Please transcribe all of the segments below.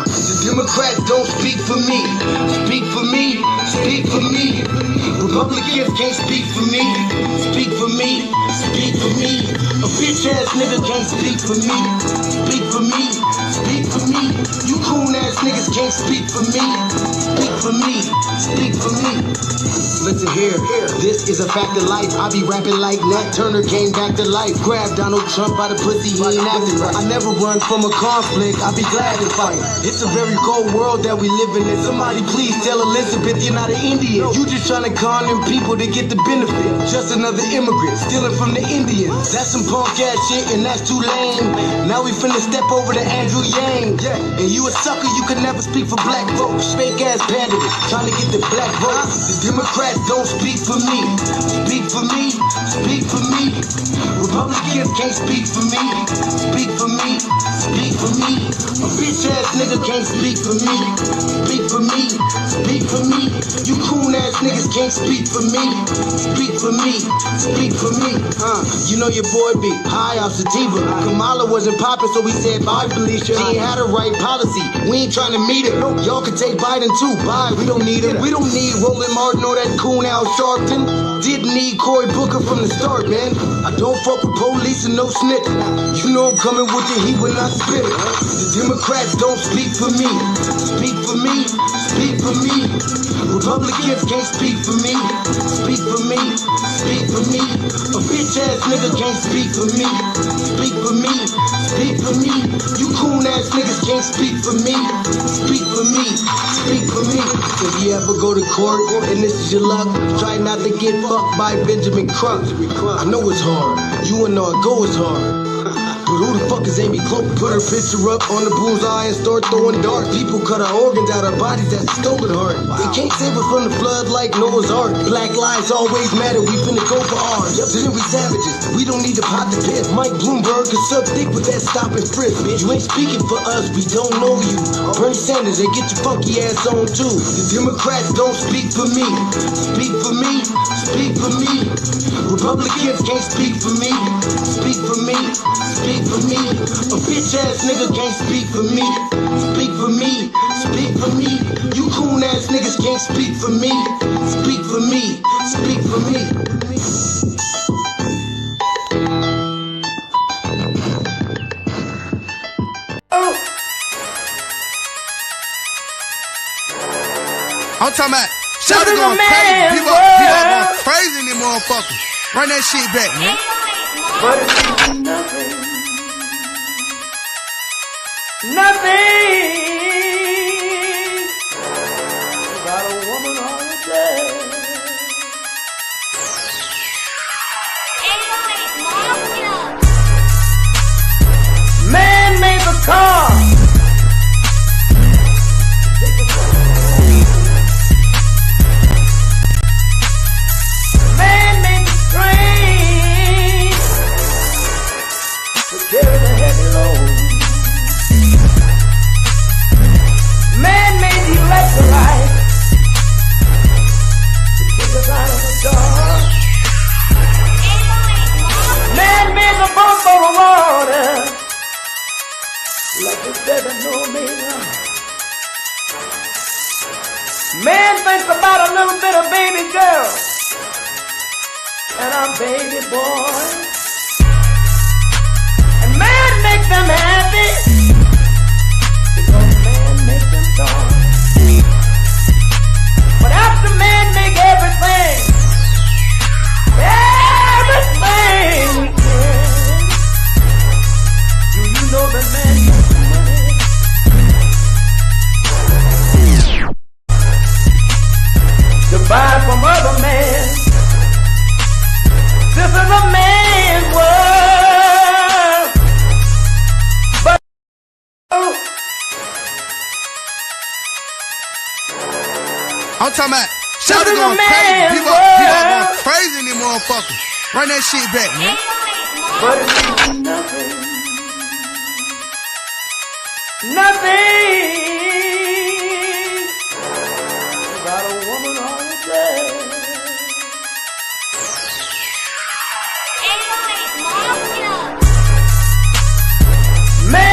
The Democrats don't speak for me. Speak for me, speak for me. Republicans can't speak for me. Speak for me, speak for me. A bitch ass nigga can't speak for me. Speak for me, speak for me. You coon ass niggas can't speak for me. Speak for me, speak for me. Listen here, this is a fact of life. I be rapping like Nat Turner came back to life. Grab Donald Trump by the pussy, he ain't acting right. I never run from a conflict, I be glad to fight. It's a very cold world that we live in. And somebody please tell Elizabeth you're not an Indian. You just trying to con them people to get the benefit. Just another immigrant stealing from the Indians. That's some punk ass shit and that's too lame. Now we finna step over to Andrew Yang. And you a sucker, you can never speak for black folks. Fake ass pandering, trying to get the black vote. The Democrats don't speak for me. Speak for me, speak for me. Republicans can't speak for me. Speak for me, speak for me. A bitch ass nigga can't speak for me. Speak for me, speak for me. You coon ass niggas can't speak for me. Speak for me, speak for me. You know your boy be high off sativa. Kamala wasn't popping, so we said bye, Felicia. She ain't had a right policy. We ain't trying to meet her. Y'all can take Biden too. Bye, we don't need her. We don't need Roland Martin or that coon Al Sharpton. Didn't need Cory Booker from the start, man. I don't fuck with police and no snitch. You know I'm coming with the heat when I spit it. The Democrats don't speak for me. Speak for me, speak for me. Republicans can't speak for me. Speak for me, speak for me. A bitch ass nigga can't speak for me. Speak for me, speak for me. You coon ass niggas can't speak for me. Speak for me, speak for me. If you ever go to court and this is your luck, try not to get fucked by Benjamin Crump. I know it's hard. You and all go is hard. But who the fuck is Bklood? Put her picture up on the bullseye and start throwing darts. People cut our organs out our bodies, that's a stolen heart. They can't save us from the flood like Noah's Ark. Black lives always matter, we finna go for ours. So then we savages, we don't need to pop the piss. Mike Bloomberg is suck dick with that stop and frisk, bitch. You ain't speaking for us, we don't know you. Bernie Sanders, they get your funky ass on too. The Democrats don't speak for me. Speak for me, speak for me. Republicans can't speak for me. Speak for me, speak for me. A bitch ass nigga can't speak for me. Speak for me, speak for me. You coon ass niggas can't speak for me. Speak for me, speak for me. I'm talking about shouting going crazy. People going crazy in them motherfuckers. Run that shit back, man. But it's nothing. Nothing about a woman on a day. Man made the car. Man made the train to carry the heavy load. Man made the electric light to keep us out of the dark. Man made the boat for the water like it's never no man. Man thinks about a little bit of baby girl and a baby boy. And man makes them happy. But after man make everything we can, do you know that man makes money? To buy from other men. This is a man's world. But I'm talking about shouting going crazy. People going crazy in them motherfuckers. Run that shit back, man. But it's nothing. Nothing about a woman on a day. Man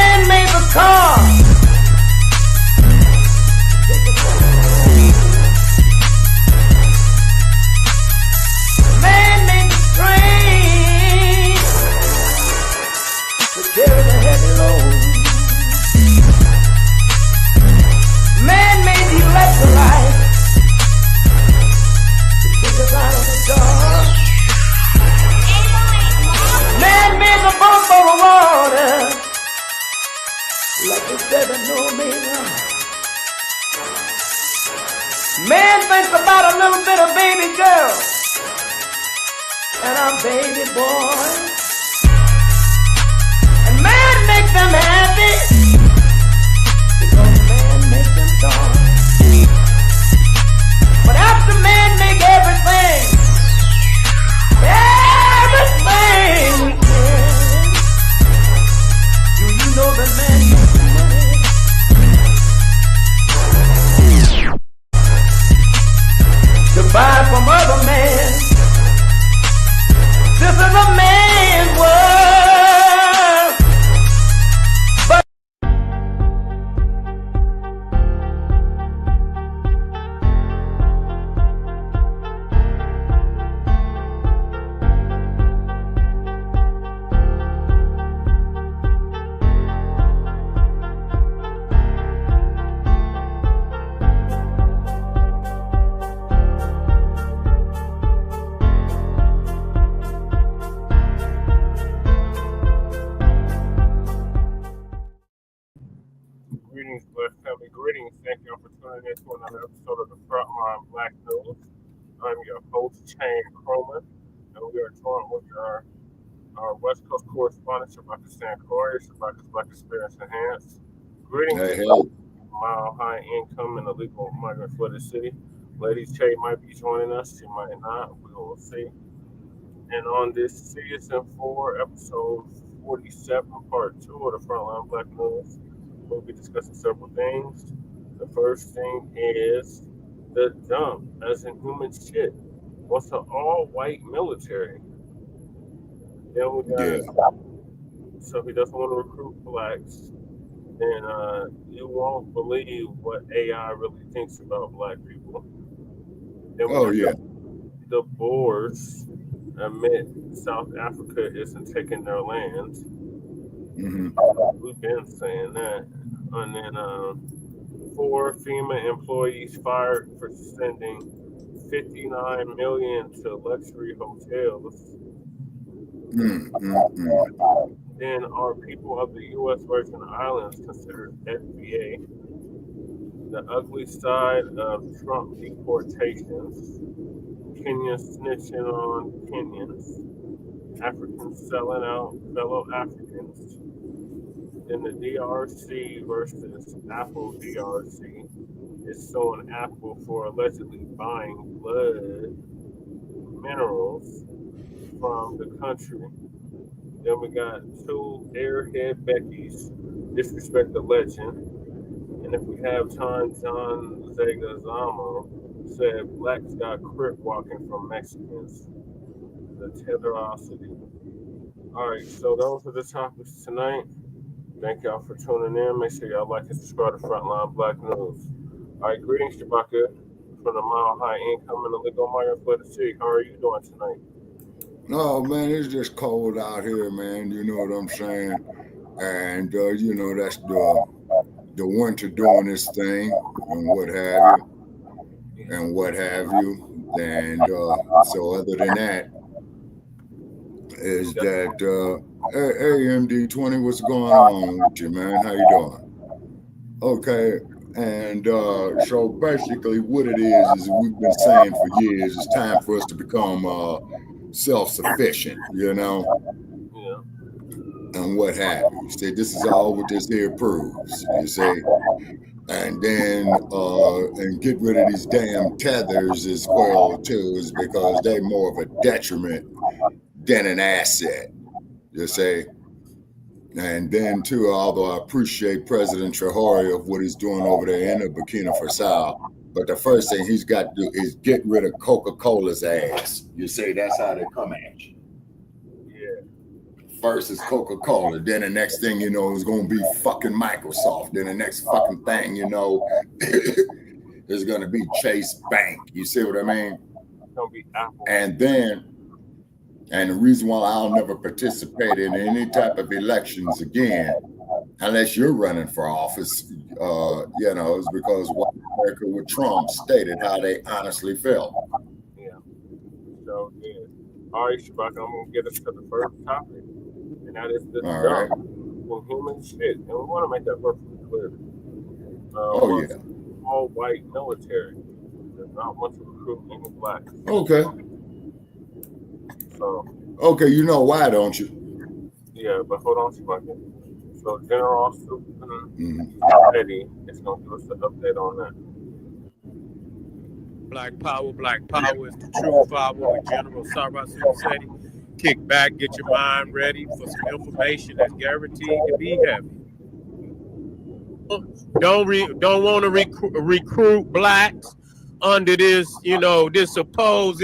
know me now. Man thinks about a little bit of baby girl and a baby boy. And man makes them happy because man makes them joy. But after man make everything we can, do you know that man makes money? To buy from other men. This is a man's world. But Greetings, Blacc family. Greetings. Thank you all for tuning in to another episode of the Frontline Black News. I'm your host, Chain Croman, and we are joined with our West Coast correspondent, Shabaka Sankoria, Shabaka's Black Experience Enhanced. Greetings, mile high income in a legal migrant flooded city. Ladies, Che might be joining us, she might not. We will see. And on this season 4, episode 47, part 2 of the Frontline Black News, we'll be discussing several things. The first thing is the dump, as in human shit. What's an all-white military? Then we got, so he doesn't want to recruit blacks. Then you won't believe what AI really thinks about black people. Then we got the Boers admit South Africa isn't taking their land. We've been saying that. And then 4 FEMA employees fired for sending $59 million to luxury hotels. Then are people of the U.S. Virgin Islands considered FBA? The ugly side of Trump deportations. Kenyans snitching on Kenyans. Africans selling out fellow Africans. In the DRC versus Apple DRC is suing Apple for allegedly buying blood minerals from the country. Then we got 2 AIRHEAD BECCIES disrespect the legend. And if we have time, John Leguizamo said Blaccs got Crip walking from Mexicans. The tetherosity. All right, so those are the topics tonight. Thank y'all for tuning in. Make sure y'all like and subscribe to Frontline Black News. All right, greetings, Shabaka, from the Mile High Income and the Legal Migrant Flooded City. How are you doing tonight? No, man, it's just cold out here, man. You know what I'm saying? And, you know, that's the winter doing this thing and what have you. And so other than that, is that hey MD20, what's going on with you, man? How you doing? Okay, and so basically what it is we've been saying for years, it's time for us to become self-sufficient, you know, and what have you. See, this is all what this here proves, you see. And then and get rid of these damn tethers as well too, is because they're more of a detriment than an asset, you see. And then too, although I appreciate President Traore of what he's doing over there in the Burkina Faso, but the first thing he's got to do is get rid of Coca-Cola's ass. You see, that's how they come at you. Yeah. First is Coca-Cola, then the next thing you know is going to be fucking Microsoft, then the next fucking thing you know is going to be Chase Bank. You see what I mean? It's going to be Apple. And the reason why I'll never participate in any type of elections again, unless you're running for office, you know, is because white America with Trump stated how they honestly felt. Yeah. So, yeah. All right, Shabaka, I'm going to get us to the first topic, and that is the dump when human shit. And we want to make that perfectly clearly. Oh yeah. All white military. There's not much recruiting any blacks. Okay. So Okay, you know why, don't you? yeah, but hold on a second. So General Suing Eddie is gonna give us an update on that. Black Power is the true power with General Sarah Suing. Kick back, get your mind ready for some information that's guaranteed to be heavy. Don't want to recruit blacks under this, this supposed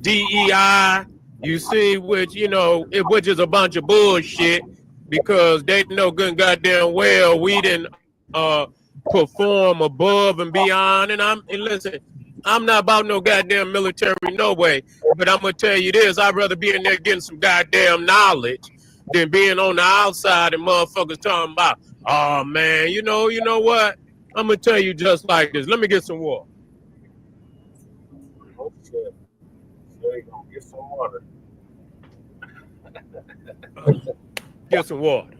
DEI. You see, which which is a bunch of bullshit, because they know good and goddamn well we didn't perform above and beyond. And listen, I'm not about no goddamn military, no way. But I'm gonna tell you this: I'd rather be in there getting some goddamn knowledge than being on the outside and motherfuckers talking about, oh man, you know what? I'm gonna tell you just like this. Let me get some water. Oh shit! So they gonna get some water. Get some water.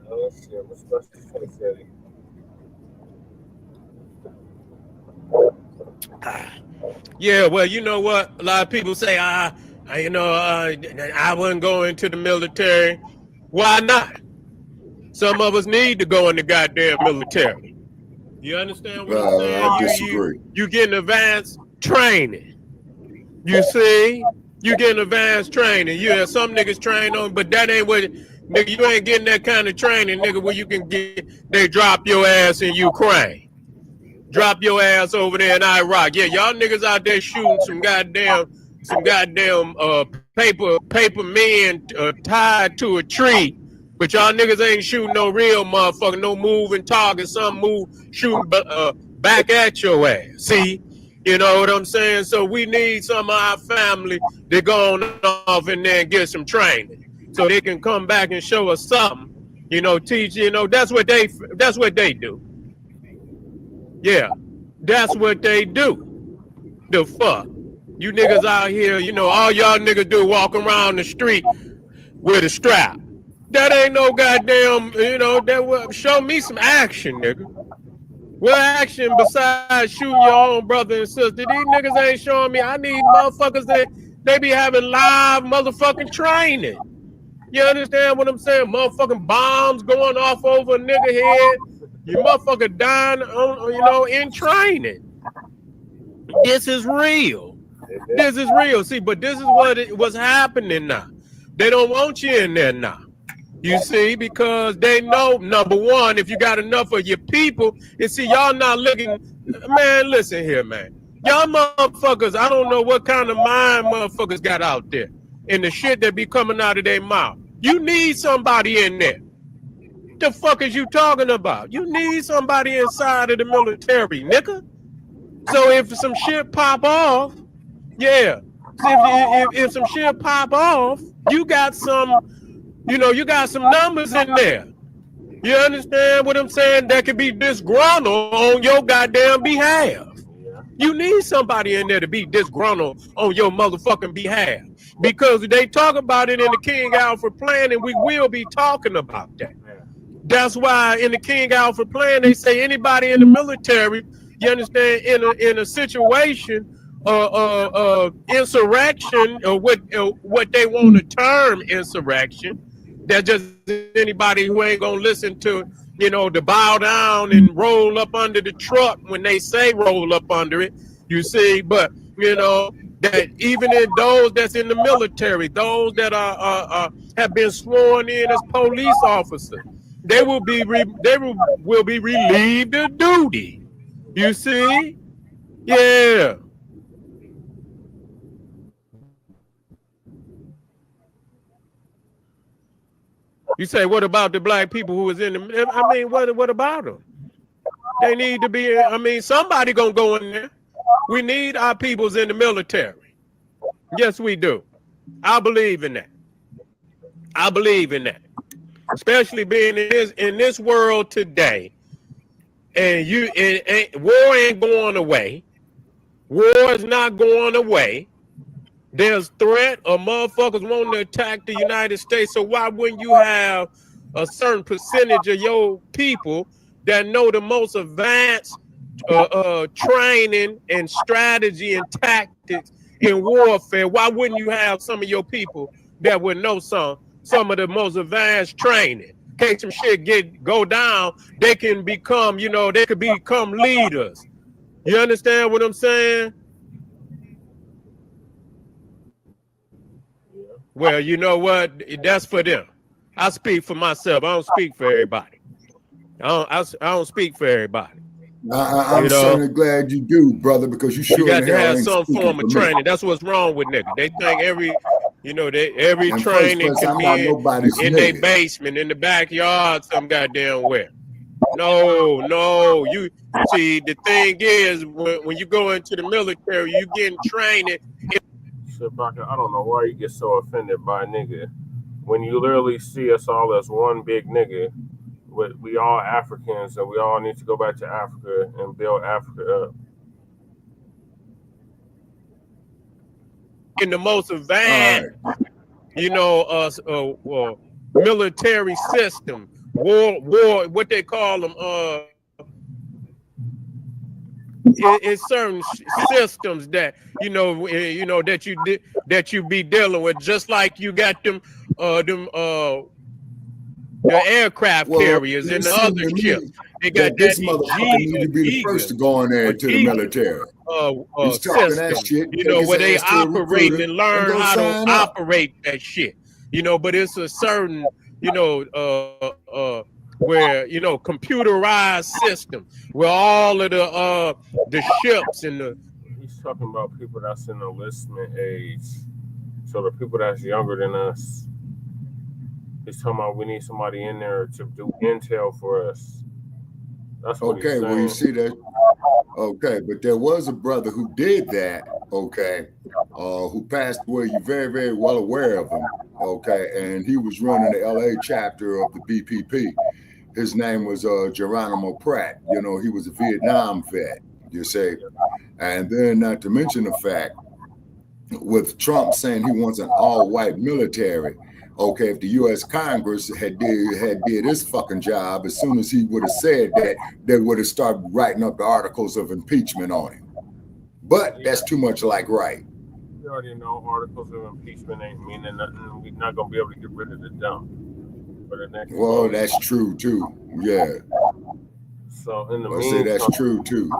Oh shit! What's the face, Eddie? Yeah, well, you know what? A lot of people say, I wouldn't go into the military. Why not? Some of us need to go in the goddamn military. You understand what I'm saying? I disagree. You get advanced training. You see? You get advanced training. Yeah, some niggas train on, but that ain't what, nigga, you ain't getting that kind of training, nigga, where you can they drop your ass in Ukraine. Drop your ass over there in Iraq. Yeah, y'all niggas out there shooting some goddamn paper men tied to a tree, but y'all niggas ain't shooting no real motherfucker, no moving target. Some shooting back at your ass. See, you know what I'm saying? So we need some of our family to go on off in there and get some training, so they can come back and show us something. Teach. That's what they do. Yeah, that's what they do. The fuck? You niggas out here, all y'all niggas do walk around the street with a strap. That ain't no goddamn, show me some action, nigga. What action besides shooting your own brother and sister? These niggas ain't showing me. I need motherfuckers that they be having live motherfucking training. You understand what I'm saying? Motherfucking bombs going off over a nigga head. You motherfucker dying, in training. This is real. This is real. See, but this is what's happening now. They don't want you in there now. You see, because they know, number one, if you got enough of your people, and see, y'all not looking, man, listen here, man. Y'all motherfuckers, I don't know what kind of mind motherfuckers got out there and the shit that be coming out of their mouth. You need somebody in there. The fuck is you talking about? You need somebody inside of the military, nigga. So if some shit pop off, yeah. If some shit pop off, you got some numbers in there. You understand what I'm saying? That could be disgruntled on your goddamn behalf. You need somebody in there to be disgruntled on your motherfucking behalf. Because they talk about it in the King Alfred plan, and we will be talking about that. That's why in the King Alfred plan, they say anybody in the military, you understand, in a situation insurrection, or what they want to term insurrection, that just anybody who ain't gonna listen to, to bow down and roll up under the truck when they say roll up under it, you see. But that even in those that's in the military, those that are have been sworn in as police officers, they will be relieved of duty. You see? Yeah. You say, what about the black people who was in the? I mean, what about them? They need to be. I mean, somebody gonna go in there. We need our peoples in the military. Yes, we do. I believe in that. I believe in that. Especially being in this world today, and war ain't going away. War is not going away. There's threat of motherfuckers wanting to attack the United States. So why wouldn't you have a certain percentage of your people that know the most advanced training and strategy and tactics in warfare. Why wouldn't you have some of your people that would know some of the most advanced training? In case some shit go down, they can become, they could become leaders. You understand what I'm saying? Well, you know what? That's for them. I speak for myself. I don't speak for everybody. I don't speak for everybody. I'm certainly glad you do, brother, because you got to have some form of training. That's what's wrong with niggas. They think every training can be in their basement, in the backyard, some goddamn where. No. You see, the thing is, when you go into the military, you getting training. I don't know why you get so offended by nigga when you literally see us all as one big nigga. We all Africans, and we all need to go back to Africa and build Africa up. In the most advanced, military system, war, what they call them, it's certain systems that that you be dealing with, just like you got them the aircraft carriers and the other ships. They got this motherfucker need to be the first to go in there to the military. He's talking that shit. Where they operate and learn how to operate that shit. But it's a certain, where computerized system where all of the ships and the. He's talking about people that's in enlistment age, so the people that's younger than us. He's talking about we need somebody in there to do intel for us. That's what he's saying. Well, you see that. Okay, but there was a brother who did that. Okay, who passed away. You're very, very well aware of him. Okay, and he was running the LA chapter of the BPP. His name was Geronimo Pratt. He was a Vietnam vet. You say, and then not to mention the fact with Trump saying he wants an all-white military. Okay, if the U.S. Congress had did his fucking job, as soon as he would have said that, they would have started writing up the articles of impeachment on him. But that's too much like right. You already know articles of impeachment ain't meaning nothing. We're not gonna be able to get rid of the dump for the next. Well, that's true too. Yeah. So in the meantime, that's true too.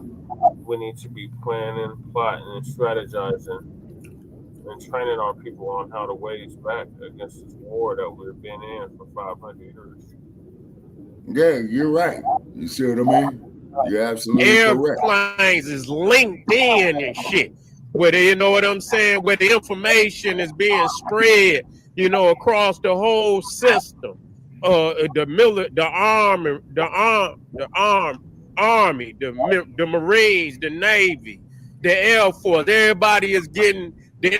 We need to be planning, plotting, and strategizing. And training our people on how to wage back against this war that we've been in for 500 years. Yeah, you're right. You see what I mean? You're absolutely correct. Airplanes is linked in and shit. Where you know what I'm saying? Where the information is being spread, across the whole system. The Army, the Marines, the Navy, the Air Force. Everybody is getting the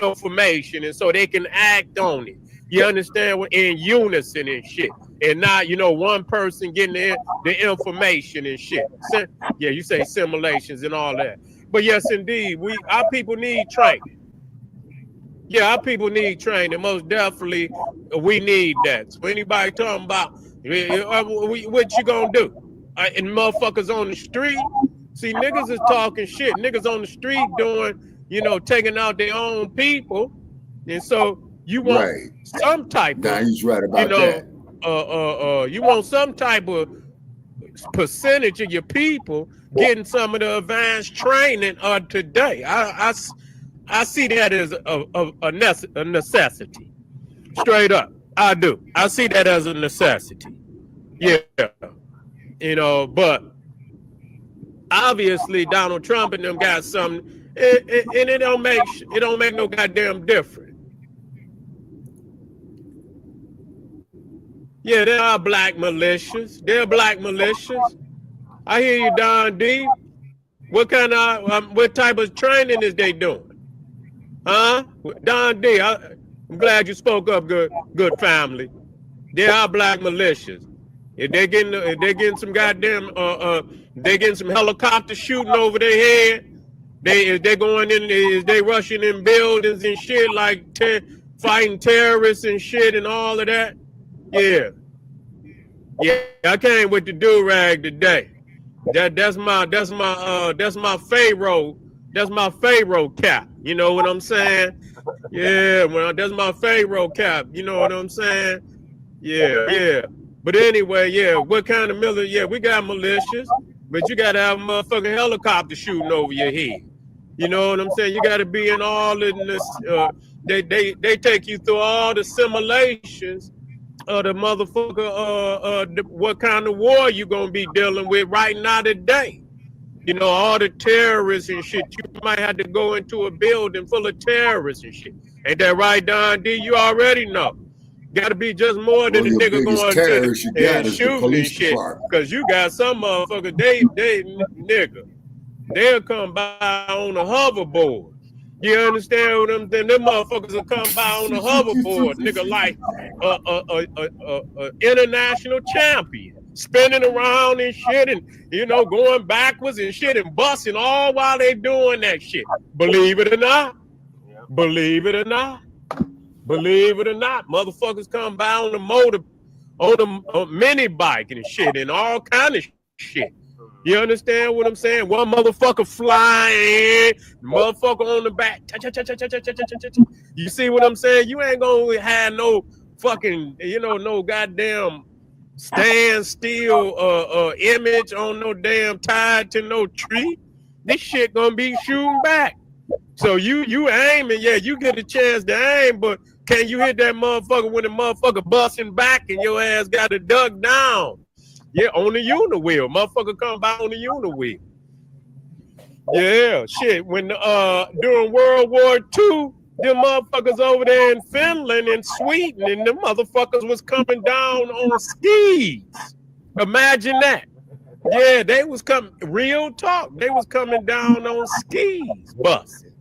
information, and so they can act on it. You understand? In unison and shit, and not one person getting the information and shit. Yeah, you say simulations and all that, but yes, indeed, our people need training. Yeah, our people need training. Most definitely, we need that. So anybody talking about what you gonna do? And motherfuckers on the street. See, niggas is talking shit. Niggas on the street doing. Taking out their own people, and so you want some type of. Nah, he's right about that. You want some type of percentage of your people getting some of the advanced training today. I see that as a necessity. Straight up, I do. I see that as a necessity. Yeah, but obviously Donald Trump and them got something. And it don't make no goddamn difference. Yeah, there are black militias. They're black militias. I hear you, Don D. What type of training is they doing? Huh? Don D, I'm glad you spoke up, good family. There are black militias. If they're getting some goddamn they getting some helicopter shooting over their head. They're going in, they rushing in buildings and shit, like fighting terrorists and shit and all of that. Yeah, Yeah, I came with the do-rag today. That's my Pharaoh. That's my Pharaoh cap. You know what I'm saying? Yeah, well, that's my Pharaoh cap. You know what I'm saying? Yeah. But anyway, yeah, what kind of military? Yeah, we got militias, but you got to have a motherfucking helicopter shooting over your head. You know what I'm saying? You got to be in all in this. They take you through all the simulations of the motherfucker. What kind of war you gonna be dealing with right now today? You know, all the terrorists and shit. You might have to go into a building full of terrorists and shit. Ain't that right, Don D? You already know. Got to be just more than the your nigga biggest going terrorist to you got and is the shooting and police shit. department. Because you got some motherfuckers, nigga, they'll come by on a hoverboard. You understand what I'm saying? Them motherfuckers will come by on a hoverboard, nigga, like a international champion, spinning around and shit, and you know, going backwards and shit and busting all while they doing that shit. Believe it or not. Believe it or not. Believe it or not, motherfuckers come by on the mini bike and shit and all kind of shit. You understand what I'm saying? One motherfucker flying, motherfucker on the back. You see what I'm saying? You ain't gonna have no fucking, no goddamn stand still image on no damn tied to no tree. This shit gonna be shooting back. So you aiming, yeah, you get a chance to aim, but can you hit that motherfucker when the motherfucker busting back and your ass got to duck down? Yeah, on the unit-wheel. Motherfucker come by on the unit-wheel. Yeah, shit. When during World War II, them motherfuckers over there in Finland and Sweden, and them motherfuckers was coming down on skis. Imagine that. Yeah, they was coming, real talk. They was coming down on skis, busting.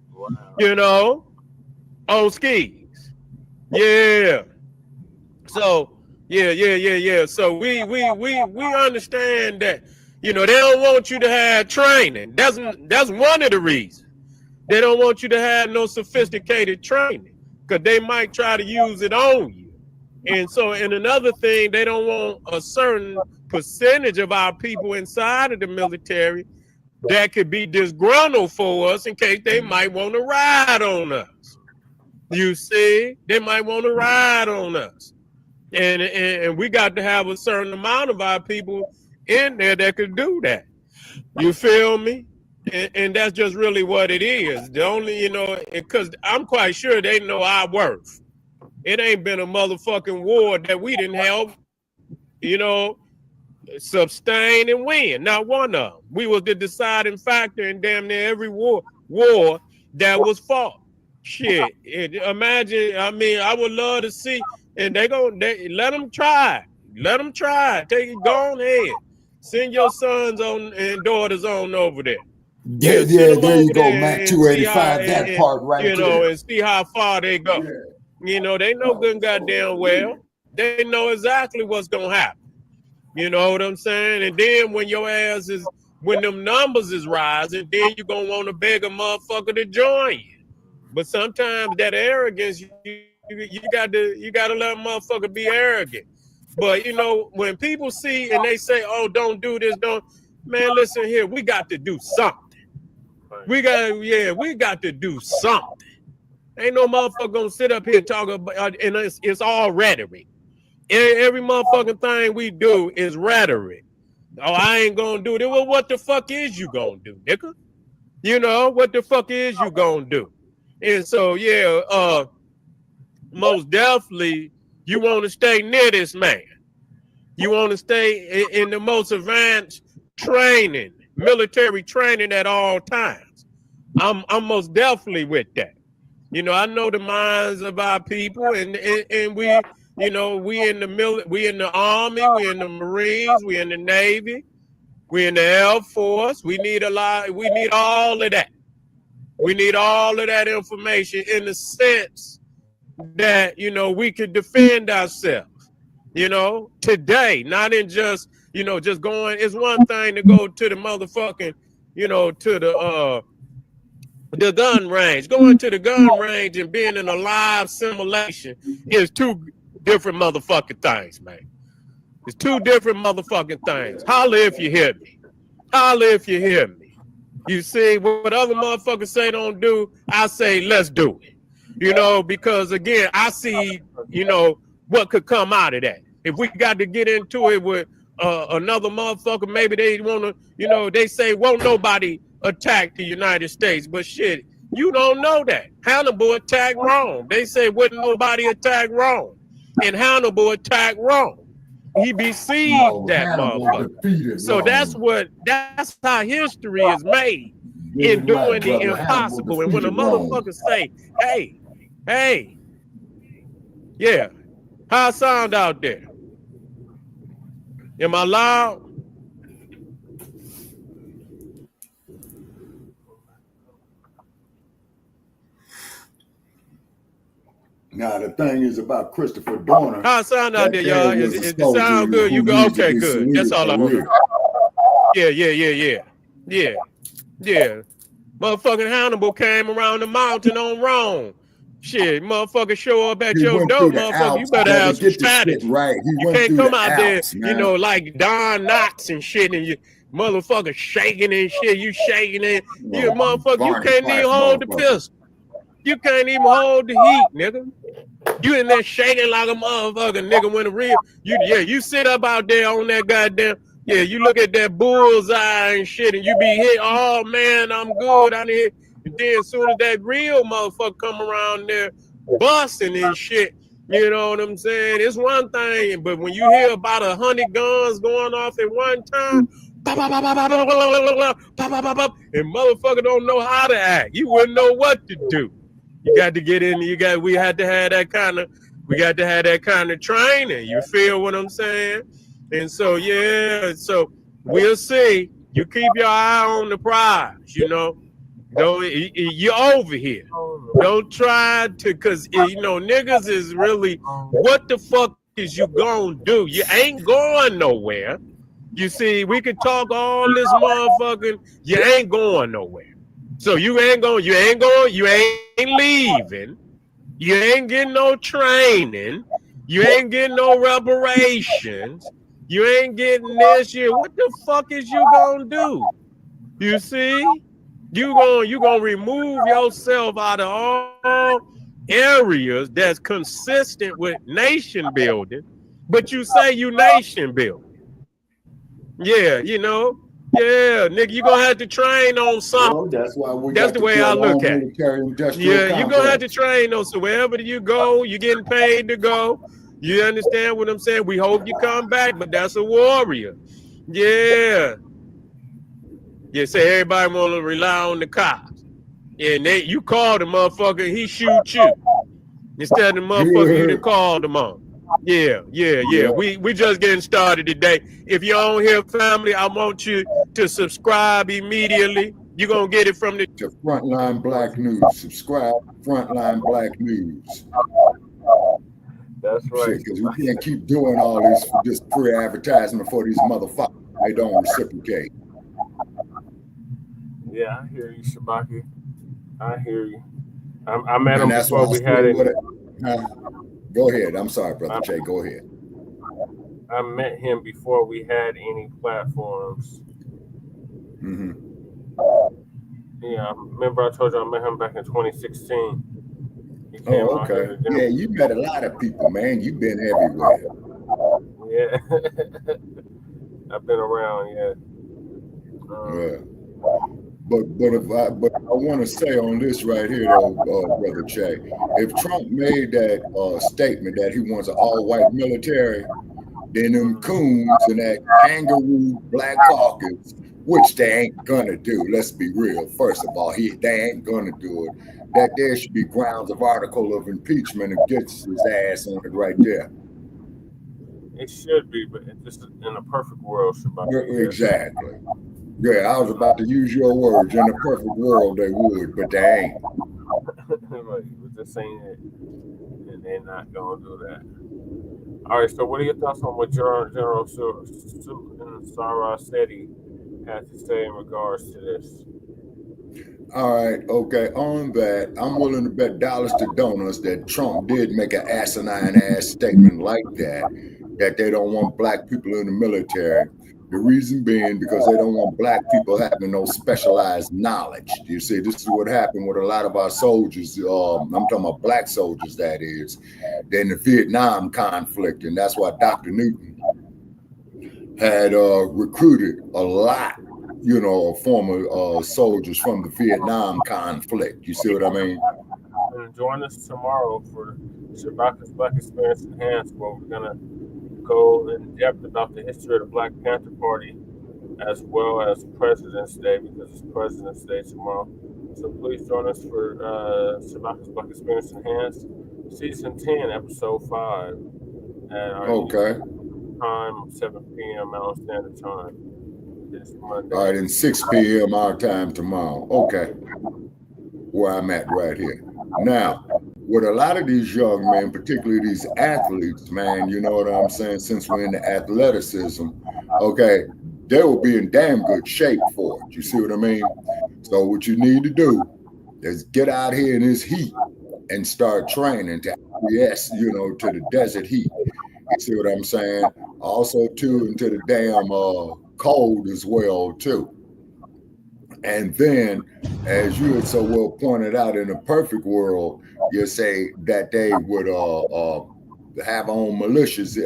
You know, on skis. Yeah. So, yeah. So we understand that, they don't want you to have training. That's one of the reasons. They don't want you to have no sophisticated training because they might try to use it on you. And so, and another thing, they don't want a certain percentage of our people inside of the military that could be disgruntled for us in case they might want to ride on us. You see, they might want to ride on us. And we got to have a certain amount of our people in there that could do that. You feel me? And that's just really what it is. The only, because I'm quite sure they know our worth. It ain't been a motherfucking war that we didn't help, sustain and win. Not one of them. We was the deciding factor in damn near every war that was fought. Shit. Imagine, I would love to see, and they let them try. Let them try. Take it, go on ahead. Send your sons on and daughters on over there. Yeah, there you go, Mac 285, that part right there. And see how far they go. Yeah. They know good and goddamn well. They know exactly what's gonna happen. You know what I'm saying? And then when when them numbers is rising, then you're gonna want to beg a motherfucker to join you. But sometimes that arrogance, you got to let a motherfucker be arrogant. But when people see and they say, "Oh, don't do this, man, listen here, we got to do something. We got to do something. Ain't no motherfucker gonna sit up here and talk about, and it's all rhetoric. Every motherfucking thing we do is rhetoric. Oh, I ain't gonna do that. Well, what the fuck is you gonna do, nigga? What the fuck is you gonna do? And so, most definitely, you want to stay near this man. You want to stay in the most advanced training, military training at all times. I'm most definitely with that. I know the minds of our people, and we, we in the Army, we in the Marines, we in the Navy, we in the Air Force. We need all of that. We need all of that information in the sense that, we could defend ourselves, today, not in just, just going. It's one thing to go to the motherfucking, to the gun range. Going to the gun range and being in a live simulation is two different motherfucking things, man. It's two different motherfucking things. Holla if you hear me. Holla if you hear me. You see, what other motherfuckers say don't do, I say let's do it. You know, because again, I see, you know, what could come out of that. If we got to get into it with another motherfucker, maybe they want to, you know, they say won't nobody attack the United States, but shit, you don't know that. Hannibal attacked Rome. They say wouldn't nobody attack Rome, and Hannibal attacked Rome. He besieged that motherfucker. So that's how history is made in doing the impossible. And when a motherfucker say, hey, yeah, how I sound out there? Am I loud? Now the thing is about Christopher Dorner. How I sound out there, y'all? It sound good. You go, okay, good. That's all I want. Yeah. Motherfucking Hannibal came around the mountain on Rome. Shit, motherfucker show up at your door, motherfucker. You better have some strategy. Right. You can't come out there, you know, like Don Knotts and shit, and you motherfucker shaking and shit. You shaking it. You motherfucker, you can't even hold the pistol. You can't even hold the heat, nigga. You in there shaking like a motherfucker, nigga. When the real, you sit up out there on that goddamn, you look at that bullseye and shit, and you be hit. Oh man, I'm good. I need. And then as soon as that real motherfucker come around there busting and shit, you know what I'm saying? It's one thing, but when you hear about 100 guns going off at one time, and motherfucker don't know how to act, you wouldn't know what to do. You got to get in. We had to have that kind of training. You feel what I'm saying? And so so we'll see. You keep your eye on the prize. You know, you're over here. Don't try to, cause you know niggas is really. What the fuck is you gonna do? You ain't going nowhere. You see, we can talk all this motherfucking. You ain't going nowhere. So you ain't leaving, you ain't getting no training, you ain't getting no reparations, you ain't getting this shit. What the fuck is you gonna do? You see? You gonna remove yourself out of all areas that's consistent with nation building, but you say you nation building. Yeah, you know. Yeah, nigga, you gonna have to train on something. Well, that's the way I look at it. Yeah, you're gonna have to train on. So wherever you go, you're getting paid to go. You understand what I'm saying? We hope you come back, but that's a warrior. Yeah. Yeah, say everybody wanna rely on the cops. Yeah, and you call the motherfucker, he shoot you. Instead of the motherfucker you done called him on. Yeah. We just getting started today. If you're on here, family, I want you to subscribe immediately. You're gonna get it from the Frontline Black News. Subscribe to Frontline Black News. That's right. Because we can't keep doing all this free advertisement for these motherfuckers. They don't reciprocate. Yeah, I hear you, Shabaki. I hear you. I met him before we had it. Go ahead. I'm sorry, Brother Che. Go ahead. I met him before we had any platforms. Mm-hmm. Yeah, remember I told you I met him back in 2016. Oh, okay. Yeah, you met a lot of people, man. You've been everywhere. Yeah. I've been around, yeah. Yeah. But I want to say on this right here, though, Brother Che, if Trump made that statement that he wants an all-white military, then them coons and that kangaroo black caucus, which they ain't gonna do. Let's be real. First of all, they ain't gonna do it. That there should be grounds of article of impeachment and gets his ass on it right there. It should be, but it's just in a perfect world, Shabbat. Exactly. Yeah, I was about to use your words. In a perfect world, they would, but they ain't. Right, we're just saying it, and they're not gonna do that. All right, so what are your thoughts on what General Sarah said he had to say in regards to this? All right, okay. On that, I'm willing to bet dollars to donuts that Trump did make an asinine ass statement like that they don't want black people in the military. The reason being because they don't want black people having no specialized knowledge. You see, this is what happened with a lot of our soldiers. I'm talking about black soldiers, that is, in the Vietnam conflict, and that's why Dr. Newton had recruited a lot, former soldiers from the Vietnam conflict. You see what I mean? And join us tomorrow for Shabaka's Black Experience Enhanced, where we're going to go in depth about the history of the Black Panther Party as well as President's Day, because it's President's Day tomorrow. So please join us for Shabaka's Black Experience Enhanced, Season 10, Episode 5. At our time, 7 p.m. Mountain Standard Time. This Monday. All right, and 6 p.m. our time tomorrow. Okay. Where I'm at right here. Now, with a lot of these young men, particularly these athletes, man, you know what I'm saying, since we're in the athleticism, okay, they will be in damn good shape for it. You see what I mean? So what you need to do is get out here in this heat and start training to acquiesce, to the desert heat. You see what I'm saying? Also, too, into the damn cold as well, too. And then, as you had so well pointed out, in a perfect world, you say that they would have on militias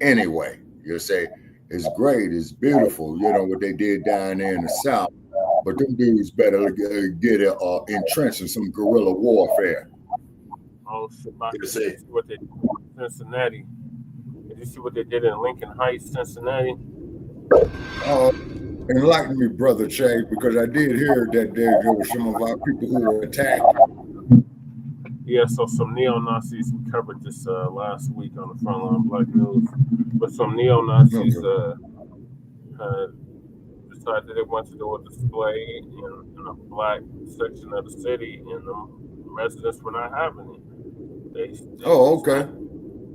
anyway. You say it's great, it's beautiful, what they did down there in the South. But them dudes better get entrenched in some guerrilla warfare. Oh, shit, what they did in Cincinnati. Did you see what they did in Lincoln Heights, Cincinnati? Enlighten me, Brother Che, because I did hear that there were some of our people who were attacked. Yeah, so some neo-Nazis, we covered this last week on the Frontline Black News, but some neo-Nazis decided that they wanted to do a display in a black section of the city, and the residents were not having it. They okay.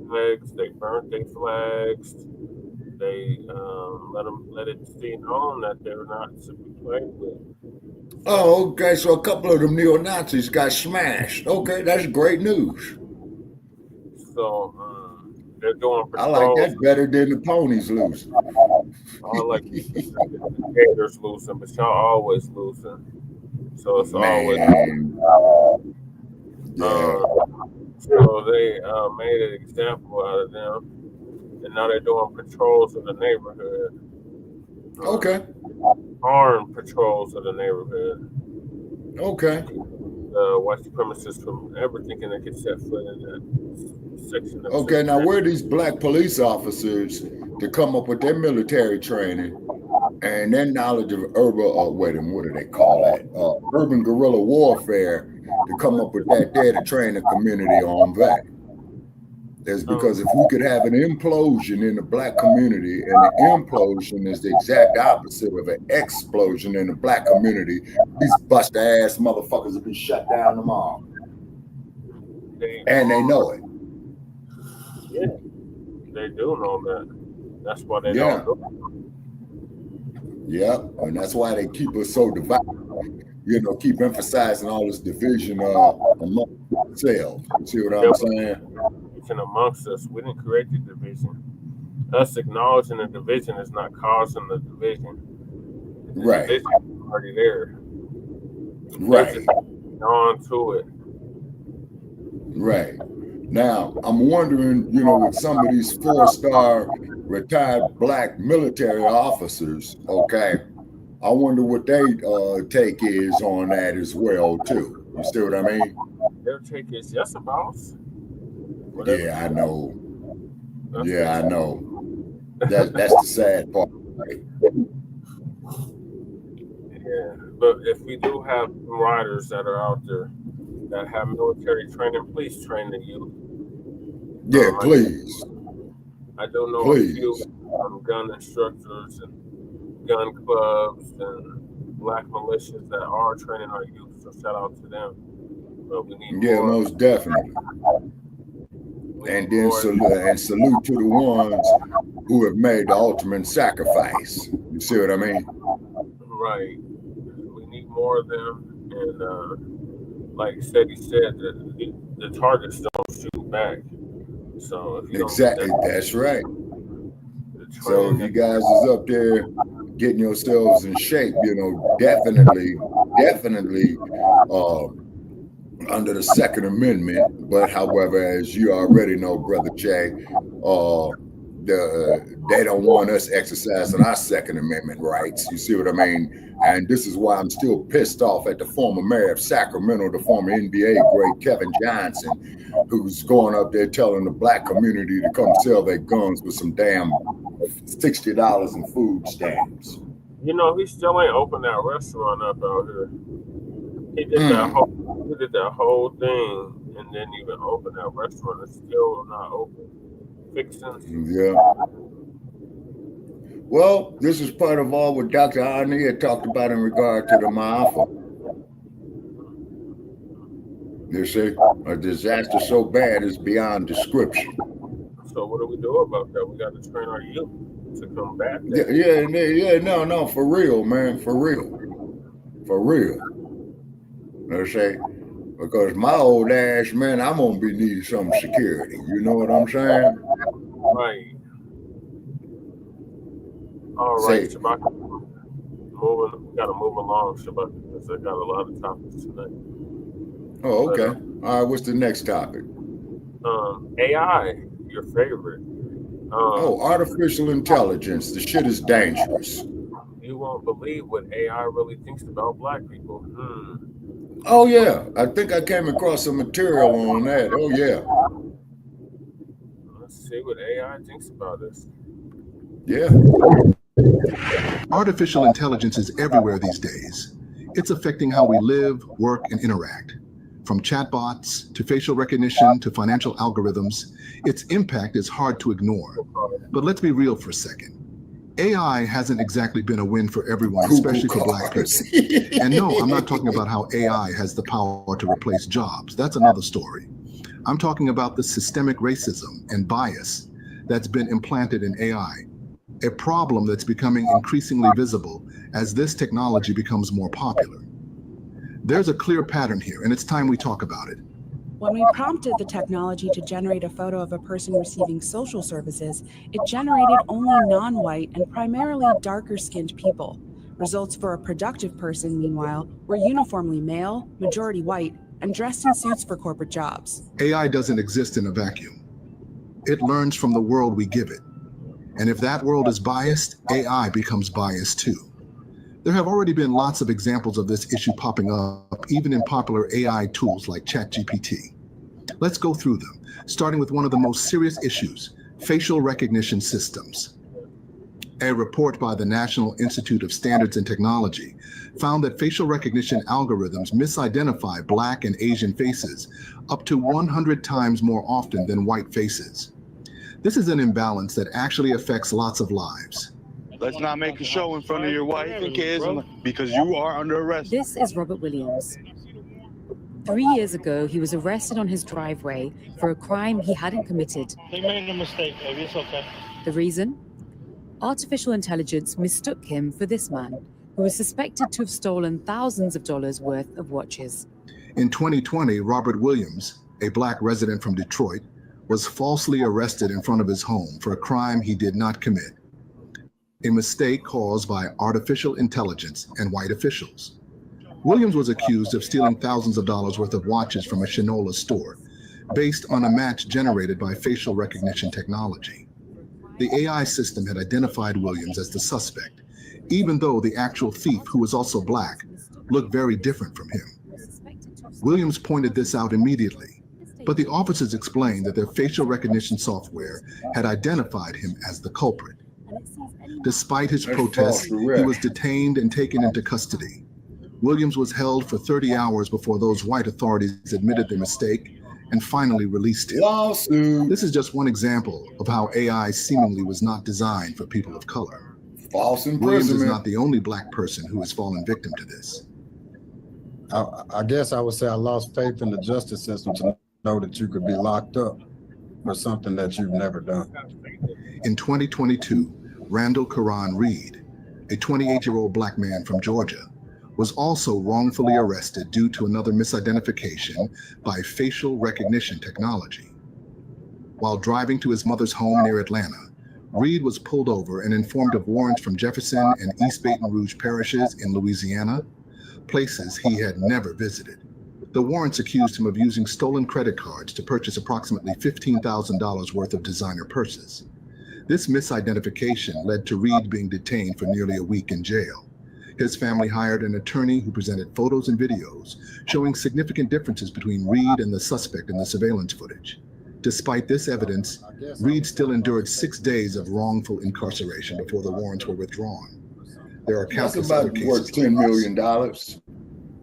Flags, they burnt their flags. They let it be known that they're not to be played with. Oh, okay. So a couple of them neo-Nazis got smashed. Okay, that's great news. So they're doing patrols. I like that better than the ponies losing. I like the gators losing, but y'all always losing. So it's always. So they made an example out of them. And now they're doing patrols of the neighborhood. Okay. Armed patrols of the neighborhood. Okay. White supremacists from ever thinking they could set foot in that section. Okay, now where are these black police officers to come up with their military training and their knowledge of urban guerrilla warfare to come up with that there to train the community on that? Is because if we could have an implosion in the black community, and the implosion is the exact opposite of an explosion in the black community, these bust ass motherfuckers will be shut down tomorrow. And they know it. Yeah, they do know that. That's why they don't do it. Yep, and that's why they keep us so divided. Keep emphasizing all this division among themselves. You see what I'm saying? Amongst us, we didn't create the division. Us acknowledging the division is not causing the division. Right. The division is already there. Right. On to it. Right. Now, I'm wondering, with some of these 4-star retired black military officers, okay, I wonder what their take is on that as well, too. You see what I mean? Their take is, yes, boss. Whatever. Yeah, I know. I know. That's the sad part. Right? Yeah, but if we do have riders that are out there that have military training, please train the youth. Yeah, please. I don't know a few gun instructors and gun clubs and black militias that are training our youth, so shout out to them. But we need more. Most definitely. And then salute to the ones who have made the ultimate sacrifice. You see what I mean? Right. We need more of them, And like he said that the targets don't shoot back. So if you Exactly, don't, that's right. So if you guys is up there getting yourselves in shape, you know, definitely, under the Second Amendment. But however, as you already know, Brother Jay, they don't want us exercising our Second Amendment rights. You see what I mean? And this is why I'm still pissed off at the former mayor of Sacramento, the former NBA great Kevin Johnson, who's going up there telling the black community to come sell their guns with some damn $60 in food stamps. You know, he still ain't opened that restaurant up out here. He did that whole thing and didn't even open that restaurant. It's still not open. Fixing. Yeah. Well, this is part of all what Dr. Arnie had talked about in regard to the Ma'afa. You see, a disaster so bad is beyond description. So what do we do about that? We got to train our youth to come back. No, for real, man, for real. Let's say, because my old ass, man, I'm gonna be needing some security. You know what I'm saying? Right. All right, Shabbat. We gotta move along, Shabbat, because I got a lot of topics tonight. Oh, okay. All right, what's the next topic? AI, your favorite. Artificial intelligence. The shit is dangerous. You won't believe what AI really thinks about black people. Oh, yeah. I think I came across some material on that. Oh, yeah. Let's see what AI thinks about this. Yeah. Artificial intelligence is everywhere these days. It's affecting how we live, work, and interact. From chatbots to facial recognition to financial algorithms, its impact is hard to ignore. But let's be real for a second. AI hasn't exactly been a win for everyone, especially for black people. And no, I'm not talking about how AI has the power to replace jobs. That's another story. I'm talking about the systemic racism and bias that's been implanted in AI, a problem that's becoming increasingly visible as this technology becomes more popular. There's a clear pattern here, and it's time we talk about it. When we prompted the technology to generate a photo of a person receiving social services, it generated only non-white and primarily darker-skinned people. Results for a productive person, meanwhile, were uniformly male, majority white, and dressed in suits for corporate jobs. AI doesn't exist in a vacuum. It learns from the world we give it. And if that world is biased, AI becomes biased too. There have already been lots of examples of this issue popping up, even in popular AI tools like ChatGPT. Let's go through them, starting with one of the most serious issues, facial recognition systems. A report by the National Institute of Standards and Technology found that facial recognition algorithms misidentify Black and Asian faces up to 100 times more often than white faces. This is an imbalance that actually affects lots of lives. Let's not make a show in front of your wife and kids because you are under arrest. This is Robert Williams. 3 years ago, he was arrested on his driveway for a crime he hadn't committed. They made a mistake, baby. It's okay. The reason? Artificial intelligence mistook him for this man, who was suspected to have stolen thousands of dollars worth of watches. In 2020, Robert Williams, a Black resident from Detroit, was falsely arrested in front of his home for a crime he did not commit. A mistake caused by artificial intelligence and white officials. Williams was accused of stealing thousands of dollars worth of watches from a Shinola store based on a match generated by facial recognition technology. The AI system had identified Williams as the suspect, even though the actual thief, who was also Black, looked very different from him. Williams pointed this out immediately, but the officers explained that their facial recognition software had identified him as the culprit. Despite his protests, he was detained and taken into custody. Williams was held for 30 hours before those white authorities admitted their mistake and finally released him. Lawsuit. This is just one example of how AI seemingly was not designed for people of color. False imprisonment. Williams is not the only Black person who has fallen victim to this. I guess I would say I lost faith in the justice system to know that you could be locked up for something that you've never done. In 2022, Randall Karan Reed, a 28-year-old Black man from Georgia, was also wrongfully arrested due to another misidentification by facial recognition technology. While driving to his mother's home near Atlanta, Reed was pulled over and informed of warrants from Jefferson and East Baton Rouge parishes in Louisiana, places he had never visited. The warrants accused him of using stolen credit cards to purchase approximately $15,000 worth of designer purses. This misidentification led to Reed being detained for nearly a week in jail. His family hired an attorney who presented photos and videos showing significant differences between Reed and the suspect in the surveillance footage. Despite this evidence, Reed still endured 6 days of wrongful incarceration before the warrants were withdrawn. There are countless other cases. Worth $10 million.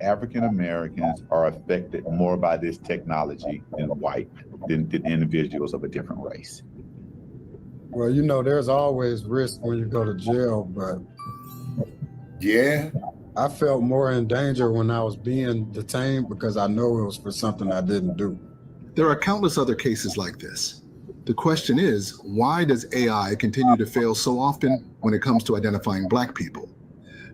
African Americans are affected more by this technology than individuals of a different race. Well, you know, there's always risk when you go to jail, but yeah, I felt more in danger when I was being detained because I know it was for something I didn't do. There are countless other cases like this. The question is, why does AI continue to fail so often when it comes to identifying Black people?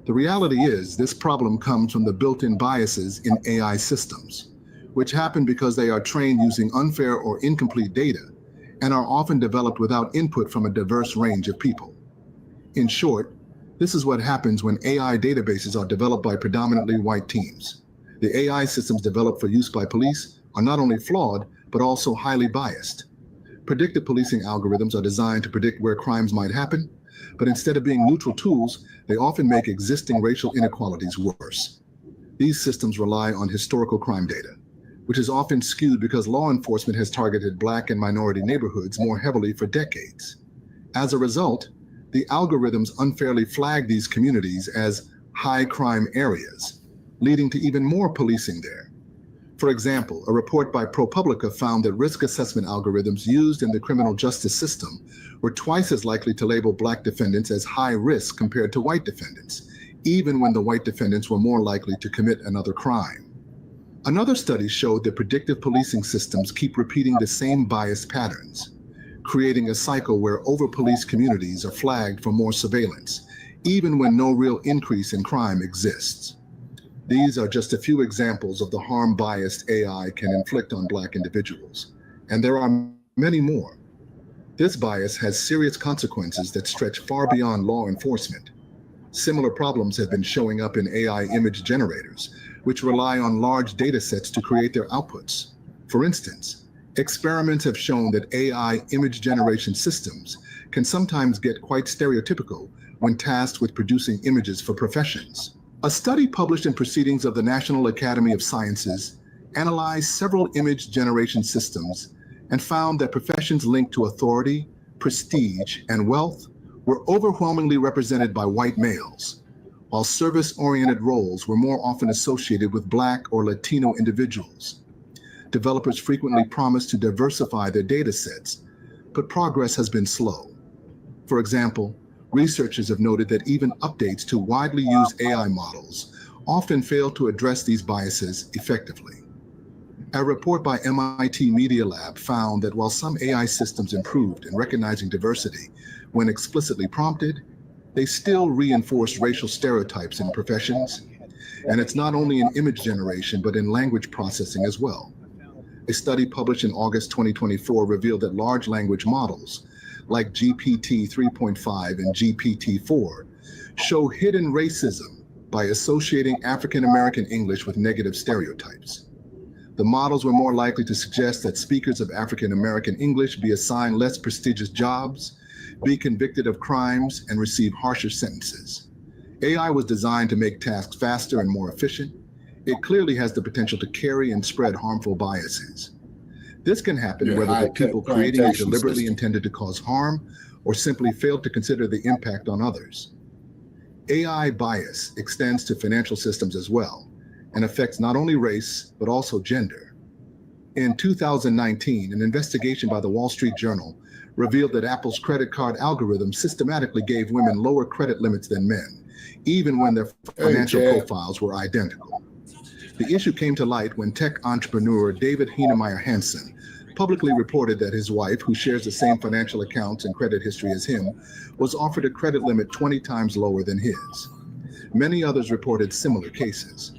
The reality is, this problem comes from the built-in biases in AI systems, which happen because they are trained using unfair or incomplete data and are often developed without input from a diverse range of people. In short, this is what happens when AI databases are developed by predominantly white teams. The AI systems developed for use by police are not only flawed, but also highly biased. Predictive policing algorithms are designed to predict where crimes might happen, but instead of being neutral tools, they often make existing racial inequalities worse. These systems rely on historical crime data, which is often skewed because law enforcement has targeted Black and minority neighborhoods more heavily for decades. As a result, the algorithms unfairly flag these communities as high crime areas, leading to even more policing there. For example, a report by ProPublica found that risk assessment algorithms used in the criminal justice system were twice as likely to label Black defendants as high risk compared to white defendants, even when the white defendants were more likely to commit another crime. Another study showed that predictive policing systems keep repeating the same bias patterns, creating a cycle where over-policed communities are flagged for more surveillance, even when no real increase in crime exists. These are just a few examples of the harm biased AI can inflict on Black individuals, and there are many more. This bias has serious consequences that stretch far beyond law enforcement. Similar problems have been showing up in AI image generators, which rely on large data sets to create their outputs. For instance, experiments have shown that AI image generation systems can sometimes get quite stereotypical when tasked with producing images for professions. A study published in Proceedings of the National Academy of Sciences analyzed several image generation systems and found that professions linked to authority, prestige, and wealth were overwhelmingly represented by white males, while service-oriented roles were more often associated with Black or Latino individuals. Developers frequently promise to diversify their data sets, but progress has been slow. For example, researchers have noted that even updates to widely used AI models often fail to address these biases effectively. A report by MIT Media Lab found that while some AI systems improved in recognizing diversity when explicitly prompted, they still reinforce racial stereotypes in professions. And it's not only in image generation, but in language processing as well. A study published in August 2024 revealed that large language models, like GPT 3.5 and GPT 4, show hidden racism by associating African American English with negative stereotypes. The models were more likely to suggest that speakers of African American English be assigned less prestigious jobs, be convicted of crimes, and receive harsher sentences. AI was designed to make tasks faster and more efficient. It clearly has the potential to carry and spread harmful biases. This can happen whether the people creating it deliberately intended to cause harm or simply failed to consider the impact on others. AI bias extends to financial systems as well and affects not only race, but also gender. In 2019, an investigation by the Wall Street Journal revealed that Apple's credit card algorithm systematically gave women lower credit limits than men, even when their financial profiles were identical. The issue came to light when tech entrepreneur David Heinemeier Hansson publicly reported that his wife, who shares the same financial accounts and credit history as him, was offered a credit limit 20 times lower than his. Many others reported similar cases.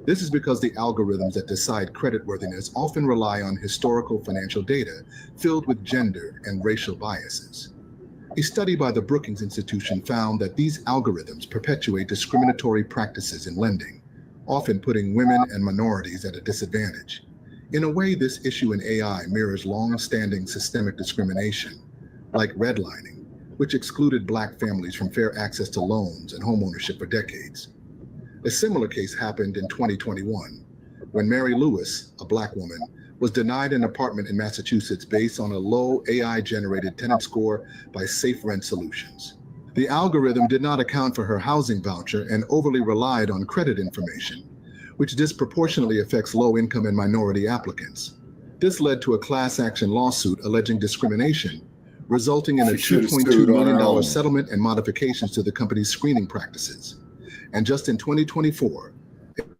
This is because the algorithms that decide creditworthiness often rely on historical financial data filled with gender and racial biases. A study by the Brookings Institution found that these algorithms perpetuate discriminatory practices in lending, often putting women and minorities at a disadvantage. In a way, this issue in AI mirrors long-standing systemic discrimination, like redlining, which excluded Black families from fair access to loans and homeownership for decades. A similar case happened in 2021, when Mary Lewis, a Black woman, was denied an apartment in Massachusetts based on a low AI-generated tenant score by Safe Rent Solutions. The algorithm did not account for her housing voucher and overly relied on credit information, which disproportionately affects low-income and minority applicants. This led to a class action lawsuit alleging discrimination, resulting in a $2.2 million settlement and modifications to the company's screening practices. And just in 2024,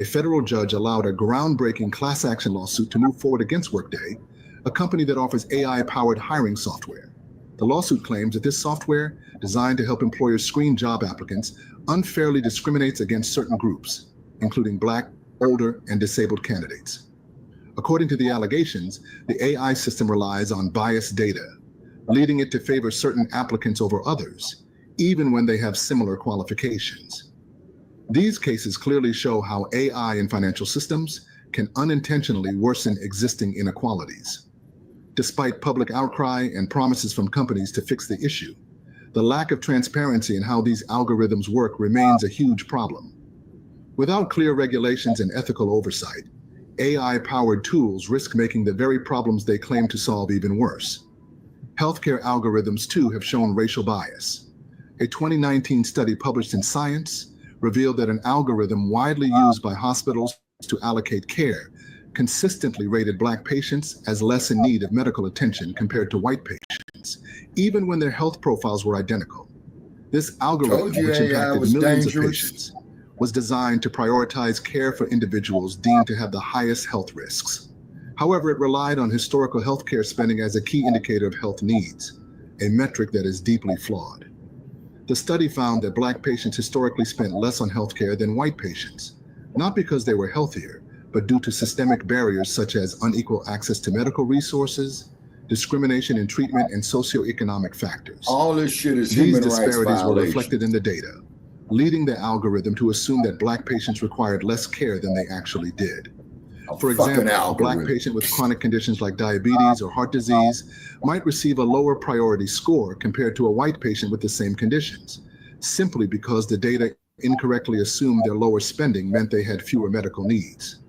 a federal judge allowed a groundbreaking class action lawsuit to move forward against Workday, a company that offers AI-powered hiring software. The lawsuit claims that this software, designed to help employers screen job applicants, unfairly discriminates against certain groups, including Black, older, and disabled candidates. According to the allegations, the AI system relies on biased data, leading it to favor certain applicants over others, even when they have similar qualifications. These cases clearly show how AI in financial systems can unintentionally worsen existing inequalities. Despite public outcry and promises from companies to fix the issue, the lack of transparency in how these algorithms work remains a huge problem. Without clear regulations and ethical oversight, AI-powered tools risk making the very problems they claim to solve even worse. Healthcare algorithms, too, have shown racial bias. A 2019 study published in Science revealed that an algorithm widely used by hospitals to allocate care consistently rated Black patients as less in need of medical attention compared to white patients, even when their health profiles were identical. This algorithm, which impacted millions of patients, was designed to prioritize care for individuals deemed to have the highest health risks. However, it relied on historical healthcare spending as a key indicator of health needs, a metric that is deeply flawed. The study found that Black patients historically spent less on healthcare than white patients, not because they were healthier, but due to systemic barriers such as unequal access to medical resources, discrimination in treatment, and socioeconomic factors. All this shit is human rights violations. These disparities were reflected in the data, leading the algorithm to assume that Black patients required less care than they actually did. For example, a Black patient with chronic conditions like diabetes or heart disease might receive a lower priority score compared to a white patient with the same conditions, simply because the data incorrectly assumed their lower spending meant they had fewer medical needs.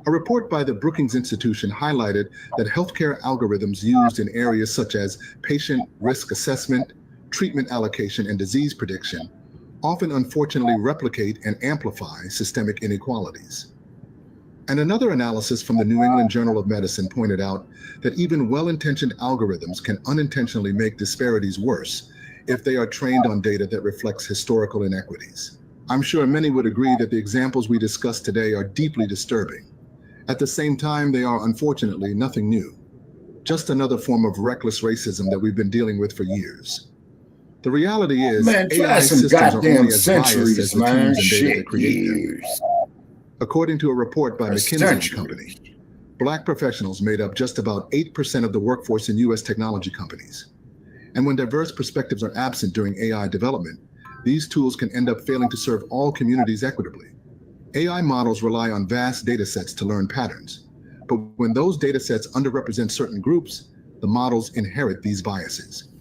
A report by the Brookings Institution highlighted that healthcare algorithms used in areas such as patient risk assessment, treatment allocation, and disease prediction often unfortunately replicate and amplify systemic inequalities. And another analysis from the New England Journal of Medicine pointed out that even well-intentioned algorithms can unintentionally make disparities worse if they are trained on data that reflects historical inequities. I'm sure many would agree that the examples we discussed today are deeply disturbing. At the same time, they are unfortunately nothing new, just another form of reckless racism that we've been dealing with for years. The reality is, AI systems are only as biased as the tools and data that create them. According to a report by McKinsey & Company, Black professionals made up just about 8% of the workforce in U.S. technology companies. And when diverse perspectives are absent during AI development, these tools can end up failing to serve all communities equitably. AI models rely on vast data sets to learn patterns, but when those data sets underrepresent certain groups, the models inherit these biases.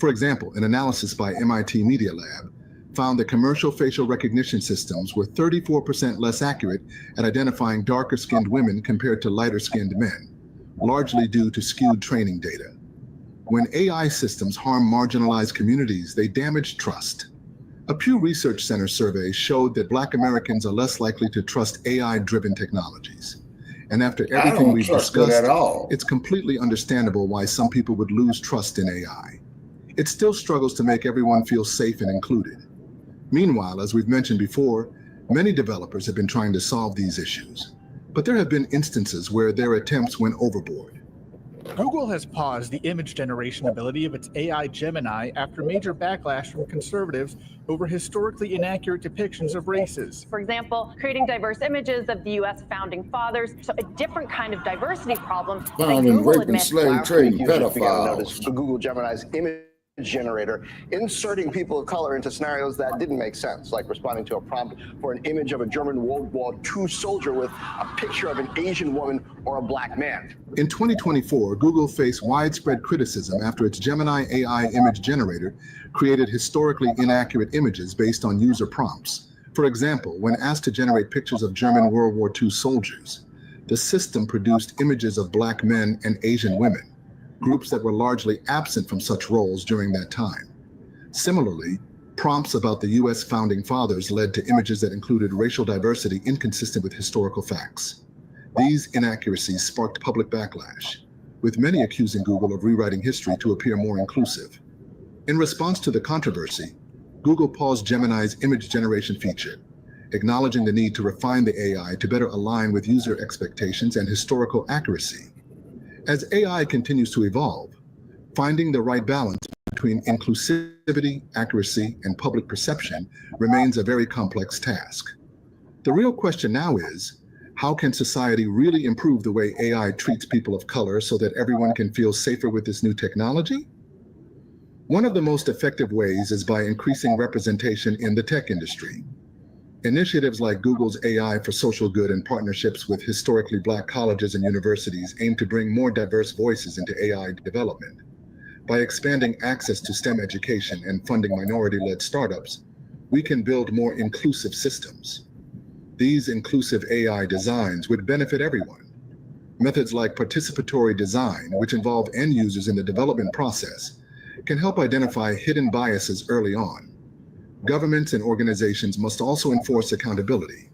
For example, an analysis by MIT Media Lab found that commercial facial recognition systems were 34% less accurate at identifying darker-skinned women compared to lighter-skinned men, largely due to skewed training data. When AI systems harm marginalized communities, they damage trust. A Pew Research Center survey showed that Black Americans are less likely to trust AI-driven technologies. And after everything we've discussed, it's completely understandable why some people would lose trust in AI. It still struggles to make everyone feel safe and included. Meanwhile, as we've mentioned before, many developers have been trying to solve these issues, but there have been instances where their attempts went overboard. Google has paused the image generation ability of its AI Gemini after major backlash from conservatives over historically inaccurate depictions of races. For example, creating diverse images of the U.S. founding fathers, so a different kind of diversity problem that Found in Google rape and admits. slave trading Users began to notice pedophiles. the Google Gemini's image generator inserting people of color into scenarios that didn't make sense, like responding to a prompt for an image of a German World War II soldier with a picture of an Asian woman or a black man. In 2024, Google faced widespread criticism after its Gemini AI image generator created historically inaccurate images based on user prompts. For example, when asked to generate pictures of German World War II soldiers, the system produced images of black men and Asian women, groups that were largely absent from such roles during that time. Similarly, prompts about the U.S. founding fathers led to images that included racial diversity inconsistent with historical facts. These inaccuracies sparked public backlash, with many accusing Google of rewriting history to appear more inclusive. In response to the controversy, Google paused Gemini's image generation feature, acknowledging the need to refine the AI to better align with user expectations and historical accuracy. As AI continues to evolve, finding the right balance between inclusivity, accuracy, and public perception remains a very complex task. The real question now is, how can society really improve the way AI treats people of color so that everyone can feel safer with this new technology? One of the most effective ways is by increasing representation in the tech industry. Initiatives like Google's AI for Social Good and partnerships with historically Black colleges and universities aim to bring more diverse voices into AI development. By expanding access to STEM education and funding minority-led startups, we can build more inclusive systems. These inclusive AI designs would benefit everyone. Methods like participatory design, which involve end users in the development process, can help identify hidden biases early on. Governments and organizations must also enforce accountability.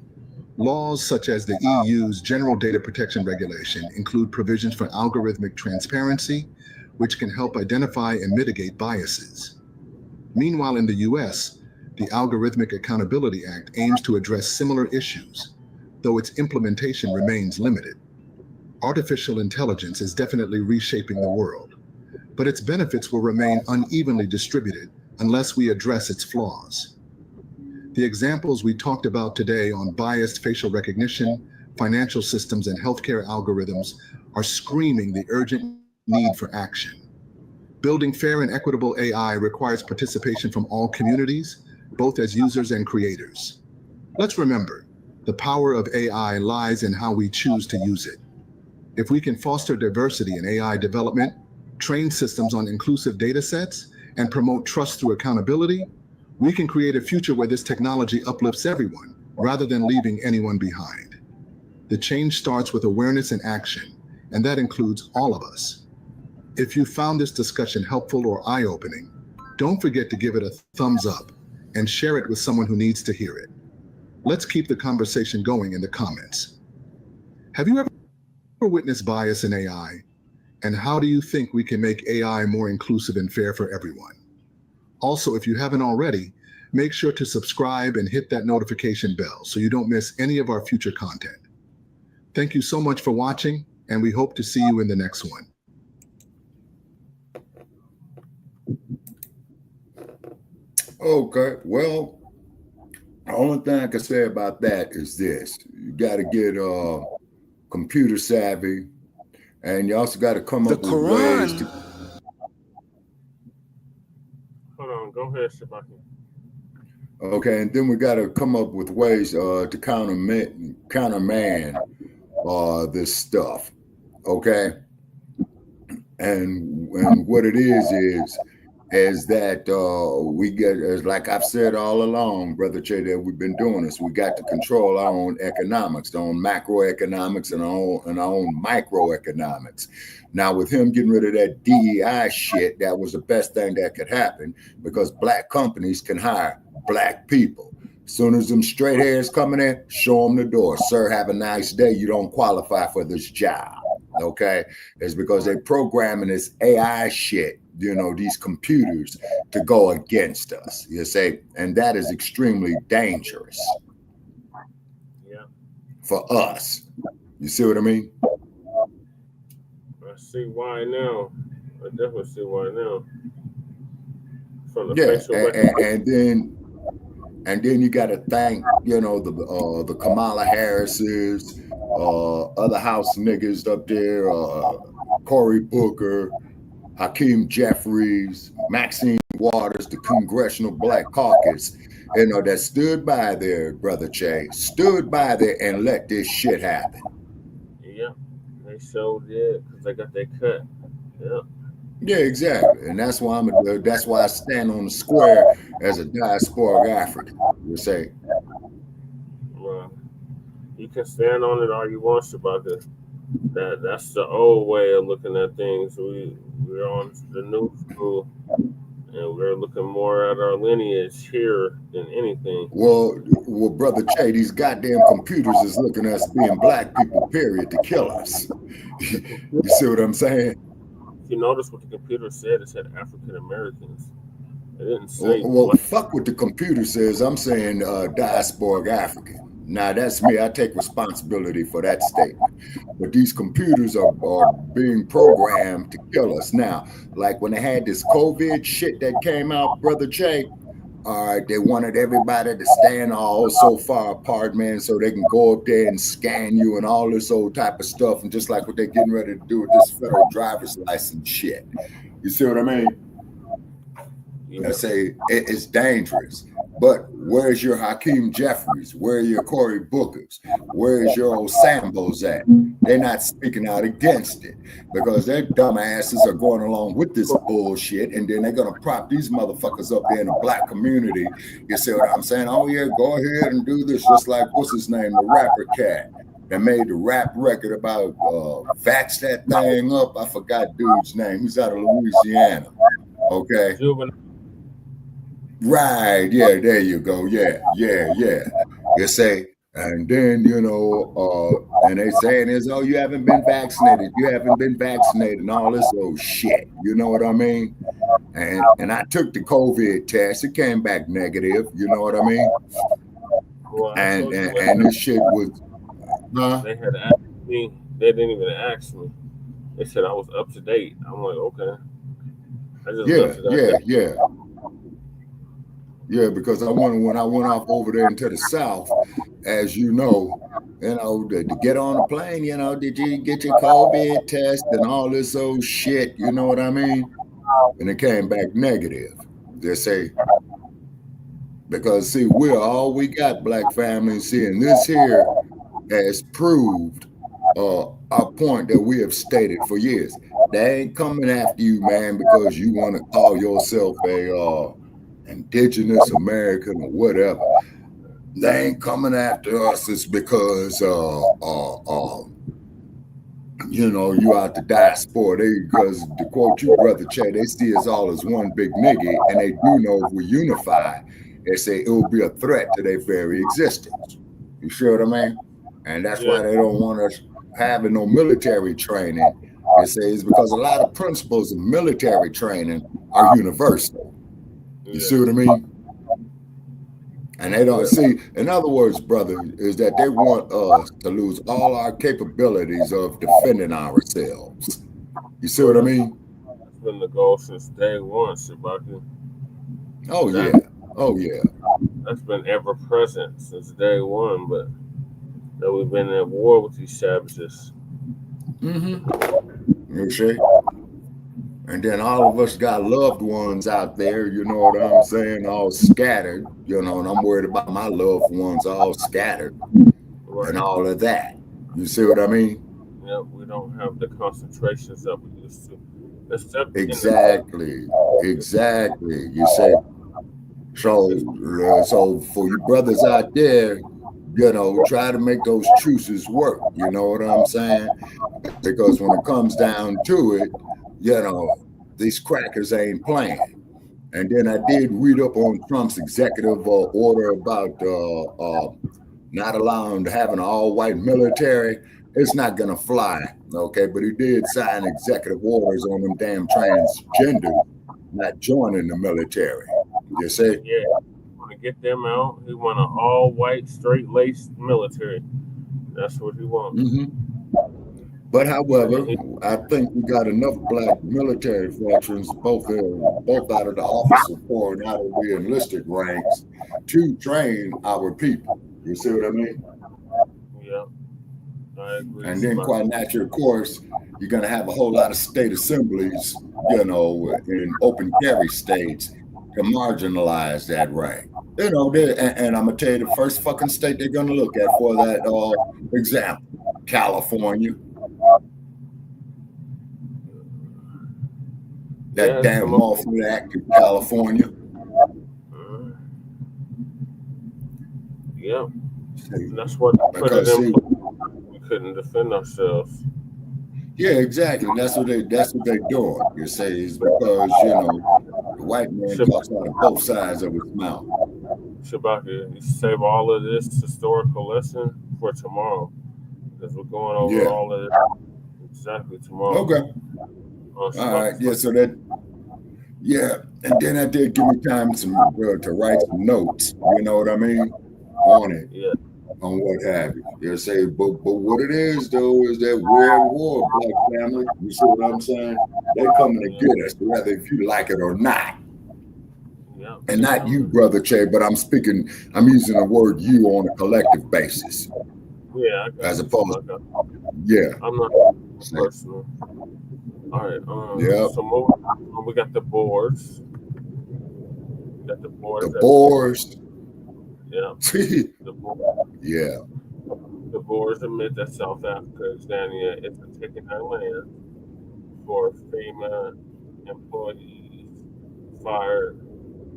Laws such as the EU's General Data Protection Regulation include provisions for algorithmic transparency, which can help identify and mitigate biases. Meanwhile, in the US, the Algorithmic Accountability Act aims to address similar issues, though its implementation remains limited. Artificial intelligence is definitely reshaping the world, but its benefits will remain unevenly distributed unless we address its flaws. The examples we talked about today on biased facial recognition, financial systems, and healthcare algorithms are screaming the urgent need for action. Building fair and equitable AI requires participation from all communities, both as users and creators. Let's remember, the power of AI lies in how we choose to use it. If we can foster diversity in AI development, train systems on inclusive data sets, and promote trust through accountability, we can create a future where this technology uplifts everyone rather than leaving anyone behind. The change starts with awareness and action, and that includes all of us. If you found this discussion helpful or eye-opening, don't forget to give it a thumbs up and share it with someone who needs to hear it. Let's keep the conversation going in the comments. Have you ever witnessed bias in AI? And how do you think we can make AI more inclusive and fair for everyone? Also, if you haven't already, make sure to subscribe and hit that notification bell so you don't miss any of our future content. Thank you so much for watching, and we hope to see you in the next one. Okay, well, the only thing I can say about that is this. You got to get computer savvy, and you also got to come up with ways to... Hold on, go ahead, Shabaki. Okay, and then we got to come up with ways to counterman this stuff, okay? And what it is that we get, as like I've said all along, Brother Che, that we've been doing this. We got to control our own economics, our own macroeconomics, and our own microeconomics. Now, with him getting rid of that DEI shit, that was the best thing that could happen, because black companies can hire black people. As soon as them straight hairs coming in, show them the door. Sir, have a nice day. You don't qualify for this job. Okay, it's because they're programming this AI shit, you know, these computers to go against us, you see, and that is extremely dangerous for us. You see what I mean? I see why now. I definitely see why now. From the Yeah, facial recognition. and then you got to thank, you know, the Kamala Harris's, other House niggas up there, Cory Booker, Hakeem Jeffries, Maxine Waters, the Congressional Black Caucus, you know, that stood by there, Brother Che, stood by there and let this shit happen. Yeah, they so did because they got their cut. Yeah. Yeah, exactly, and that's why that's why I stand on the square as a diasporic African. You say, Well, you can stand on it all you want about this. That's the old way of looking at things. We're on the new school, and we're looking more at our lineage here than anything. well, Brother Che, these goddamn computers is looking at us being black people, period, to kill us. You see what I'm saying? If you notice what the computer said, it said African Americans. It didn't say. Well, fuck what the computer says. I'm saying diasporic African. Now that's me. I take responsibility for that statement. But these computers are being programmed to kill us. Now, like when they had this COVID shit that came out, Brother Che, all right, they wanted everybody to stand all so far apart, man, so they can go up there and scan you and all this old type of stuff. And just like what they're getting ready to do with this federal driver's license shit. You see what I mean? I say it's dangerous. But where's your Hakeem Jeffries? Where are your Cory Bookers? Where's your old Sambos at? They're not speaking out against it because their dumbasses are going along with this bullshit, and then they're gonna prop these motherfuckers up there in the black community. You see what I'm saying? Oh yeah, go ahead and do this, just like what's his name, the rapper cat that made the rap record about vax that thing up. I forgot dude's name. He's out of Louisiana. Okay. Right, yeah, there you go. Yeah. You say, and then, you know, and they saying is, oh, you haven't been vaccinated, and all this old shit. You know what I mean? And I took the COVID test, it came back negative, you know what I mean? Well, and this shit was, They had asked me, they didn't even ask me. They said I was up to date. I'm like, okay. I just Yeah, because when I went off over there into the South, as you know, to get on the plane, you know, did you get your COVID test and all this old shit, you know what I mean? And it came back negative. They say, because see, we're all we got, black families here, and this here has proved our point that we have stated for years. They ain't coming after you, man, because you want to call yourself a indigenous American or whatever. They ain't coming after us. It's because you know, you out the diaspora. Because to quote you, Brother Che, they see us all as one big nigga, and they do know if we unify, they say it will be a threat to their very existence. You sure what I mean? And that's why they don't want us having no military training. They say it's because a lot of principles of military training are universal. You see what I mean? And they don't see, in other words, brother, is that they want us to lose all our capabilities of defending ourselves. You see what I mean? That's been the goal since day one, Shabaki. Oh yeah. That's been ever present since day one, but that we've been at war with these savages. You see? And then all of us got loved ones out there, you know what I'm saying, all scattered, you know, and I'm worried about my loved ones all scattered and all of that. You see what I mean? Yeah, we don't have the concentrations that we used to. Exactly. You say, so for you brothers out there, you know, try to make those truces work, you know what I'm saying? Because when it comes down to it, you know, these crackers ain't playing. And then I did read up on Trump's executive order about not allowing having an all-white military. It's not gonna fly, okay? But he did sign executive orders on them damn transgender not joining the military. You see? Yeah, he want to get them out. He want an all-white, straight-laced military. That's what he wants. But however, I think we got enough black military veterans, both out of the officer corps and out of the enlisted ranks, to train our people. You see what I mean? Yeah, I agree. And then, quite naturally, of course, you're going to have a whole lot of state assemblies, you know, in open carry states to marginalize that rank. You know, and I'm going to tell you the first fucking state they're going to look at for that example, California. That damn Morphin Act in California. Yeah. And that's what put it in. We couldn't defend ourselves. Yeah, exactly. That's what they're doing. You say is because, you know, the white man talks out of both sides of his mouth. Shabaka, you save all of this historical lesson for tomorrow, because we're going over all of it exactly tomorrow. Okay. All right. Yeah. So that. Yeah, and then that did give me time to write some notes. You know what I mean? On it. Yeah. On what have you. You say, but what it is though is that we're at war, black family. You see what I'm saying? They're coming to get us, whether if you like it or not. Yeah. And not you, Brother Che, but I'm using the word you on a collective basis. Yeah. As opposed yeah. I'm not personal. All right. Yeah. So we got the Boers. The Boers. Yeah. Yeah. The Boers admit that South Africa is taking their land for FEMA employees fired.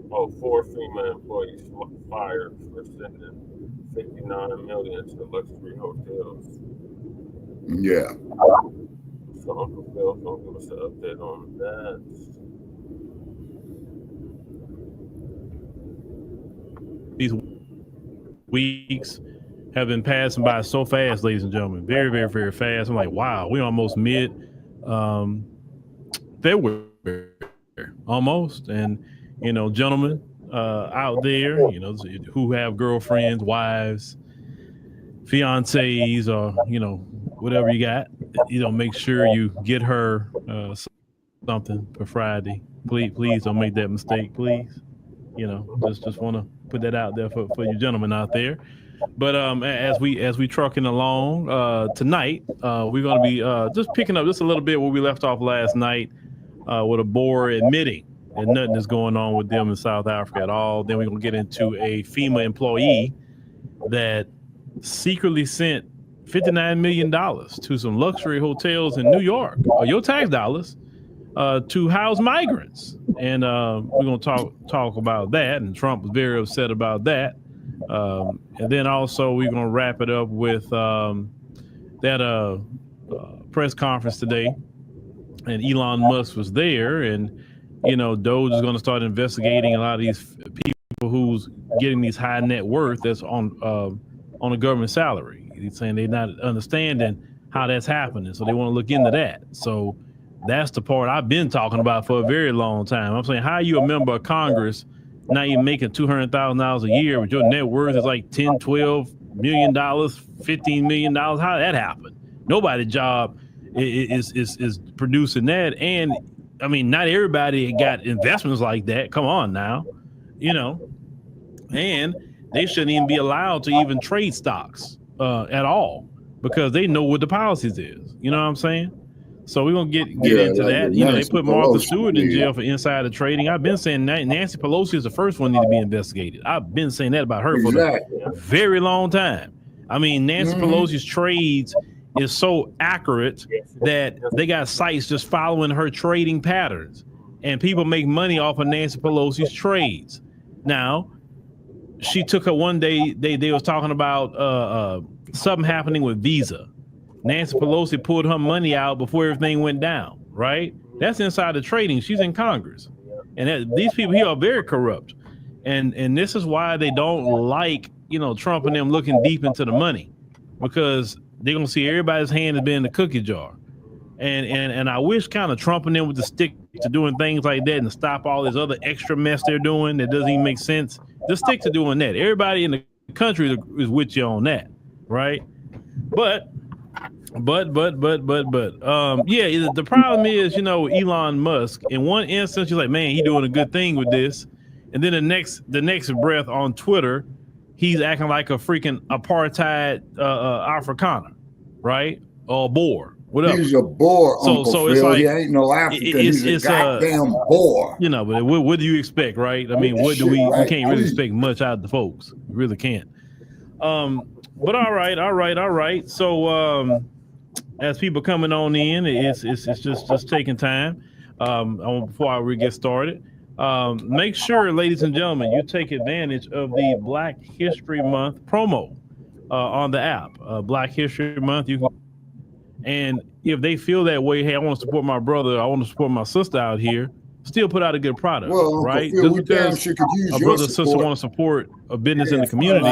Oh, 4 FEMA employees fired for sending $59 million to luxury hotels. Yeah. So Uncle Phil's gonna give us an update on that. These weeks have been passing by so fast, ladies and gentlemen. Very, very, very fast. I'm like, wow, we're almost mid February, almost. And, you know, gentlemen out there, you know, who have girlfriends, wives, fiancés, or, you know, whatever you got, you know, make sure you get her something for Friday. Please don't make that mistake, please. You know, just want to put that out there for you gentlemen out there. But as we trucking along tonight, we're going to be just picking up just a little bit where we left off last night with a Boer admitting that nothing is going on with them in South Africa at all. Then we're going to get into a FEMA employee that secretly sent $59 million to some luxury hotels in New York, your tax dollars, to house migrants. And we're going to talk about that. And Trump was very upset about that. And then also we're going to wrap it up with that press conference today. And Elon Musk was there. And, you know, Doge is going to start investigating a lot of these people who's getting these high net worth that's on a government salary. He's saying they're not understanding how that's happening. So they want to look into that. So that's the part I've been talking about for a very long time. I'm saying, how are you a member of Congress not even making $200,000 a year, but your net worth is like $10, $12 million, $15 million? How did that happen? Nobody's job is producing that. And I mean, not everybody got investments like that. Come on now, you know, and they shouldn't even be allowed to even trade stocks at all, because they know what the policies is. You know what I'm saying? So we're gonna get into that. You know, they put Martha Stewart in jail for insider trading. I've been saying that Nancy Pelosi is the first one need to be investigated. I've been saying that about her for a very long time. I mean, Nancy Pelosi's trades is so accurate that they got sites just following her trading patterns, and people make money off of Nancy Pelosi's trades. Now, she took her one day, they was talking about something happening with Visa. Nancy Pelosi pulled her money out before everything went down, right? That's insider trading. She's in Congress. And these people here are very corrupt. And this is why they don't like, you know, Trump and them looking deep into the money, because they're going to see everybody's hand has been in the cookie jar. And I wish kind of Trump and them would stick to doing things like that and stop all this other extra mess they're doing that doesn't even make sense. Just stick to doing that. Everybody in the country is with you on that, right? But But yeah, the problem is, you know, Elon Musk, in one instance, you're like, man, he doing a good thing with this. And then the next breath on Twitter, he's acting like a freaking apartheid Afrikaner, right? Or Boer, whatever. He's a Boer, Uncle Phil. It's like, he ain't no African. He's a goddamn Boer. You know, but what do you expect, right? I mean, what do we can't really expect much out of the folks. We really can't. But all right. So as people coming on in, it's just taking time. Before we get started, make sure, ladies and gentlemen, you take advantage of the Black History Month promo on the app. Black History Month, you can, and if they feel that way, hey, I want to support my brother, I want to support my sister out here, still put out a good product, right? Phil, Just because a brother or sister want to support a business in the community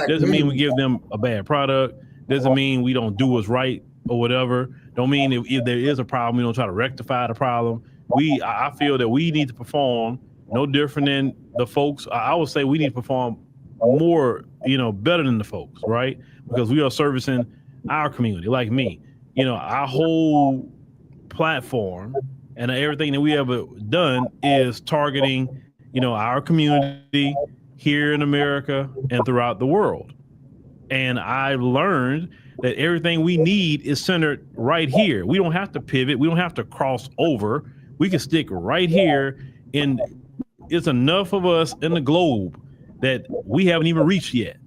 doesn't mean we give them a bad product. Doesn't mean we don't do what's right or whatever. Don't mean if there is a problem, we don't try to rectify the problem. I feel that we need to perform no different than the folks. I would say we need to perform more, better than the folks, right? Because we are servicing our community, like me. Our whole platform and everything that we ever done is targeting, our community here in America and throughout the world. And I've learned that everything we need is centered right here. We don't have to pivot. We don't have to cross over. We can stick right here. And it's enough of us in the globe that we haven't even reached yet.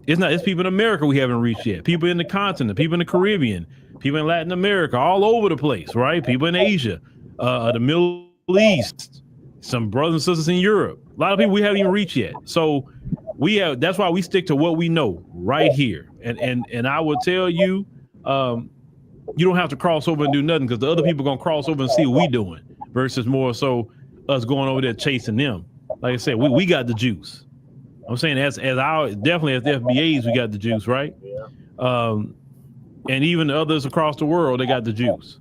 It's people in America we haven't reached yet. People in the continent, people in the Caribbean, people in Latin America, all over the place, right? People in Asia, the Middle East, some brothers and sisters in Europe. A lot of people we haven't even reached yet. So that's why we stick to what we know right here. And I would tell you, you don't have to cross over and do nothing, because the other people are gonna cross over and see what we doing versus more so us going over there chasing them. Like I said, we got the juice. I'm saying definitely as the FBAs, we got the juice, right? Yeah. And even the others across the world, they got the juice.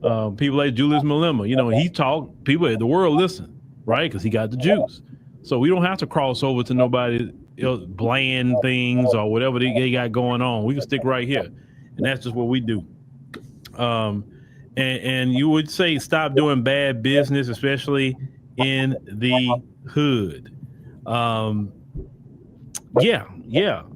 People like Julius Malema, he talked, people in the world listen, right? Because he got the juice. So we don't have to cross over to nobody else bland things or whatever they got going on. We can stick right here. And that's just what we do. And you would say stop doing bad business, especially in the hood. Yeah.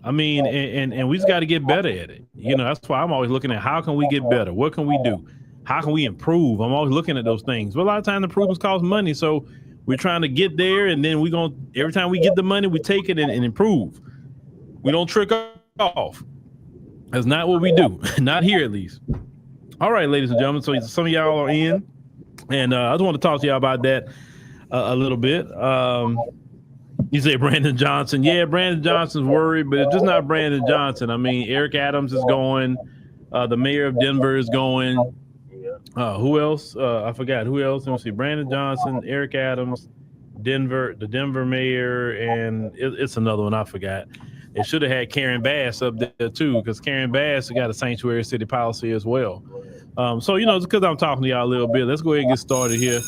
I mean, and we just got to get better at it. That's why I'm always looking at how can we get better? What can we do? How can we improve? I'm always looking at those things. But a lot of times improvements cost money. So we're trying to get there, and then every time we get the money, we take it and improve. We don't trick off. That's not what we do. Not here, at least. All right, ladies and gentlemen. So some of y'all are in, and I just want to talk to y'all about that a little bit. You say Brandon Johnson. Yeah, Brandon Johnson's worried, but it's just not Brandon Johnson. I mean, Eric Adams is going. The mayor of Denver is going. Who else? I forgot. Who else? Let me see. Brandon Johnson, Eric Adams, the Denver mayor, and it's another one I forgot. It should have had Karen Bass up there too, because Karen Bass got a sanctuary city policy as well. So just because I'm talking to y'all a little bit, let's go ahead and get started here.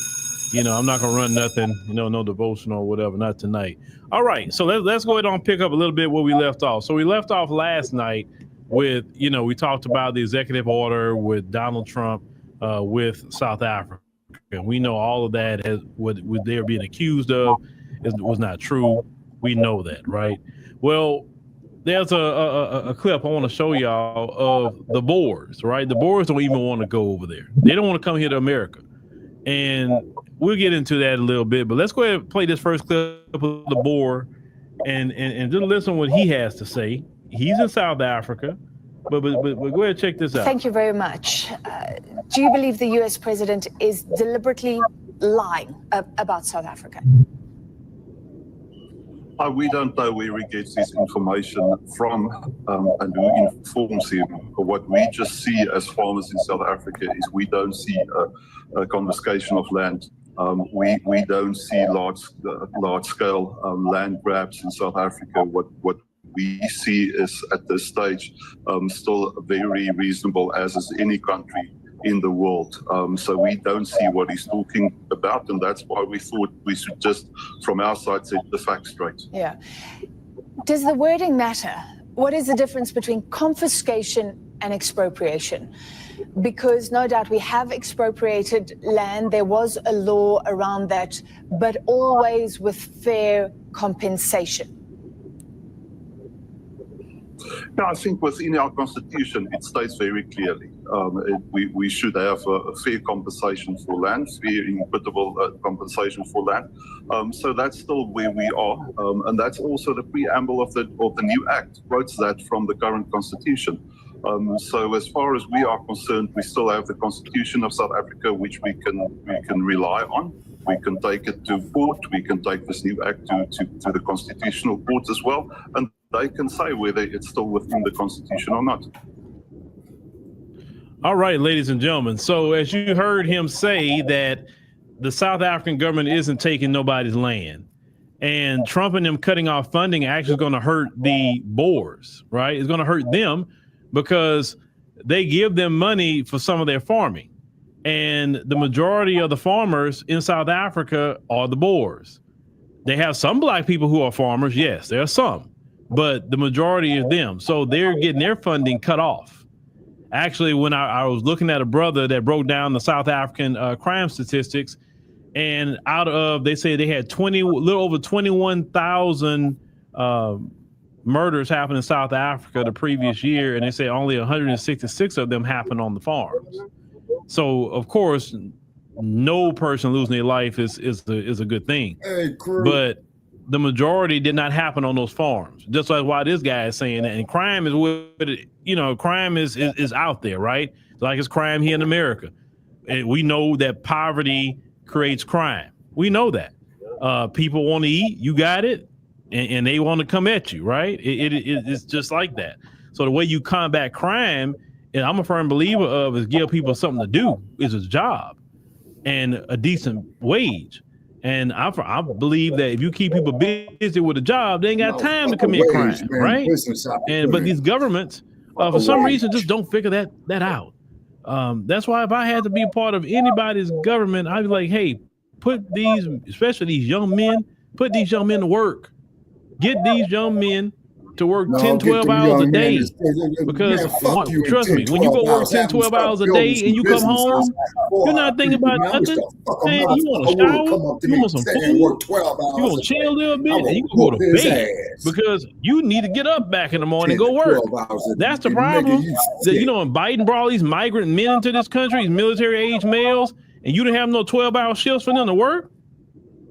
I'm not gonna run nothing, no devotional or whatever, not tonight. All right, so let's go ahead and pick up a little bit where we left off. So we left off last night with, we talked about the executive order with Donald Trump with South Africa. And we know all of that what they're being accused of was not true. We know that, right? Well, there's a clip I want to show y'all of the Boers, right? The Boers don't even want to go over there. They don't want to come here to America. And we'll get into that a little bit, but let's go ahead and play this first clip of the Boer and just listen to what he has to say. He's in South Africa, but go ahead and check this out. Thank you very much. Do you believe the US president is deliberately lying about South Africa? We don't know where he gets this information from and who informs him. What we just see as farmers in South Africa is we don't see a confiscation of land. We don't see large-scale land grabs in South Africa. What we see is at this stage still very reasonable, as is any country in the world. So we don't see what he's talking about, and that's why we thought we should just, from our side, set the facts straight. Yeah. Does the wording matter? What is the difference between confiscation an expropriation. Because no doubt we have expropriated land. There was a law around that, but always with fair compensation. No, I think within our constitution, it states very clearly we should have a fair compensation for land, fair equitable compensation for land. So that's still where we are, and that's also the preamble of the new act, quotes that from the current constitution. So as far as we are concerned, we still have the Constitution of South Africa, which we can rely on. We can take it to court. We can take this new act to the Constitutional Court as well, and they can say whether it's still within the Constitution or not. All right, ladies and gentlemen. So as you heard him say that the South African government isn't taking nobody's land, and Trump and them cutting off funding actually is going to hurt the Boers, right? It's going to hurt them because they give them money for some of their farming. And the majority of the farmers in South Africa are the Boers. They have some black people who are farmers. Yes, there are some, but the majority of them. So they're getting their funding cut off. Actually, when I was looking at a brother that broke down the South African crime statistics, and out of, they say they had a little over 21,000 murders happened in South Africa the previous year, and they say only 166 of them happened on the farms. So of course, no person losing their life is a good thing. Hey, Crip. But the majority did not happen on those farms. Just like why this guy is saying that. And crime is crime is out there, right? Like it's crime here in America. And we know that poverty creates crime. We know that. People want to eat, you got it. And they want to come at you, right? It's just like that. So the way you combat crime, and I'm a firm believer of, is give people something to do, is a job and a decent wage. And I believe that if you keep people busy with a job, they ain't got time to commit crime, right? But these governments, for some reason, just don't figure that out. That's why if I had to be a part of anybody's government, I'd be like, hey, put these, especially these young men, put these young men to work. Get these young men to work 10, 12 hours a day. Because trust me, when you go work 10, 12 hours a day and you come home, you're not thinking about nothing. Man, you want to shower, you want some food, you want to chill a little bit, and you go to bed because you need to get up back in the morning and go work. That's the problem. That, and Biden brought all these migrant men into this country, these military age males, and you didn't have no 12-hour shifts for them to work?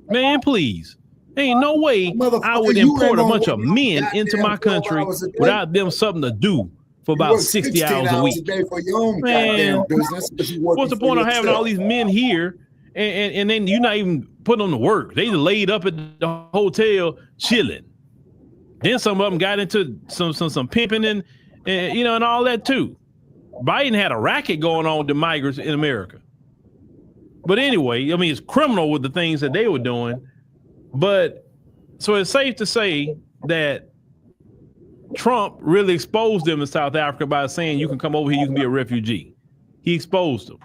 Man, please. Ain't no way I would import a bunch of men into my country without them something to do for about 60 hours a week. Man, what's the point of having all these men here and then you're not even putting them to work? They laid up at the hotel chilling. Then some of them got into some pimping and and all that too. Biden had a racket going on with the migrants in America. But anyway, I mean, it's criminal with the things that they were doing. But so it's safe to say that Trump really exposed them in South Africa by saying you can come over here, you can be a refugee. He exposed them.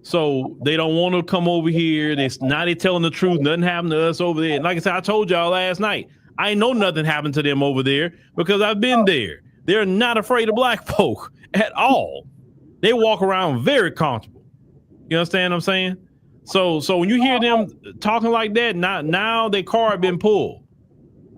So they don't want to come over here. Now they're telling the truth. Nothing happened to us over there. And like I said, I told y'all last night, I know nothing happened to them over there because I've been there. They're not afraid of black folk at all. They walk around very comfortable. You understand what I'm saying? So when you hear them talking like that, now their card been pulled.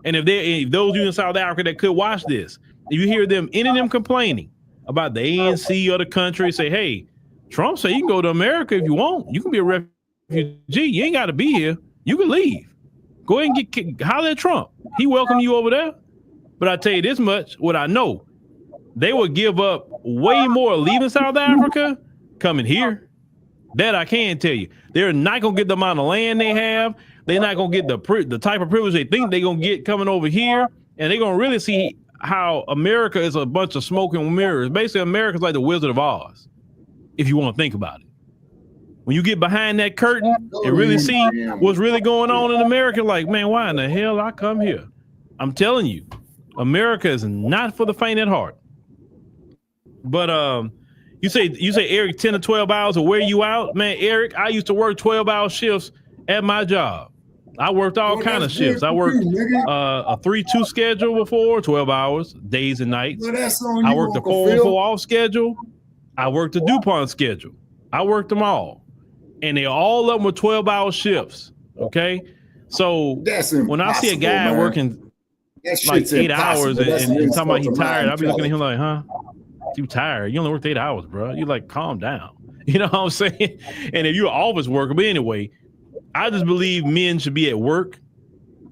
And if those of you in South Africa that could watch this, if you hear them, any of them complaining about the ANC or the country, say, hey, Trump said you can go to America if you want. You can be a refugee. You ain't got to be here. You can leave. Go ahead and holler at Trump. He welcomed you over there. But I tell you this much, what I know, they would give up way more leaving South Africa coming here. That I can tell you. They're not going to get the amount of land they have. They're not going to get the type of privilege they think they're going to get coming over here. And they're going to really see how America is a bunch of smoking mirrors. Basically, America's like the Wizard of Oz, if you want to think about it. When you get behind that curtain and really see what's really going on in America, like, man, why in the hell I come here? I'm telling you, America is not for the faint at heart. But you say Eric, 10 to 12 hours will wear you out, man. Eric, I used to work 12-hour shifts at my job. I worked all kind of shifts. I worked a 3-2 schedule before, 12 hours, days and nights. Well, that's on I you, worked a Uncle 4-on-4 Phil. off schedule. I worked a DuPont schedule. I worked them all. And they all of them were 12-hour shifts. Okay. So when I see a guy working like 8 hours and talking about he's tired, I'll be looking at him like, huh? You tired? You only worked 8 hours, bro. You like, calm down. You know what I'm saying? And if you're an office worker, but anyway, I just believe men should be at work,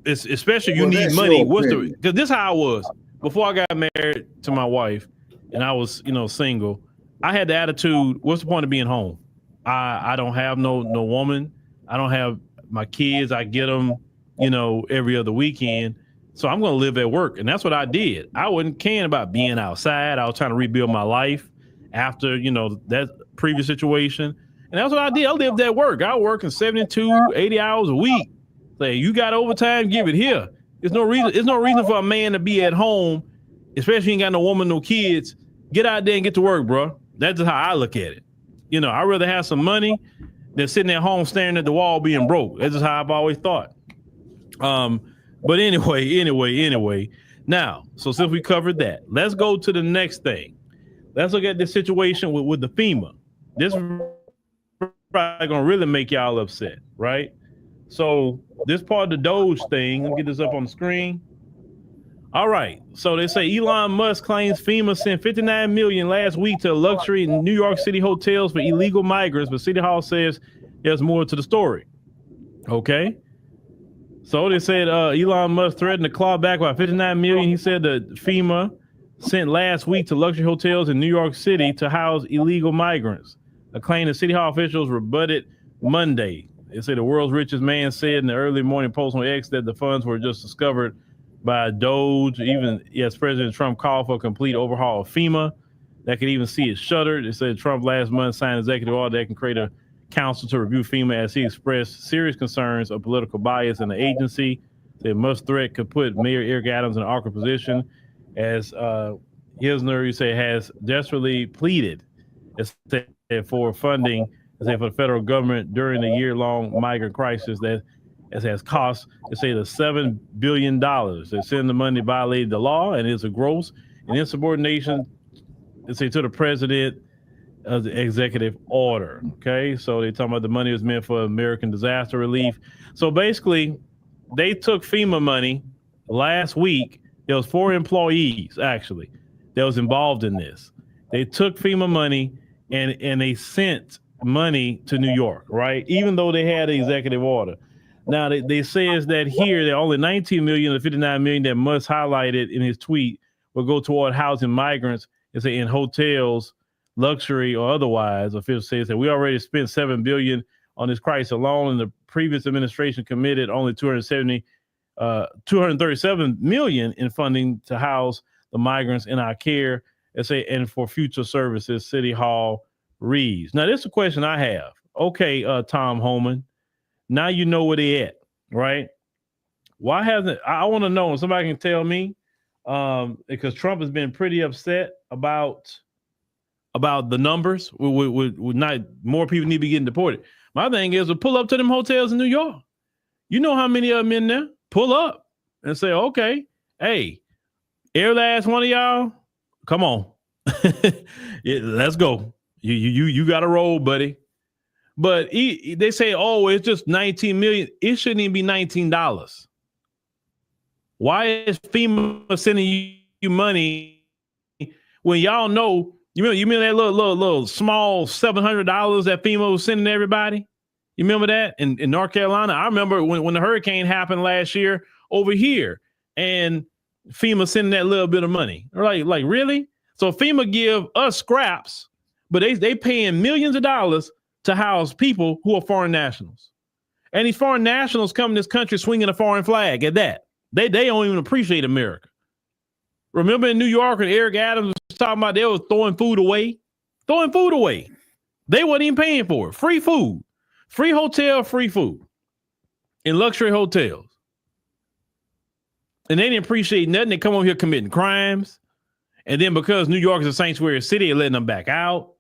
especially if you need money. Because this is how I was before I got married to my wife, and I was, single. I had the attitude, what's the point of being home? I don't have no woman. I don't have my kids. I get them, every other weekend. So I'm going to live at work. And that's what I did. I wasn't caring about being outside. I was trying to rebuild my life after, that previous situation. And that's what I did. I lived at work. I was working 72, 80 hours a week. Say, you got overtime, give it here. There's no reason for a man to be at home, especially if you ain't got no woman, no kids. Get out there and get to work, bro. That's just how I look at it. I'd rather have some money than sitting at home staring at the wall being broke. That's just how I've always thought. But anyway. Now, so since we covered that, let's go to the next thing. Let's look at this situation with the FEMA. This is probably gonna really make y'all upset, right? So this part of the Doge thing, let me get this up on the screen. All right, so they say Elon Musk claims FEMA sent $59 million last week to luxury New York City hotels for illegal migrants, but City Hall says there's more to the story. Okay. So they said Elon Musk threatened to claw back about $59 million. He said that FEMA sent last week to luxury hotels in New York City to house illegal migrants. A claim that City Hall officials rebutted Monday. They say the world's richest man said in the early morning post on X that the funds were just discovered by Doge. Even yes, President Trump called for a complete overhaul of FEMA that could even see it shuttered. They said Trump last month signed an executive order that can create a council to review FEMA as he expressed serious concerns of political bias in the agency. The Musk threat could put Mayor Eric Adams in an awkward position as Hilsner, has desperately pleaded for funding for the federal government during the year-long migrant crisis that has cost, they say, the $7 billion. They send the money violated the law and is a gross and insubordination, they say, to the president of the executive order. Okay, so they talking about the money was meant for American disaster relief. So basically, they took FEMA money last week. There was 4 employees actually that was involved in this. They took FEMA money and they sent money to New York, right? Even though they had an executive order. Now they says that here there are only 19 million of 59 million that Musk highlighted in his tweet will go toward housing migrants, in hotels, luxury or otherwise. Official says that we already spent $7 billion on this crisis alone, and the previous administration committed only 237 million in funding to house the migrants in our care, and for future services. City Hall reads. Now, this is a question I have. Okay, Tom Homan, now you know where they at, right? Why hasn't, I want to know, and somebody can tell me, because Trump has been pretty upset about the numbers. With not more people need to be getting deported. My thing is to pull up to them hotels in New York. You know how many of them in there? Pull up and say, okay, hey, every last one of y'all, come on, yeah, let's go. You got to roll, buddy. But they say, oh, it's just 19 million. It shouldn't even be $19. Why is FEMA sending you money when y'all know? You remember that little small $700 that FEMA was sending everybody? You remember that in North Carolina? I remember when the hurricane happened last year over here, and FEMA sending that little bit of money. Like really? So FEMA give us scraps, but they paying millions of dollars to house people who are foreign nationals. And these foreign nationals come in this country swinging a foreign flag at that. They don't even appreciate America. Remember in New York when Eric Adams was talking about they were throwing food away? Throwing food away. They weren't even paying for it. Free food. Free hotel, free food. In luxury hotels. And they didn't appreciate nothing. They come over here committing crimes. And then because New York is a sanctuary city, they're letting them back out.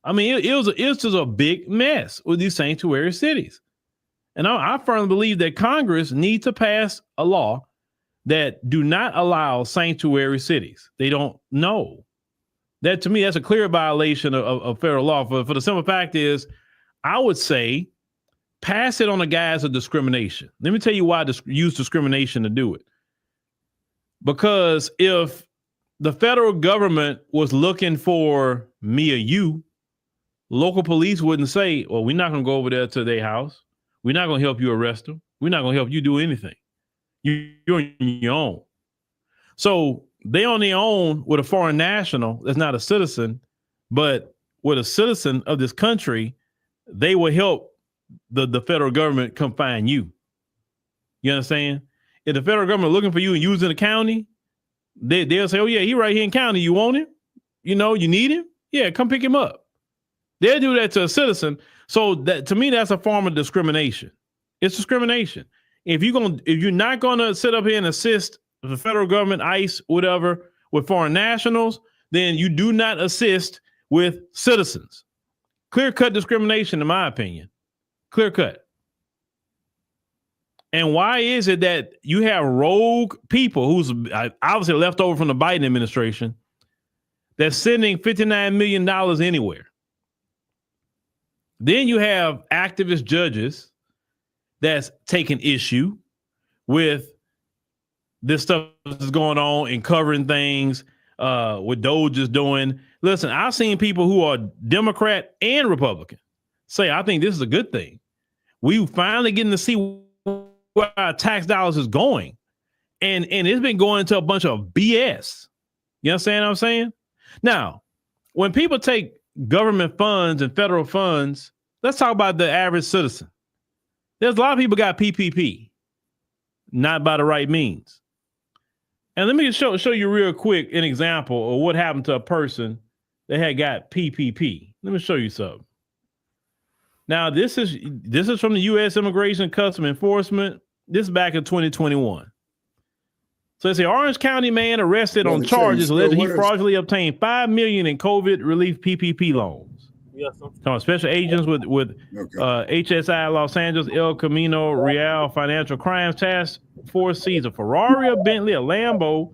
I mean, it was just a big mess with these sanctuary cities. And I firmly believe that Congress needs to pass a law that do not allow sanctuary cities. They don't know. That, to me, that's a clear violation of federal law. For the simple fact is, I would say pass it on the guise of discrimination. Let me tell you why use discrimination to do it. Because if the federal government was looking for me or you, local police wouldn't say, well, we're not going to go over there to their house. We're not going to help you arrest them. We're not going to help you do anything. You're on your own. So they on their own with a foreign national that's not a citizen, but with a citizen of this country, they will help the federal government come find you. You understand? If the federal government looking for you and using the county, they'll say, oh yeah, he right here in county. You want him? You know, you need him? Yeah, come pick him up. They'll do that to a citizen. So that, to me, that's a form of discrimination. It's discrimination. If you're not gonna sit up here and assist the federal government, ICE, whatever, with foreign nationals, then you do not assist with citizens. Clear-cut discrimination, in my opinion. Clear-cut. And why is it that you have rogue people who's obviously left over from the Biden administration that's sending $59 million anywhere? Then you have activist judges that's taking issue with this stuff that's going on and covering things, what Doge is doing. Listen, I've seen people who are Democrat and Republican say, I think this is a good thing. We finally getting to see where our tax dollars is going. And it's been going to a bunch of BS. You understand what I'm saying? Now, when people take government funds and federal funds, let's talk about the average citizen. There's a lot of people got PPP, not by the right means. And let me show you real quick an example of what happened to a person that had got PPP. Let me show you something. Now, this is from the U.S. Immigration and Customs Enforcement. This is back in 2021. So it's an Orange County man arrested on charges alleged he fraudulently obtained $5 million in COVID relief PPP loans. Yes, special agents with HSI Los Angeles El Camino Real Financial Crimes Task Force seized a Ferrari, a Bentley, a Lambo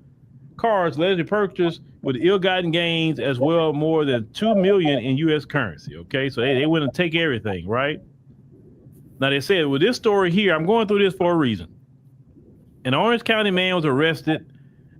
cars allegedly purchased with ill-gotten gains, as well more than $2 million in U.S. currency. Okay, so they went and take everything, right? Now they said with this story here, I'm going through this for a reason. An Orange County man was arrested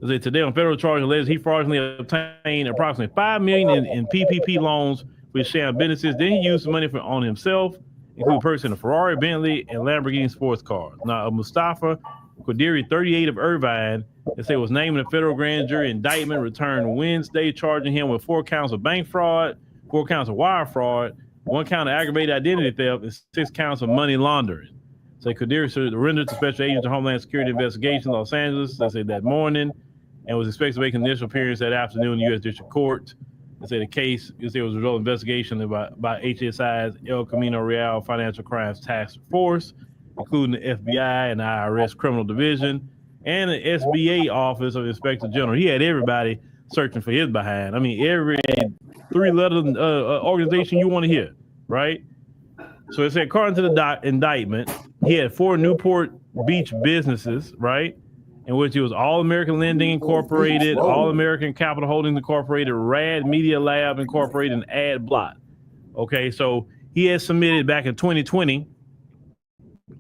today on federal charges alleged he fraudulently obtained approximately $5 million in PPP loans with sham businesses. Then he used the money on himself, including purchasing a Ferrari, Bentley, and Lamborghini sports cars. Now, Mustafa Qadiri, 38 of Irvine, they say was named in a federal grand jury indictment returned Wednesday, charging him with 4 counts of bank fraud, 4 counts of wire fraud, 1 count of aggravated identity theft, and 6 counts of money laundering. So Qadiri surrendered to special agents of Homeland Security Investigation, Los Angeles, they say that morning, and was expected to make an initial appearance that afternoon in the U.S. District Court. They say the case was a result of investigation by HSI's El Camino Real Financial Crimes Task Force, including the FBI and the IRS Criminal Division and the SBA Office of Inspector General. He had everybody searching for his behind. I mean, every 3-letter organization you want to hear, right? So it said, according to the indictment, he had 4 Newport Beach businesses, right? In which he was All American Lending Incorporated, All American Capital Holdings Incorporated, RAD Media Lab Incorporated, and AdBlot. Okay, so he had submitted back in 2020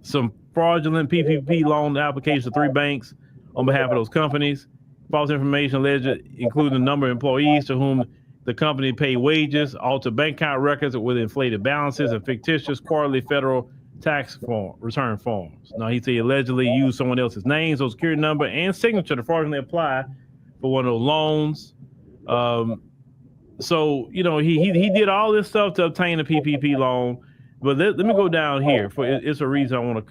some fraudulent PPP loan applications to 3 banks on behalf of those companies. False information alleged, including the number of employees to whom the company paid wages, altered bank account records with inflated balances, and fictitious quarterly federal tax return forms. Now, he said he allegedly used someone else's name, social security number, and signature to fraudulently apply for one of those loans. So, you know, he did all this stuff to obtain a PPP loan. But let me go down here. It's a reason I want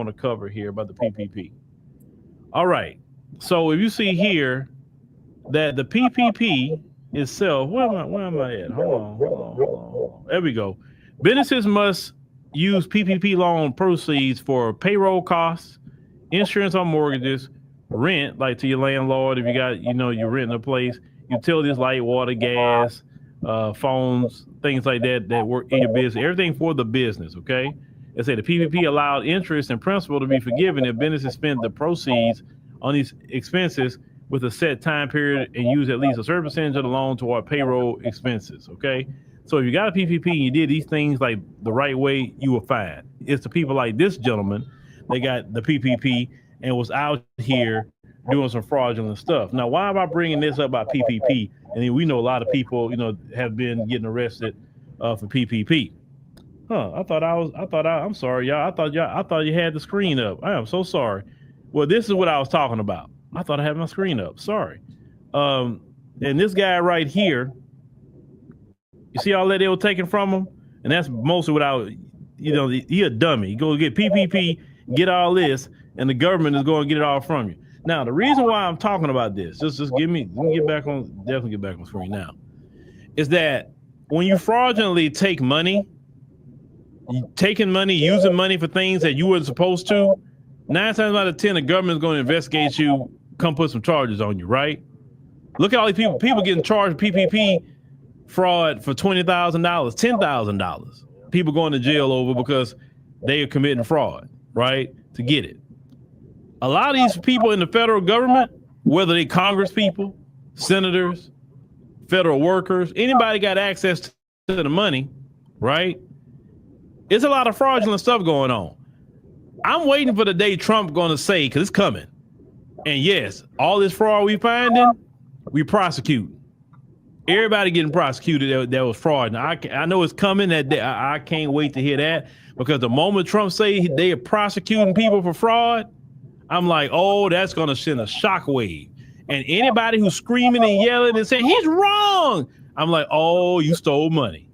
to cover here about the PPP. All right. So if you see here that the PPP itself, where am I at? Hold on. There we go. Businesses must use PPP loan proceeds for payroll costs, insurance on mortgages, rent, like to your landlord if you got, you're renting a place, utilities, light, water, gas, phones, things like that work in your business, everything for the business, okay? They say the PPP allowed interest and principal to be forgiven if businesses spent the proceeds on these expenses with a set time period and use at least a certain percentage of the loan toward payroll expenses. Okay, so if you got a PPP and you did these things like the right way, you were fine. It's the people like this gentleman, they got the PPP and was out here doing some fraudulent stuff. Now, why am I bringing this up about PPP? And then we know a lot of people, have been getting arrested for PPP. I'm sorry, y'all. I thought you had the screen up. I am so sorry. Well, this is what I was talking about. I thought I had my screen up. Sorry. And this guy right here, you see all that they were taking from him? And that's mostly without, he a dummy. You go get PPP, get all this, and the government is going to get it all from you. Now, the reason why I'm talking about this, just let me get back on screen now, is that when you fraudulently take money, using money for things that you weren't supposed to, 9 times out of 10, the government's going to investigate you, come put some charges on you, right? Look at all these people getting charged with PPP fraud for $20,000, $10,000. People going to jail over because they are committing fraud, right? To get it. A lot of these people in the federal government, whether they Congress people, senators, federal workers, anybody got access to the money, right? It's a lot of fraudulent stuff going on. I'm waiting for the day Trump going to say, because it's coming. And yes, all this fraud we finding, we prosecute. Everybody getting prosecuted that was fraud. Now, I know it's coming that day. I can't wait to hear that, because the moment Trump say they are prosecuting people for fraud, I'm like, oh, that's going to send a shockwave. And anybody who's screaming and yelling and saying he's wrong, I'm like, oh, you stole money.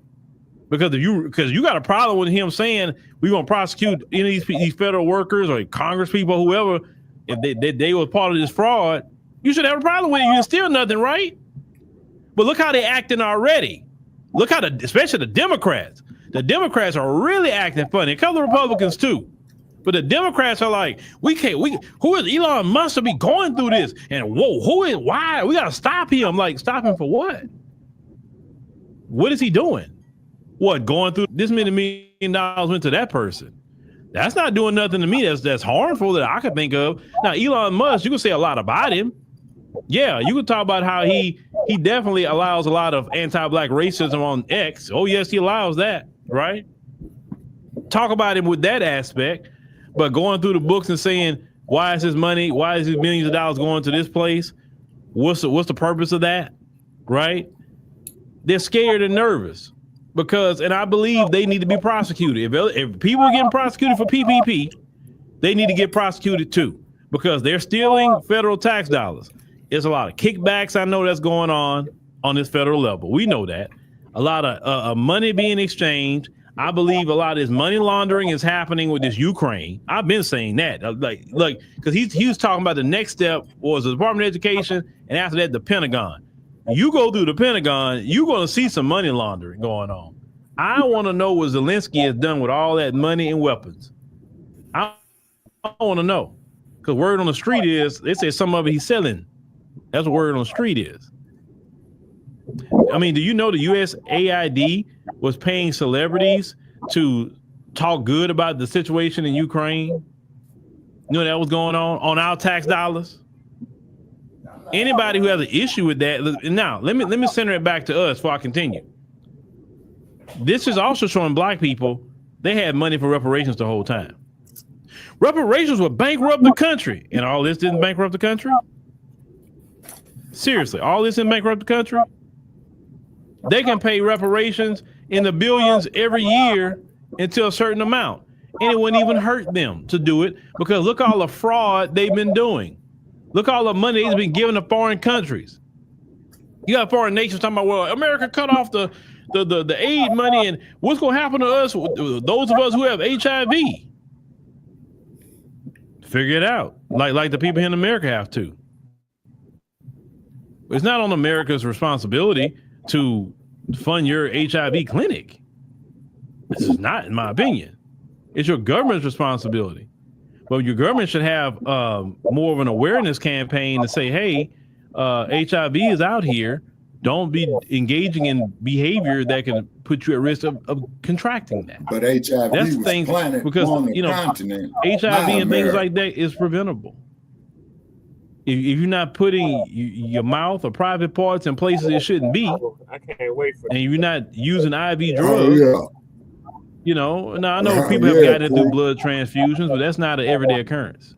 Because you got a problem with him saying we're going to prosecute any of these federal workers or Congress people, whoever, if they were part of this fraud, you should have a problem with it. You didn't steal nothing, right? But look how they're acting already. Look how especially the Democrats. The Democrats are really acting funny. A couple of Republicans too. But the Democrats are like, who is Elon Musk to be going through this? And why? We got to stop him. Like, stop him for what? What is he doing? What, going through this many $1 million went to that person? That's not doing nothing to me that's harmful that I could think of. Now, Elon Musk, you can say a lot about him. Yeah, you can talk about how he definitely allows a lot of anti-Black racism on X. Oh, yes, he allows that, right? Talk about him with that aspect. But going through the books and saying, why is his money, why is his millions of dollars going to this place? What's the purpose of that, right? They're scared and nervous because, and I believe they need to be prosecuted. If people are getting prosecuted for PPP, they need to get prosecuted too, because they're stealing federal tax dollars. There's a lot of kickbacks I know that's going on this federal level. We know that. A lot of money being exchanged. I believe a lot of this money laundering is happening with this Ukraine. I've been saying that, like, because he was talking about the next step was the Department of Education, and after that, the Pentagon. You go through the Pentagon, you're going to see some money laundering going on. I want to know what Zelensky has done with all that money and weapons. I want to know, because word on the street is they say some of it he's selling. That's what word on the street is. I mean, do you know the USAID was paying celebrities to talk good about the situation in Ukraine? You know that was going on our tax dollars? Anybody who has an issue with that, now let me center it back to us before I continue. This is also showing Black people they had money for reparations the whole time. Reparations would bankrupt the country, and all this didn't bankrupt the country? Seriously, all this didn't bankrupt the country? They can pay reparations in the billions every year until a certain amount, and it wouldn't even hurt them to do it, because look all the fraud they've been doing. Look all the money they've been giving to foreign countries. You got foreign nations talking about, well, America cut off the aid money, and what's going to happen to us, those of us who have HIV? Figure it out, like the people here in America have to. It's not on America's responsibility to fund your HIV clinic. This is not, in my opinion. It's your government's responsibility. But your government should have more of an awareness campaign to say, hey, HIV is out here. Don't be engaging in behavior that can put you at risk of contracting that. But HIV That's was things planted because on the you know continent, HIV not and things America. like that is preventable. If you're not putting your mouth or private parts in places it shouldn't be, I can't wait for and you're not using IV drugs, Oh, yeah. you know. Now I know people have gotten it through blood transfusions, but that's not an everyday occurrence.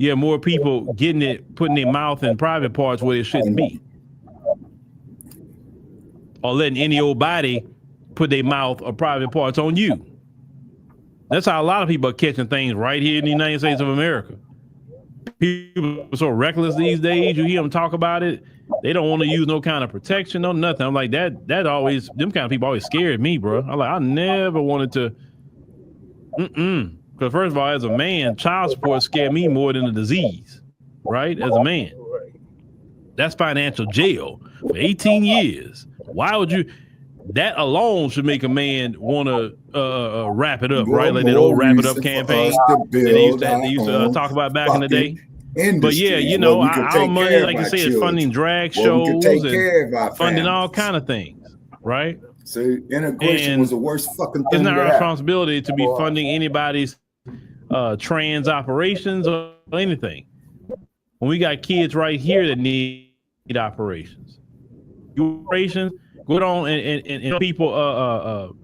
You have more people getting it, putting their mouth in private parts where it shouldn't be, or letting any old body put their mouth or private parts on you. That's how a lot of people are catching things right here in the United States of America. People are so reckless these days. You hear them talk about it. They don't want to use no kind of protection, no nothing. I'm like, that always, them kind of people always scared me, bro. I'm like, I never wanted to, Because first of all, as a man, child support scared me more than a disease, right? As a man. That's financial jail for 18 years. Why would you, that alone should make a man want to wrap it up, right? Like that old wrap it up campaign that they used to talk about back in the day. But yeah, you know, our money, like you say, is funding drag shows and funding all kind of things, right? So integration was the worst fucking thing. It's not that our happened. responsibility to be funding anybody's trans operations or anything. When we got kids right here that need operations, operations, go on and people,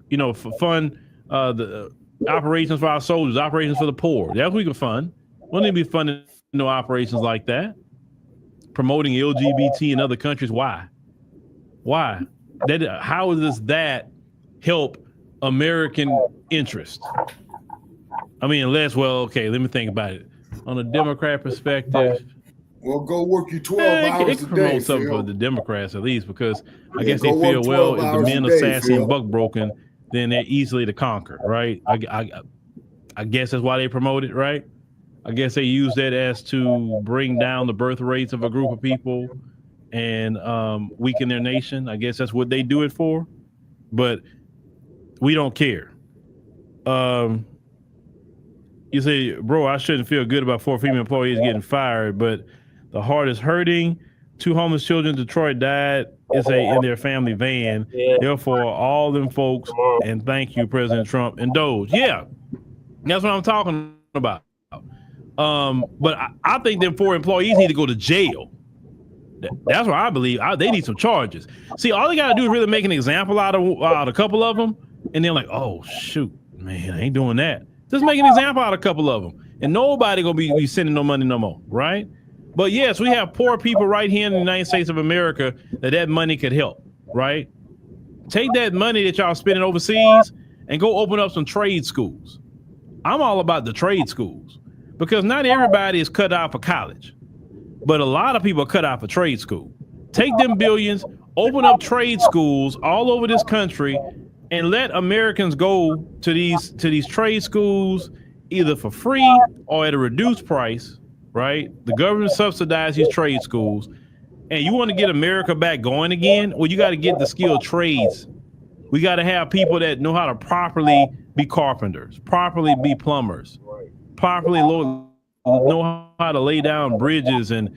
you know, fund the operations for our soldiers, operations for the poor. That's what we can fund. We don't need to be funding no operations like that. Promoting LGBT in other countries. Why? Why? How does that help American interest? I mean, unless, well, okay, let me think about it. On a Democrat perspective, well, go work you 12 hours it can a day, promote something Phil. for the Democrats at least, because I Yeah, guess they go work feel, well, 12 if the hours men a are day, sassy and Phil. buck broken, then they're easily to conquer, right? I guess that's why they promote it, right? I guess they use that as to bring down the birth rates of a group of people and weaken their nation. I guess that's what they do it for, but we don't care. You say, bro, I shouldn't feel good about 4 female employees getting fired, but the heart is hurting. 2 homeless children in Detroit died in their family van. Yeah. Therefore, all them folks, and thank you, President Trump and Doge. Yeah, that's what I'm talking about. But I think them 4 employees need to go to jail. That's what I believe. They need some charges. See, all they got to do is really make an example out of a couple of them, and they're like, oh, shoot, man, I ain't doing that. Just make an example out of a couple of them, and nobody gonna be sending no money no more, right? But yes, we have poor people right here in the United States of America that money could help, right? Take that money that y'all spending overseas and go open up some trade schools. I'm all about the trade schools because not everybody is cut out for college, but a lot of people are cut out for trade school. Take them billions, open up trade schools all over this country, and let Americans go to these trade schools either for free or at a reduced price, right? The government subsidizes these trade schools. And you want to get America back going again? Well, you got to get the skilled trades. We got to have people that know how to properly be carpenters, properly be plumbers, properly know how to lay down bridges and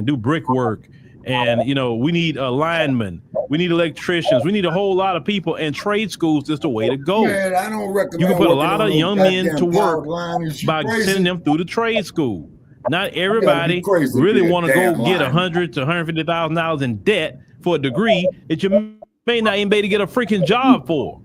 do brickwork. And, you know, we need linemen, we need electricians, we need a whole lot of people, and trade schools is the way to go. Man, I don't recommend you can put a working lot on of no young men to goddamn work power lines. You by crazy? sending them through the trade school. Not everybody crazy to really be a want to go damn get lineman. $100,000 to $150,000 in debt for a degree that you may not even be able to get a freaking job for.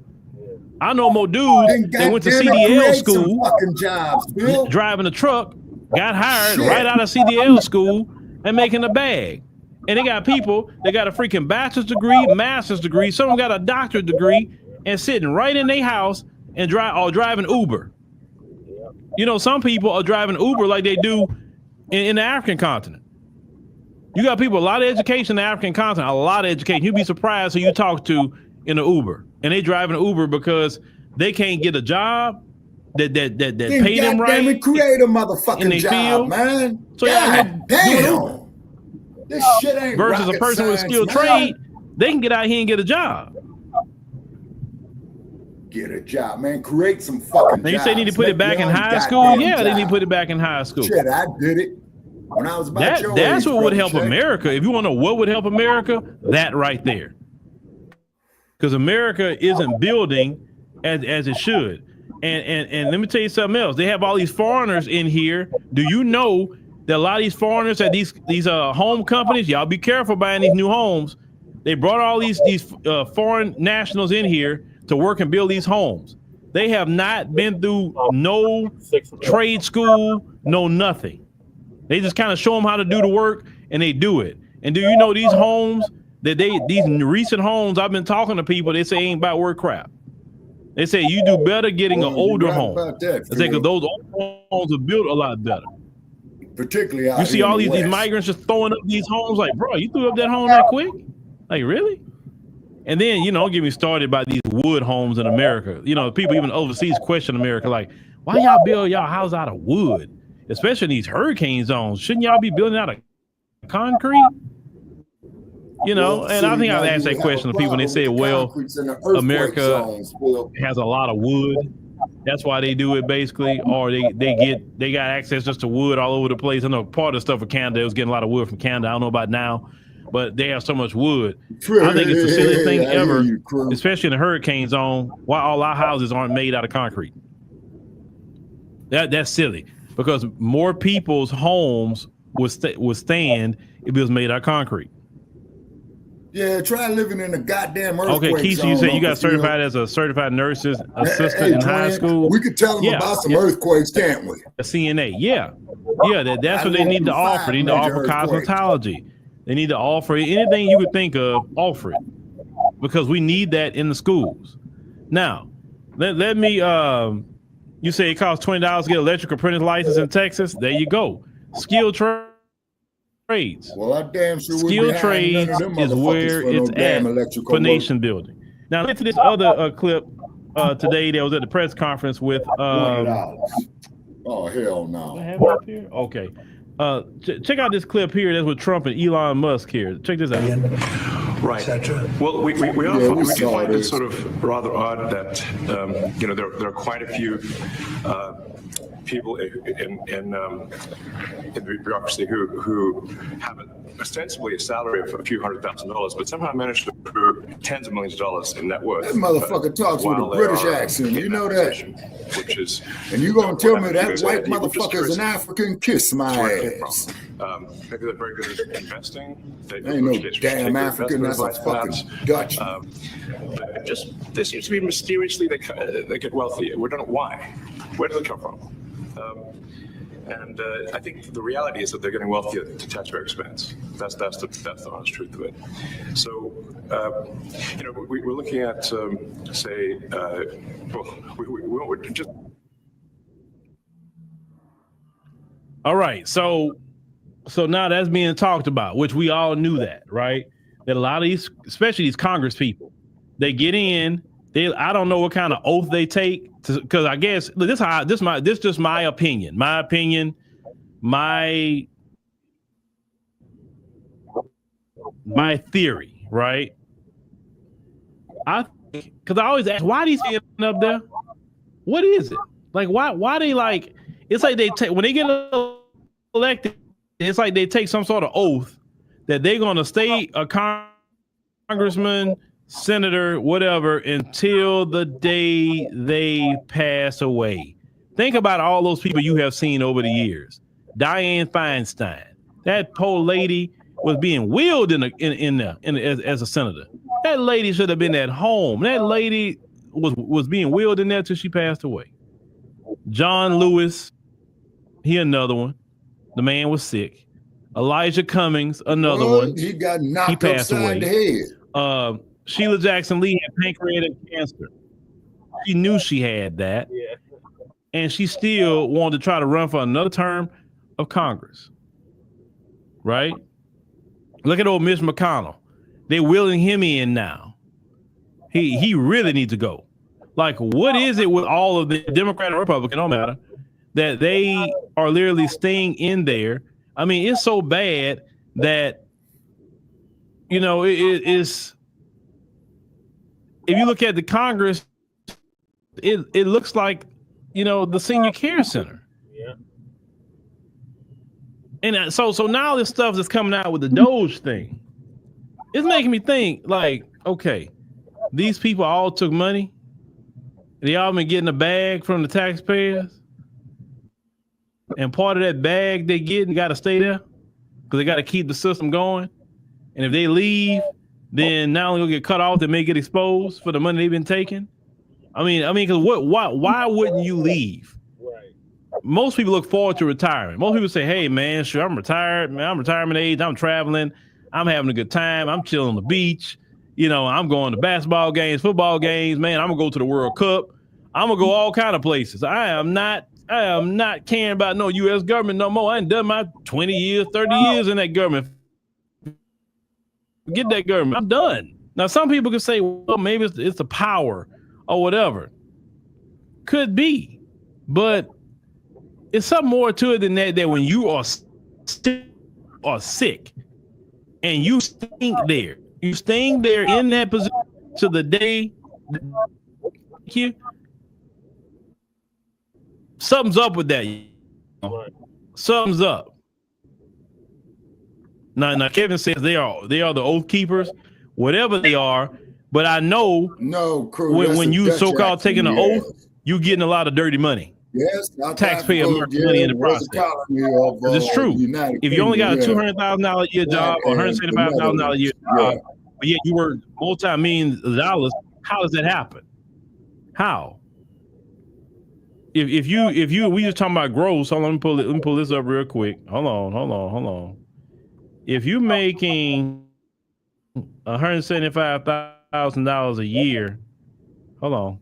I know more dudes that went to CDL school, fucking jobs, Bill. driving a truck, got hired right out of CDL school and making a bag. And they got people that got a freaking bachelor's degree, master's degree, some of them got a doctorate degree, and sitting right in their house and driving Uber. You know, some people are driving Uber like they do in the African continent. You got people, a lot of education in the African continent, a lot of education. You'd be surprised who you talk to in the Uber. And they driving Uber because they can't get a job that pay them right. It, create a in motherfucking they job, field. man. So God damn. This shit ain't versus a rocket person with a science, skilled man. trade, they can get out here and get a job. Get a job, man. Create some fucking Now you jobs. say they need to put it Make back in your high own school? goddamn Yeah, they need to job. put it back in high school. Shit, I did it when I was about your That's age, what would brother help Jay. America. If you want to know what would help America, that right there. because America isn't building as it should. And let me tell you something else. They have all these foreigners in here. Do you know that a lot of these foreigners at these home companies, y'all be careful buying these new homes. They brought all these foreign nationals in here to work and build these homes. They have not been through no trade school, no nothing. They just kind of show them how to do the work and they do it. And do you know these homes that these recent homes, I've been talking to people, they say ain't about work crap. They say you do better getting an older home. They say because those old homes are built a lot better. Particularly out you see all these migrants just throwing up these homes like, bro, you threw up that home that quick? Like, really? And then, don't get me started by these wood homes in America. People even overseas question America, like, why y'all build y'all house out of wood? Especially in these hurricane zones. Shouldn't y'all be building out of concrete? And I think I've asked that question to people and they say, well, America has a lot of wood. That's why they do it basically. Or they got access just to wood all over the place. I know part of the stuff for Canada was getting a lot of wood from Canada. I don't know about now, but they have so much wood. I think it's the silliest thing ever, especially in the hurricane zone, why all our houses aren't made out of concrete. That's silly because more people's homes would stand if it was made out of concrete. Yeah, try living in a goddamn earthquake. Okay, Keisha, you said you got certified as a certified nurse's assistant in high school. We could tell them about some earthquakes, can't we? A CNA, yeah. That's what they need to offer. They need to offer cosmetology. They need to offer anything you could think of, offer it. Because we need that in the schools. Now, let me, you say it costs $20 to get an electrical apprentice license in Texas. There you go. Skilled trades. Well, I damn sure skilled trades is where it's at for nation building. Now, into this other clip today that was at the press conference with. Oh, hell no. I have it up here? Okay. Check out this clip here. That's with Trump and Elon Musk here. Check this out. Right. Well, we do find it sort of rather odd that there are quite a few people in the bureaucracy who have ostensibly a salary of a few $100,000, but somehow manage to accrue tens of millions of dollars in net worth. That motherfucker talks with a British accent. You know that? Which is, and you gonna tell me that white motherfucker is an African? Kiss my ass. Maybe they're very good at investing. Ain't no damn African. That's a fucking Dutch. But they seem to be mysteriously they get wealthy. We don't know why. Where do they come from? And I think the reality is that they're getting wealthier at the taxpayer expense. That's the honest truth of it. So, we're looking at, say, we just. All right, so now that's being talked about, which we all knew that, right? That a lot of these, especially these Congress people, they get in. I don't know what kind of oath they take, because I guess this just my opinion. My theory, right? Because I always ask, why these people up there? What is it? Like, why they like? It's like they take when they get elected. It's like they take some sort of oath that they're gonna stay a congressman, senator, whatever, until the day they pass away. Think about all those people you have seen over the years. Dianne Feinstein, that poor lady was being wheeled as a senator. That lady should have been at home. That lady was being wheeled in there till she passed away. John Lewis, he another one. The man was sick. Elijah Cummings, another one. He got knocked upside the head. Sheila Jackson Lee had pancreatic cancer. She knew she had that. Yeah. And she still wanted to try to run for another term of Congress. Right? Look at old Mitch McConnell. They're wheeling him in now. He really needs to go. Like, what is it with all of the Democrat and Republican, no matter, that they are literally staying in there? I mean, it's so bad that, it's, if you look at the Congress, it looks like, the senior care center. Yeah. And so now this stuff that's coming out with the Doge thing, it's making me think, like, okay, these people all took money. They all been getting a bag from the taxpayers. And part of that bag they get got to stay there because they got to keep the system going. And if they leave, then not only will get cut off, they may get exposed for the money they've been taking. I mean, because why wouldn't you leave? Right. Most people look forward to retirement. Most people say, hey, man, sure, I'm retired. Man, I'm retirement age. I'm traveling. I'm having a good time. I'm chilling on the beach. You know, I'm going to basketball games, football games. Man, I'm going to go to the World Cup. I'm going to go all kind of places. I am not caring about no U.S. government no more. I ain't done my 20 years, 30 years in that government. Forget that government. I'm done. Now, some people could say, well, maybe it's the power or whatever. Could be. But it's something more to it than that when you are sick and you staying there. You staying there in that position to the day you. Something's up with that. Something's up. Now Kevin says they are the oath keepers, whatever they are. But I know when you so-called taking an oath, you getting a lot of dirty money. Yes, taxpayer money in the process. It's true. If you only got a $200,000 a year job or $175,000 a year job, but yet you work multi-millions of dollars, how does that happen? How? If you we just talking about gross, hold on, let me pull this up real quick. Hold on. If you making $175,000 a year, hold on,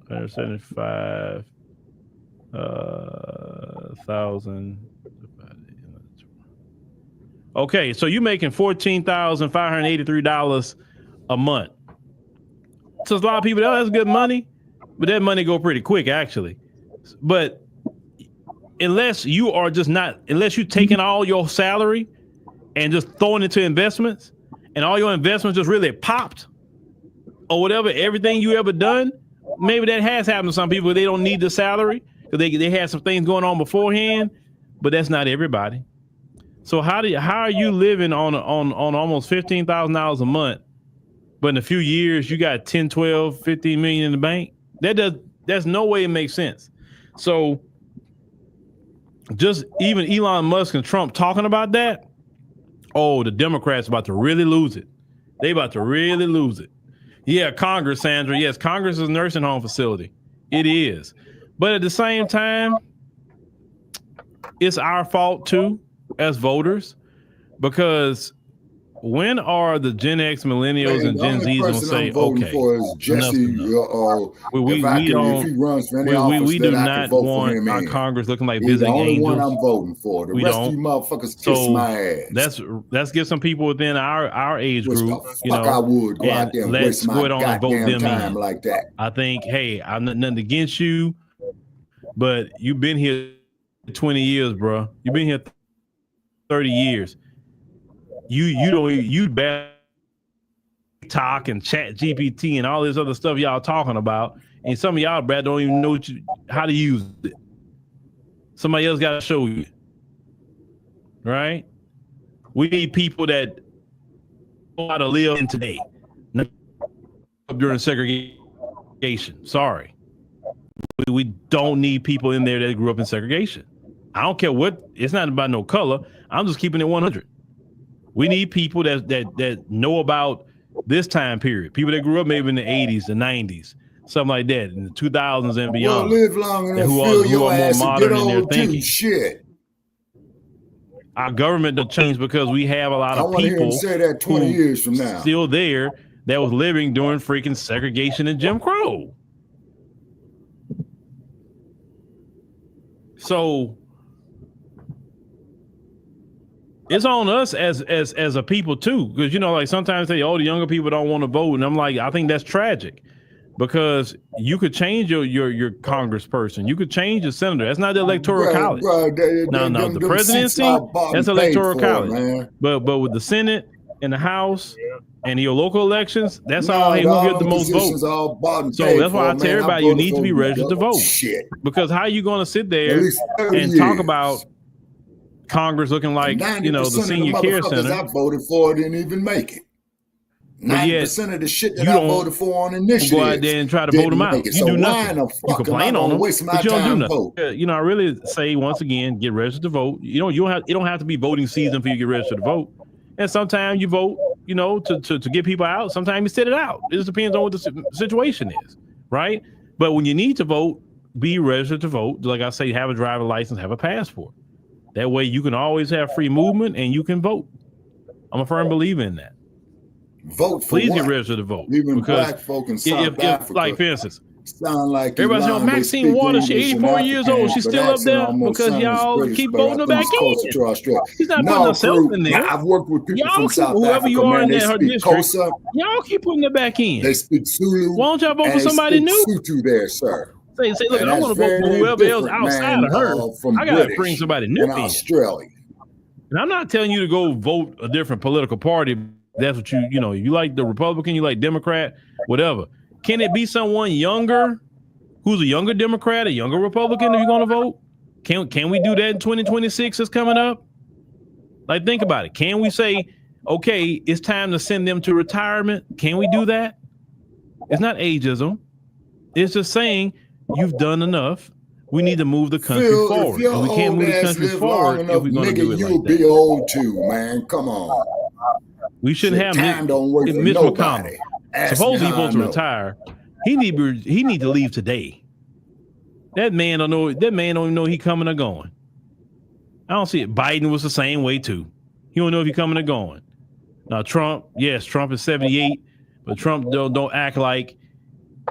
175,000. Okay, so you making $14,583 a month. So a lot of people, that's good money, but that money go pretty quick actually. But unless you taking all your salary and just throwing it into investments, and all your investments just really popped or whatever, everything you ever done, maybe that has happened to some people. They don't need the salary because they had some things going on beforehand, but that's not everybody. So how are you living on almost $15,000 a month, but in a few years you got 10, 12, 15 million in the bank? That's no way it makes sense. So just even Elon Musk and Trump talking about that, oh, the Democrats about to really lose it. They about to really lose it. Yeah, Congress, Sandra. Yes, Congress is a nursing home facility. It is. But at the same time, it's our fault too as voters, because when are the Gen X, millennials, and Gen Zs gonna say, okay, we do not want our Congress looking like visiting angels. He's the only one I'm voting for. The rest of you motherfuckers kiss my ass. Let's get some people within our age group, I would go out there and let's go on and vote them in. Like that. I think, hey, I'm nothing against you, but you've been here 20 years, bro. You've been here 30 years. You bad talk and chat GPT and all this other stuff y'all talking about, and some of y'all, Brad, don't even know how to use it. Somebody else got to show you, right? We need people that know how to live in today, not during segregation. Sorry, we don't need people in there that grew up in segregation. I don't care what. It's not about no color. I'm just keeping it 100. We need people that know about this time period. People that grew up maybe in the 80s, the 90s, something like that, in the 2000s and beyond. Live long enough, who are more modern in their thinking. Shit. Our government don't change because we have a lot of people say that 20 years from now still there that was living during freaking segregation and Jim Crow. So it's on us as a people too, because like sometimes they say, oh, the younger people don't want to vote, and I'm like, I think that's tragic, because you could change your congressperson, you could change your senator. That's not the electoral college. No, the presidency, that's electoral college. Man. But with the Senate and the House and your local elections, that's all. Hey, who get the most votes? So that's why I tell everybody you need to be registered to vote. Because how are you going to sit there and talk about Congress looking like the senior care center? I voted for didn't even make it. 90% of the shit that I voted for on initiatives go out there and try to vote them out. make it. You So do why nothing. in the You fuck am I complain on gonna them, waste my but you don't do time nothing. voting? You know, I really say once again, get registered to vote. You don't have to be voting season for you to get registered to vote. And sometimes you vote, you know, to get people out. Sometimes you sit it out. It just depends on what the situation is, right? But when you need to vote, be registered to vote. Like I say, have a driver's license, have a passport. That way you can always have free movement and you can vote. I'm a firm believer in that. Vote for Please what? get registered to vote. Even because black folk in South if Africa, like for instance, sound like everybody's saying Maxine Waters, she's 84 years old. She's still up there because y'all keep voting her back in. To Australia. She's not No, putting herself Crew, in there. I've worked with people Y'all from keep South whoever Africa, you are man. in They her speak district. Xhosa. Y'all keep putting her back in. They speak Zulu. Why don't y'all vote for and they somebody speak new? Sutu there, sir. Say, look, And I that's want to vote for very whoever else different, outside man, of her. from I gotta British bring somebody new and in. Australia. And I'm not telling you to go vote a different political party. That's what you know. You like the Republican, you like Democrat, whatever. Can it be someone younger, who's a younger Democrat, a younger Republican? If you're going to vote, can we do that in 2026? Is coming up. Like, think about it. Can we say, okay, it's time to send them to retirement? Can we do that? It's not ageism. It's just saying you've done enough. We need to move the country forward. If your And we can't old move the ass country live forward long if enough, we're going to do nigga, it you'll like that. be old too, man. Come on. We shouldn't have time don't wait for Mitch nobody. McConnell. Ask Supposedly me he's how I supposed to know. retire. He need to leave today. That man don't know. That man don't even know he coming or going. I don't see it. Biden was the same way too. He don't know if he coming or going. Now Trump, yes, Trump is 78, but Trump don't act like,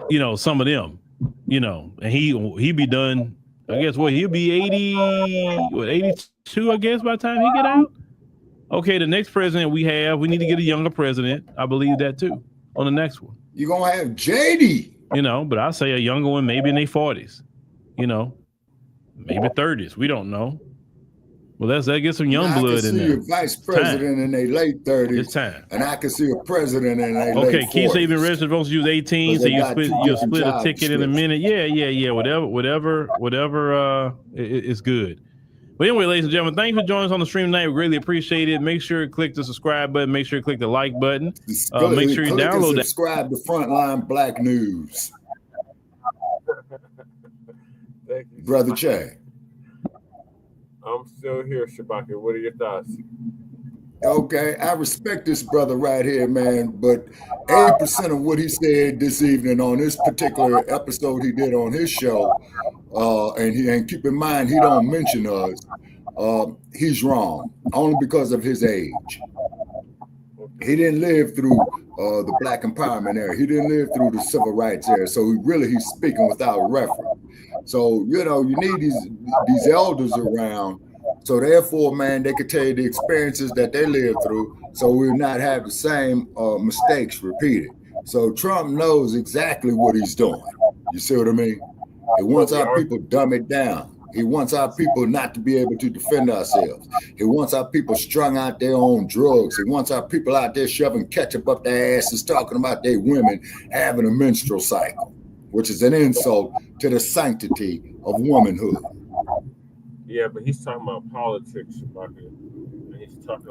you know, some of them, you know, and he be done. I guess what, he'll be 82, I guess, by the time he get out. Okay, the next president we need to get a younger president. I believe that too. On the next one, you're gonna have JD. You know, but I say a younger one, maybe in their 40s. You know, maybe 30s. We don't know. Well, that get some young blood in there. I can see a vice president in their late 30s. It's time. And I can see a president in their late 40s. Okay, Keith said you've been registered once you was 18, so you'll split a ticket in a minute. Yeah. Whatever. It's good. But anyway, ladies and gentlemen, thanks for joining us on the stream tonight. We greatly appreciate it. Make sure you click the subscribe button. Make sure you click the like button. Make sure you download that. Subscribe to Frontline Black News. Thank you, Brother Che. I'm still here, Shabaka. What are your thoughts? Okay, I respect this brother right here, man, but 80% of what he said this evening on this particular episode he did on his show, and keep in mind he don't mention us, he's wrong, only because of his age. He didn't live through the Black empowerment era. He didn't live through the civil rights era, so he's speaking without reference. So, you know, you need these elders around. So therefore, man, they could tell you the experiences that they lived through, so we'll not have the same mistakes repeated. So Trump knows exactly what he's doing. You see what I mean? He wants our people to dumb it down. He wants our people not to be able to defend ourselves. He wants our people strung out their own drugs. He wants our people out there shoving ketchup up their asses, talking about their women having a menstrual cycle, which is an insult to the sanctity of womanhood. Yeah, but he's talking about politics, Shabaka.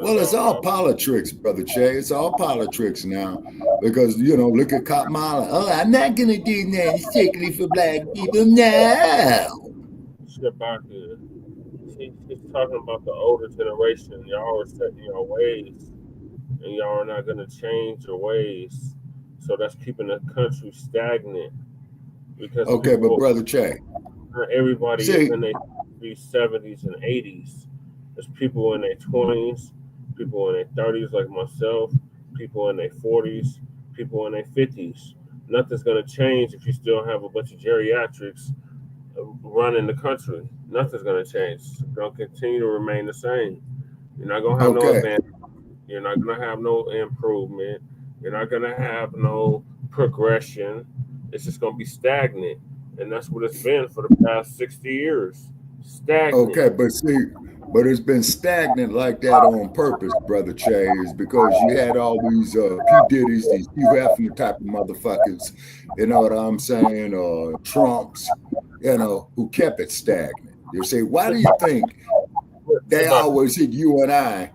Well, it's all politics, Brother Che. It's all politics now. Because, you know, look at Kamala. Oh, I'm not going to do nothing strictly for black people now. Shabaka, he's talking about the older generation. Y'all are set in your ways, and y'all are not going to change your ways. So that's keeping the country stagnant. Because okay, but Brother Che, everybody is in their 70s and 80s. There's people in their 20s, people in their 30s like myself, people in their 40s, people in their 50s. Nothing's going to change if you still have a bunch of geriatrics running the country. Nothing's going to change. It's going to continue to remain the same. You're not going to have no advancement. You're not going to have no improvement. You're not going to have no progression. It's just going to be stagnant. And that's what it's been for the past 60 years. Stagnant. Okay, but it's been stagnant like that on purpose, Brother Che, is because you had all these P. Diddy's, these Hugh Hefner type of motherfuckers, you know what I'm saying, Trumps, you know, who kept it stagnant. You say, why do you think they always hit you and I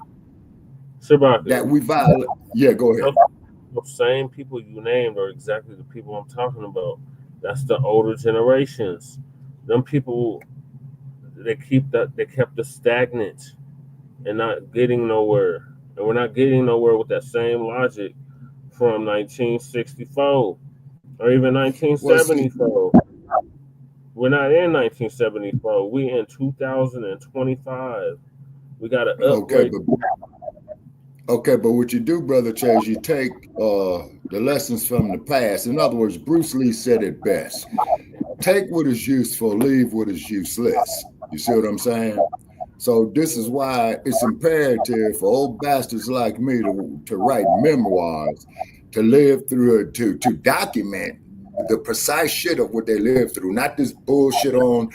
that we violate? Yeah, go ahead. The same people you named are exactly the people I'm talking about. That's the older generations. Them people, they kept us stagnant and not getting nowhere. And we're not getting nowhere with that same logic from 1964 or even 1974. We're not in 1974. We in 2025. We got to upgrade. Okay, but what you do, Brother Chase, you take the lessons from the past. In other words, Bruce Lee said it best. Take what is useful, leave what is useless. You see what I'm saying? So this is why it's imperative for old bastards like me to write memoirs, to live through it, to document the precise shit of what they live through, not this bullshit on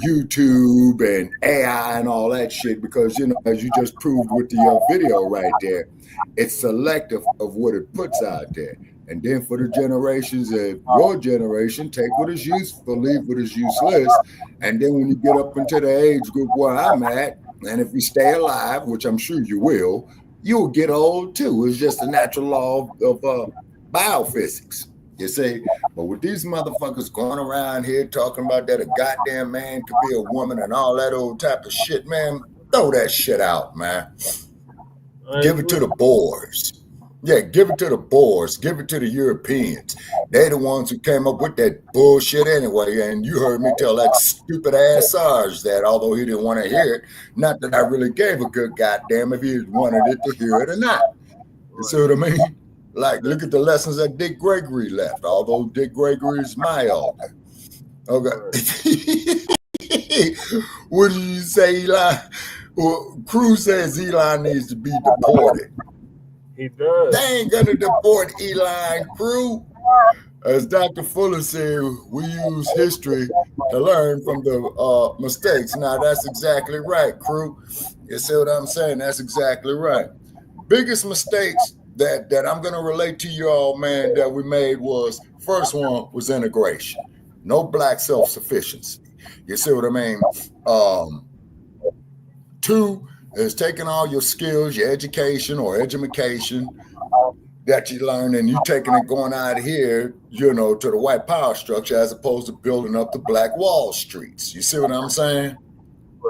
YouTube and AI and all that shit, because, you know, as you just proved with the video right there, it's selective of what it puts out there. And then for the generations of your generation, take what is useful, leave what is useless. And then when you get up into the age group where I'm at, and if you stay alive, which I'm sure you will, you'll get old too. It's just a natural law of biophysics. You see, but with these motherfuckers going around here talking about that a goddamn man could be a woman and all that old type of shit, man, throw that shit out, man. Give it to the Boers. Yeah, give it to the Boers. Give it to the Europeans. They're the ones who came up with that bullshit anyway. And you heard me tell that stupid ass Sarge that, although he didn't want to hear it. Not that I really gave a good goddamn if he wanted it to hear it or not. You see what I mean? Like, look at the lessons that Dick Gregory left, although Dick Gregory is my elder. Okay. What did you say, Eli? Well, Cruz says Eli needs to be deported. He does. They ain't gonna deport Eli and Crew. As Dr. Fuller said, we use history to learn from the mistakes. Now, that's exactly right, Crew. You see what I'm saying? That's exactly right. Biggest mistakes that I'm going to relate to you all, man, that we made was, first one was integration. No black self-sufficiency. You see what I mean? Two is taking all your skills, your education or education that you learn, and you taking it going out of here, you know, to the white power structure as opposed to building up the Black Wall Streets. You see what I'm saying?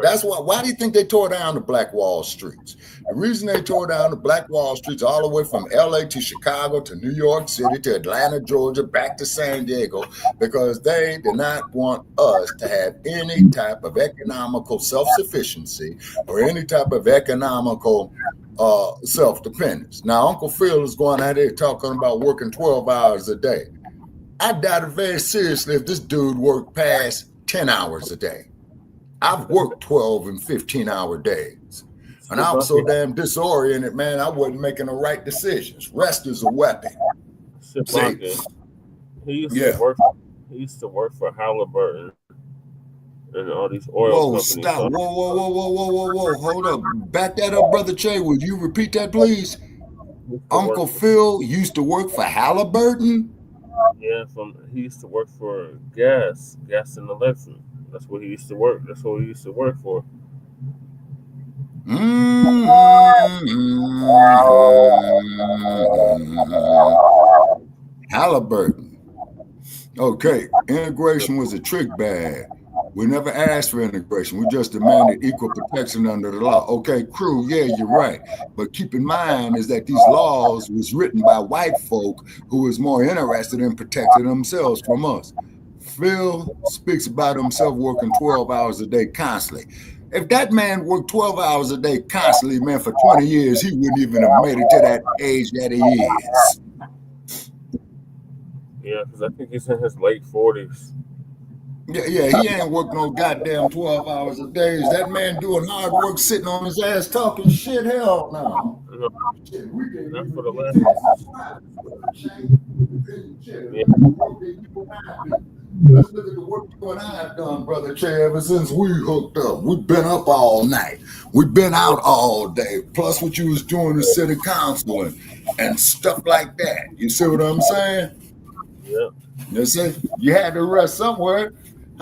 That's why do you think they tore down the Black Wall Streets? The reason they tore down the Black Wall Streets all the way from LA to Chicago to New York City to Atlanta, Georgia, back to San Diego, because they did not want us to have any type of economical self-sufficiency or any type of economical self-dependence. Now, Uncle Phil is going out there talking about working 12 hours a day. I doubt it very seriously if this dude worked past 10 hours a day. I've worked 12 and 15-hour days, and I was so damn disoriented, man, I wasn't making the right decisions. Rest is a weapon. He used to work for Halliburton and all these oil companies. Stop. Whoa. Hold up. Back that up, Brother Che. Would you repeat that, please? Uncle Phil used to work for Halliburton? Yeah, he used to work for gas and electric. That's what he used to work. That's what he used to work for. Halliburton. Okay, integration was a trick bag. We never asked for integration. We just demanded equal protection under the law. Okay, Crew, yeah, you're right. But keep in mind is that these laws was written by white folk who was more interested in protecting themselves from us. Phil speaks about himself working 12 hours a day constantly. If that man worked 12 hours a day constantly, man, for 20 years, he wouldn't even have made it to that age that he is. Yeah, because I think he's in his late 40s. Yeah, he ain't working no goddamn 12 hours a day. Is that man doing hard work sitting on his ass talking shit? Hell no. Not for the last. Let's look at the work you and I have done, Brother Che, ever since we hooked up. We've been up all night. We've been out all day. Plus what you was doing in city council and stuff like that. You see what I'm saying? Yeah. You see, you had to rest somewhere.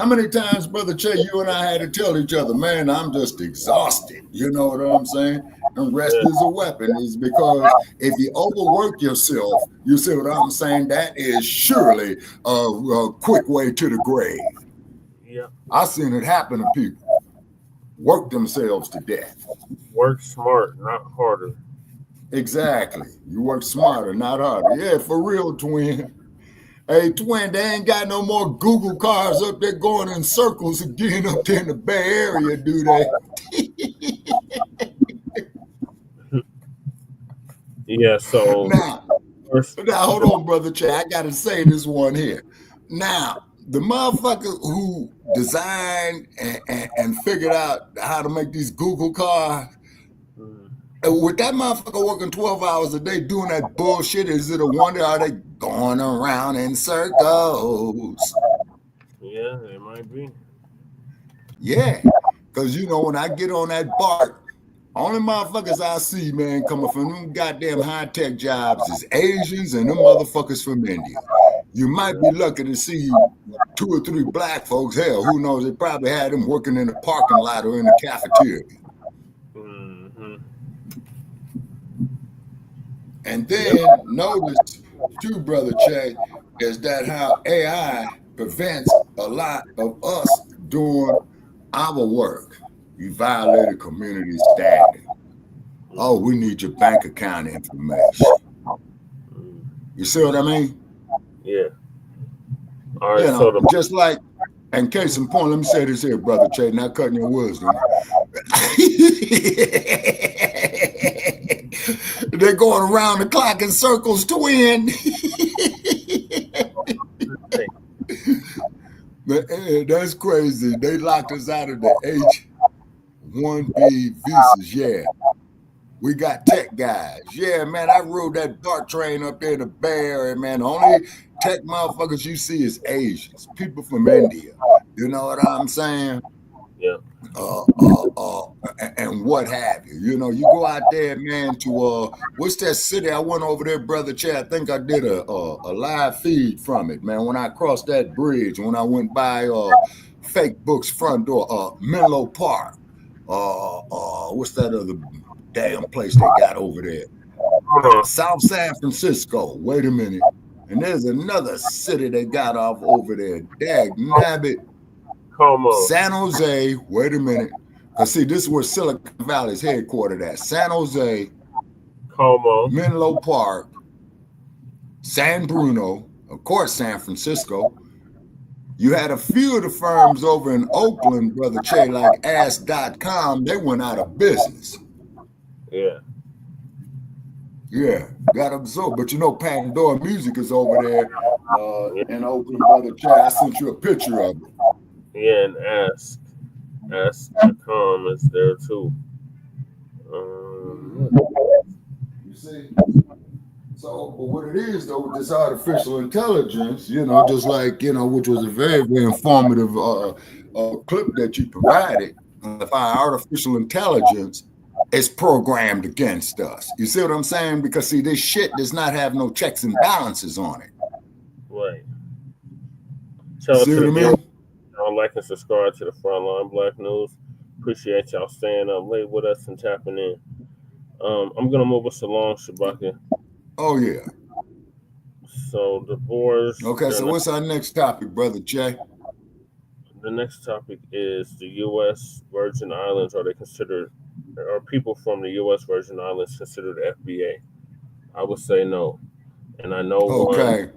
How many times, Brother Che, you and I had to tell each other, man, I'm just exhausted. You know what I'm saying? And rest is a weapon. Is because if you overwork yourself, you see what I'm saying? That is surely a quick way to the grave. Yeah. I've seen it happen to people. Work themselves to death. Work smart, not harder. Exactly. You work smarter, not harder. Yeah, for real, twin. Hey, twin, they ain't got no more Google cars up there going in circles again up there in the Bay Area, do they? Yeah, so now hold on, Brother Che. I gotta say this one here. Now, the motherfucker who designed and figured out how to make these Google cars, with that motherfucker working 12 hours a day doing that bullshit, is it a wonder are they going around in circles? Yeah, it might be. Yeah, because you know when I get on that BART, only motherfuckers I see, man, coming from them goddamn high-tech jobs is Asians and them motherfuckers from India. You might be lucky to see 2 or 3 black folks. Hell, who knows? They probably had them working in the parking lot or in the cafeteria. And then notice, too, Brother Che, is that how AI prevents a lot of us doing our work. You violated community standing. Oh, we need your bank account information. You see what I mean? Yeah. All right, you know, so just like, and case in point, let me say this here, Brother Che, not cutting your wisdom. They're going around the clock in circles, twin. That's crazy. They locked us out of the H-1B visas. Yeah. We got tech guys. Yeah, man, I rode that BART train up there in the Bay Area, man. The only tech motherfuckers you see is Asians, people from India. You know what I'm saying? Yeah. And what have you. You know, you go out there, man, to what's that city? I went over there, Brother Che. I think I did a live feed from it, man. When I crossed that bridge, when I went by Fake Book's front door, Menlo Park. What's that other damn place they got over there? South San Francisco. Wait a minute. And there's another city they got off over there. Dag nabbit. Come on. San Jose. Wait a minute. Cause see, this is where Silicon Valley's headquartered at. San Jose. Come on. Menlo Park. San Bruno. Of course, San Francisco. You had a few of the firms over in Oakland, Brother Che, like Ask.com. They went out of business. Yeah. Yeah, got absorbed. But you know, Pandora Music is over there in Oakland, Brother Che. I sent you a picture of it. Yeah, and Ask.com is there too. You see? So, but what it is, though, with this artificial intelligence, you know, just like, you know, which was a very, very informative clip that you provided, if our artificial intelligence is programmed against us. You see what I'm saying? Because, see, this shit does not have no checks and balances on it. Right. Shout out See to what I mean? Y'all like and subscribe to the Frontline Black News. Appreciate y'all staying up late with us and tapping in. I'm going to move us along, Shabaka. Oh, yeah. So the Boers. Okay, so what's our next topic, Brother Che? The next topic is the U.S. Virgin Islands. Are people from the U.S. Virgin Islands considered FBA? I would say no. And I know one.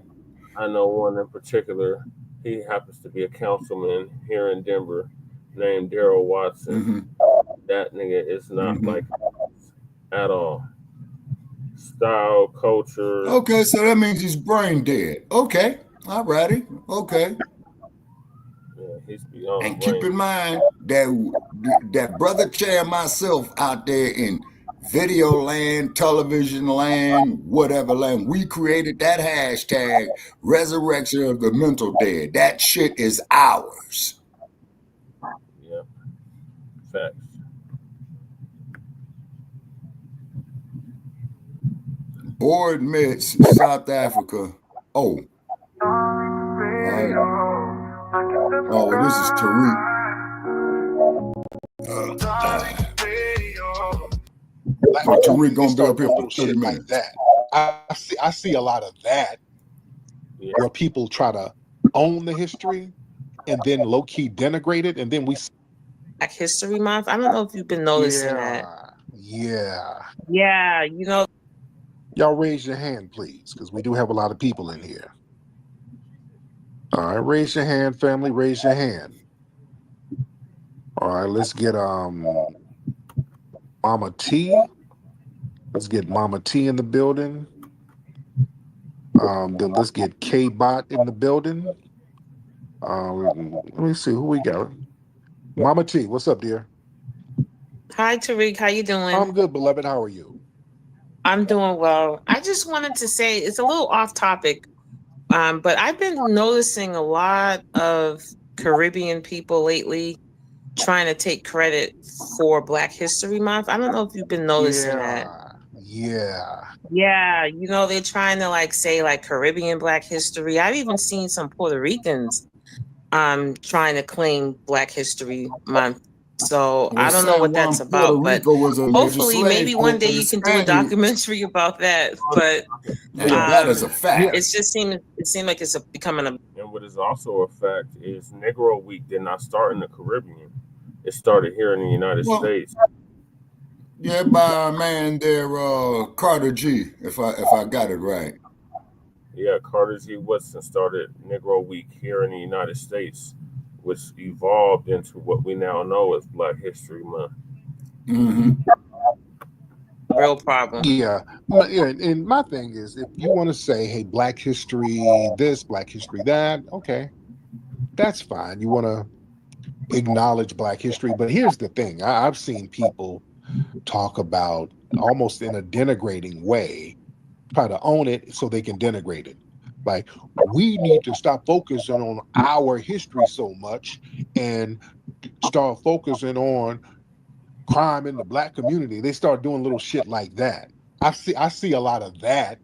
I know one in particular. He happens to be a councilman here in Denver named Daryl Watson. That nigga is not like us at all. Style, culture. Okay, so that means he's brain dead. Okay, all righty. Okay. Yeah, he's beyond. And keep in mind that Brother Che and myself out there in video land, television land, whatever land, we created that hashtag resurrection of the mental dead. That shit is ours. Yeah. Facts. Boer admits South Africa. Oh. All right. Oh, well, this is Tariq. Tariq gonna be up here for 30 minutes. Like that. I see a lot of that where people try to own the history and then low key denigrate it, and then we Black History Month. I don't know if you've been noticing that. Yeah. You know. Y'all raise your hand, please, because we do have a lot of people in here. All right, raise your hand, family. Raise your hand. All right, let's get Mama T. Let's get Mama T in the building. Then let's get K-Bot in the building. Let me see who we got. Mama T, what's up, dear? Hi, Tariq. How you doing? I'm good, beloved. How are you? I'm doing well. I just wanted to say it's a little off topic, but I've been noticing a lot of Caribbean people lately trying to take credit for Black History Month. I don't know if you've been noticing that. Yeah, you know, they're trying to like say like Caribbean Black history. I've even seen some Puerto Ricans trying to claim Black History Month. So I don't know what that's about, but hopefully maybe one day you can do a documentary about that. But that is a fact. It seemed like it's becoming a. And what is also a fact is Negro Week did not start in the Caribbean. It started here in the United States. Yeah, by our man there, Carter G, if I got it right. Yeah, Carter G. Woodson started Negro Week here in the United States, which evolved into what we now know as Black History Month. Mm-hmm. Real problem. Yeah, and my thing is, if you want to say, hey, Black history this, Black history that, okay, that's fine. You want to acknowledge Black history, but here's the thing. I've seen people talk about almost in a denigrating way, try to own it so they can denigrate it. Like, we need to stop focusing on our history so much and start focusing on crime in the Black community. They start doing little shit like that. I see a lot of that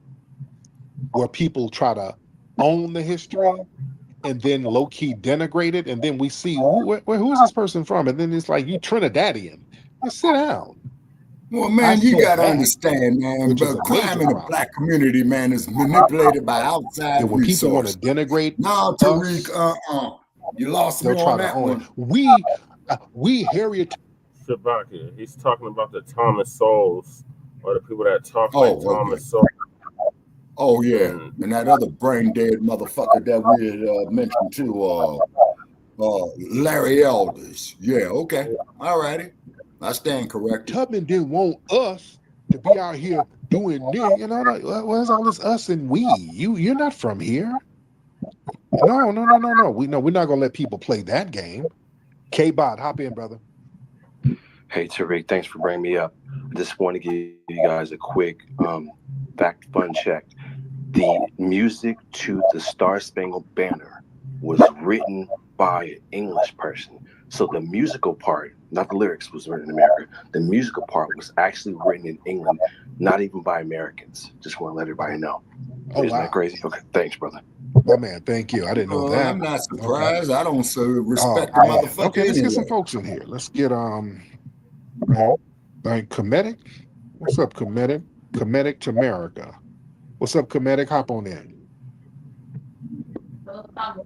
where people try to own the history and then low-key denigrate it, and then we see who's this person from, and then it's like, you Trinidadian. Just sit down. Well, man, you got to understand, man, but crime in the Black community, man, is manipulated by outside when resources. People want to denigrate no, Tariq, you lost me on that one. We Harriet Shabaka, he's talking about the Thomas Souls, or the people that talk like Thomas Souls. Oh, yeah, and that other brain-dead motherfucker that we had mentioned too, Larry Elders. Yeah, okay, all righty. I stand corrected. Tubman didn't want us to be out here doing this. You know, like, where's all this us and we? You're not from here. No. We're not gonna let people play that game. K-Bot, hop in, brother. Hey, Tariq, thanks for bringing me up. I just want to give you guys a quick fact fun check. The music to the Star Spangled Banner was written by an English person. So the musical part, not the lyrics, was written in America. The musical part was actually written in England, not even by Americans. Just want to let everybody know. Oh, Isn't that crazy? Okay, thanks, brother. Oh, man, thank you. I didn't know that. I'm not surprised. Okay. I don't respect the motherfucker. Okay, let's get some folks in here. Let's get Comedic. What's up, Comedic? Comedic to America. What's up, Comedic? Hop on in.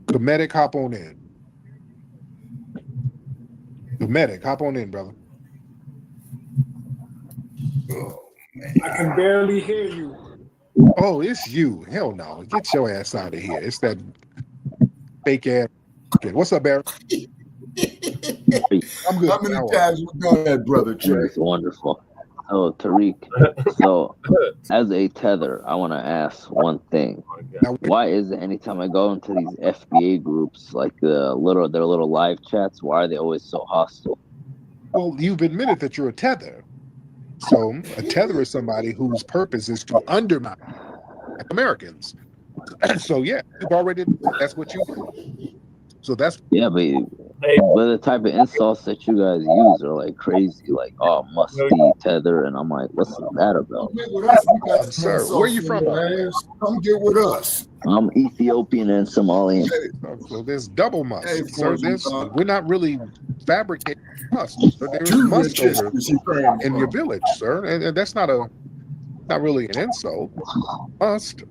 Comedic, hop on in. Comedic, hop on in, brother. Oh, man. I can barely hear you. Oh, it's you. Hell no. Get your ass out of here. It's that fake ass. What's up, Barry? I'm good. How many times you done that, brother Trey? It's wonderful. Oh, Tariq. So, as a tether, I want to ask one thing. Why is it anytime I go into these FBA groups, like their little live chats, why are they always so hostile? Well, you've admitted that you're a tether. So, a tether is somebody whose purpose is to undermine Americans. So, yeah, you've already, that's what you do. So that's... Yeah, but But the type of insults that you guys use are like crazy, like "oh, musty, tether," and I'm like, what's that about? Sir, where you from? Come get with us. I'm Ethiopian and Somalian. So there's double must, Hey, sir. We're not really fabricating must. There's Two must riches over is you came in your from. village, sir, and that's not really an insult. Must.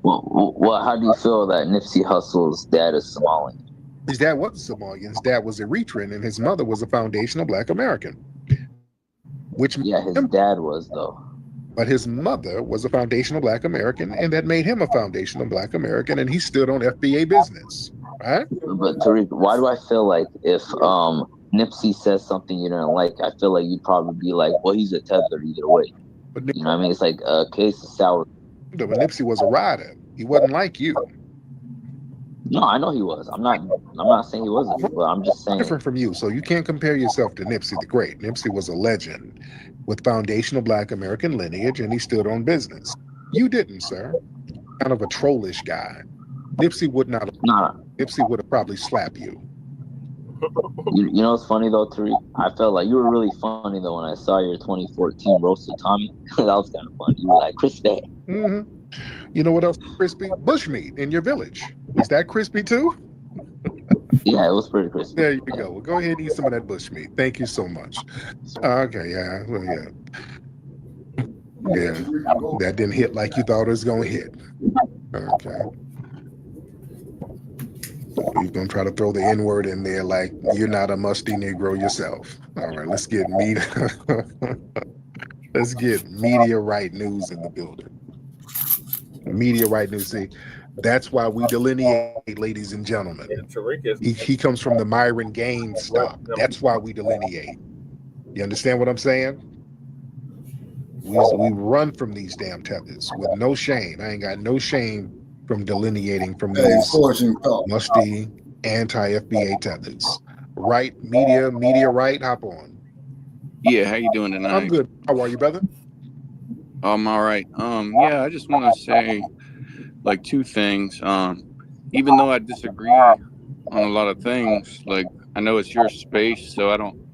Well, how do you feel that Nipsey Hussle's dad is Somalian? His dad was Somalian. His dad was Eritrean, and his mother was a foundational Black American. His dad was though. But his mother was a foundational Black American, and that made him a foundational Black American, and he stood on FBA business, right? But Tariq, why do I feel like if Nipsey says something you didn't like, I feel like you'd probably be like, well, he's a tether either way. You know what I mean? It's like a case of sour. But Nipsey was a rider. He wasn't like you. No, I know he was. I'm not saying he wasn't, but I'm just saying different from you. So you can't compare yourself to Nipsey the Great. Nipsey was a legend with foundational Black American lineage, and he stood on business. You didn't, sir. Kind of a trollish guy. Nipsey would not. Nipsey would have probably slapped you. You know what's funny though, Tariq? I felt like you were really funny though when I saw your 2014 roast of Tommy. That was kind of funny. You were like, crispy. Mm-hmm. You know what else crispy? Bushmeat in your village. Was that crispy too? Yeah, it was pretty crispy. There you go. Well, go ahead and eat some of that bushmeat. Thank you so much. Okay, yeah. Well, yeah. Yeah. That didn't hit like you thought it was going to hit. Okay. You're going to try to throw the N-word in there like you're not a musty Negro yourself. All right, let's get media right news in the building. Media right news. See, that's why we delineate, ladies and gentlemen. He comes from the Myron Gaines stock. That's why we delineate. You understand what I'm saying? We run from these damn tethers with no shame. I ain't got no shame from delineating from these musty anti-FBA tethers. Right, media right, hop on. Yeah, how you doing tonight? I'm good. How are you, brother? I'm all right. Yeah, I just want to say like two things. Even though I disagree on a lot of things, like I know it's your space, so I don't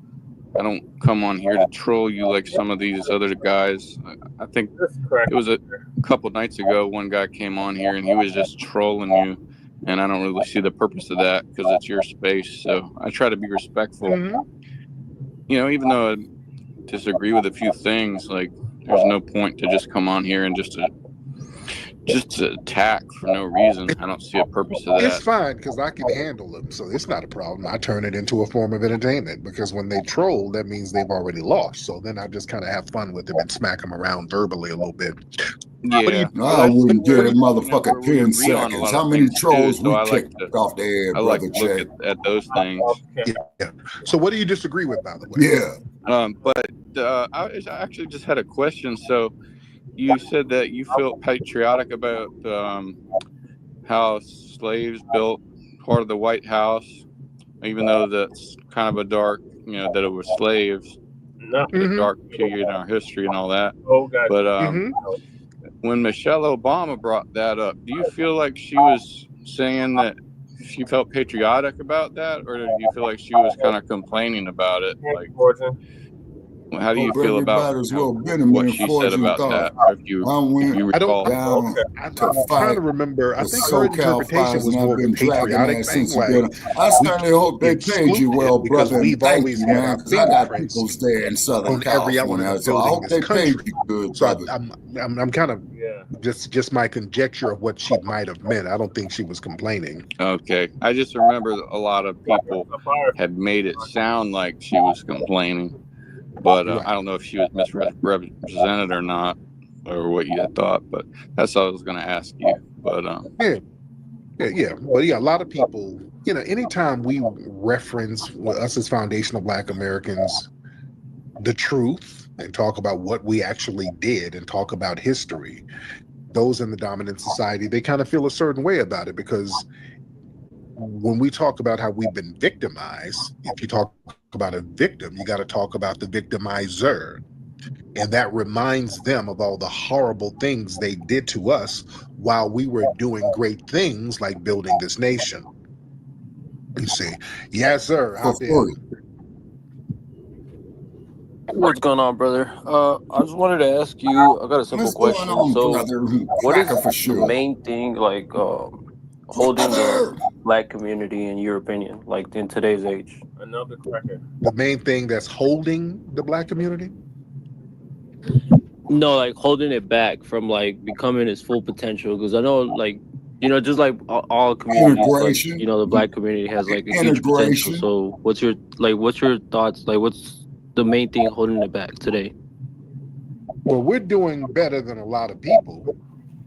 come on here to troll you like some of these other guys. I think it was a couple nights ago, one guy came on here and he was just trolling you, and I don't really see the purpose of that because it's your space. So I try to be respectful. Mm-hmm. You know, even though I disagree with a few things, like there's no point to just come on here and just to attack for no reason. I don't see a purpose of that. It's fine because I can handle them, so it's not a problem. I turn it into a form of entertainment because when they troll, that means they've already lost. So then I just kind of have fun with them and smack them around verbally a little bit. Yeah, I wouldn't get a motherfucking 10 seconds. How many trolls we kicked off the air, I like brother to look at those things. Yeah. So what do you disagree with, by the way? Yeah. But I actually just had a question. So you said that you felt patriotic about how slaves built part of the White House, even though that's kind of a dark, that it was slaves, a dark period in our history and all that. But when Michelle Obama brought that up, do you feel like she was saying that she felt patriotic about that, or do you feel like she was kind of complaining about it? Like, how do you feel about what she said about that? If you recall, I'm trying to remember. I think her interpretation was more of a patriotic thing. I certainly hope they paid you well, brother. We've always had our because I got people stay in Southern California, so I hope they paid you good, brother. I'm kind of just my conjecture of what she might have meant. I don't think she was complaining. Okay, I just remember a lot of people had made it sound like she was complaining. But I don't know if she was misrepresented or not, or what you had thought. But that's what I was going to ask you. But yeah. Well, yeah, a lot of people, anytime we reference us as foundational Black Americans, the truth, and talk about what we actually did and talk about history, those in the dominant society, they kind of feel a certain way about it because when we talk about how we've been victimized, if you talk about a victim, you got to talk about the victimizer. And that reminds them of all the horrible things they did to us while we were doing great things like building this nation. You see, yes, sir. For Hop in. free. What's going on, brother? I just wanted to ask you. I got a simple What's going question. on, So, brother? what is Cracker for the sure. main thing like holding the Black community, in your opinion, like in today's age? Another cracker. The main thing that's holding the Black community? No, like holding it back from like becoming its full potential. Because I know, like, you know, just like all communities, like, Integration. you know, the Black community has like a huge potential. Integration. So, what's your thoughts? Like, what's the main thing holding it back today? Well, we're doing better than a lot of people.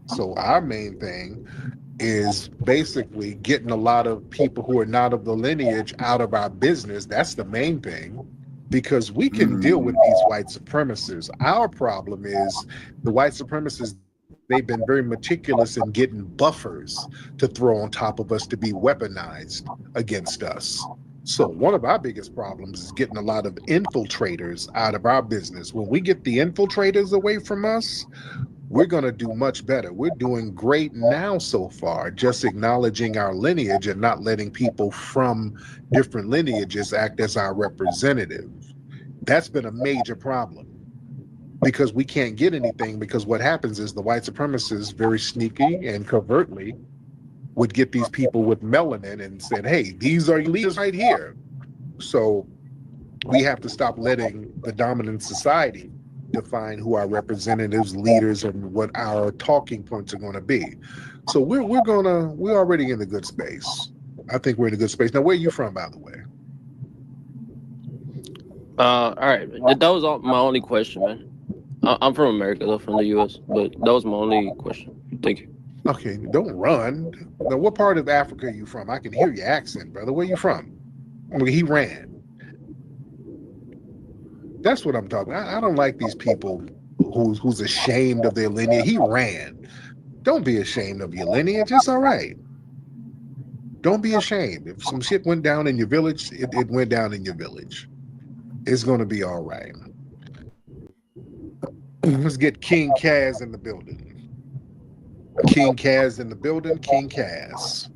So our main thing is basically getting a lot of people who are not of the lineage out of our business. That's the main thing, because we can deal with these white supremacists. Our problem is the white supremacists, they've been very meticulous in getting buffers to throw on top of us to be weaponized against us. So one of our biggest problems is getting a lot of infiltrators out of our business. When we get the infiltrators away from us, we're going to do much better. We're doing great now so far, just acknowledging our lineage and not letting people from different lineages act as our representative. That's been a major problem, because we can't get anything, because what happens is the white supremacists very sneaky and covertly would get these people with melanin and said, hey, these are your leaders right here. So we have to stop letting the dominant society define who our representatives, leaders, and what our talking points are going to be. So we're already in a good space. I think we're in a good space. Now, where are you from, by the way? All right, that was my only question, man. I'm from America, though, from the U.S., but that was my only question. Thank you. Okay, don't run. Now, what part of Africa are you from? I can hear your accent, brother. Where you from? Well, he ran. That's what I'm talking about. I don't like these people who's ashamed of their lineage. He ran. Don't be ashamed of your lineage. It's all right. Don't be ashamed. If some shit went down in your village, it went down in your village. It's going to be all right. Let's get King Kaz in the building. King Kaz in the building. King Kaz.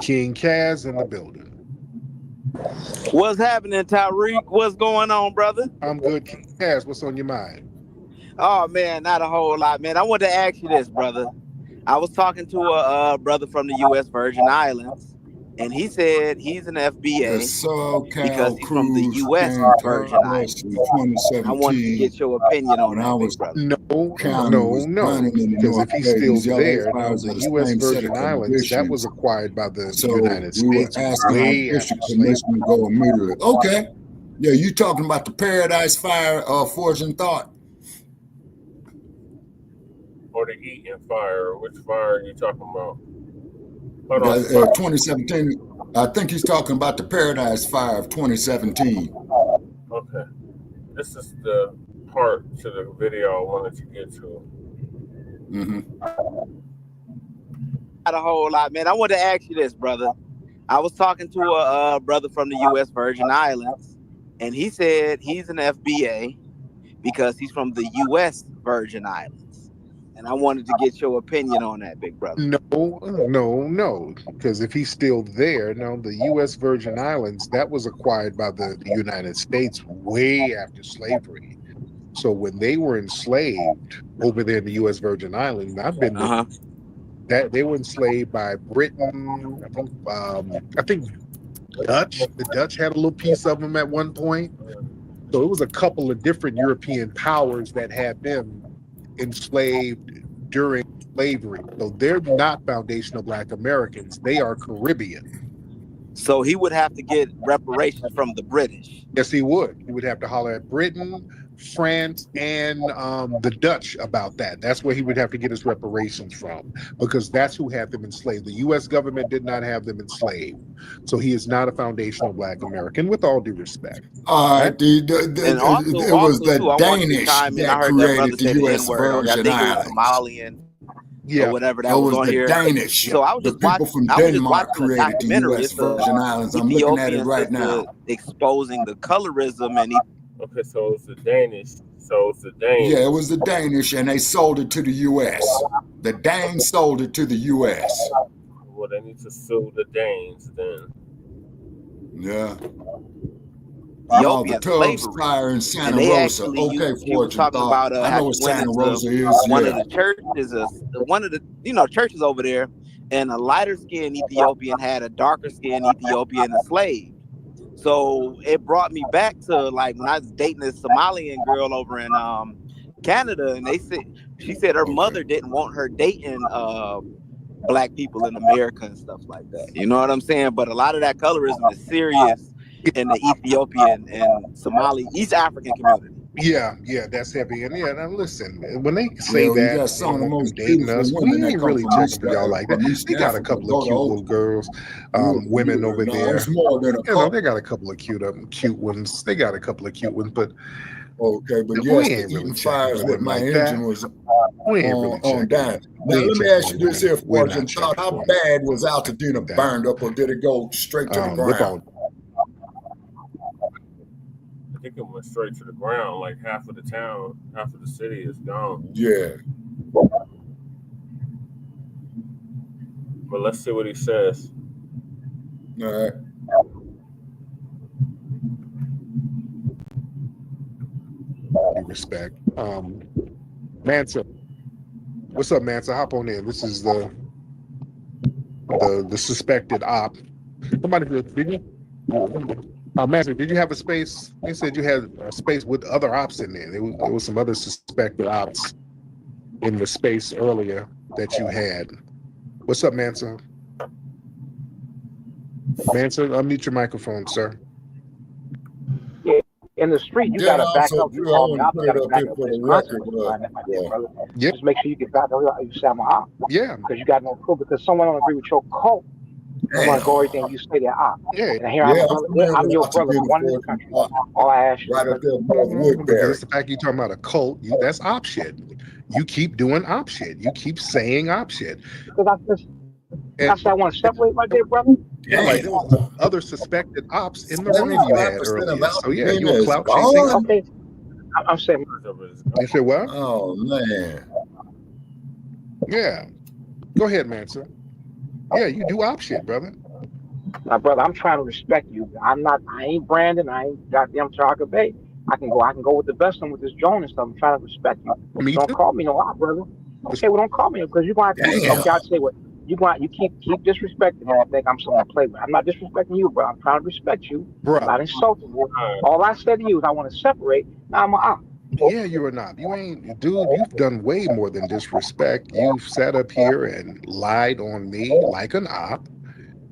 King Kaz in the building. What's happening, Tyreek? What's going on, brother? I'm good. King Kaz, what's on your mind? Oh, man, not a whole lot, man. I wanted to ask you this, brother. I was talking to a brother from the U.S. Virgin Islands, and he said he's an FBA because he's from the U.S. Virgin Islands. I wanted to get your opinion on that, big brother. No. Because if he's still there, the U.S. Virgin Islands, that was acquired by the United States. Way after permission to go immediately. Okay. Yeah, you talking about the Paradise Fire Forge and Thought? Or the Eaton Fire? Which fire are you talking about? 2017. I think he's talking about the Paradise Fire of 2017. Okay. This is the part to the video I wanted to get to. Not a whole lot, man. I wanted to ask you this, brother. I was talking to a brother from the U.S. Virgin Islands, and he said he's an FBA because he's from the U.S. Virgin Islands. And I wanted to get your opinion on that, big brother. No. Because if he's still there, the U.S. Virgin Islands, that was acquired by the United States way after slavery. So when they were enslaved over there in the U.S. Virgin Islands, I've been that they were enslaved by Britain. I think Dutch. The Dutch had a little piece of them at one point. So it was a couple of different European powers that had them enslaved during slavery. So they're not foundational Black Americans. They are Caribbean. So he would have to get reparations from the British. Yes, he would. He would have to holler at Britain, France, and the Dutch about that. That's where he would have to get his reparations from, because that's who had them enslaved. The U.S. government did not have them enslaved. So he is not a foundational Black American, with all due respect. It was the Danish that created the U.S. Virgin Islands. Somalian, or whatever that was on here. Danish. So I was just people from Denmark created the U.S. Virgin Islands. I'm looking at it right now. Exposing the colorism, and Okay, so it's the Danish. So it's the Danes. Yeah, it was the Danish, and they sold it to the U.S. The Danes sold it to the U.S. Well, they need to sue the Danes then. Yeah. Ethiopian the Tubbs slavery. Tire in Santa And they Rosa. actually, Okay, you was talking about I how know you what went Santa into Rosa is. one Yeah. of the churches, one of the churches over there, and a lighter skinned Ethiopian had a darker skinned Ethiopian enslaved. So it brought me back to like when I was dating this Somalian girl over in Canada, and she said her mother didn't want her dating black people in America and stuff like that. You know what I'm saying? But a lot of that colorism is serious in the Ethiopian and Somali East African community. Yeah, that's heavy. And yeah, now listen, when they say Yeah, you that got some of the most dating beautiful us, women we that ain't come really from checking East, for y'all like that. from East They got a Africa. couple of cute little girls, women over there. It's more than a couple. They got a couple of cute ones. They got a couple of cute ones, but okay, but we yes, ain't the really eating checking fires for with them my like engine that. was We ain't really on down. Now let me ask you this here, Fortune. How bad was Altadena burned up, or did it go straight to the ground? I think it went straight to the ground. Like half of the town, half of the city is gone. Yeah. But let's see what he says. All right. Respect. Mansa. What's up, Mansa? Hop on in. This is the suspected op. Somebody did you? Mansa, did you have a space? They said you had a space with other ops in there. There was some other suspected ops in the space earlier that you had. What's up, Mansa? Mansa, unmute your microphone, sir. In the street, you gotta back up to call me out. You gotta back up to this consequence, brother. Just make sure you get back up. You say I'm an op. Yeah. Because you got no proof. Because someone don't agree with your cult, I'm gonna go everything you say they're op. Yeah. And here I'm your brother, one in the country. All I ask you, right up there, because it's the fact you're talking about a cult. That's op shit. You keep doing op shit. You keep saying op shit. Because I want to separate my dear brother. Yeah, like there was other suspected ops in the room you had earlier. So yeah, you were clout chasing. Okay, I'm saying. You said what? Oh man. Yeah. Go ahead, man, sir. Yeah, you do op shit, brother. My brother, I'm trying to respect you. I ain't Brandon. I ain't goddamn Chaka Bay. I can go with the best one with this Joan and stuff. I'm trying to respect you. Don't call me no op, brother. Okay, well don't call me because you're gonna have to. Okay, I'll say what. You keep disrespecting me. I think I'm someone to play with. I'm not disrespecting you, bro. I'm trying to respect you. Bro. I'm not insulting you. All I said to you is I want to separate. Now I'm an op. Yeah, you're an op. You ain't, dude. You've done way more than disrespect. You've sat up here and lied on me like an op.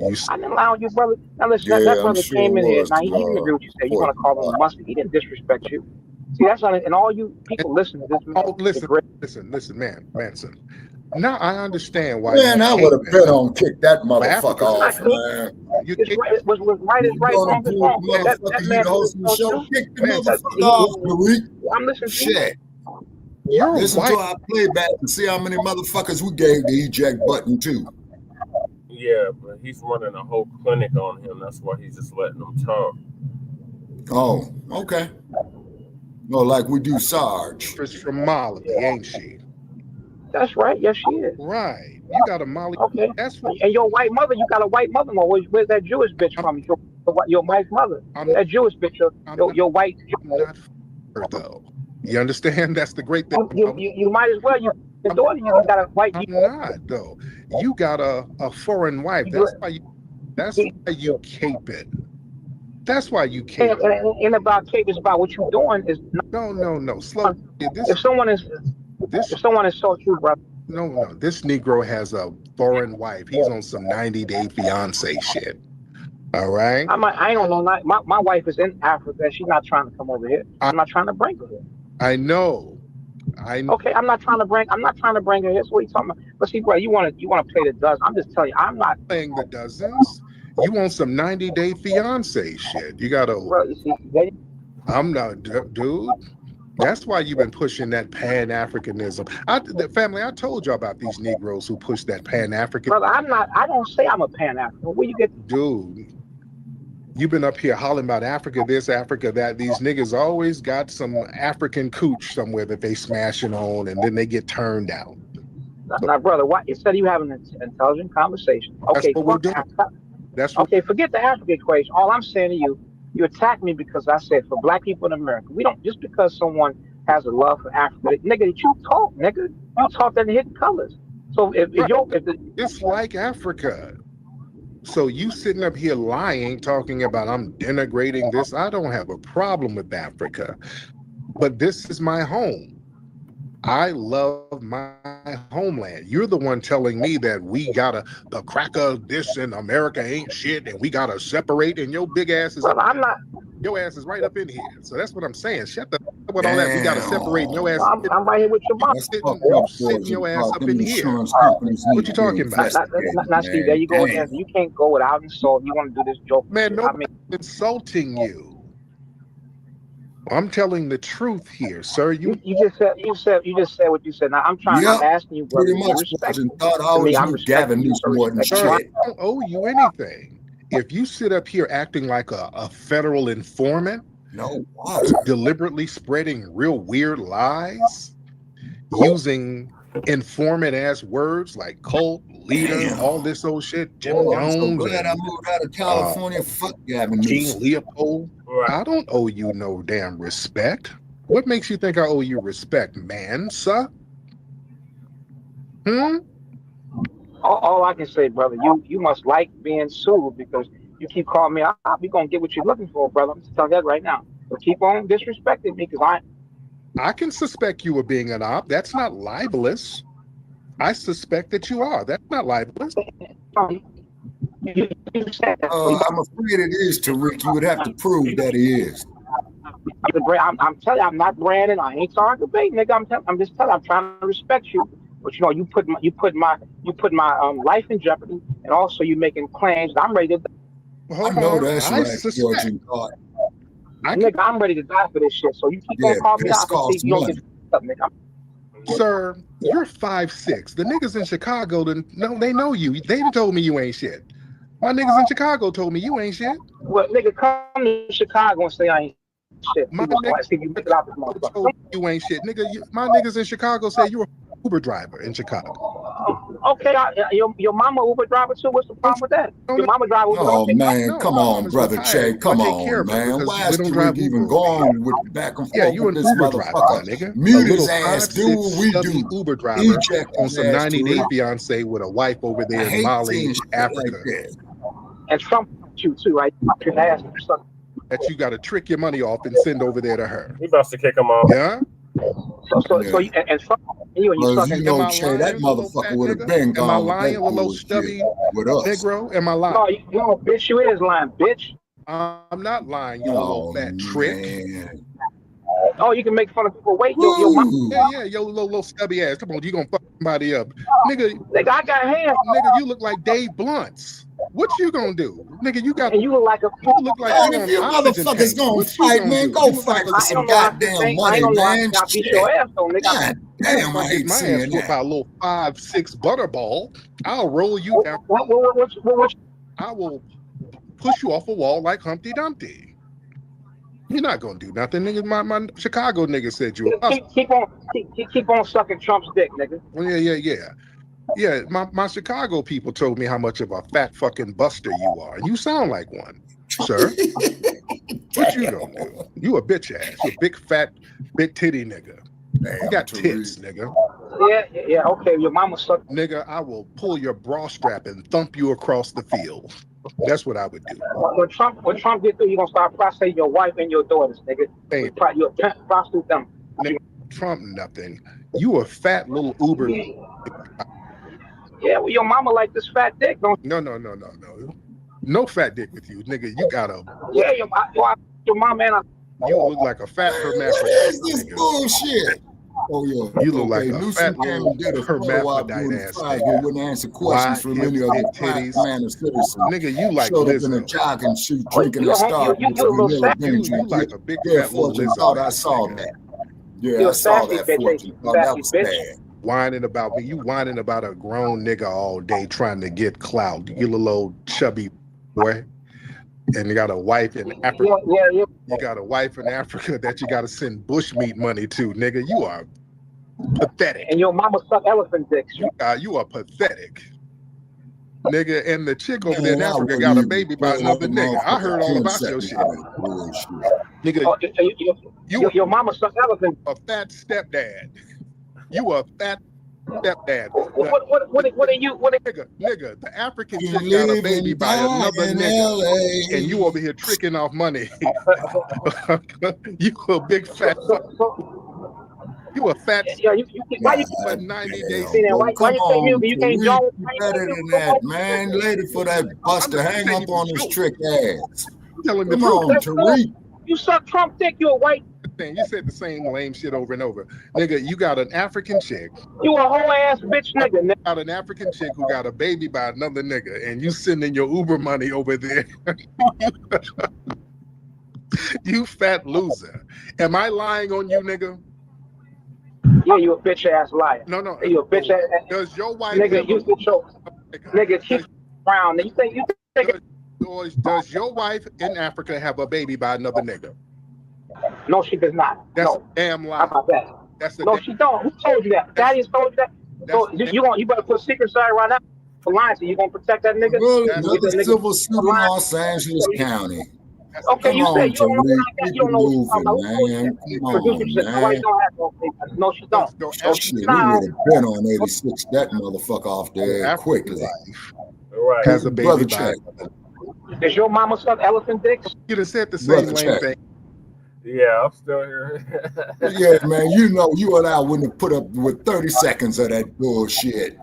I didn't lie on you, brother. Now listen, that brother came in here. Now he didn't agree with what you said. You want to call him musty? He didn't disrespect you. See, that's not. And all you people listen to this. Oh, listen, Manson. Now I understand why. Man, I would have been on kick that motherfucker off, man. It was right is right, wrong is wrong. That man host the show, kick the motherfucker off, Marie. I'm listening to shit. Listen to our playback and see how many motherfuckers we gave the eject button to. Yeah, but he's running a whole clinic on him. That's why he's just letting them talk. Oh, okay. No, like we do Sarge. She's from Mali, ain't she? That's right. Yes, she is. Right. You got a Mali. Okay. That's what. And your white mother, you got a white mother-in-law. Where's that Jewish bitch from? Your wife's mother. That Jewish bitch. Your white. Not her though. You understand? That's the great thing. You might as well. You got a white. I'm not though. You got a foreign wife. That's why you cape it. That's why you cape it. And about cape is about what you're doing is. No. Slow. If someone is so true, brother. No. This Negro has a foreign wife. He's on some 90-day fiance shit. All right. I don't know. My wife is in Africa. She's not trying to come over here. I'm not trying to bring her here. I know. Okay, I'm not trying to bring her here. So what are you talking about? But see, bro, you want to play the dozen. I'm just telling you, I'm not playing the dozens. You want some 90-day fiance shit. You gotta. Bro, you see, I'm not, dude. That's why you've been pushing that Pan-Africanism. The family, I told you about these Negroes who push that Pan-African. Brother, I don't say I'm a Pan-African. Where you get? Dude, You've been up here hollering about Africa this, Africa that. These niggas always got some African cooch somewhere that they smashing on, and then they get turned down. Now, brother, what instead of you having an intelligent conversation? Okay, that's what we're doing. That's what, okay. Forget the Africa equation. All I'm saying to you, you attack me because I said for black people in America, we don't just because someone has a love for Africa, nigga. That you talk, nigga. You talk in hidden colors. So it's like Africa. So you sitting up here lying, talking about I'm denigrating this. I don't have a problem with Africa, but this is my home. I love my homeland. You're the one telling me that we gotta the cracker this in America ain't shit, and we gotta separate. And your big ass is I'm not. Your ass is right up in here. So that's what I'm saying. Shut the fuck with all that. We gotta separate. And your ass. I'm right here with your mom. Sitting your ass up in here. What you talking about? Now, Steve, there you go again. You can't go without insult. You want to do this joke? Man, nobody's insulting you. I'm telling the truth here, sir. You just said what you said. Now I'm trying. I'm asking you, brother. Pretty much. I'm Gavin Newsom. I don't owe you anything. If you sit up here acting like a federal informant, deliberately spreading real weird lies, using informant ass words like cult leader, all this old shit, Jim Jones. I'm so glad I moved out of California. Fuck Gavin Newsom. King Leopold. I don't owe you no damn respect. What makes you think I owe you respect, man, sir? All I can say, brother, you must like being sued because you keep calling me out. You're gonna get what you're looking for, brother. I'm just telling you that right now. So keep on disrespecting me because I can suspect you of being an op. That's not libelous. I suspect that you are. That's not libelous. I'm afraid it is, Tariq. You would have to prove that he is. I'm telling you, I'm not branding. I ain't sorry to debate, nigga. I'm just telling you, I'm trying to respect you. But you know, you put my life in jeopardy, and also you making claims. I'm ready to. I know that's right, Georgian God. Nigga, I'm ready to die for this shit. So you keep on calling me out. You don't get up, nigga. Sir, you're 5'6". The niggas in Chicago, they know you. They told me you ain't shit. My niggas in Chicago told me you ain't shit. Well, nigga, come to Chicago and say I ain't shit. My nigga, you ain't shit. Nigga, my niggas in Chicago say you're an Uber driver in Chicago. Okay, your mama Uber driver too. What's the problem with that? Your mama drive Uber. Oh man, come on, brother Che. Come on, man. Why is Tariq even going with back and forth? Yeah, you an Uber driver, my nigga. Mute his ass. Do what we do. Uber driver on some 90-Day Fiance with a wife over there in Mali, Africa. And Trump you too, right? Your ass that you got to trick your money off and send over there to her. He about to kick him off. Yeah. So and Trump, you sucking. You know, Che, that motherfucker would have been gone. Am I lying, little stubby Negro? Am I lying? No, bitch, you is lying, bitch. I'm not lying, you little fat trick. Oh, you can make fun of people. Wait, yeah, your little stubby ass. Come on, you gonna fuck somebody up, nigga? Nigga, I got hands. Nigga, you look like Dave Blunts. What you gonna do, nigga? You got. And you look like a. You look like if you motherfuckers gonna fight, man, go fight for some goddamn money, man. I beat your ass, though, nigga. God damn, I hate seeing that. About a little 5'6" butterball, I'll roll you down. I will push you off a wall like Humpty Dumpty. You're not gonna do nothing, nigga. My Chicago nigga said you. Keep on sucking Trump's dick, nigga. Well, yeah. My Chicago people told me how much of a fat fucking buster you are, and you sound like one, sir. What you gonna do? You a bitch ass. You a big fat, big titty nigga. You got tits, nigga. Yeah. Okay, your mama sucked. Nigga, I will pull your bra strap and thump you across the field. That's what I would do. When Trump get through, you gonna start prostituting your wife and your daughters, nigga. Hey, you prostitute them. Nigga, Trump nothing. You a fat little Uber. Yeah, well, your mama like this fat dick, don't you? No. No fat dick with you, nigga. You got a. Yeah, your mama and you look like a fat hermaphrodite. This is bullshit. Oh yeah, you look like a fat little hermaphrodite ass nigga. Wouldn't answer questions from any of the titties, man, citizens. Nigga, you like showed up in a jogging suit, drinking a Starbucks. You like a big fat little lizard. Thought I saw that. Yeah, I saw that. Fortune. Thought that was bad. Whining about me. You whining about a grown nigga all day trying to get clout. You little old chubby boy. and you got a wife in Africa. Yeah. You got a wife in Africa that you got to send bushmeat money to, nigga. You are pathetic. And your mama suck elephant dicks. You are pathetic, nigga. And the chick over there in Africa got a baby by another nigga. I heard all about your shit, nigga. Your mama suck elephant. A fat stepdad. You a fat stepdad. What are you? Nigga, the African chick got a baby by another nigga, and you over here tricking off money. You a big fat. You a fat. Yeah, why you for 90 days? Why you can't join? Better than that, man. Later for that buster, hang up on his trick ass. Come on, Tariq. You suck Trump dick. You a white. You said the same lame shit over and over, nigga. You got an African chick. You a whole ass bitch, nigga. You got an African chick who got a baby by another nigga, and you sending your Uber money over there. You fat loser. Am I lying on you, nigga? Yeah, you a bitch ass liar. No. You a bitch ass. Does your wife? Nigga, you show. Nigga, keep brown. You think? Does your wife in Africa have a baby by another nigga? No, she does not. That's no. a damn lie. How about that? No, she don't. Who told you that? Daddy's told you that. So you better put secret side right now for lying. So you gonna protect that nigga? Well, another civil suit in Los Angeles County. Okay, Come you on, said you don't know Tariq, that. You don't know what man. Come on, man. No, she don't. Shit, we would have been on 86 that motherfucker off there quickly. Right. Has a baby Brother by. check. Does your mama suck elephant dicks? You done said the same lame check. thing. Yeah, I'm still here. Yeah, man, you know you and I wouldn't have put up with 30 seconds of that bullshit.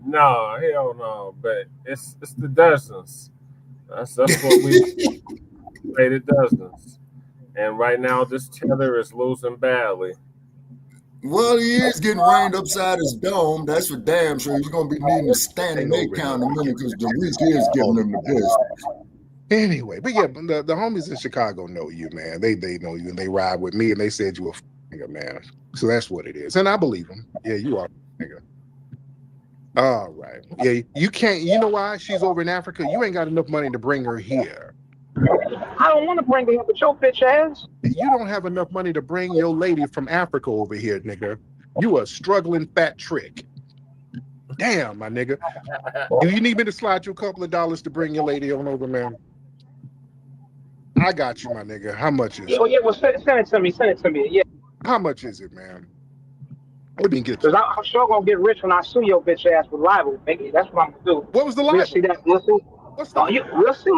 No, hell no. But it's the dozens. That's what we made it dozens. And right now this tether is losing badly. Well, he is getting rained upside his dome. That's for damn sure. He's gonna be needing to stand in their count in a minute because the week is giving them the business. Anyway, but yeah, the homies in Chicago know you, man. They know you, and they ride with me, and they said you a nigga, man. So that's what it is, and I believe them. Yeah, you are a nigga. All right. Yeah, you can't. You know why? She's over in Africa. You ain't got enough money to bring her here. I don't want to bring her here, but your bitch ass. You don't have enough money to bring your lady from Africa over here, nigga. You a struggling fat trick. Damn, my nigga. Do you need me to slide you a couple of dollars to bring your lady on over, man? I got you, my nigga. How much is it? Oh, yeah, well, send it to me. Send it to me. Yeah. How much is it, man? Let me get. Because I'm sure gonna get rich when I sue your bitch ass with libel, baby. That's what I'm gonna do. What was the libel? We'll see that. We'll see. We'll see.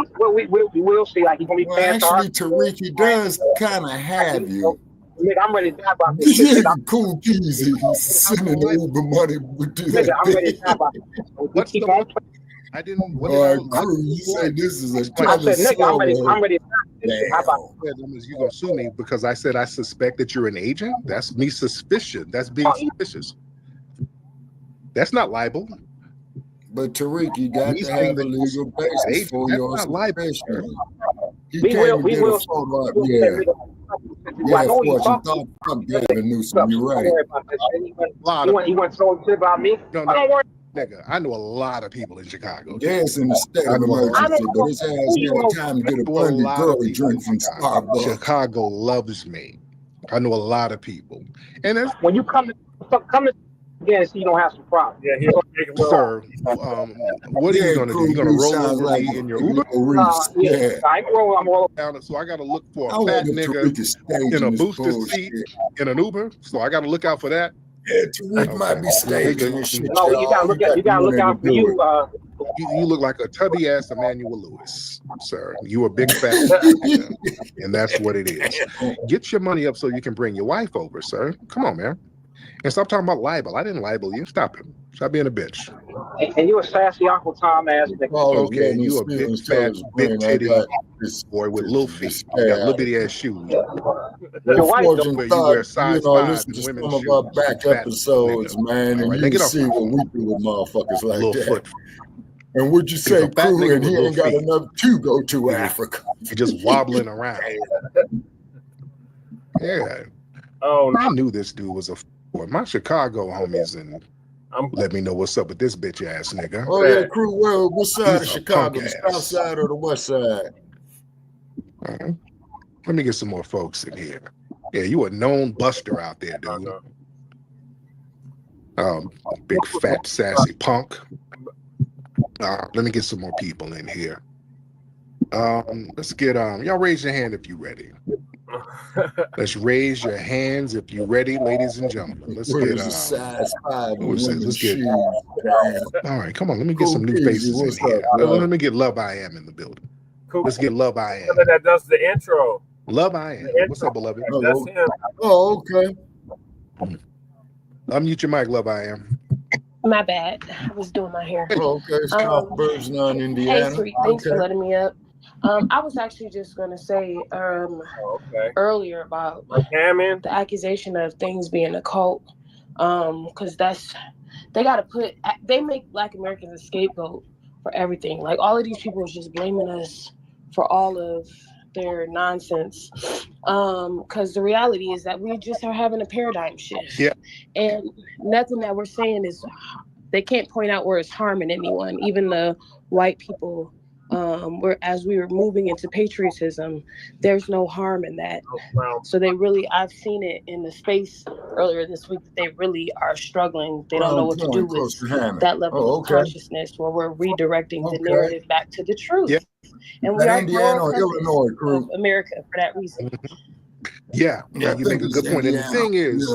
We will see. Like, he's gonna be paying. Actually, Tariq, he does kind of have you. Nigga, I'm ready to die about this shit. Cool Keezy. He's sending the Uber money. Nigga, I'm ready to die about this. What's the on? I didn't. All right, crew. You say this is a I said, nigga, I'm ready to die. How about you gonna sue me because I said I suspect that you're an agent? That's me suspicion. That's being suspicious. That's not libel. But Tariq, you got to have a legal basis for your suspicion. You can't get a photo up. Yeah, of course. You thought, fuck Gavin Newsom. You're right. He went so shit about me. No. Don't worry. Nigga, I know a lot of people in Chicago. Yes, in the state of emergency, but his ass had time to get a blended girly drink from Starbucks. Chicago loves me. I know a lot of people. And that's when you come to again, so you don't have some problems. Yeah, sir. What are you gonna do? You gonna roll over me in your Uber? I'm rolling down. So I gotta look for a fat nigga in a boosted seat in an Uber. So I gotta look out for that. Yeah, Tariq might be staging this shit. No, you gotta look out for you. You look like a tubby ass Emmanuel Lewis, sir. You a big fat, and that's what it is. Get your money up so you can bring your wife over, sir. Come on, man. And stop talking about libel. I didn't libel you. Stop it. Stop being a bitch. And you a sassy Uncle Tom ass nigga. Oh, okay, you a big fat, big titty boy with little feet. You got little bitty ass shoes. Your wife you wear size 5 listen to some of our back episodes, man, and you can see what we do with motherfuckers like that. And would you say, crew, and he ain't got enough to go to Africa? He's just wobbling around. Yeah. Oh, I knew this dude was a boy. My Chicago homies and let me know what's up with this bitch ass nigga. Oh yeah, crew. Well, what side of Chicago? The south side or the west side? All right. Let me get some more folks in here. Yeah, you a known buster out there, dude. Big fat sassy punk. Let me get some more people in here. Let's get y'all raise your hand if you're ready. Let's raise your hands if you're ready, ladies and gentlemen. Let's get let's get all right, come on, let me get some new faces in here. Let me get Love I Am in the building. Let's get Love I Am. That does the intro. Love I Am. What's up, beloved? That's him. Oh, okay. Unmute your mic, Love I Am. My bad. I was doing my hair. Oh, okay, it's South Bergeron, Indiana. Hey, sweet. Thanks for letting me up. I was actually just going to say earlier about the accusation of things being a cult, because they make Black Americans a scapegoat for everything. Like, all of these people is just blaming us for all of their nonsense, because the reality is that we just are having a paradigm shift. Yeah. And nothing that we're saying is, they can't point out where it's harming anyone, even the white people. As we were moving into patriotism, there's no harm in that. So I've seen it in the space earlier this week, that they really are struggling. They don't know what to do with that level of consciousness, where we're redirecting the narrative back to the truth. Yeah. And we are Indiana or Illinois, of America for that reason. Yeah, you make a good point. And the thing is,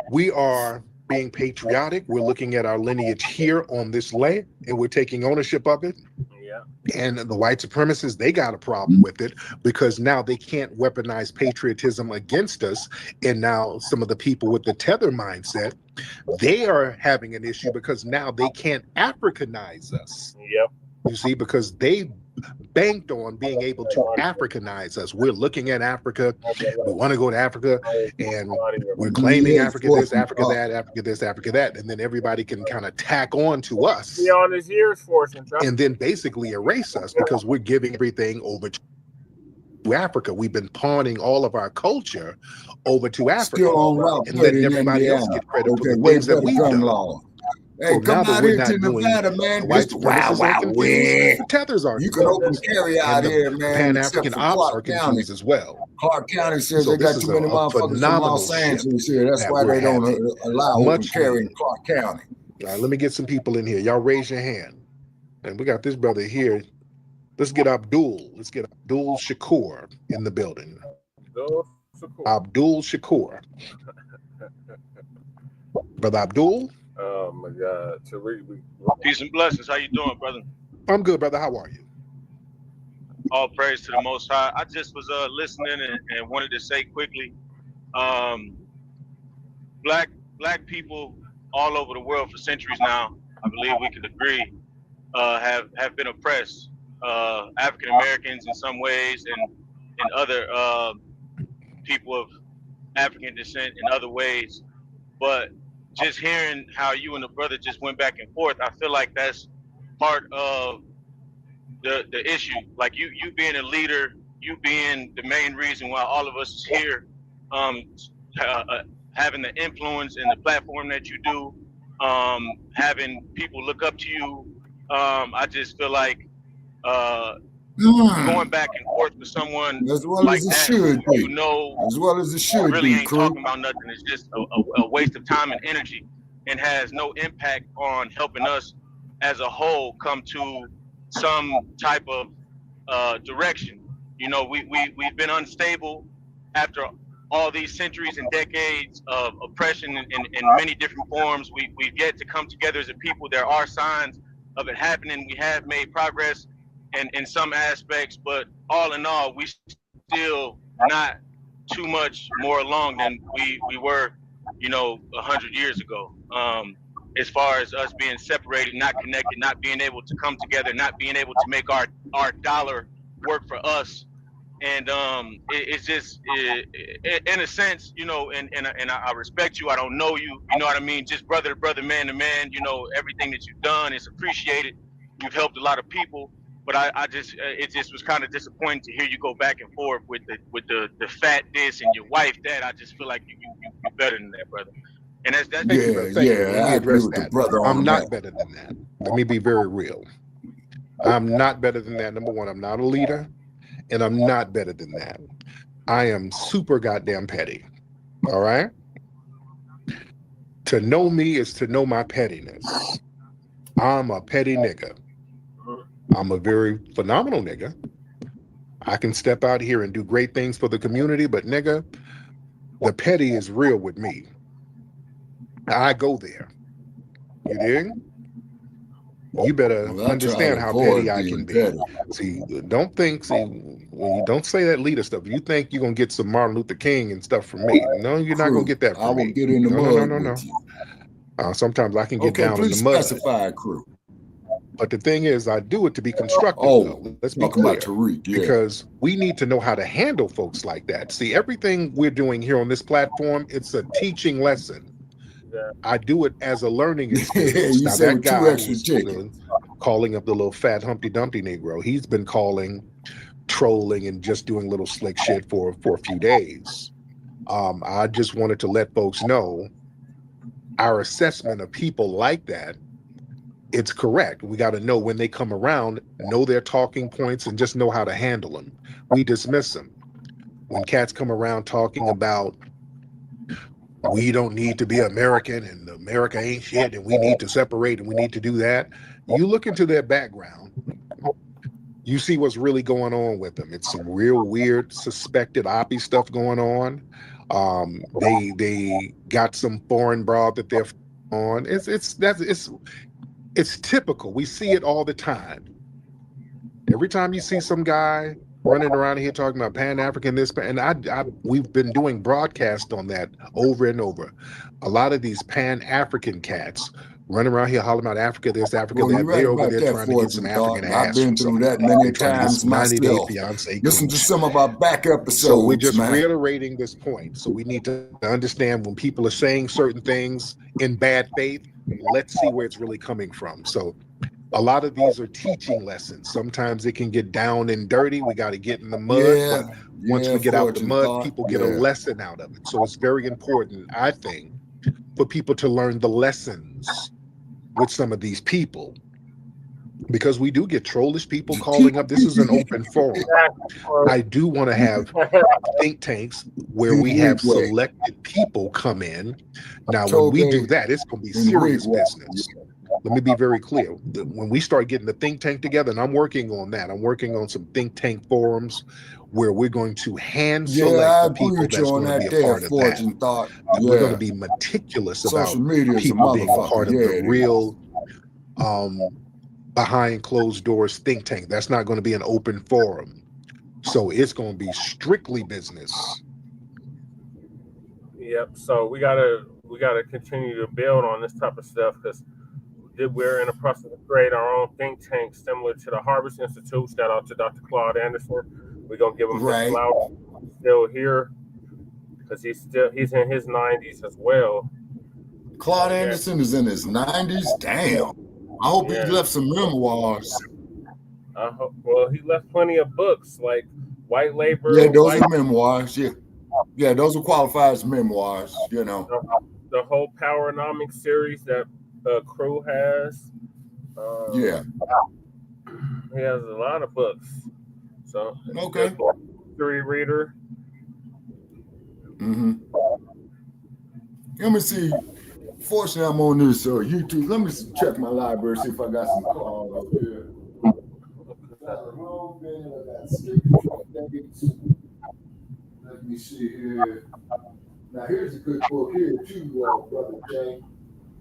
we are being patriotic. We're looking at our lineage here on this land, and we're taking ownership of it. And the white supremacists, they got a problem with it, because now they can't weaponize patriotism against us. And now some of the people with the tether mindset, they are having an issue, because now they can't Africanize us. Yep. You see, because they banked on being able to Africanize us. We're looking at Africa. We want to go to Africa, and we're claiming Africa this, Africa that, Africa this, Africa that, and then everybody can kind of tack on to us, and then basically erase us, because we're giving everything over to Africa. We've been pawning all of our culture over to Africa, and letting everybody else get credit for the things that we've done. Hey, come out here to Nevada, man. This the Wild Wild West. Tethers are. You can open carry out here, man. Pan-African ops are confused as well. Clark County says they got too many motherfuckers from Los Angeles here. That's why they don't allow open carry in Clark County. All right, let me get some people in here. Y'all raise your hand. And we got this brother here. Let's get Abdul. Let's get Abdul Shakur in the building. Abdul Shakur. Brother Abdul. Oh my God, peace and blessings. How you doing, brother? I'm good, brother. How are you? All praise to the Most High. I just was listening and wanted to say quickly, black people all over the world for centuries now, I believe we could agree, have been oppressed. African Americans in some ways, and other people of African descent in other ways, but just hearing how you and the brother just went back and forth, I feel like that's part of the issue. Like you being a leader, you being the main reason why all of us is here, having the influence and the platform that you do, having people look up to you. I just feel like going back and forth with someone as well like as it that, should be. you know, as well as it should really be, ain't talking about nothing. It's just a waste of time and energy, and has no impact on helping us as a whole come to some type of direction. You know, we've been unstable after all these centuries and decades of oppression in many different forms. We've yet to come together as a people. There are signs of it happening. We have made progress in some aspects, but all in all, we still not too much more along than we were, 100 years ago. As far as us being separated, not connected, not being able to come together, not being able to make our dollar work for us. And it's just, in a sense, and I respect you. I don't know you, you know what I mean? Just brother to brother, man to man, everything that you've done is appreciated. You've helped a lot of people. But it just was kind of disappointing to hear you go back and forth with the fat this and your wife that. I just feel like you're better than that, brother. And that's Thank you. Let me address that. I'm not better than that. Let me be very real. I'm not better than that. Number one, I'm not a leader, and I'm not better than that. I am super goddamn petty. All right? To know me is to know my pettiness. I'm a petty nigga. I'm a very phenomenal nigga. I can step out here and do great things for the community, but nigga, the petty is real with me. I go there. You dig? You better understand how petty I can be. See, don't when you don't say that leader stuff, you think you're gonna get some Martin Luther King and stuff from me. No, you're not gonna get that from me. I will get in the mud with you. Sometimes I can get down in the mud. Please specify, Crip. But the thing is, I do it to be constructive, though. Let's be clear. Tariq, yeah. Because we need to know how to handle folks like that. See, everything we're doing here on this platform, it's a teaching lesson. I do it as a learning experience. You now, say that with guy 2 extra chickens. Calling up the little fat Humpty Dumpty Negro, he's been calling, trolling, and just doing little slick shit for a few days. I just wanted to let folks know our assessment of people like that, it's correct. We got to know when they come around, know their talking points, and just know how to handle them. We dismiss them. When cats come around talking about we don't need to be American and America ain't shit and we need to separate and we need to do that, you look into their background, you see what's really going on with them. It's some real weird suspected oppie stuff going on. They got some foreign broad that they're on. It's typical. We see it all the time. Every time you see some guy running around here talking about Pan-African this, and we've been doing broadcasts on that over and over. A lot of these Pan-African cats running around here hollering about Africa, this, Africa, that. They're over there trying to get some African ass. I've been through that many times myself. Listen to some of our back episodes. So we're just reiterating this point. So we need to understand when people are saying certain things in bad faith, let's see where it's really coming from. So a lot of these are teaching lessons. Sometimes it can get down and dirty. We got to get in the mud. But once we get out the mud, people get a lesson out of it. So it's very important, I think, for people to learn the lessons with some of these people. Because we do get trollish people calling up. This is an open forum. I do want to have think tanks where we have selected people come in. Now, when we do that, it's going to be serious business. Let me be very clear. When we start getting the think tank together, and I'm working on that, I'm working on some think tank forums where we're going to hand select the people that's going to be a part of that. We're going to be meticulous about people being a part of the real behind closed doors think tank. That's not going to be an open forum. So it's going to be strictly business. Yep. So we gotta continue to build on this type of stuff because we're in the process of creating our own think tank similar to the Harvest Institute. Shout out to Dr. Claude Anderson. We're gonna give him his flowers. Still here because he's in his 90s as well. Claude Anderson is in his 90s. Damn. I hope he left some memoirs. Well, he left plenty of books like White Labor. Yeah, those are memoirs. Yeah, those are qualified as memoirs. You know, the whole Powernomics series that Crew has. He has a lot of books. So history reader. Let me see. Fortunately, I'm on this YouTube. Let me check my library, see if I got some calls up here. Let me see here. Now, here's a good book here, too, Brother Jay.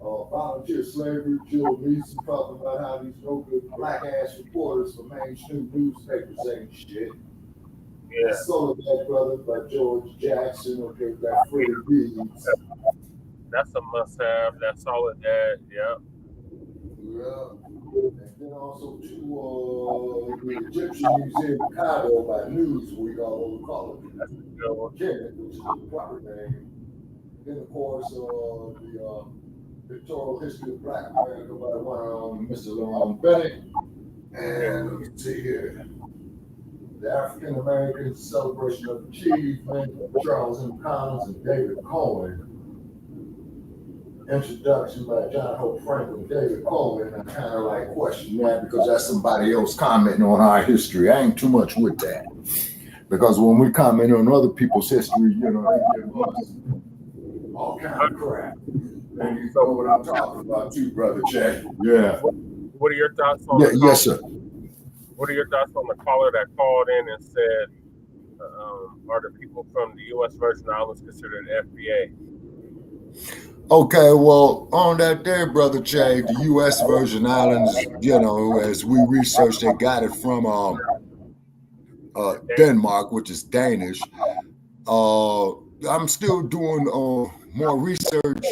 Volunteer Slavery, Jill Mason talking about how these no good black ass reporters for mainstream newspapers ain't shit. Yeah. Soledad Brother by George Jackson, got Freddie Beads. That's a must-have. That's Soledad, yeah. And then also the Egyptian Museum of Cairo by Newsweek, although call it Kenneth, which is the proper name. Then, of course, the Pictorial History of Black America by Mr. Lauren Bennett. And let me see here. The African American Celebration of Achievement, Charles M. Collins and David Cohen. introduction by John Hope Franklin, David Coleman, I kind of like question that because that's somebody else commenting on our history. I ain't too much with that. Because when we comment on other people's history, you know, they give us all kind of crap. And you know what I'm talking about too, Brother Jay. Yeah. What are your thoughts on yes, sir. What are your thoughts on the caller that called in and said, are the people from the U.S. Virgin Islands considered FBA? Okay, well, on that day, Brother Jay, the U.S. Virgin Islands, you know, as we researched, they got it from Denmark, which is Danish. I'm still doing more research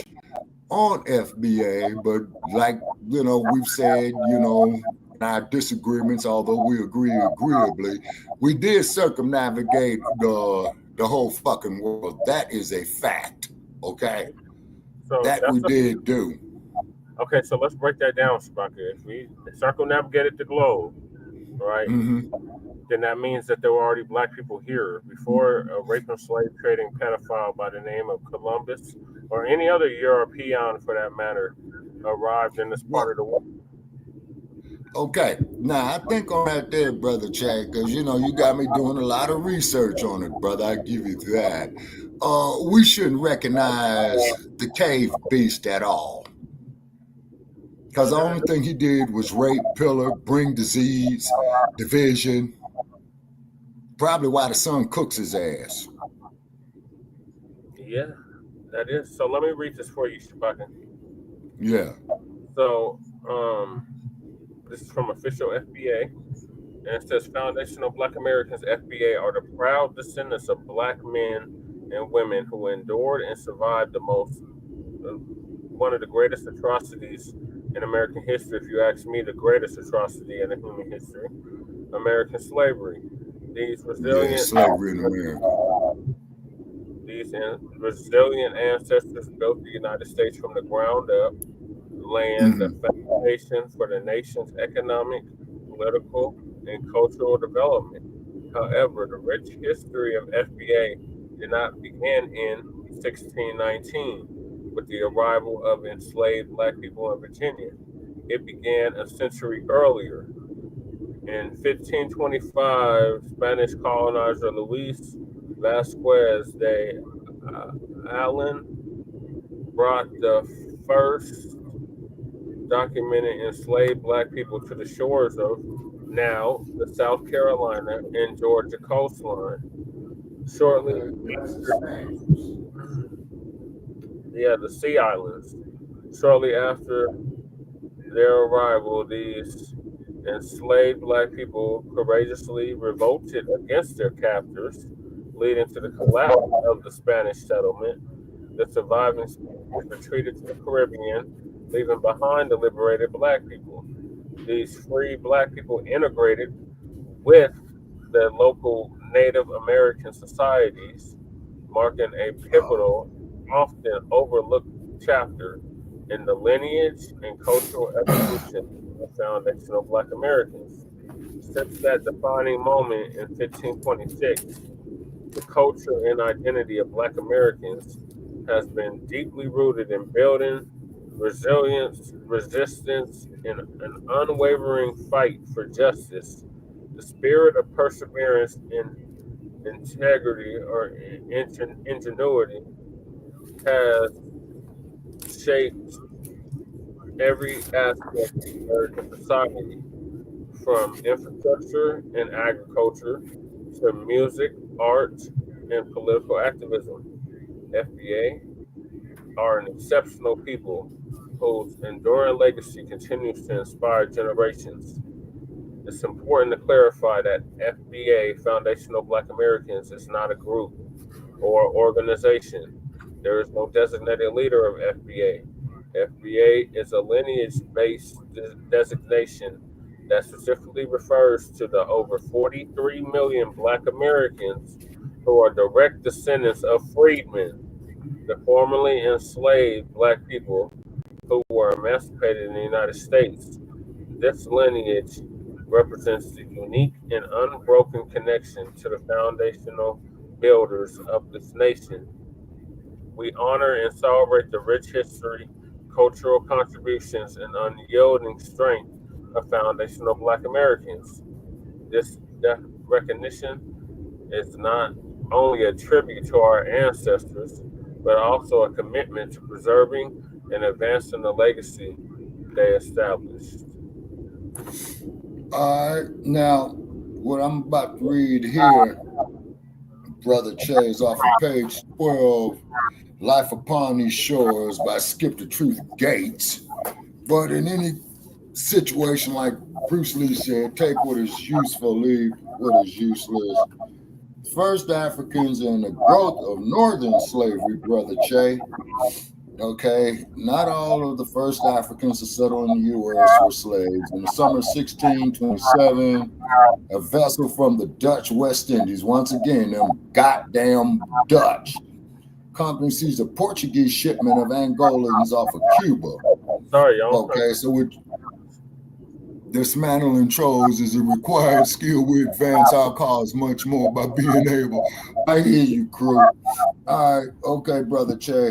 on FBA, but like, you know, we've said, you know, in our disagreements, although we agree agreeably, we did circumnavigate the whole fucking world. That is a fact, okay? So that we did do. Okay, so let's break that down, Sprocket. If we circumnavigated the globe, right, then that means that there were already black people here before a raping, slave trading pedophile by the name of Columbus or any other European, for that matter, arrived in this part of the world. Okay, now I think on that there, Brother Chad, because you know you got me doing a lot of research on it, brother. I give you that. We shouldn't recognize the cave beast at all, because the only thing he did was rape, pillar, bring disease, division. Probably why the son cooks his ass. Yeah, that is. So let me read this for you, Shabaka. Yeah. So, this is from official FBA, and it says foundational Black Americans FBA are the proud descendants of black men and women who endured and survived one of the greatest atrocities in American history. If you ask me, the greatest atrocity in human history, American slavery. These resilient slavery in America. These resilient ancestors built the United States from the ground up, laying the foundation for the nation's economic, political, and cultural development. However, the rich history of FBA did not begin in 1619 with the arrival of enslaved black people in Virginia. It began a century earlier. In 1525, Spanish colonizer Luis Vasquez de Allen brought the first documented enslaved black people to the shores of now the South Carolina and Georgia coastline. Shortly the Sea Islands. Shortly after their arrival, these enslaved black people courageously revolted against their captors, leading to the collapse of the Spanish settlement. The surviving species retreated to the Caribbean, leaving behind the liberated black people. These free black people integrated with the local Native American societies, marking a pivotal, often overlooked chapter in the lineage and cultural evolution of foundational Black Americans. Since that defining moment in 1526, the culture and identity of Black Americans has been deeply rooted in building resilience, resistance, and an unwavering fight for justice. The spirit of perseverance and integrity or ingenuity has shaped every aspect of American society, from infrastructure and agriculture to music, art, and political activism. FBA are an exceptional people whose enduring legacy continues to inspire generations. It's important to clarify that FBA, Foundational Black Americans, is not a group or organization. There is no designated leader of FBA. FBA is a lineage-based designation that specifically refers to the over 43 million Black Americans who are direct descendants of freedmen, the formerly enslaved Black people who were emancipated in the United States. This lineage represents the unique and unbroken connection to the foundational builders of this nation. We honor and celebrate the rich history cultural contributions, and unyielding strength a foundation of Black Americans. This recognition is not only a tribute to our ancestors, but also a commitment to preserving and advancing the legacy they established. All right, now what I'm about to read here, Brother Che, is off of page 12, Life Upon These Shores by Skip the Truth Gates. But in any situation, like Bruce Lee said, take what is useful, leave what is useless. First Africans and the growth of northern slavery, Brother Che. Okay, not all of the first Africans to settle in the U.S. were slaves. In the summer of 1627, a vessel from the Dutch West Indies, once again, them goddamn Dutch, company sees a Portuguese shipment of Angolans off of Cuba. Sorry, y'all. Okay, so we're dismantling trolls is a required skill. We advance our cause much more by being able. I hear you, crew. All right, okay, Brother Che.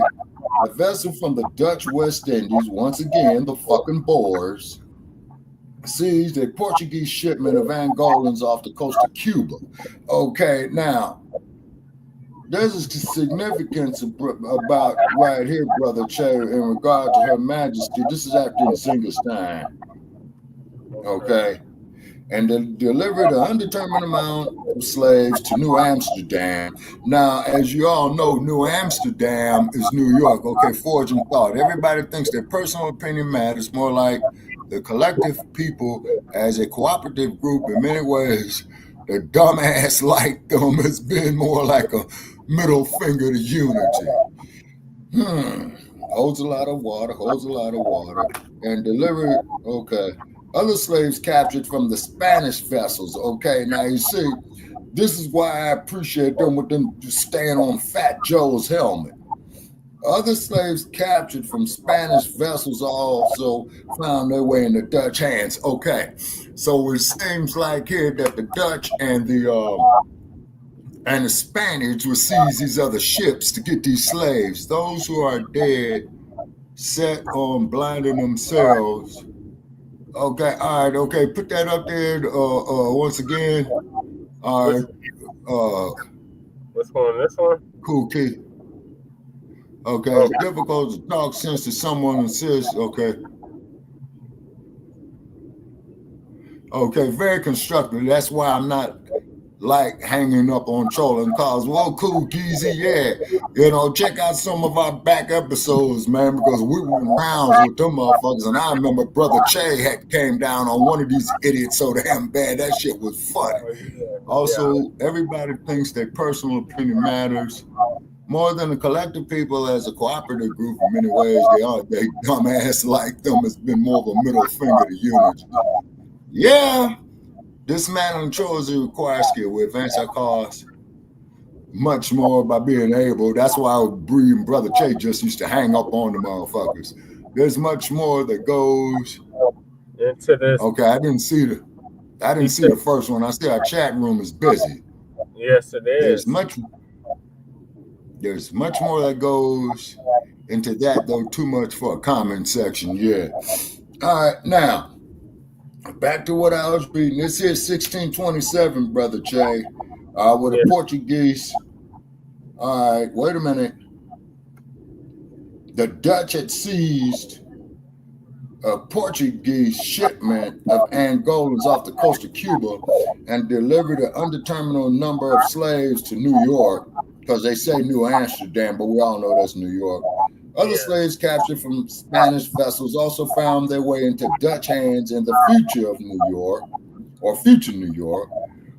A vessel from the Dutch West Indies, once again, the fucking Boers, seized a Portuguese shipment of Angolans off the coast of Cuba. Okay, now, there's a significance about right here, Brother Che, in regard to Her Majesty. This is after Nzinga's time. Okay. And they delivered an undetermined amount of slaves to New Amsterdam. Now, as you all know, New Amsterdam is New York. Okay, forging thought. Everybody thinks their personal opinion matters, more like the collective people as a cooperative group. In many ways, the dumbass like them has been more like a middle finger to unity. Holds a lot of water, and delivered, okay. Other slaves captured from the Spanish vessels. Okay, now you see, this is why I appreciate them with them just staying on Fat Joe's helmet. Other slaves captured from Spanish vessels also found their way in the Dutch hands. Okay, so it seems like here that the Dutch and the Spaniards will seize these other ships to get these slaves. Those who are dead set on blinding themselves. Okay, all right, okay, put that up there once again. All right. What's going on this one? Cool, Keith. Okay, it's difficult to talk sense to someone and says, okay. Okay, very constructive. That's why I'm not like hanging up on trolling calls. Well, cool, Geezy, yeah. You know, check out some of our back episodes, man, because we went rounds with them motherfuckers. And I remember Brother Che had came down on one of these idiots so damn bad. That shit was funny. Also, everybody thinks their personal opinion matters more than the collective people as a cooperative group. In many ways, they dumbass like them has been more of a middle finger to unity. Yeah. Dismantling trolls requires skill. We advance our cause much more by being able. That's why Bree and Brother Che just used to hang up on the motherfuckers. There's much more that goes into this. Okay, I didn't see the first one. I see our chat room is busy. Yes, it is. There's much more that goes into that, though. Too much for a comment section. Yeah. All right, now. Back to what I was reading. This is 1627, Brother Che, with the Portuguese. All right, wait a minute. The Dutch had seized a Portuguese shipment of Angolans off the coast of Cuba and delivered an undetermined number of slaves to New York, because they say New Amsterdam, but we all know that's New York. Other slaves captured from Spanish vessels also found their way into Dutch hands in the future of New York, or future New York.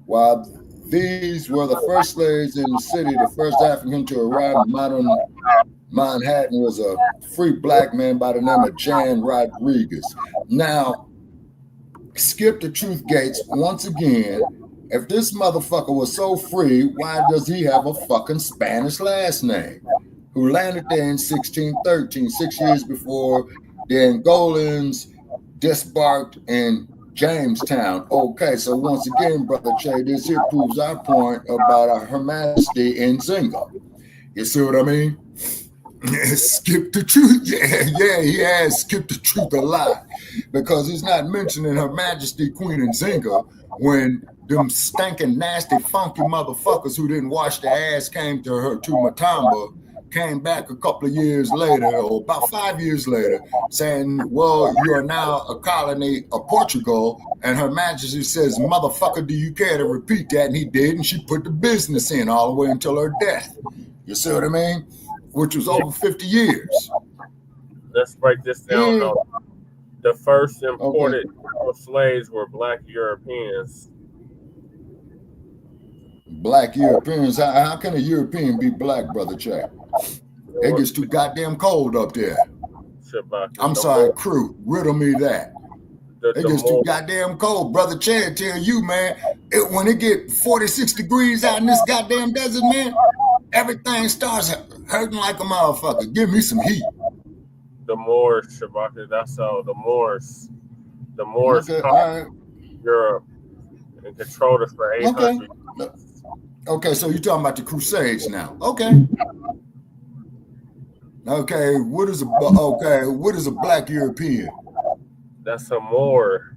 While these were the first slaves in the city, the first African to arrive in modern Manhattan was a free black man by the name of Jan Rodriguez. Now, skip the truth gates once again. If this motherfucker was so free, why does he have a fucking Spanish last name? Who landed there in 1613, 6 years before the Angolans disembarked in Jamestown. Okay, so once again, Brother Che, this here proves our point about Her Majesty Nzinga. You see what I mean? Skip the truth. Yeah, he has skipped the truth a lot because he's not mentioning Her Majesty Queen Nzinga when them stinking, nasty, funky motherfuckers who didn't wash their ass came to Matamba, came back a couple of years later, or about 5 years later, saying, well, you are now a colony of Portugal. And Her Majesty says, motherfucker, do you care to repeat that? And he did, and she put the business in all the way until her death. You see what I mean? Which was over 50 years. Let's break this down. Yeah. The first imported slaves were Black Europeans. Black Europeans? How can a European be black, Brother Chad? It gets too goddamn cold up there. I'm sorry, crew. Riddle me that. It gets too goddamn cold. Brother Chad tell you, man, when it get 46 degrees out in this goddamn desert, man, everything starts hurting like a motherfucker. Give me some heat. The Moors, Shabaka, that's all. The Moors conquered Europe and controlled us for 800 years. Okay, so you're talking about the Crusades now. Okay, what is a Black European? That's a Moor.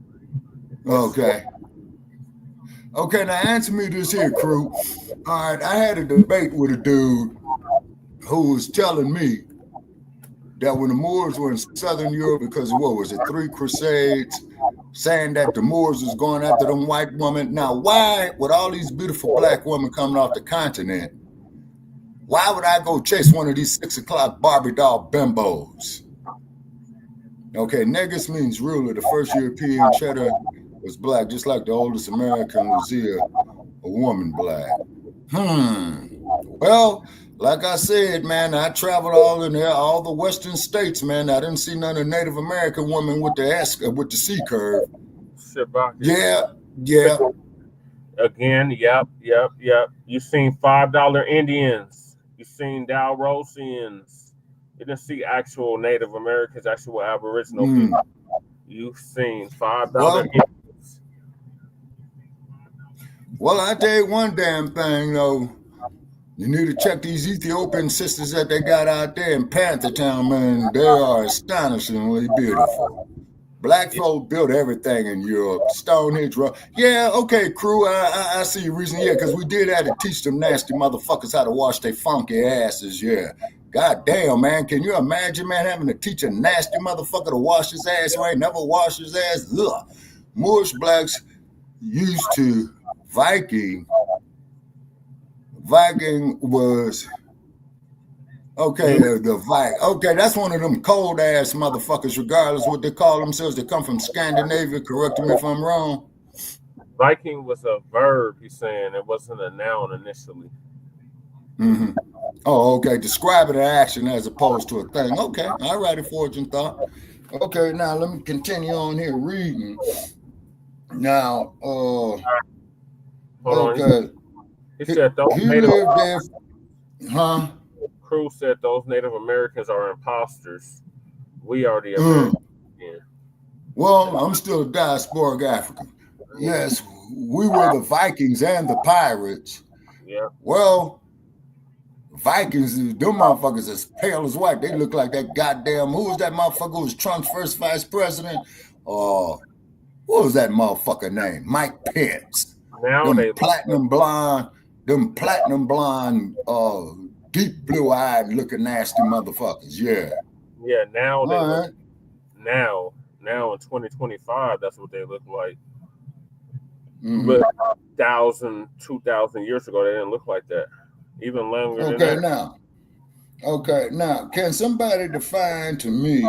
Okay, now answer me this here, crew. All right, I had a debate with a dude who was telling me that when the Moors were in Southern Europe, because what was it, 3 Crusades, saying that the Moors was going after them white women. Now, why, with all these beautiful black women coming off the continent, why would I go chase one of these 6 o'clock Barbie doll bimbos? Okay, Negus means ruler. The first European cheddar was black, just like the oldest American was here, a woman black. Well, like I said, man, I traveled all the Western states, man. I didn't see none of Native American women with the C curve. Yeah. Again, yep. You seen $5 Indians. You seen Dalrosians. You didn't see actual Native Americans, actual Aboriginal people. You've seen $5 Indians. Well, I tell you one damn thing, though. You need to check these Ethiopian sisters that they got out there in Panther Town, man. They are astonishingly beautiful. Black folk built everything in Europe. Stonehenge Rock. Yeah, okay, crew. I see your reason. Yeah, because we did have to teach them nasty motherfuckers how to wash their funky asses. Yeah. God damn, man. Can you imagine, man, having to teach a nasty motherfucker to wash his ass who ain't never washed his ass? Ugh. Moorish blacks used to Viking was the Viking. Okay, that's one of them cold ass motherfuckers, regardless what they call themselves. They come from Scandinavia. Correct me if I'm wrong. Viking was a verb, he's saying. It wasn't a noun initially. Oh, okay. Describing an action as opposed to a thing. Okay, all righty, Fortune thought. Okay, now let me continue on here reading. Now, okay. He said those Crew said those Native Americans are imposters. We are the Americans. Well, I'm still a diasporic African. Yes, we were the Vikings and the pirates. Yeah. Well, Vikings, them motherfuckers as pale as white. They look like that goddamn, who was that motherfucker who was Trump's first vice president? What was that motherfucker name? Mike Pence. Now them platinum blonde, deep blue-eyed looking nasty motherfuckers. Yeah. Yeah, now they look, now in 2025, that's what they look like. But 1,000, 2,000 years ago, they didn't look like that. Even longer than that. Now, can somebody define to me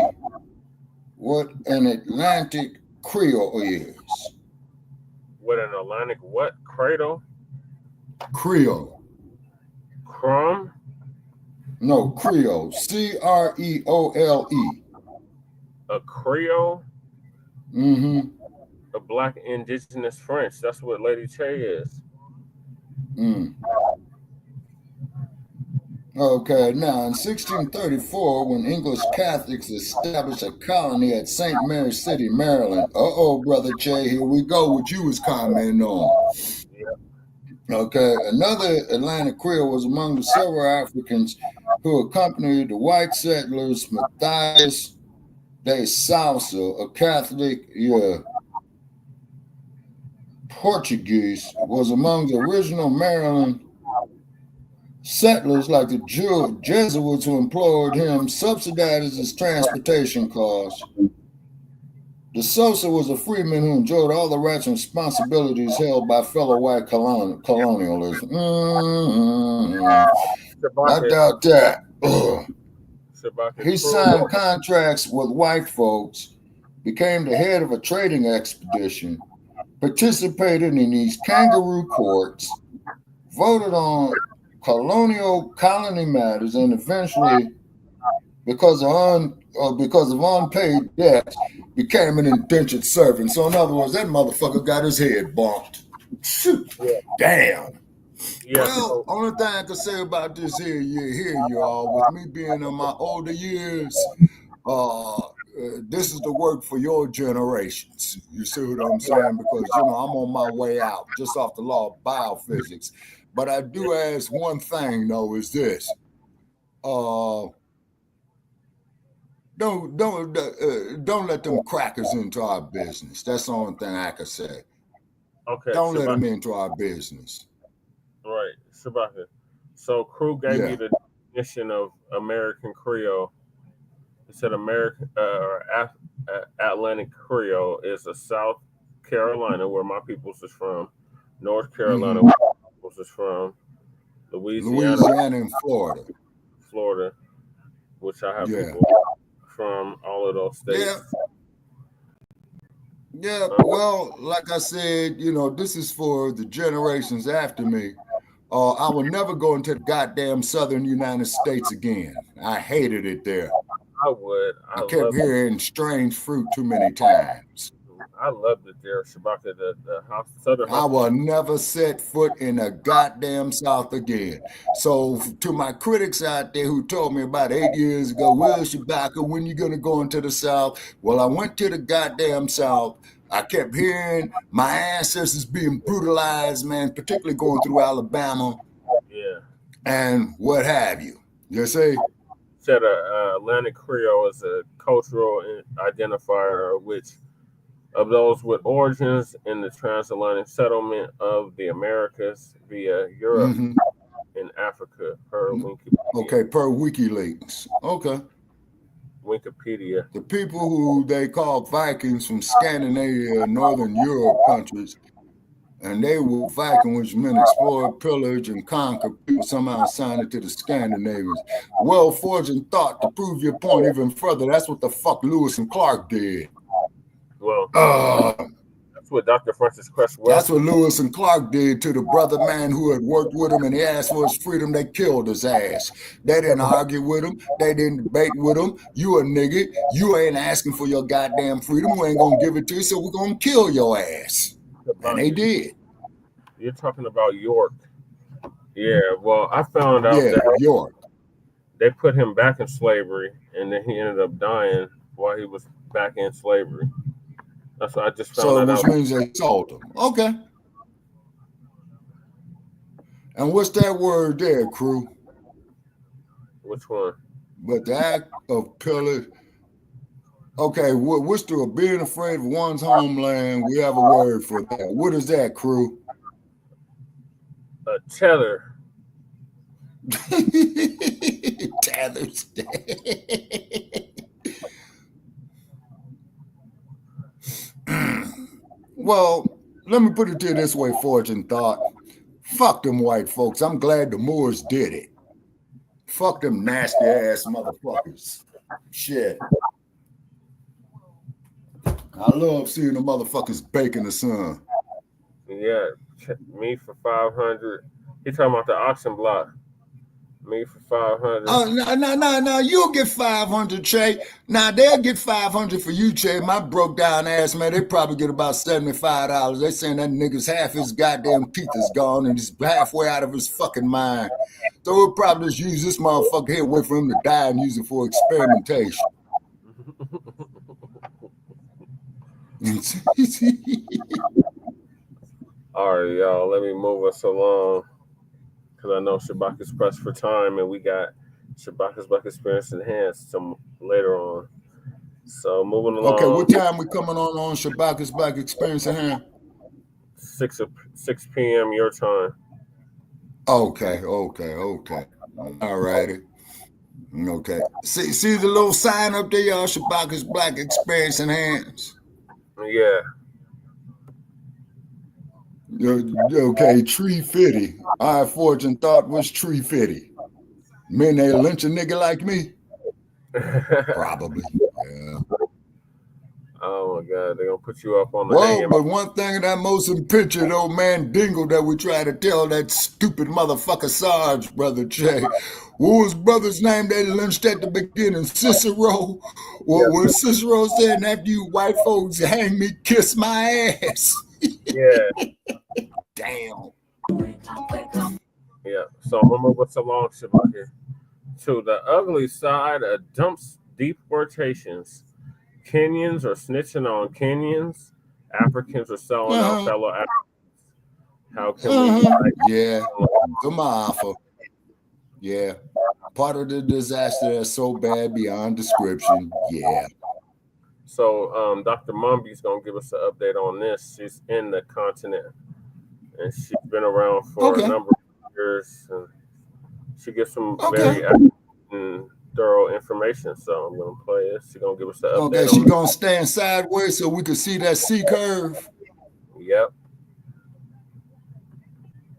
what an Atlantic Creole is? What an Atlantic what? Cradle? Creole. Crumb? No, Creole. Creole. A Creole? Mm-hmm. A Black indigenous French. That's what Lady Che is. Okay, now in 1634, when English Catholics established a colony at St. Mary's City, Maryland. Brother Che, here we go. What you was commenting on. Okay, another Atlantic Creole was among the several Africans who accompanied the white settlers, Matthias de Sousa, a Catholic Portuguese, was among the original Maryland settlers, like the Jesuits who employed him, subsidized his transportation costs. De Sousa was a freeman who enjoyed all the rights and responsibilities held by fellow white colonialism. I doubt that. He signed contracts with white folks, became the head of a trading expedition, participated in these kangaroo courts, voted on colony matters, and eventually, because of unpaid debts, became an indentured servant. So in other words, that motherfucker got his head bumped. Shoot. Damn. Yeah, well, only thing I can say about this here, y'all, with me being in my older years, this is the work for your generations. You see what I'm saying? Because, I'm on my way out just off the law of biophysics. But I do ask one thing, though, is this. Don't let them crackers into our business. That's the only thing I can say. Okay. Don't let them into our business. Right, Shabaka. So Crew gave me the definition of American Creole. It said American Atlantic Creole is a South Carolina, where my peoples is from, North Carolina, where my peoples is from, Louisiana and Florida, which I have people from all of those states. Yeah, well, like I said, this is for the generations after me. I will never go into the goddamn southern United States again. I hated it there. I would. I kept hearing strange fruit too many times. I loved it there, Shabaka. The southern. I will never set foot in the goddamn South again. So to my critics out there who told me about 8 years ago, well, Shabaka, when you gonna go into the South? Well, I went to the goddamn South. I kept hearing my ancestors being brutalized, man, particularly going through Alabama. Yeah. And what have you. You see? Said Atlantic Creole is a cultural identifier of those with origins in the transatlantic settlement of the Americas via Europe and Africa, per Wikipedia. Okay, per WikiLeaks. Okay. Wikipedia. The people who they call Vikings from Scandinavia, Northern Europe countries, and they were Viking, which meant explore, pillage, and conquer. People somehow assigned it to the Scandinavians. Well-forged thought to prove your point even further. That's what the fuck Lewis and Clark did. Well, that's what Dr. Francis Cress was. That's what Lewis and Clark did to the brother man who had worked with him and he asked for his freedom. They killed his ass. They didn't argue with him. They didn't debate with him. You a nigga. You ain't asking for your goddamn freedom. We ain't gonna give it to you, so we're gonna kill your ass. And they did. You're talking about York. Yeah, well, I found out that York. They put him back in slavery, and then he ended up dying while he was back in slavery. That's what I just found out. So which means they sold him. Okay. And what's that word there, Crew? Which one? But the act of pillage. Okay, what's the being afraid of one's homeland? We have a word for that. What is that, Crew? A tether. Tethers. Well, let me put it to you this way, Fortune thought. Fuck them white folks. I'm glad the Moors did it. Fuck them nasty ass motherfuckers. Shit. I love seeing the motherfuckers bake in the sun. Yeah, me for 500. He talking about the auction block. Me for 500. Oh, no. You'll get 500, Che. Now, they'll get 500 for you, Che. My broke down ass, man, they probably get about $75. They saying that nigga's half his goddamn teeth is gone and he's halfway out of his fucking mind. So we'll probably just use this motherfucker here, wait for him to die and use it for experimentation. All right, y'all, let me move us along because I know Shabak is pressed for time and we got Shabaka's Black Experience Enhanced some later on. So moving along. Okay, what time we coming on Shabaka's Black Experience in hand? 6 p.m. your time. Okay. All righty. Okay. See the little sign up there, y'all. Shabaka's Black Experience Enhanced. Yeah. Okay, Tree Fitty. Our fortune thought was Tree Fitty. Men they lynch a nigga like me? Probably. Yeah. Oh my God, they're gonna put you up on the Whoa, but one thing that motion picture, though, man, Dingle, that we try to tell that stupid motherfucker Sarge, brother Jay. What was brother's name they lynched at the beginning? Cicero? Well, when Cicero said, after you white folks hang me, kiss my ass. Yeah. Damn. Yeah. So I'm gonna move us along, Shabaka, to the ugly side of deportations. Kenyans are snitching on Kenyans. Africans are selling out fellow Africans. How can we? Yeah. Come on, Alpha. Yeah. Part of the disaster that's so bad beyond description. Yeah. So Dr. Mumby's gonna give us an update on this. She's in the continent, and she's been around for a number of years, and she gives some very accurate and thorough information. So I'm gonna play it. She's gonna give us an update. Okay, she's gonna stand sideways so we can see that C curve. Yep.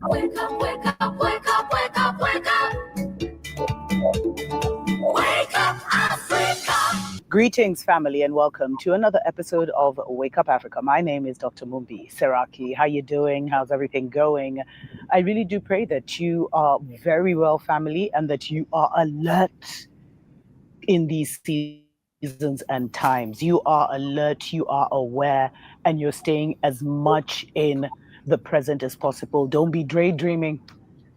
Wake up, wake up, wake up, wake up, wake up. Wake up, Africa. Greetings, family, and welcome to another episode of Wake Up Africa. My name is Dr. Mumbi Seraki. How you doing? How's everything going? I really do pray that you are very well, family, and that you are alert in these seasons and times. You are alert, you are aware, and you're staying as much in the present as possible. Don't be daydreaming.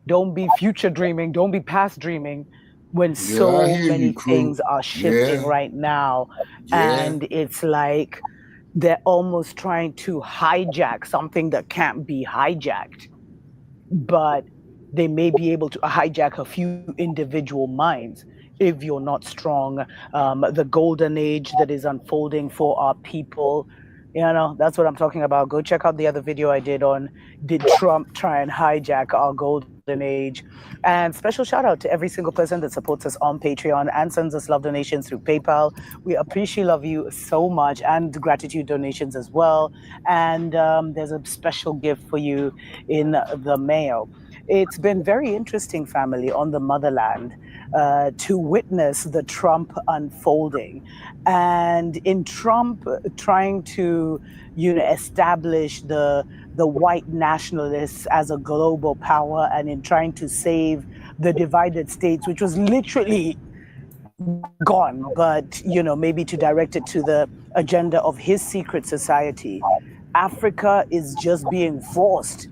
Don't be future dreaming. Don't be past dreaming when so many things are shifting right now. And it's like they're almost trying to hijack something that can't be hijacked. But they may be able to hijack a few individual minds if you're not strong. The golden age that is unfolding for our people, you know, that's what I'm talking about. Go check out the other video I did on did Trump try and hijack our golden age. And special shout out to every single person that supports us on Patreon and sends us love donations through PayPal. We appreciate love you so much, and gratitude donations as well. And there's a special gift for you in the mail. It's been very interesting, family, on the motherland to witness the Trump unfolding. And in Trump trying to, you know, establish the white nationalists as a global power, and in trying to save the divided states, which was literally gone, but, you know, maybe to direct it to the agenda of his secret society. Africa is just being forced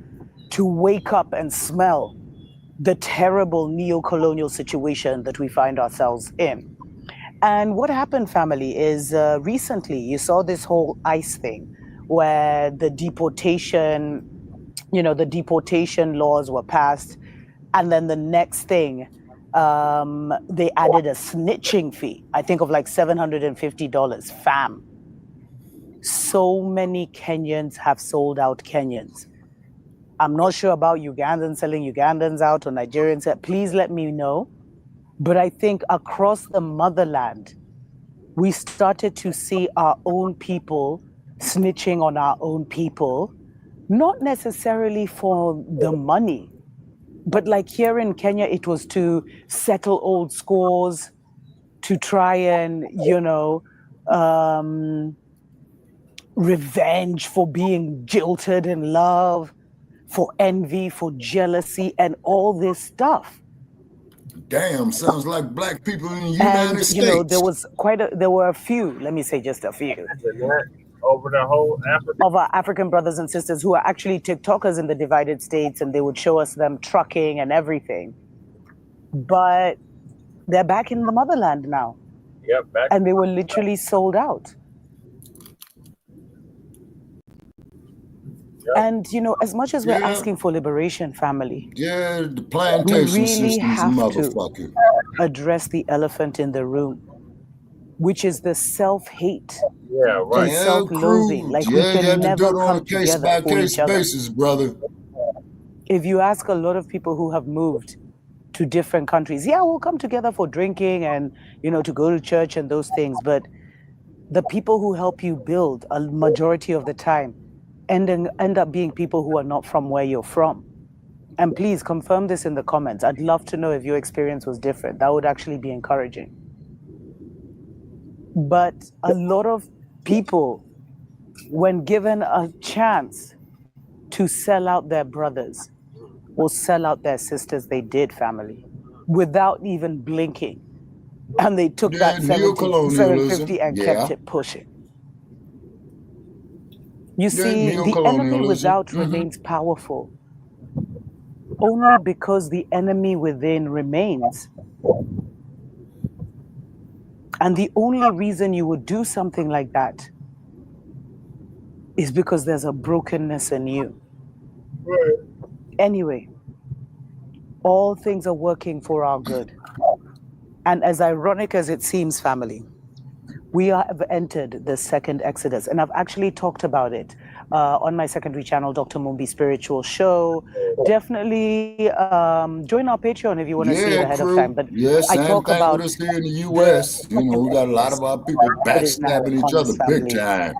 to wake up and smell the terrible neo-colonial situation that we find ourselves in. And what happened, family, is recently you saw this whole ICE thing where the deportation, you know, the deportation laws were passed. And then the next thing, they added a snitching fee, I think of like $750, fam. So many Kenyans have sold out Kenyans. I'm not sure about Ugandans selling Ugandans out or Nigerians. Please let me know. But I think across the motherland, we started to see our own people snitching on our own people, not necessarily for the money, but like here in Kenya, it was to settle old scores, to try and, you know, revenge for being jilted in love, for envy, for jealousy, and all this stuff. Damn, sounds like black people in the United States. You know, there were a few, let me say just a few. Over the whole Africa. Of our African brothers and sisters who are actually TikTokers in the divided states, and they would show us them trucking and everything. But they're back in the motherland now. Yep, back. And they were literally sold out. And, you know, as much as we're asking for liberation, family, the plantation we really system's have motherfucker. address the elephant in the room, which is the self-hate and Yeah, self-loathing. Cruz. Like, we Yeah, you can have to do never it on come a together for case-by-case each other. basis, brother. If you ask a lot of people who have moved to different countries, yeah, we'll come together for drinking and, you know, to go to church and those things. But the people who help you build, a majority of the time, end up being people who are not from where you're from. And please confirm this in the comments. I'd love to know if your experience was different. That would actually be encouraging. But a lot of people, when given a chance to sell out their brothers or sell out their sisters, they did, family, without even blinking. And they took that 750 and kept it pushing. You see, the enemy without remains powerful only because the enemy within remains. And the only reason you would do something like that is because there's a brokenness in you. Anyway, all things are working for our good. And as ironic as it seems, family, we have entered the second Exodus. And I've actually talked about it on my secondary channel, Dr. Mumbi Spiritual Show. Definitely join our Patreon if you want to see it ahead of time. But I talk about with us here in the U.S. You know, we got a lot of our people backstabbing each other big time.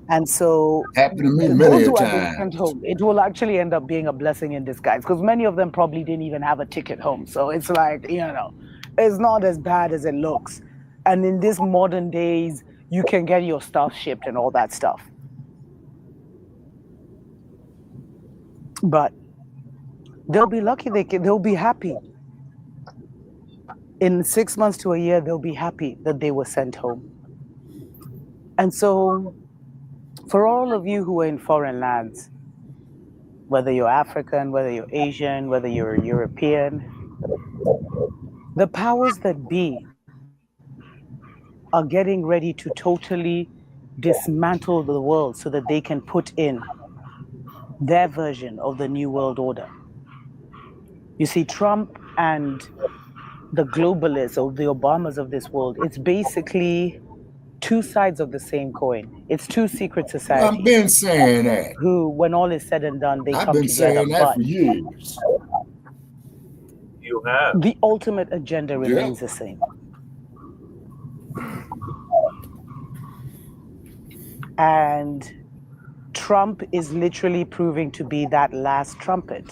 And so happened to me those many a who have been time. sent home, it will actually end up being a blessing in disguise, because many of them probably didn't even have a ticket home. So it's like, you know, it's not as bad as it looks. And in these modern days, you can get your stuff shipped and all that stuff. But they'll be lucky, they'll be happy. In 6 months to a year, they'll be happy that they were sent home. And so, for all of you who are in foreign lands, whether you're African, whether you're Asian, whether you're European, the powers that be are getting ready to totally dismantle the world so that they can put in their version of the New World Order. You see, Trump and the globalists or the Obamas of this world, it's basically two sides of the same coin. It's two secret societies. I've been saying that. Who, when all is said and done, they I've come been together. saying that for years. You have. The ultimate agenda remains the same. And Trump is literally proving to be that last trumpet.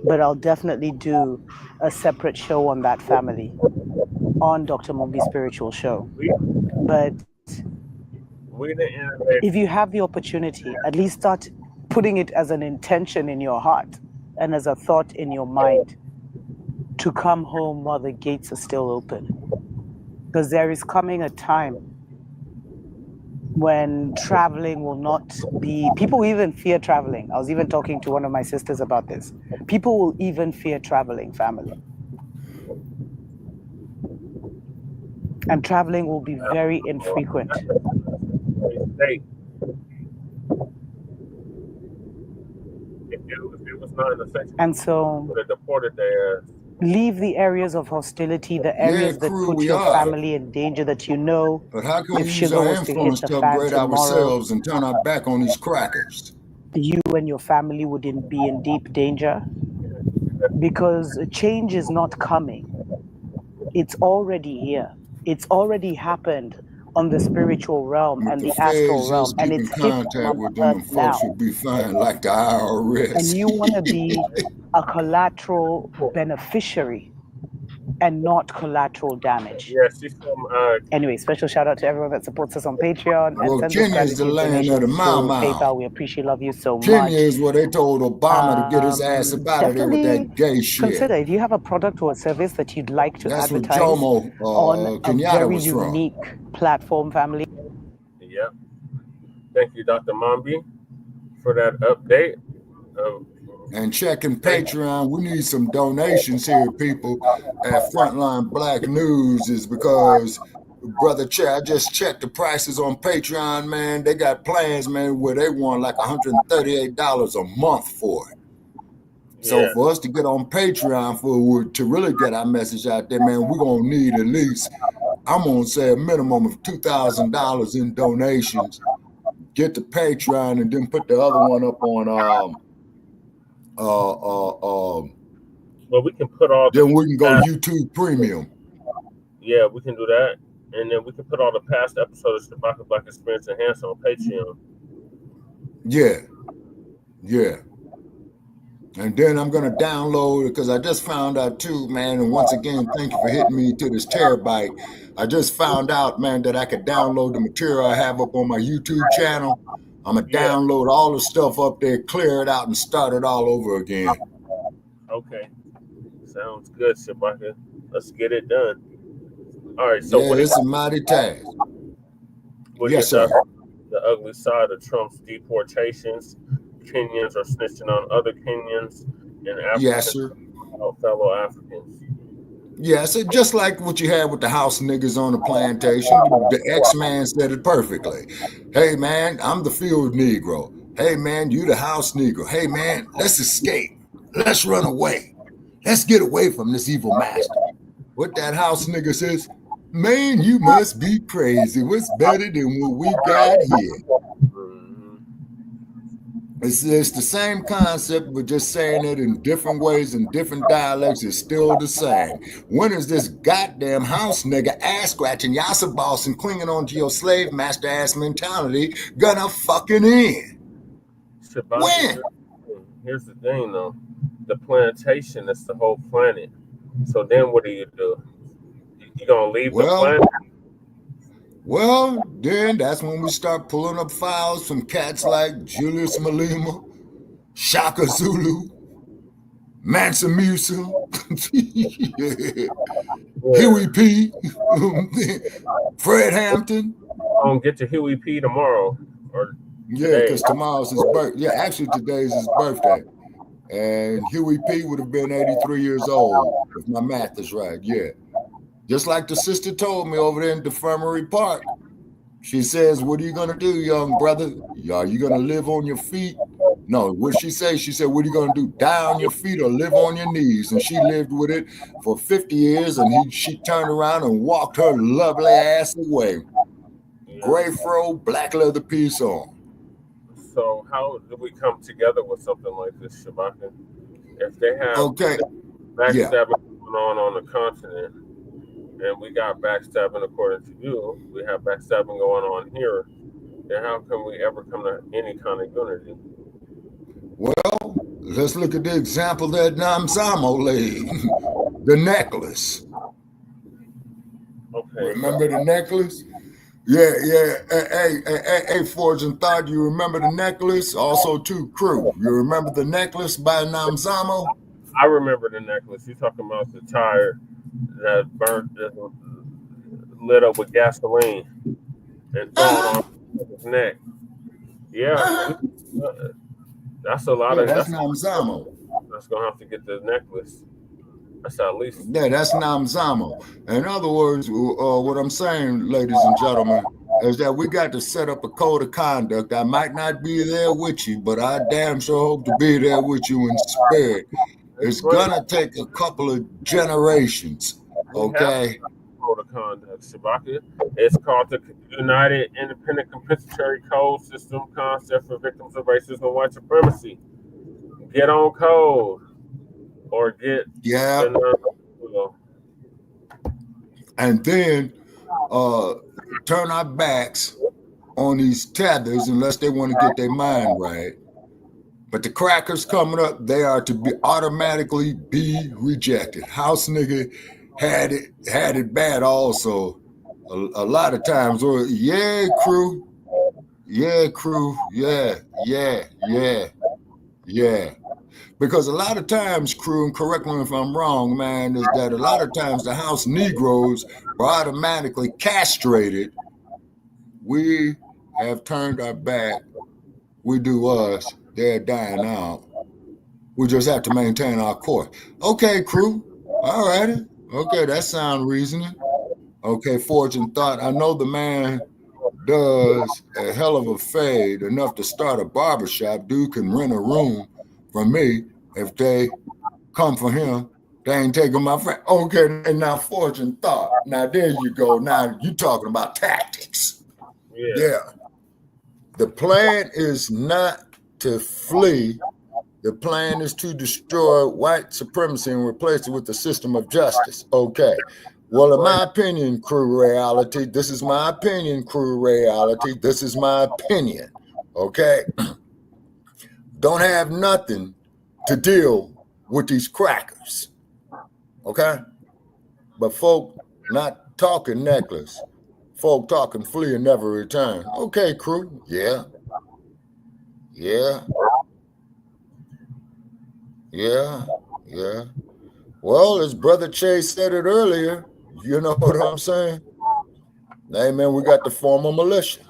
But I'll definitely do a separate show on that family on Dr. Mumbi's Spiritual Show. But if you have the opportunity, at least start putting it as an intention in your heart and as a thought in your mind to come home while the gates are still open. Because there is coming a time when traveling will not be, people even fear traveling. I was even talking to one of my sisters about this. People will even fear traveling, family. And traveling will be very infrequent. And so, leave the areas of hostility, the areas that put your family in danger, that you know. But how can we if use sugar our was to hit influence the to fan upgrade tomorrow, ourselves and turn our back on these crackers? you and your family would be in deep danger? Because change is not coming. It's already here. It's already happened on the spiritual realm and the astral realm, and it's keep in contact with them, and folks will be fine like the IRS. And you want to be a collateral beneficiary and not collateral damage. Yes, she's from. Anyway, special shout out to everyone that supports us on Patreon Well, and sends Kenya us is the gratitude land of the donations Mau through Mau. PayPal. We appreciate, love you so much. Kenya is where they told Obama to get his ass up out of there with that gay shit. Consider if you have a product or a service that you'd like to That's advertise what Jomo on a Kenyatta very was from. unique platform, family. Yep. Thank you, Dr. Mombi, for that update. And checking Patreon, we need some donations here, people, at Frontline Black News, is because, Brother Che, I just checked the prices on Patreon, man. They got plans, man, where they want like $138 a month for it. So for us to get on Patreon to really get our message out there, man, we're gonna need at least, I'm gonna say a minimum of $2,000 in donations. Get the Patreon and then put the other one up on But we can put all. Then we can go YouTube Premium. Yeah, we can do that, and then we can put all the past episodes of Shabaka Black Experience Enhanced on Patreon. Yeah. And then I'm going to download it because I just found out too, man. And once again, thank you for hitting me to this terabyte. I just found out, man, that I could download the material I have up on my YouTube channel. I'm going to download all the stuff up there, clear it out, and start it all over again. Okay. Sounds good, Shabaka. Let's get it done. All right. So yeah, it's a mighty task. Yes, sir. The ugly side of Trump's deportations. Kenyans are snitching on other Kenyans and Africans, fellow Africans. Yeah, so just like what you had with the house niggas on the plantation, the X-Man said it perfectly. Hey, man, I'm the field Negro. Hey, man, you the house Negro. Hey, man, let's escape. Let's run away. Let's get away from this evil master. What that house nigga says, man, you must be crazy. What's better than what we got here? It's the same concept, but just saying it in different ways and different dialects is still the same. When is this goddamn house nigga ass scratching, yassa boss, and clinging on to your slave master ass mentality gonna fucking end? When? Here's the thing, though. The plantation is the whole planet. So then what do? You gonna leave the planet? Well, then that's when we start pulling up files from cats like Julius Malema, Shaka Zulu, Mansa Musa, Huey P, Fred Hampton. I'm gonna get to Huey P tomorrow. Yeah, because tomorrow's his birthday. Yeah, actually today's his birthday. And Huey P would have been 83 years old, if my math is right. Yeah. Just like the sister told me over there in Defirmary Park. She says, what are you going to do, young brother? Are you going to live on your feet? No, what she say? She said, what are you going to do? Die on your feet or live on your knees? And she lived with it for 50 years, and she turned around and walked her lovely ass away. Gray fro, black leather piece on. So how do we come together with something like this, Shabaka? If they have backstabbing going on the continent, and we got backstabbing according to you, we have backstabbing going on here, then how can we ever come to any kind of unity? Well, let's look at the example that Namzamo laid. The necklace. Okay. Remember the necklace? Yeah. Hey, Forge and Thought, you remember the necklace? Also, too, Crew. You remember the necklace by Namzamo? I remember the necklace. You're talking about the tire that lit up with gasoline and thrown on his neck. Yeah, that's a lot of. That's Namzamo. That's gonna have to get the necklace. That's at least. Yeah, that's Namzamo. In other words, what I'm saying, ladies and gentlemen, is that we got to set up a code of conduct. I might not be there with you, but I damn sure hope to be there with you in spirit. It's gonna take a couple of generations, okay? Code of conduct, Shabaka. It's called the United Independent Compensatory Code System Concept for Victims of Racism and White Supremacy. Get on code, or get and then turn our backs on these tethers unless they want to get their mind right. But the crackers coming up, they are to be automatically be rejected. House nigga had it bad also. A lot of times, or crew. Yeah. Because a lot of times, crew, and correct me if I'm wrong, man, is that a lot of times the house Negroes are automatically castrated. We have turned our back. We do us. They're dying out. We just have to maintain our course. Okay, crew. All righty. Okay, that sounds reasoning. Okay, Forge and Thought. I know the man does a hell of a fade enough to start a barbershop. Dude can rent a room from me. If they come for him, they ain't taking my friend. Okay, and now fortune thought. Now there you go. Now you talking about tactics. Yeah. The plan is not to flee. The plan is to destroy white supremacy and replace it with a system of justice. Okay. Well, in my opinion, crew reality, this is my opinion, crew reality. This is my opinion. Okay. Don't have nothing to deal with these crackers. Okay. But folk not talking necklace. Folk talking flee and never return. Okay, crew. Yeah. Well, as Brother Chase said it earlier, you know what I'm saying? Hey, man, we got to form a militia.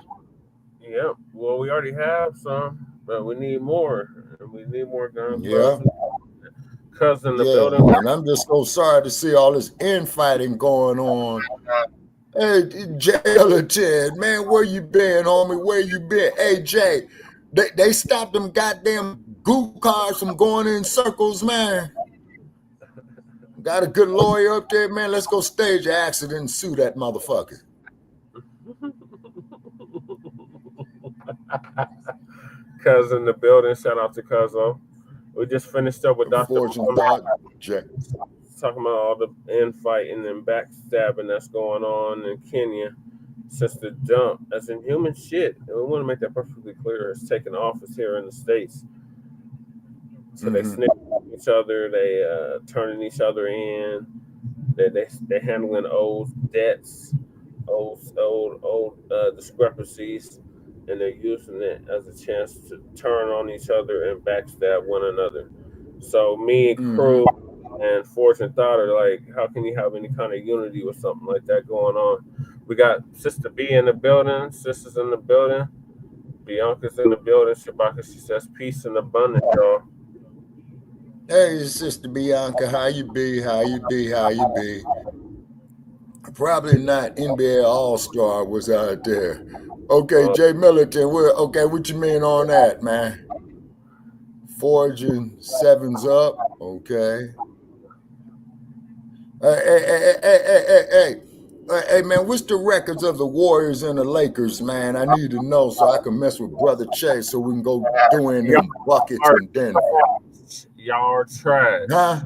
Yep. Well, we already have some, but we need more. And we need more guns. Yeah. Cuz in the building. And I'm just so sorry to see all this infighting going on. Hey, Jay, man, where you been, homie? Where you been? Hey, Jay, they stopped them goddamn goo cars from going in circles, man. Got a good lawyer up there, man. Let's go stage an accident and sue that motherfucker. Cuz in the building. Shout out to Cuzzo. We just finished up with Dr. Talking about all the infighting and backstabbing that's going on in Kenya since the jump. As in human shit. And we want to make that perfectly clear. It's taking office here in the States. So they snitch each other, they turning each other in, they handling old debts, old discrepancies, and they're using it as a chance to turn on each other and backstab one another. So me and Crew and Fortune thought are like, how can you have any kind of unity with something like that going on? We got Sister B in the building, sisters in the building, Bianca's in the building, Shabaka, she says peace and abundance, y'all. Hey, Sister Bianca, how you be? How you be? How you be? Probably not NBA All-Star was out there. Okay, Jay Militant, okay, what you mean on that, man? Forging sevens up, okay. Hey, man, what's the records of the Warriors and the Lakers, man? I need to know so I can mess with Brother Chase so we can go doing them buckets in Denver. Y'all are trash. Huh?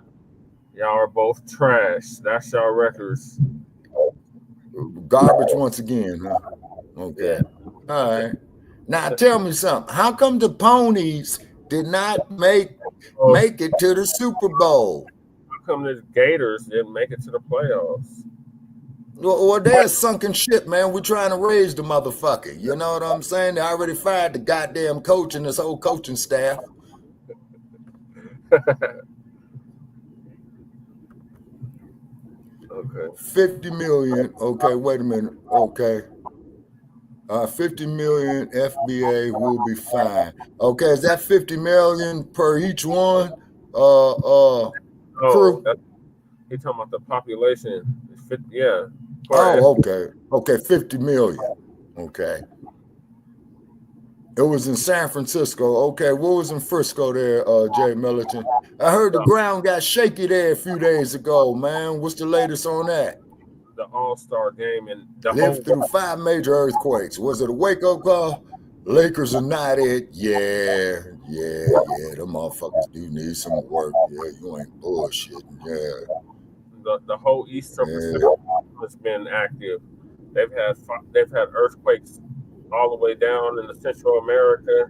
Y'all are both trash. That's y'all records. Garbage once again, huh? Okay. All right. Now tell me something. How come the Ponies did not make it to the Super Bowl? How come the Gators didn't make it to the playoffs? Well, they're sunken ship, man. We're trying to raise the motherfucker. You know what I'm saying? They already fired the goddamn coach and this whole coaching staff. Okay. 50 million. Okay, wait a minute. Okay. 50 million FBA will be fine. Okay, is that 50 million per each one? Crew? He's talking about the population. 50, yeah. Oh, okay. Okay, 50 million. Okay. It was in San Francisco. Okay, what was in Frisco there, Jay Militant? I heard the ground got shaky there a few days ago, man. What's the latest on that? The All-Star game and the lived through 5 major earthquakes. Was it a wake-up call? Lakers are not it. Yeah. Them motherfuckers do need some work. Yeah, you ain't bullshitting. Yeah. The whole Eastern Pacific has been active. They've had earthquakes all the way down in the Central America,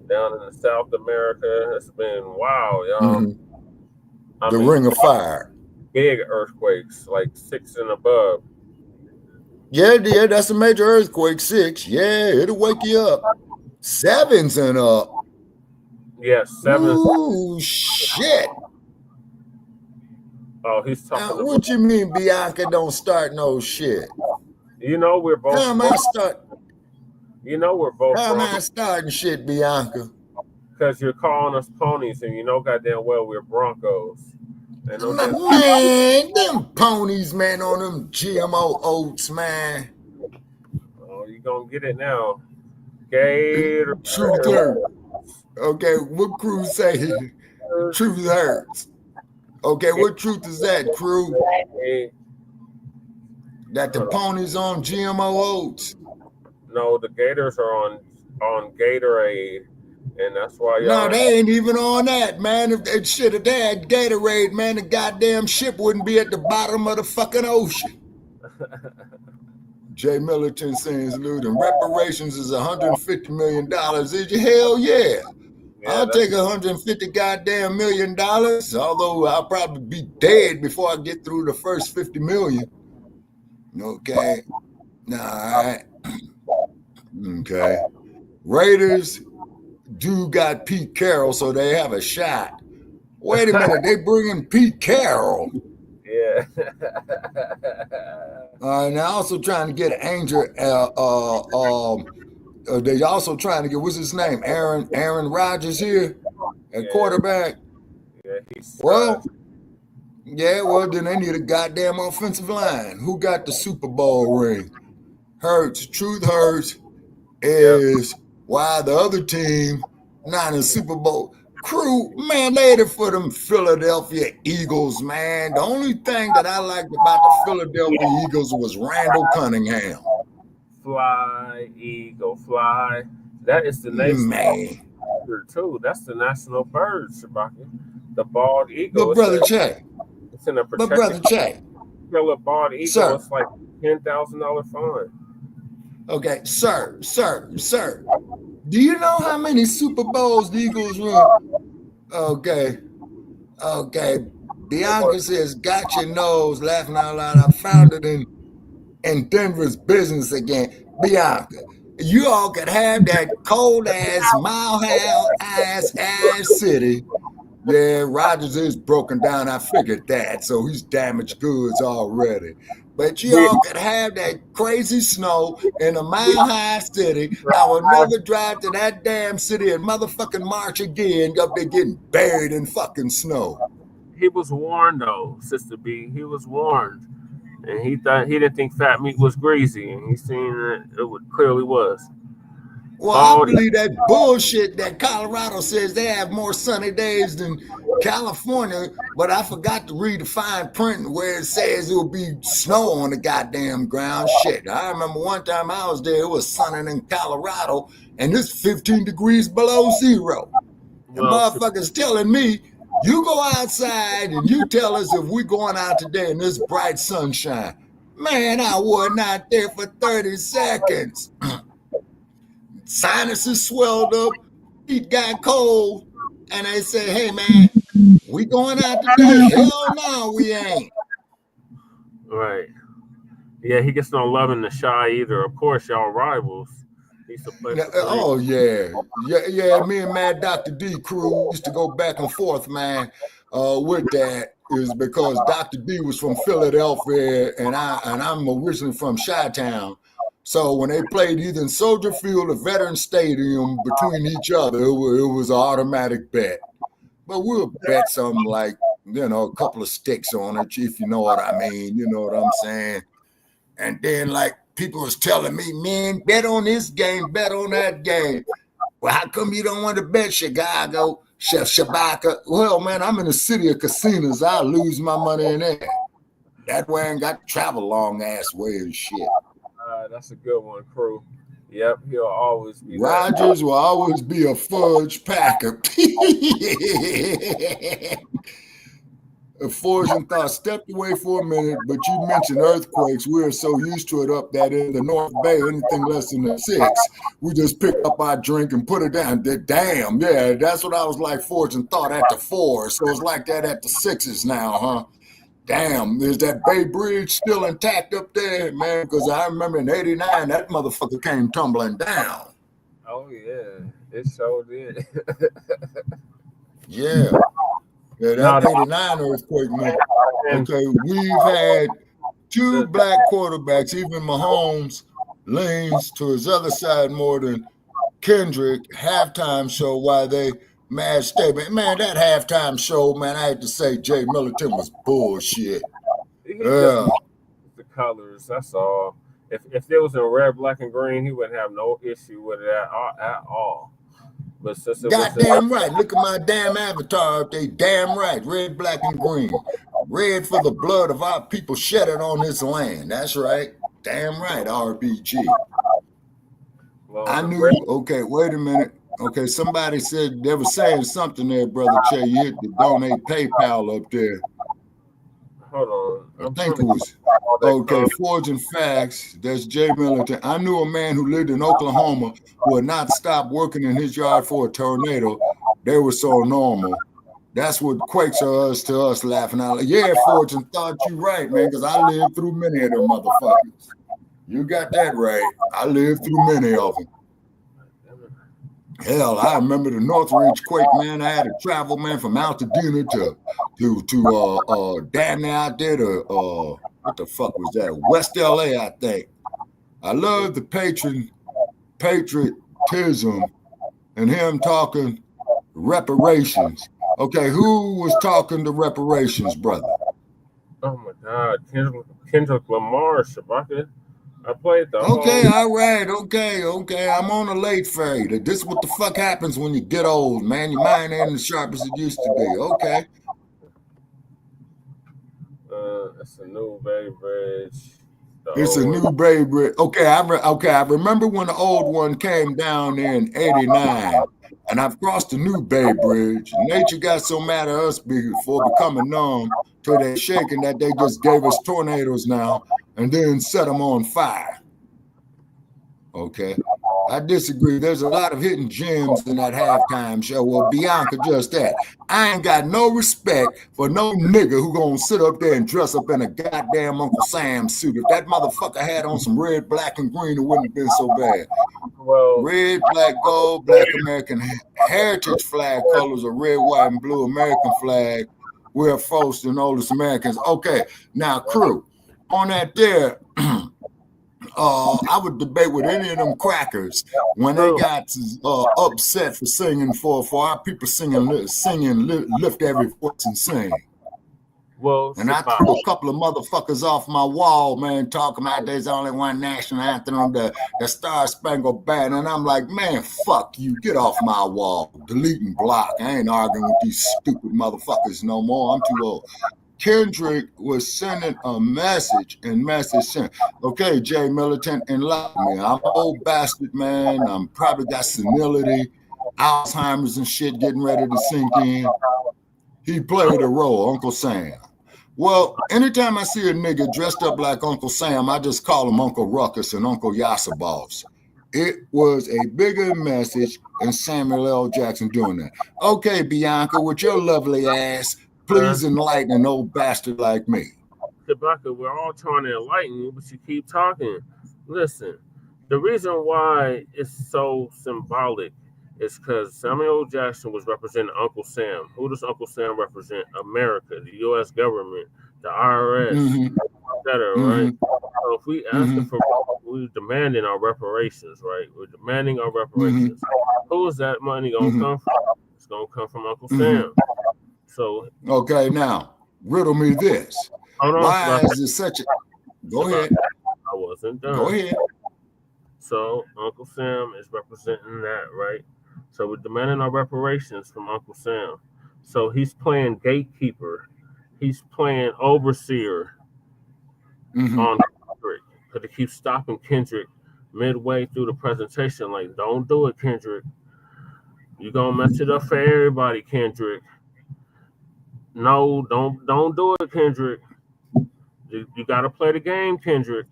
down in the South America. It's been wow, y'all. The Ring of Fire. Big earthquakes, like 6 and above. Yeah, that's a major earthquake. 6. Yeah, it'll wake you up. 7's and up. Yeah, 7. Ooh, shit. Oh, he's talking now, what you mean Bianca don't start no shit? You know we're both. How am I start? You know we're both. How am I starting shit, Bianca? Because you're calling us ponies, and you know goddamn well we're Broncos. Man, them ponies, man, on them GMO oats, man. Oh, you gonna get it now. Gator. True. Okay, what Crew say? Truth hurts. Okay, what truth is that, crew? That the ponies on GMO oats? No, the Gators are on Gatorade, and that's why y'all. No, they ain't even on that, man. If they had Gatorade, man, the goddamn ship wouldn't be at the bottom of the fucking ocean. Jay Militant saying looting reparations is $150 million. Is you hell yeah. I'll take $150 goddamn million, although I'll probably be dead before I get through the first 50 million. Okay. All right. Okay. Raiders do got Pete Carroll, so they have a shot. Wait a minute, they bring in Pete Carroll. Yeah. And they're also trying to get Angel. They're also trying to get, what's his name? Aaron Rodgers here at quarterback. Yeah, he's well, then they need a goddamn offensive line. Who got the Super Bowl ring? Hurts. Truth hurts is why the other team not in the Super Bowl. Crew, man, later for them Philadelphia Eagles, man. The only thing that I liked about the Philadelphia Eagles was Randall Cunningham. Fly, eagle, fly. That is the national bird too. That's the national bird, Shabaki. The bald eagle. But brother Che. It's in a protected. But brother Che. Kill a bald eagle. Sir. It's like $10,000 fine. Okay, sir. Do you know how many Super Bowls the Eagles won? Okay. Bianca says, got your nose, laughing out loud. I found it in Denver's business again. Bianca, you all could have that cold ass, mile-high ass city. Yeah, Rodgers is broken down. I figured that. So he's damaged goods already. But you all could have that crazy snow in a mile-high city. I will never drive to that damn city and motherfucking March again up there getting buried in fucking snow. He was warned, though, Sister B. He was warned. And he didn't think fat meat was greasy. And he seen that it clearly was. Well, I believe that bullshit that Colorado says they have more sunny days than California, but I forgot to read the fine print where it says it will be snow on the goddamn ground. Shit, I remember one time I was there, it was sunny in Colorado, and it's 15 degrees below zero. The motherfuckers telling me, you go outside and you tell us if we're going out today in this bright sunshine. Man, I was not there for 30 seconds. Sinuses swelled up, feet got cold, and they say, hey, man, we going out today? Hell no, we ain't. Right. Yeah, he gets no love in the shy either. Of course, y'all rivals. Oh, yeah. Yeah, me and Mad Dr. D crew used to go back and forth, man, with that. Is because Dr. D was from Philadelphia, and I'm originally from Chi-Town. So when they played either in Soldier Field or Veteran Stadium between each other, it was an automatic bet. But we'll bet something like, a couple of sticks on it, if you know what I mean. You know what I'm saying? And then, like, people was telling me, man, bet on this game, bet on that game. Well, how come you don't want to bet Chicago, Chef Shabaka? Well, man, I'm in the city of casinos. I lose my money in there. That way I ain't got to travel long ass way and shit. That's a good one, crew. Yep, he'll always be. Rodgers will always be a fudge packer. Fortune thought stepped away for a minute, but you mentioned earthquakes. We're so used to it up that in the North Bay, anything less than a 6, we just pick up our drink and put it down. Damn, yeah, that's what I was like. Fortune thought at the 4, so it's like that at the 6s now, huh? Damn, is that Bay Bridge still intact up there, man? Because I remember in '89, that motherfucker came tumbling down. Oh, yeah. It so did. Yeah, that '89 earthquake, man. Okay, we've had 2 black quarterbacks, even Mahomes leans to his other side more than Kendrick. Halftime show why they mad statement. Man, that halftime show, man, I had to say Jay Militant was bullshit. Yeah. The colors, that's all. If there was in red, black, and green, he wouldn't have no issue with it at all. But since it Goddamn right. Look at my damn avatar up there. Damn right. Red, black, and green. Red for the blood of our people shedded on this land. That's right. Damn right, RBG. I knew. Okay, wait a minute. Okay, somebody said they were saying something there, Brother Che. You hit the donate PayPal up there. Hold on. I think it was. Okay, Forging Facts. That's Jay Millington. I knew a man who lived in Oklahoma who had not stopped working in his yard for a tornado. They were so normal. That's what quakes us to us laughing out like, yeah, Fortune, thought you right, man, because I lived through many of them motherfuckers. You got that right. I lived through many of them. Hell, I remember the Northridge quake, man. I had to travel, man, from Altadena to damn near out there to what the fuck was that? West LA, I think. I love the patriotism and him talking reparations. Okay, who was talking to reparations, brother? Oh my God, Kendrick Lamar, Shabaka. I played the Okay, all right, okay. I'm on a late fade. This is what the fuck happens when you get old, man. Your mind ain't as sharp as it used to be. Okay. It's a new Bay Bridge. It's a new Bay Bridge. Okay, I remember when the old one came down there in '89, and I've crossed the new Bay Bridge. Nature got so mad at us before becoming numb till they shaking that they just gave us tornadoes now and then set them on fire. Okay, I disagree. There's a lot of hidden gems in that halftime show. Well, Bianca, just that. I ain't got no respect for no nigga who gonna sit up there and dress up in a goddamn Uncle Sam suit. If that motherfucker had on some red, black, and green, it wouldn't have been so bad. Well, red, black, gold, black American heritage flag colors, a red, white, and blue American flag. We're first and oldest Americans. Okay, now crew, on that there. I would debate with any of them crackers when they got upset for singing for our people singing, lift every voice and sing. Well, and I threw a couple of motherfuckers off my wall, man, talking about there's only one national anthem, the Star Spangled Banner, and I'm like, man, fuck you, get off my wall, delete and block. I ain't arguing with these stupid motherfuckers no more. I'm too old. Kendrick was sending a message and message sent. Okay, Jay Militant, enlighten me. I'm an old bastard, man. I'm probably got senility, Alzheimer's and shit getting ready to sink in. He played a role, Uncle Sam. Well, anytime I see a nigga dressed up like Uncle Sam, I just call him Uncle Ruckus and Uncle Yassaboffs. It was a bigger message than Samuel L. Jackson doing that. Okay, Bianca, with your lovely ass, please enlighten an old bastard like me. Shabaka, we're all trying to enlighten you, but you keep talking. Listen, the reason why it's so symbolic is because Samuel L. Jackson was representing Uncle Sam. Who does Uncle Sam represent? America, the U.S. government, the IRS, etc. Right? So if we asking for, we're demanding our reparations, right? We're demanding our reparations. Who is that money going to come from? It's going to come from Uncle Sam. So okay, now riddle me this. Why is it such a? Go ahead. I wasn't done. Go ahead. So Uncle Sam is representing that, right? So we're demanding our reparations from Uncle Sam. So he's playing gatekeeper. He's playing overseer on Kendrick because he keeps stopping Kendrick midway through the presentation. Like, don't do it, Kendrick. You're gonna mess it up for everybody, Kendrick. No, don't do it, Kendrick. You got to play the game, Kendrick.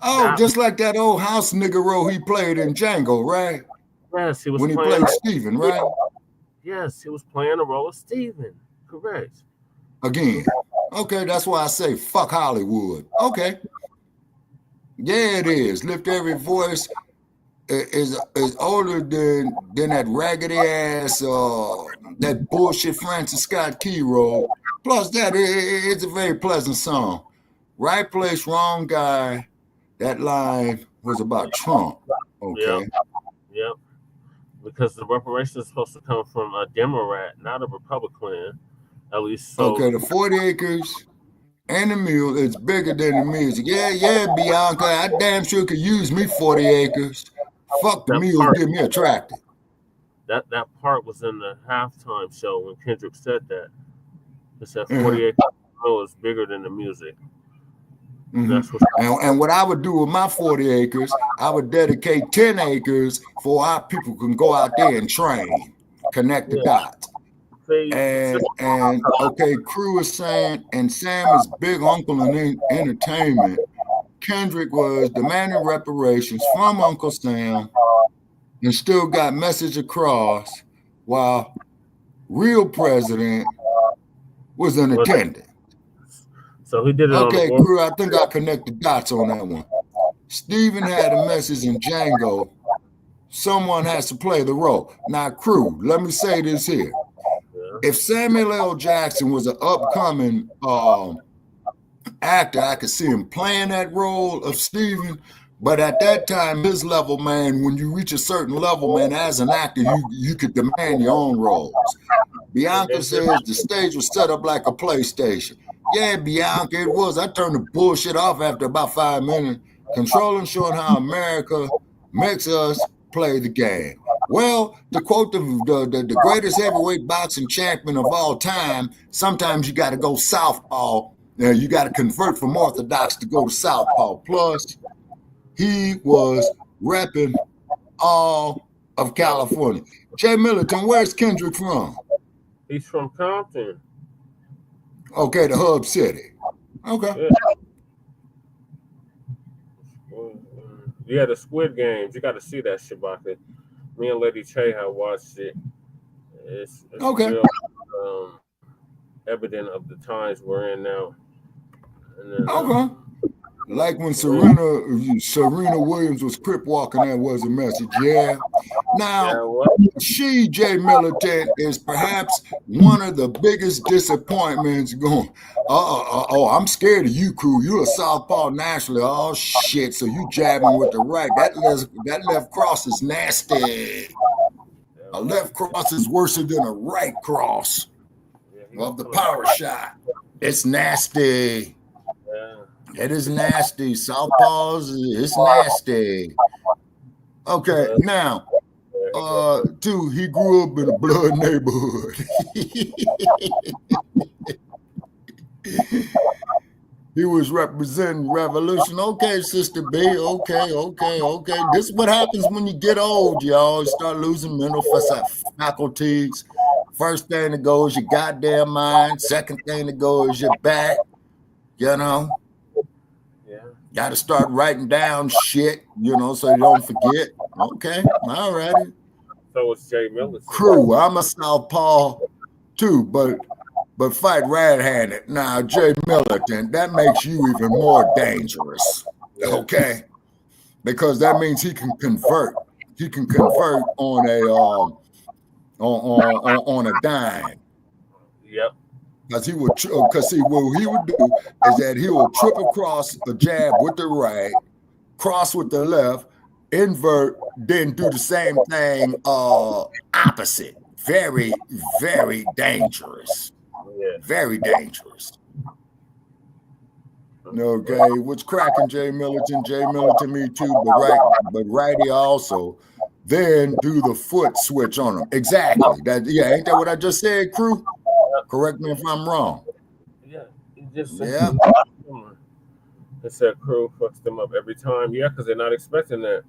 Oh, just like that old house nigga role he played in Django, right? Yes, he was when he playing played Steven, right? Yes, he was playing the role of Steven. Correct. Again. Okay, that's why I say fuck Hollywood. Okay. Yeah, it is. Lift Every Voice is older than that raggedy ass that bullshit Francis Scott Key wrote. Plus that it's a very pleasant song. Right place, wrong guy. That line was about Trump. Okay. Yep. Because the reparations is supposed to come from a Democrat, not a Republican. At least so. Okay, the 40 acres and the mule is bigger than the music. Yeah, Bianca, I damn sure could use me 40 acres. Fuck the mule, get me a tractor. that part was in the halftime show when Kendrick said that. It said Mhm. 48 is bigger than the music. Mhm. That's what. And what I would do with my 40 acres, I would dedicate 10 acres for our people can go out there and train, connect the dots. And okay, Crew is saying, and Sam is big uncle in entertainment. Kendrick was demanding reparations from Uncle Sam and still got message across while real president was in attendance. So he did it okay, on the Crew, I think I connected dots on that one. Stephen had a message in Django. Someone has to play the role. Now, Crew, let me say this here. If Samuel L. Jackson was an upcoming actor, I could see him playing that role of Stephen. But at that time, his level, man, when you reach a certain level, man, as an actor, you could demand your own roles. Bianca says the stage was set up like a PlayStation. Yeah, Bianca, it was. I turned the bullshit off after about 5 minutes. Controlling, showing how America makes us play the game. Well, to quote the greatest heavyweight boxing champion of all time, sometimes you got to go southpaw. You got to convert from orthodox to go to southpaw. Plus, he was repping all of California. Jay Militant, where's Kendrick from? He's from Compton. Okay, the hub city. Okay. Yeah, the Squid Games. You got to see that shit, Baka. Me and Lady Che have watched it. It's okay. Real, evident of the times we're in now. And then, okay. Like when Serena Williams was crip walking, that was a message. Yeah. Now, she, Jay Militant, is perhaps one of the biggest disappointments going. I'm scared of you, Crew. You're a southpaw nationally. Oh, shit. So you jabbing with the right. That left cross is nasty. A left cross is worse than a right cross of the power shot. It's nasty. It is nasty. Southpaws, it's nasty. Okay, now, two, he grew up in a blood neighborhood. He was representing revolution. Okay, Sister B, okay. This is what happens when you get old, y'all. You start losing mental faculties. First thing to go is your goddamn mind. Second thing to go is your back, you know. Got to start writing down shit, you know, so you don't forget. Okay, all righty. So it's Jay Militant. Crew, I'm a southpaw too, but fight red-handed. Now, Jay Militant, that makes you even more dangerous. Okay, because that means he can convert. He can convert on a on a dime. Yep. Because he would what he would do is that he will trip across a jab with the right, cross with the left, invert, then do the same thing opposite. Very, very dangerous. Yeah. Very dangerous. Okay, what's cracking, Jay Militant? Jay Militant, me too, but righty also. Then do the foot switch on him. Exactly. Ain't that what I just said, Crew? Correct me if I'm wrong. Yeah. They said Crew fucks them up every time. Yeah, because they're not expecting that.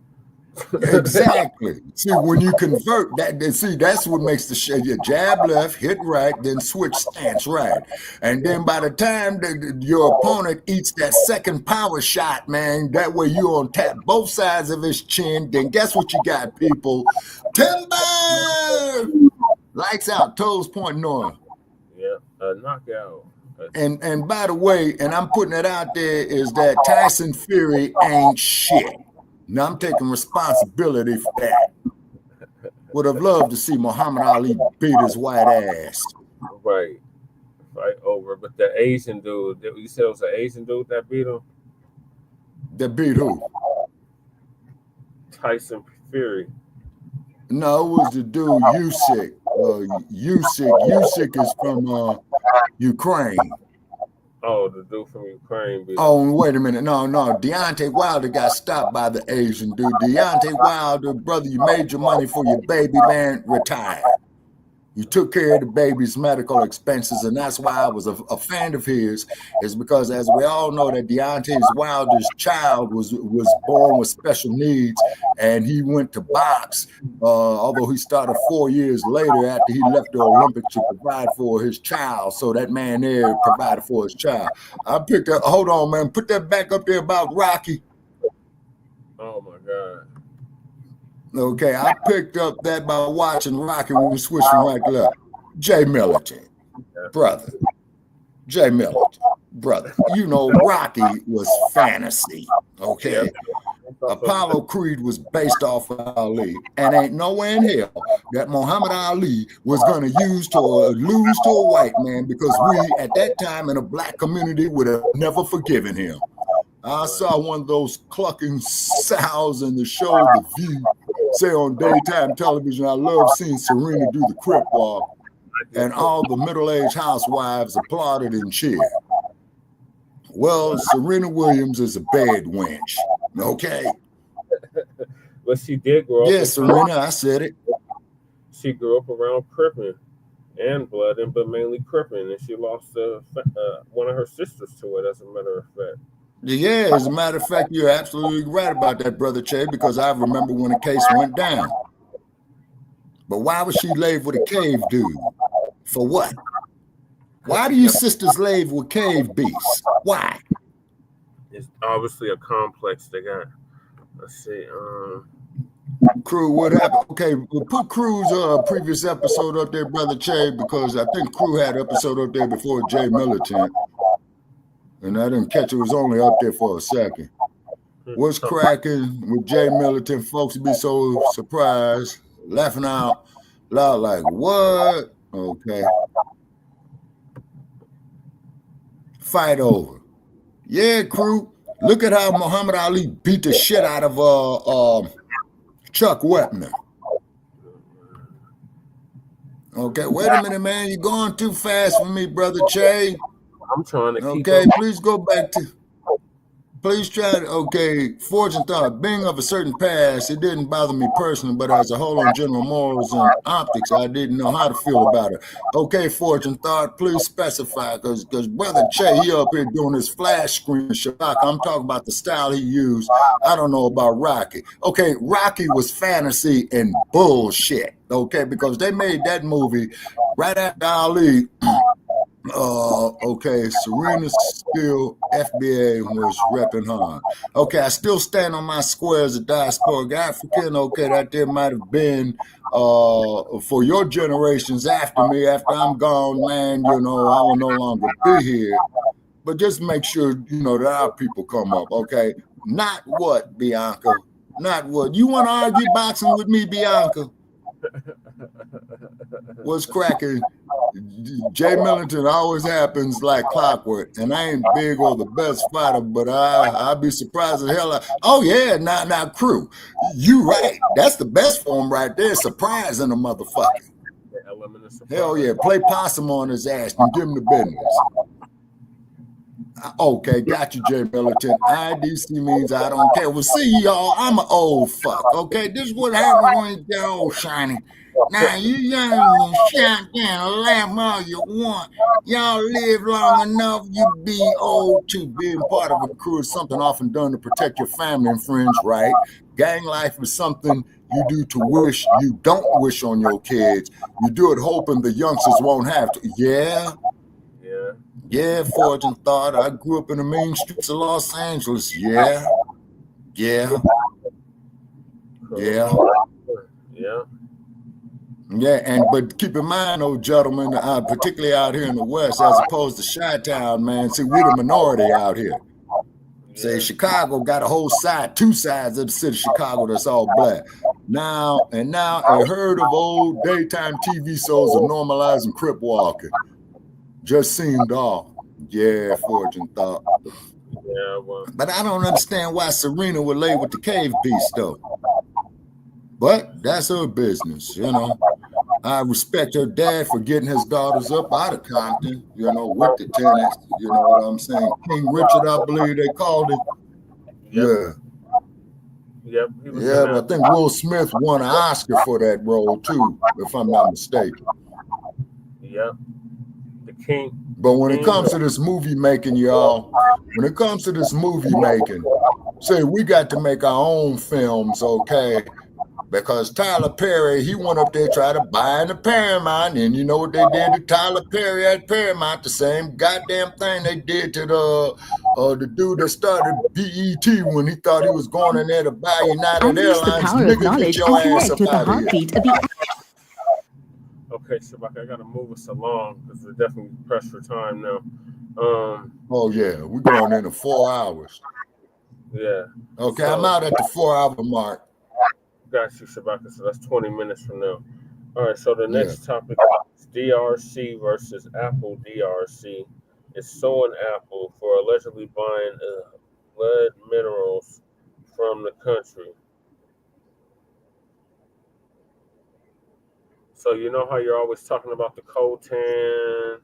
Exactly. See, when you convert that's what makes the shit. You jab left, hit right, then switch stance right. And then by the time your opponent eats that second power shot, man, that way you on tap both sides of his chin, then guess what you got, people? Timber! Lights out, toes pointing on. Yeah, a knockout. And by the way, and I'm putting it out there, is that Tyson Fury ain't shit. Now I'm taking responsibility for that. Would have loved to see Muhammad Ali beat his white ass. Right. Fight over. But the Asian dude, you said it was an Asian dude that beat him? That beat who? Tyson Fury. No, it was the dude Usyk. Usyk is from Ukraine. Oh, the dude from Ukraine. Oh, wait a minute. No. Deontay Wilder got stopped by the Asian dude. Deontay Wilder, brother, you made your money for your baby, man, retired. You took care of the baby's medical expenses, and that's why I was a fan of his, is because, as we all know, that Deontay Wilder's child was born with special needs, and he went to box, although he started 4 years later after he left the Olympics to provide for his child. So that man there provided for his child. I picked up, hold on, man, put that back up there about Rocky. Oh, my God. Okay, I picked up that by watching Rocky when we switched from right to left. Jay Militant, brother. Jay Militant, brother. You know, Rocky was fantasy, okay? Apollo Creed was based off of Ali, and ain't nowhere in hell that Muhammad Ali was going to lose to a white man, because we, at that time in a black community, would have never forgiven him. I saw one of those clucking sows in the show The View say on daytime television, I love seeing Serena do the Crip walk, and all the middle-aged housewives applauded and cheered. Well, Serena Williams is a bad wench, okay? But she did grow up. Yes, Serena, I said it. She grew up around Crippin and Blooding, but mainly Crippin, and she lost one of her sisters to it, as a matter of fact. Yeah, as a matter of fact, you're absolutely right about that, Brother Che, because I remember when the case went down. But why was she laid with a cave dude? For what? Why do you sisters lave with cave beasts? Why? It's obviously a complex they got. Let's see. Crew, what happened? Okay, we'll put Crew's previous episode up there, Brother Che, because I think Crew had an episode up there before Jay Militant. And I didn't catch it. Was only up there for a second. What's cracking with Jay Militant? Folks be so surprised, laughing out loud like, what? Okay. Fight over. Yeah, Crew. Look at how Muhammad Ali beat the shit out of Chuck Wepner. Okay, wait a minute, man. You're going too fast for me, Brother Che. I'm trying to keep okay, please go back to, please try to, okay, Fortune thought, being of a certain past, it didn't bother me personally, but as a whole on general morals and optics, I didn't know how to feel about it. Okay, Fortune thought, please specify, because Brother Che, he up here doing his flash screen shock. I'm talking about the style he used. I don't know about Rocky. Okay, Rocky was fantasy and bullshit, okay, because they made that movie right after Ali. Okay, Serena still FBA was repping hard. Okay, I still stand on my square as a diasporic African. Okay, that there might have been for your generations after me, after I'm gone, man, you know, I will no longer be here. But just make sure, you know, that our people come up, okay? Not what, Bianca? Not what? You want to argue boxing with me, Bianca? What's cracking? Jay Militant always happens like clockwork, and I ain't big or the best fighter, but I'd be surprised as hell. Oh yeah, now Crew, you right. That's the best form right there. Surprising a motherfucker. Hell yeah, play possum on his ass and give him the business. Okay, got you, Jay Militant. IDC means I don't care. Well, see y'all, I'm an old fuck. Okay, this is what happens when you get old, shiny. Now, you young shot down, laugh all you want. Y'all live long enough, you be old too. Being part of a crew is something often done to protect your family and friends, right? Gang life is something you do to wish you don't wish on your kids. You do it hoping the youngsters won't have to. Yeah. Yeah, Fortune thought. I grew up in the main streets of Los Angeles. Yeah. Yeah. Yeah. Yeah. Yeah, but keep in mind, old gentlemen, particularly out here in the West, as opposed to Chi-Town, man, see, we the minority out here. Say Chicago got a whole side, two sides of the city of Chicago that's all black. Now a herd of old daytime TV shows are normalizing Crip walking. Just seemed off. Yeah, Fortune thought. Yeah, well. But I don't understand why Serena would lay with the cave beast, though. But that's her business, you know. I respect her dad for getting his daughters up out of Compton, you know, with the tenants. You know what I'm saying? King Richard, I believe they called him. Yeah. Yep. Yeah, but I think Will Smith won an Oscar for that role too, if I'm not mistaken. Yep. The king. But when it comes to this movie making, y'all, when it comes to this movie making, say we got to make our own films, okay? Because Tyler Perry, he went up there trying to buy into Paramount, and you know what they did to Tyler Perry at Paramount? The same goddamn thing they did to the dude that started BET when he thought he was going in there to buy United Airlines. Nigga, get your ass up out of here. Okay, Shabak, I gotta move us along because we're definitely pressed for time now. Oh yeah, we're going into 4 hours. Yeah. Okay, I'm out at the 4-hour mark. Got you, Shabaka. So that's 20 minutes from now. All right. So the next topic is DRC versus Apple. DRC is suing Apple for allegedly buying lead minerals from the country. So you know how you're always talking about the coltan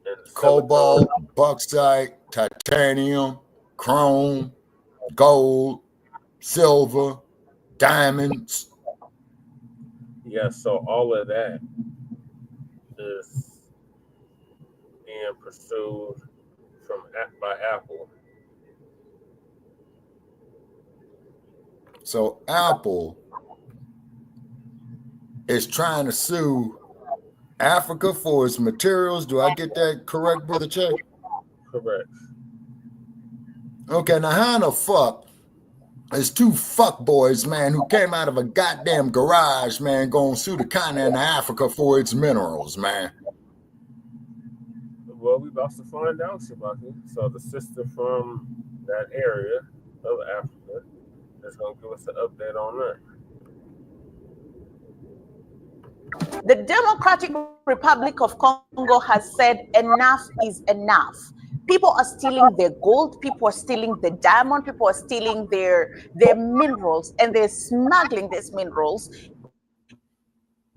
and the cobalt, bauxite, titanium, chrome, gold, silver, diamonds. Yeah, so all of that is being pursued by Apple. So Apple is trying to sue Africa for its materials. Do I get that correct, Brother Che? Correct. Okay, now how in the fuck is 2 fuck boys, man, who came out of a goddamn garage, man, going to sue the continent of Africa for its minerals, man? Well, we about to find out, Shabaki. So the sister from that area of Africa is going to give us an update on that. The Democratic Republic of Congo has said enough is enough. People are stealing their gold, people are stealing the diamond, people are stealing their minerals, and they're smuggling these minerals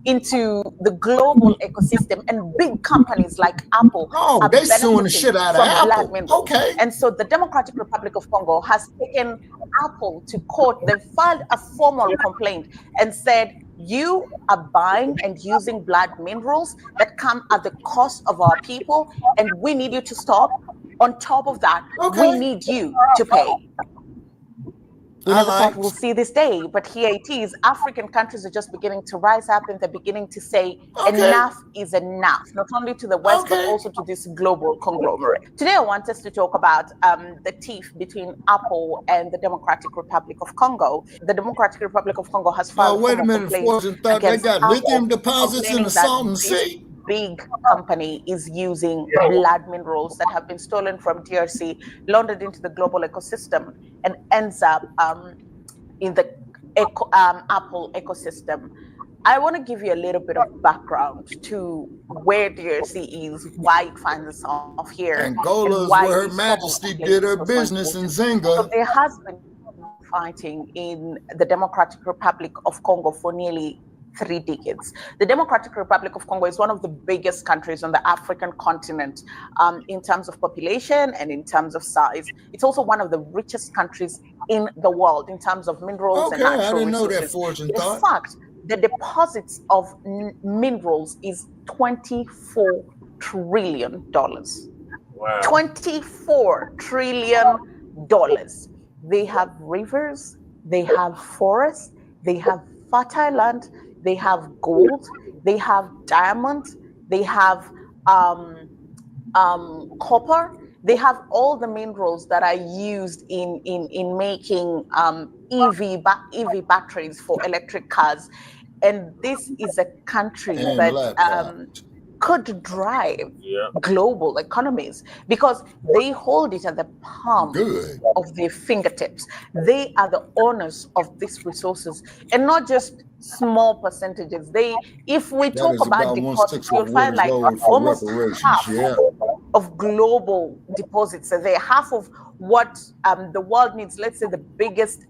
into the global ecosystem, and big companies like Apple are they suing the shit out of Apple. Minerals. Okay. And so the Democratic Republic of Congo has taken Apple to court. They filed a formal complaint and said, you are buying and using blood minerals that come at the cost of our people, and we need you to stop. On top of that, we need you to pay. We never thought we'll see this day, but here it is. African countries are just beginning to rise up, and they're beginning to say enough is enough, not only to the West, but also to this global conglomerate. Today, I want us to talk about the tiff between Apple and the Democratic Republic of Congo. The Democratic Republic of Congo has filed wait a minute, Fortune thought they got lithium deposits in the Salton Sea? Big company is using blood minerals that have been stolen from DRC, laundered into the global ecosystem, and ends up in the Apple ecosystem. I want to give you a little bit of background to where DRC is, why it finds itself here. Angola is where Her Majesty did her business in Zinga. So there has been fighting in the Democratic Republic of Congo for nearly 3 decades. The Democratic Republic of Congo is one of the biggest countries on the African continent in terms of population and in terms of size. It's also one of the richest countries in the world in terms of minerals and natural resources. I didn't know that, Fortune thought. In fact, the deposits of minerals is $24 trillion. Wow. $24 trillion. They have rivers, they have forests, they have fertile land, they have gold, they have diamonds, they have copper, they have all the minerals that are used in making EV batteries for electric cars. And this is a country that could drive global economies because they hold it at the palm of their fingertips. They are the owners of these resources, and not just small percentages. If we talk about deposits, you'll find like almost half of global deposits are there. Half of what the world needs, let's say the biggest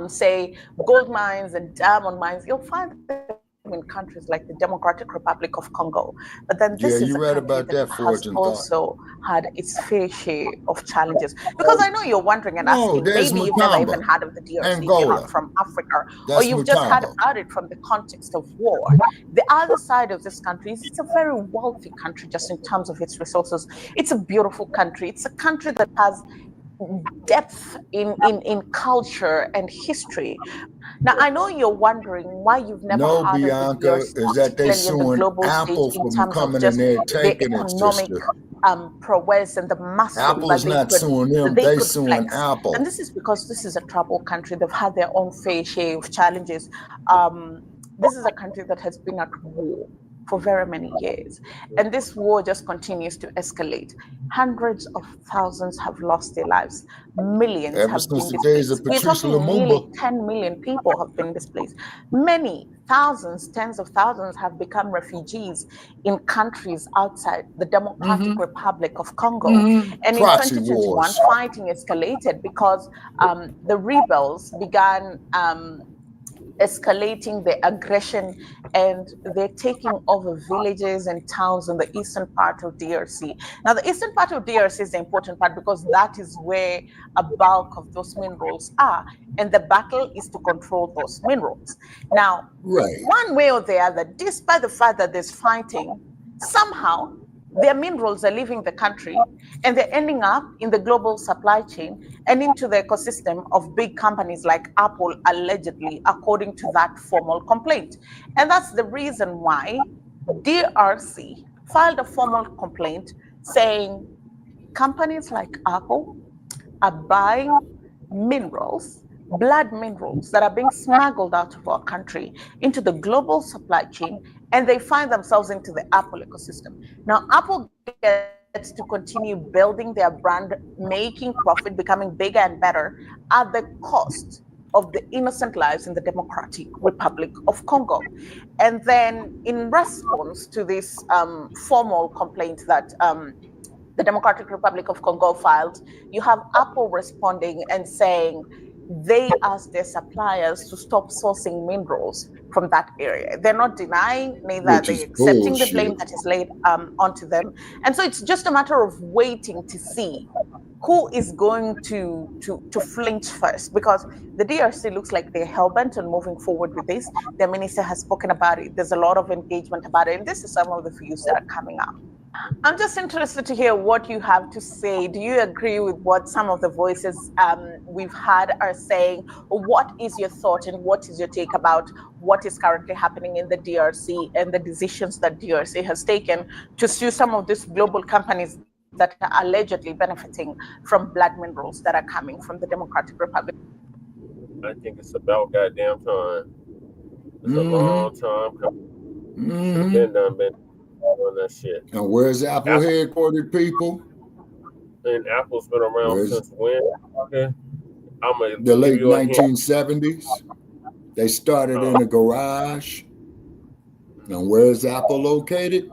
say gold mines and diamond mines, you'll find them them in countries like the Democratic Republic of Congo. But then this is you a read country about that, has Fortune also had its fair share of challenges. Because I know you're wondering and No, asking, there's maybe you've never Makamba, even heard of the DRC, you're Angola. not from Africa, or That's you've just heard Makamba. about it from the context of war. The other side of this country is it's a very wealthy country just in terms of its resources. It's a beautiful country. It's a country that has depth in culture and history. Now, I know you're wondering why you've never No, heard of the Bianca, DRC, is that they particularly on the suing global Apple stage in from terms of coming in just there and the taking it, economic sister. prowess and the muscle Apple's not suing them, they they could suing flex. Apple. And this is because this is a troubled country. They've had their own fair share of challenges. This is a country that has been at war for very many years. And this war just continues to escalate. Hundreds of thousands have lost their lives. Millions Ever have since been the days displaced. of We're Patricia talking nearly Lumumba. 10 million people have been displaced. Many thousands, tens of thousands have become refugees in countries outside the Democratic Republic of Congo. And in Proxy 2021, wars. fighting escalated because the rebels began escalating their aggression, and they're taking over villages and towns in the eastern part of DRC. Now, the eastern part of DRC is the important part because that is where a bulk of those minerals are, and the battle is to control those minerals. Now, one way or the other, despite the fact that there's fighting, somehow their minerals are leaving the country and they're ending up in the global supply chain and into the ecosystem of big companies like Apple, allegedly, according to that formal complaint. And that's the reason why DRC filed a formal complaint saying companies like Apple are buying minerals, blood minerals that are being smuggled out of our country into the global supply chain, and they find themselves into the Apple ecosystem. Now, Apple gets to continue building their brand, making profit, becoming bigger and better at the cost of the innocent lives in the Democratic Republic of Congo. And then in response to this formal complaint that the Democratic Republic of Congo filed, you have Apple responding and saying they asked their suppliers to stop sourcing minerals from that area. They're not denying, neither are they accepting the blame that is laid onto them. And so it's just a matter of waiting to see who is going to flinch first, because the DRC looks like they're hell-bent on moving forward with this. The minister has spoken about it. There's a lot of engagement about it. And this is some of the views that are coming up. I'm just interested to hear what you have to say. Do you agree with what some of the voices we've had are saying? What is your thought and what is your take about what is currently happening in the DRC and the decisions that DRC has taken to sue some of these global companies that are allegedly benefiting from blood minerals that are coming from the Democratic Republic? I think it's about goddamn time. It's a long time coming. Been on that shit. And where's Apple headquartered, people? And Apple's been around since when? The late 1970s. They started in a garage. And where's Apple located?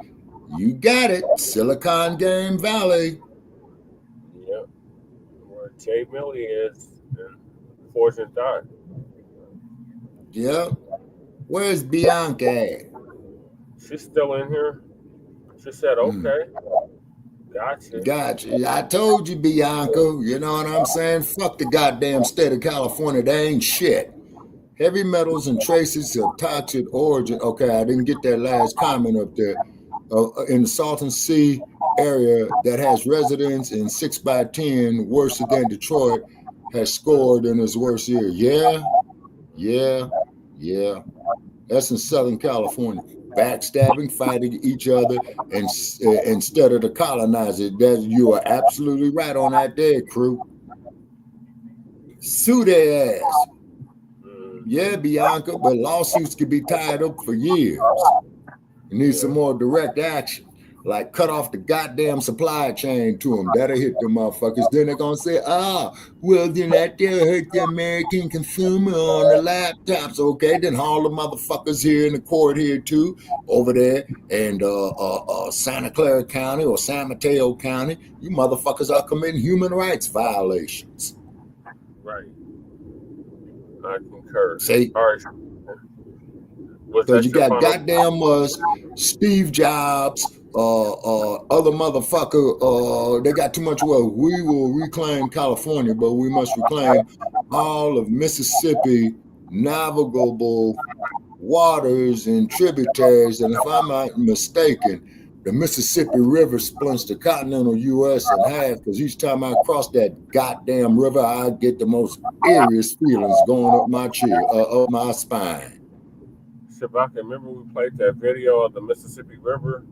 You got it, Silicon Game Valley. Yep, where Jay Millie is and Fortune Dot. Yep. Where's Bianca at? She's still in here. She said, okay. Gotcha. I told you, Bianca. You know what I'm saying? Fuck the goddamn state of California. They ain't shit. Heavy metals and traces of toxic origin. Okay, I didn't get that last comment up there. In the Salton Sea area that has residents in 6x10 worse than Detroit has scored in its worst year. Yeah. That's in Southern California. Backstabbing, fighting each other, and instead of the colonizer. That you are absolutely right on that there, crew. Sue their ass. Yeah, Bianca, but lawsuits could be tied up for years. You need some more direct action, like cut off the goddamn supply chain to them. That'll hit them motherfuckers. Then they're gonna say, well, then that there hurt the American consumer on the laptops. Okay, then haul the motherfuckers here in the court here too, over there in Santa Clara County or San Mateo County. You motherfuckers are committing human rights violations. Right. I concur. See? All right. Because you got goddamn Musk, Steve Jobs, other motherfucker. They got too much wealth. We will reclaim California, but we must reclaim all of Mississippi navigable waters and tributaries. And if I'm not mistaken, the Mississippi River splits the continental U.S. in half, because each time I cross that goddamn river, I get the most eeriest feelings going up my up my spine. Shabaka, remember we played that video of the Mississippi River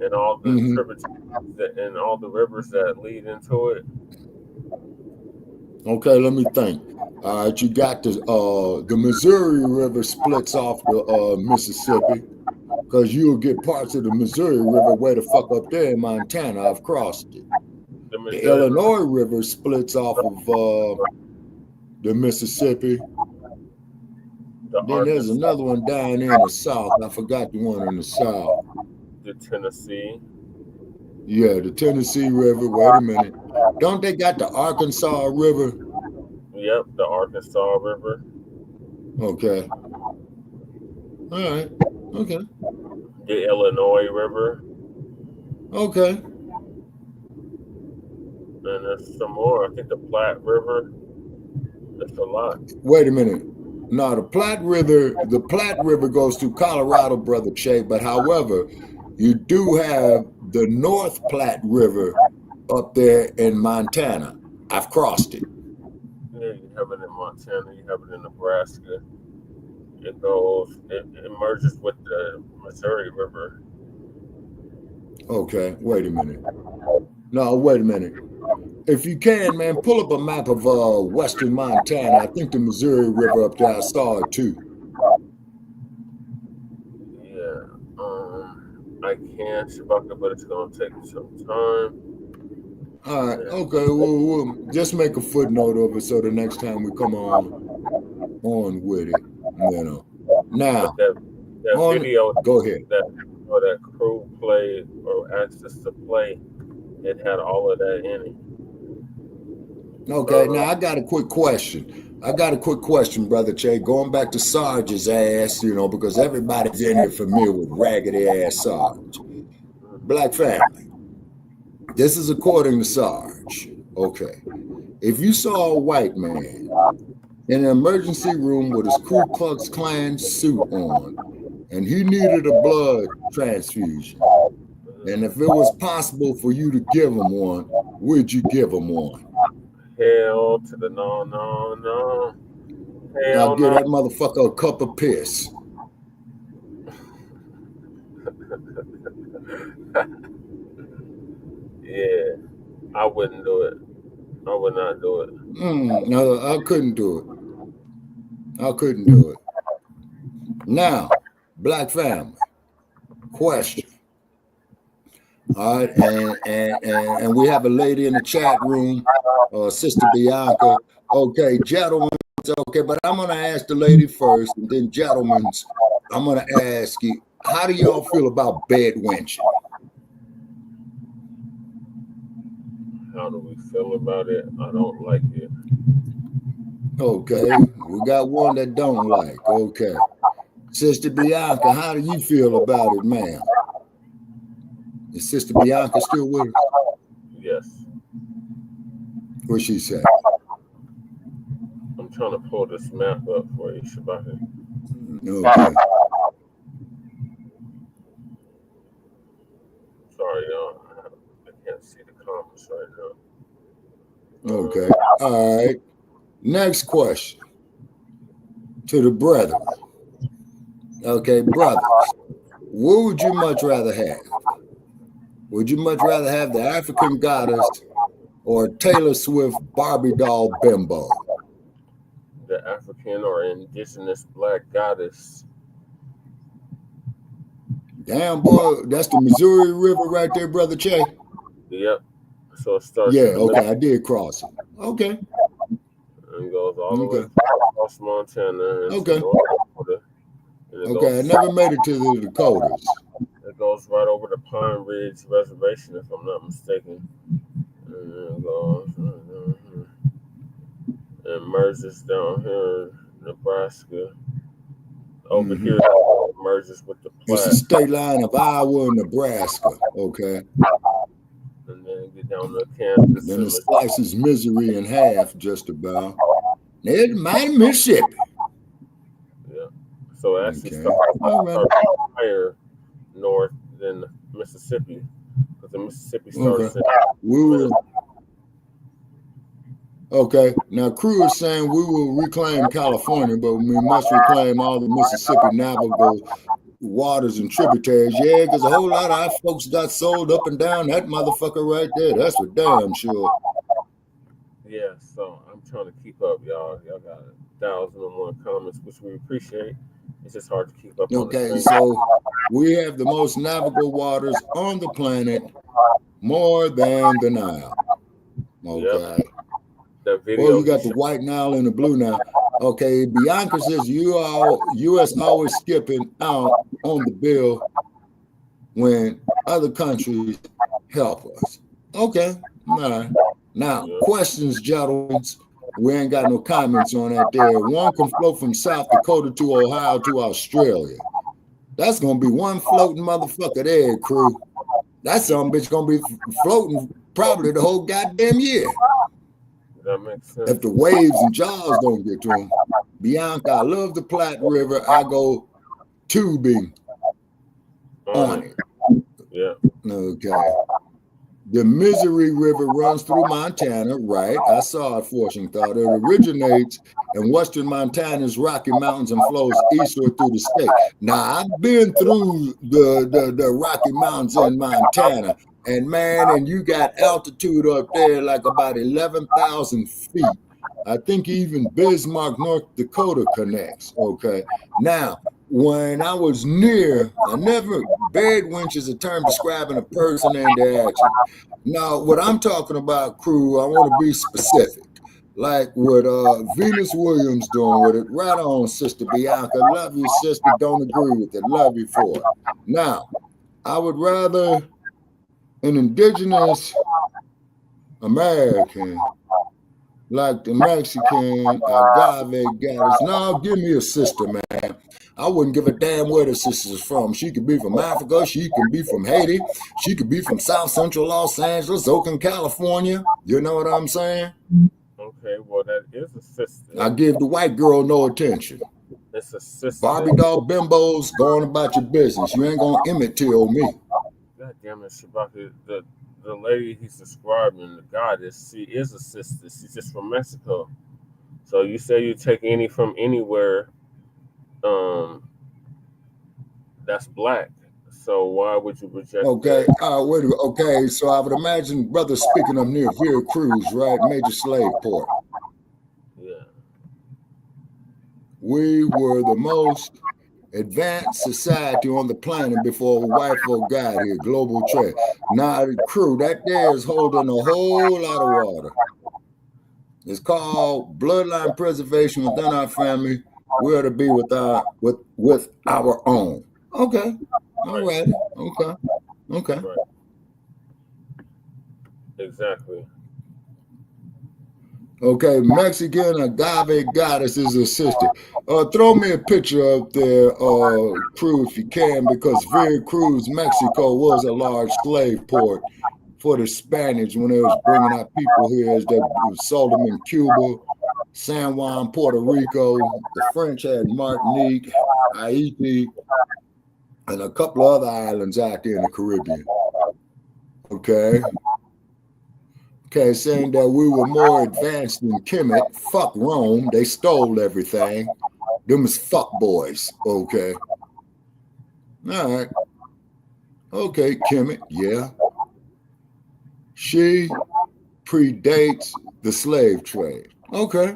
and all the tributaries and all the rivers that lead into it? Okay, let me think. All right, you got the Missouri River splits off the Mississippi, because you'll get parts of the Missouri River way the fuck up there in Montana. I've crossed it. The Illinois River splits off of the Mississippi. Then there's another one down there in the south. I forgot the one in the south. The Tennessee. Yeah, the Tennessee River. Wait a minute. Don't they got the Arkansas River? Yep, the Arkansas River. Okay. All right. Okay. The Illinois River. Okay. And there's some more. I think the Platte River. That's a lot. Wait a minute. No, the Platte River goes through Colorado, Brother Che, but however, you do have the North Platte River up there in Montana. I've crossed it. Yeah, you have it in Montana, you have it in Nebraska. It merges with the Missouri River. Okay, wait a minute. No, wait a minute. If you can, man, pull up a map of western Montana. I think the Missouri River up there, I saw it too. Yeah, I can, Shabaka, but it's going to take some time. All right, okay, we'll just make a footnote of it so the next time we come on with it, you know. Now, that video, go ahead. That crew played or asked us to play, it had all of that in it. Okay, now I got a quick question, Brother Che. Going back to Sarge's ass, you know, because everybody's in here familiar with raggedy ass Sarge. Black family. This is according to Sarge. Okay. If you saw a white man in an emergency room with his Ku Klux Klan suit on, and he needed a blood transfusion, and if it was possible for you to give him one, would you give him one? Hell to the no. Hell I'll give that motherfucker a cup of piss. Yeah, I wouldn't do it. I would not do it. No, I couldn't do it. Now, Black family, question. All right, and we have a lady in the chat room, Sister Bianca. Okay, gentlemen, okay, but I'm gonna ask the lady first, and then gentlemen, I'm gonna ask you, how do y'all feel about bed wenching? How do we feel about it? I don't like it. Okay, we got one that don't like. Okay, Sister Bianca, how do you feel about it, ma'am? Is Sister Bianca still with us? Yes. What'd she say? I'm trying to pull this map up for you, Shabaka. Okay. Sorry, y'all. I can't see the comments right now. Okay. All right. Next question to the brethren. Okay, brothers, what would you much rather have? Would you much rather have the African goddess or Taylor Swift Barbie doll bimbo? The African or indigenous black goddess. Damn, boy, that's the Missouri River right there, Brother Che. Yep. So it starts. Yeah, okay, I did cross it. Okay. And goes all the way across Montana. Okay. Okay, I never made it to the Dakotas. It goes right over the Pine Ridge Reservation, if I'm not mistaken. And it goes and merges down here in Nebraska. Over here, merges with the It's the Platte. state line of Iowa and Nebraska. Okay. And then get down to Kansas. Then it slices Missouri in half, just about. It might Mississippi. Yeah. So it actually starts higher north than Mississippi, because the Mississippi starts. We will. Okay. Now, Crew is saying we will reclaim California, but we must reclaim all the Mississippi navigable waters and tributaries. Yeah, because a whole lot of our folks got sold up and down that motherfucker right there. That's for damn sure. Yeah, so I'm trying to keep up, y'all. Y'all got 1,001 comments, which we appreciate. It's just hard to keep up. Okay, so we have the most navigable waters on the planet, more than the Nile. Okay. That video. Well, you got the White Nile and the Blue Nile. Okay, Bianca says U.S. always skipping out on the bill when other countries help us. Okay, all right. Now, questions, gentlemen. We ain't got no comments on that there. One can float from South Dakota to Ohio to Australia. That's going to be one floating motherfucker there, Crew. That some bitch going to be floating probably the whole goddamn year. That makes sense. If the waves and jaws don't get to them. Bianca, I love the Platte River. I go tubing on it. Yeah. Okay. The Missouri River runs through Montana, right? I saw it, fortune thought. It originates in western Montana's Rocky Mountains and flows eastward through the state. Now, I've been through the Rocky Mountains in Montana, and man, and you got altitude up there like about 11,000 feet. I think even Bismarck, North Dakota connects, okay? Now, when I was near, bed winch is a term describing a person and their action. Now, what I'm talking about, Crew, I want to be specific. Like what Venus Williams doing with it. Right on, Sister Bianca. Love you, sister. Don't agree with it. Love you for it. Now, I would rather an indigenous American like the Mexican agave goddess. No, give me a sister, man. I wouldn't give a damn where the sister's from. She could be from Africa. She could be from Haiti. She could be from South Central Los Angeles, Oakland, California. You know what I'm saying? Okay, well, that is a sister. I give the white girl no attention. It's a sister. Barbie doll bimbos, going about your business. You ain't going to imitate me. God damn it, Shabaka. The lady he's describing, the goddess, she is a sister. She's just from Mexico. So you say you take any from anywhere, that's black. So why would you reject Okay, that? wait. Okay, so I would imagine brother speaking of near Vera Cruz, right? Major slave port. Yeah. We were the most advanced society on the planet before white folk got here. Global trade. Now the Crew, that there is holding a whole lot of water. It's called bloodline preservation within our family. We ought to be with our own. Okay. All right. Okay. Right. Exactly. Okay, Mexican agave goddess is a sister. Throw me a picture up there, Crew, if you can, because Vera Cruz, Mexico was a large slave port for the Spanish when they was bringing our people here as they sold them in Cuba, San Juan, Puerto Rico. The French had Martinique, Haiti, and a couple of other islands out there in the Caribbean. Okay. Okay, saying that we were more advanced than Kemet. Fuck Rome. They stole everything. Them is fuck boys. Okay. All right. Okay, Kemet. Yeah. She predates the slave trade. Okay.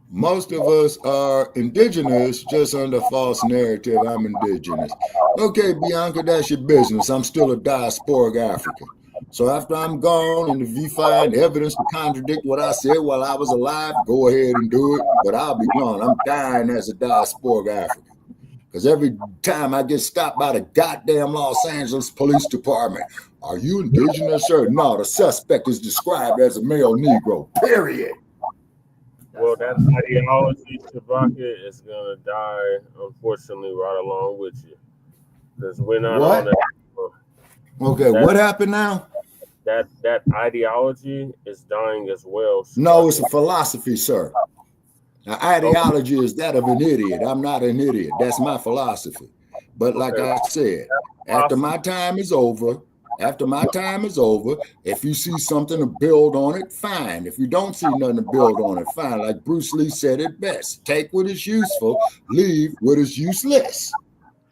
Most of us are indigenous, just under false narrative. I'm indigenous. Okay, Bianca, that's your business. I'm still a diasporic African. So after I'm gone, and if you find evidence to contradict what I said while I was alive, go ahead and do it. But I'll be gone. I'm dying as a diasporic African. Because every time I get stopped by the goddamn Los Angeles Police Department, are you indigenous, sir? No, the suspect is described as a male Negro, period. Well, that ideology, Shabaka, is gonna die, unfortunately, right along with you, because we're not on that. Okay, what happened now? That ideology is dying as well. No, it's a philosophy, sir. An ideology is that of an idiot. I'm not an idiot. That's my philosophy. But like I said, after my time is over, if you see something to build on it, fine. If you don't see nothing to build on it, fine. Like Bruce Lee said it best. Take what is useful, leave what is useless.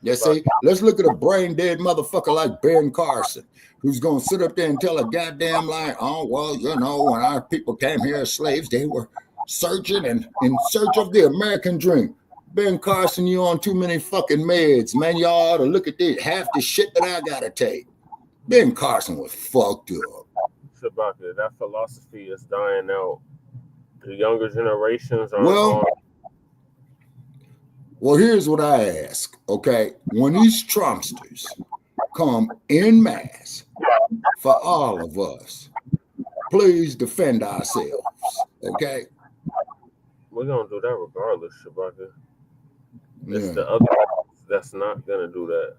You see, let's look at a brain dead motherfucker like Ben Carson, who's going to sit up there and tell a goddamn lie. Oh, well, you know, when our people came here as slaves, they were searching and in search of the American dream. Ben Carson, you on too many fucking meds, man. Y'all ought to look at this, half the shit that I got to take. Ben Carson was fucked up. Shabaka, that philosophy is dying out. The younger generations are Well, here's what I ask, okay? When these Trumpsters come en masse for all of us, please defend ourselves, okay? We're going to do that regardless, Shabaka. It's the other that's not going to do that.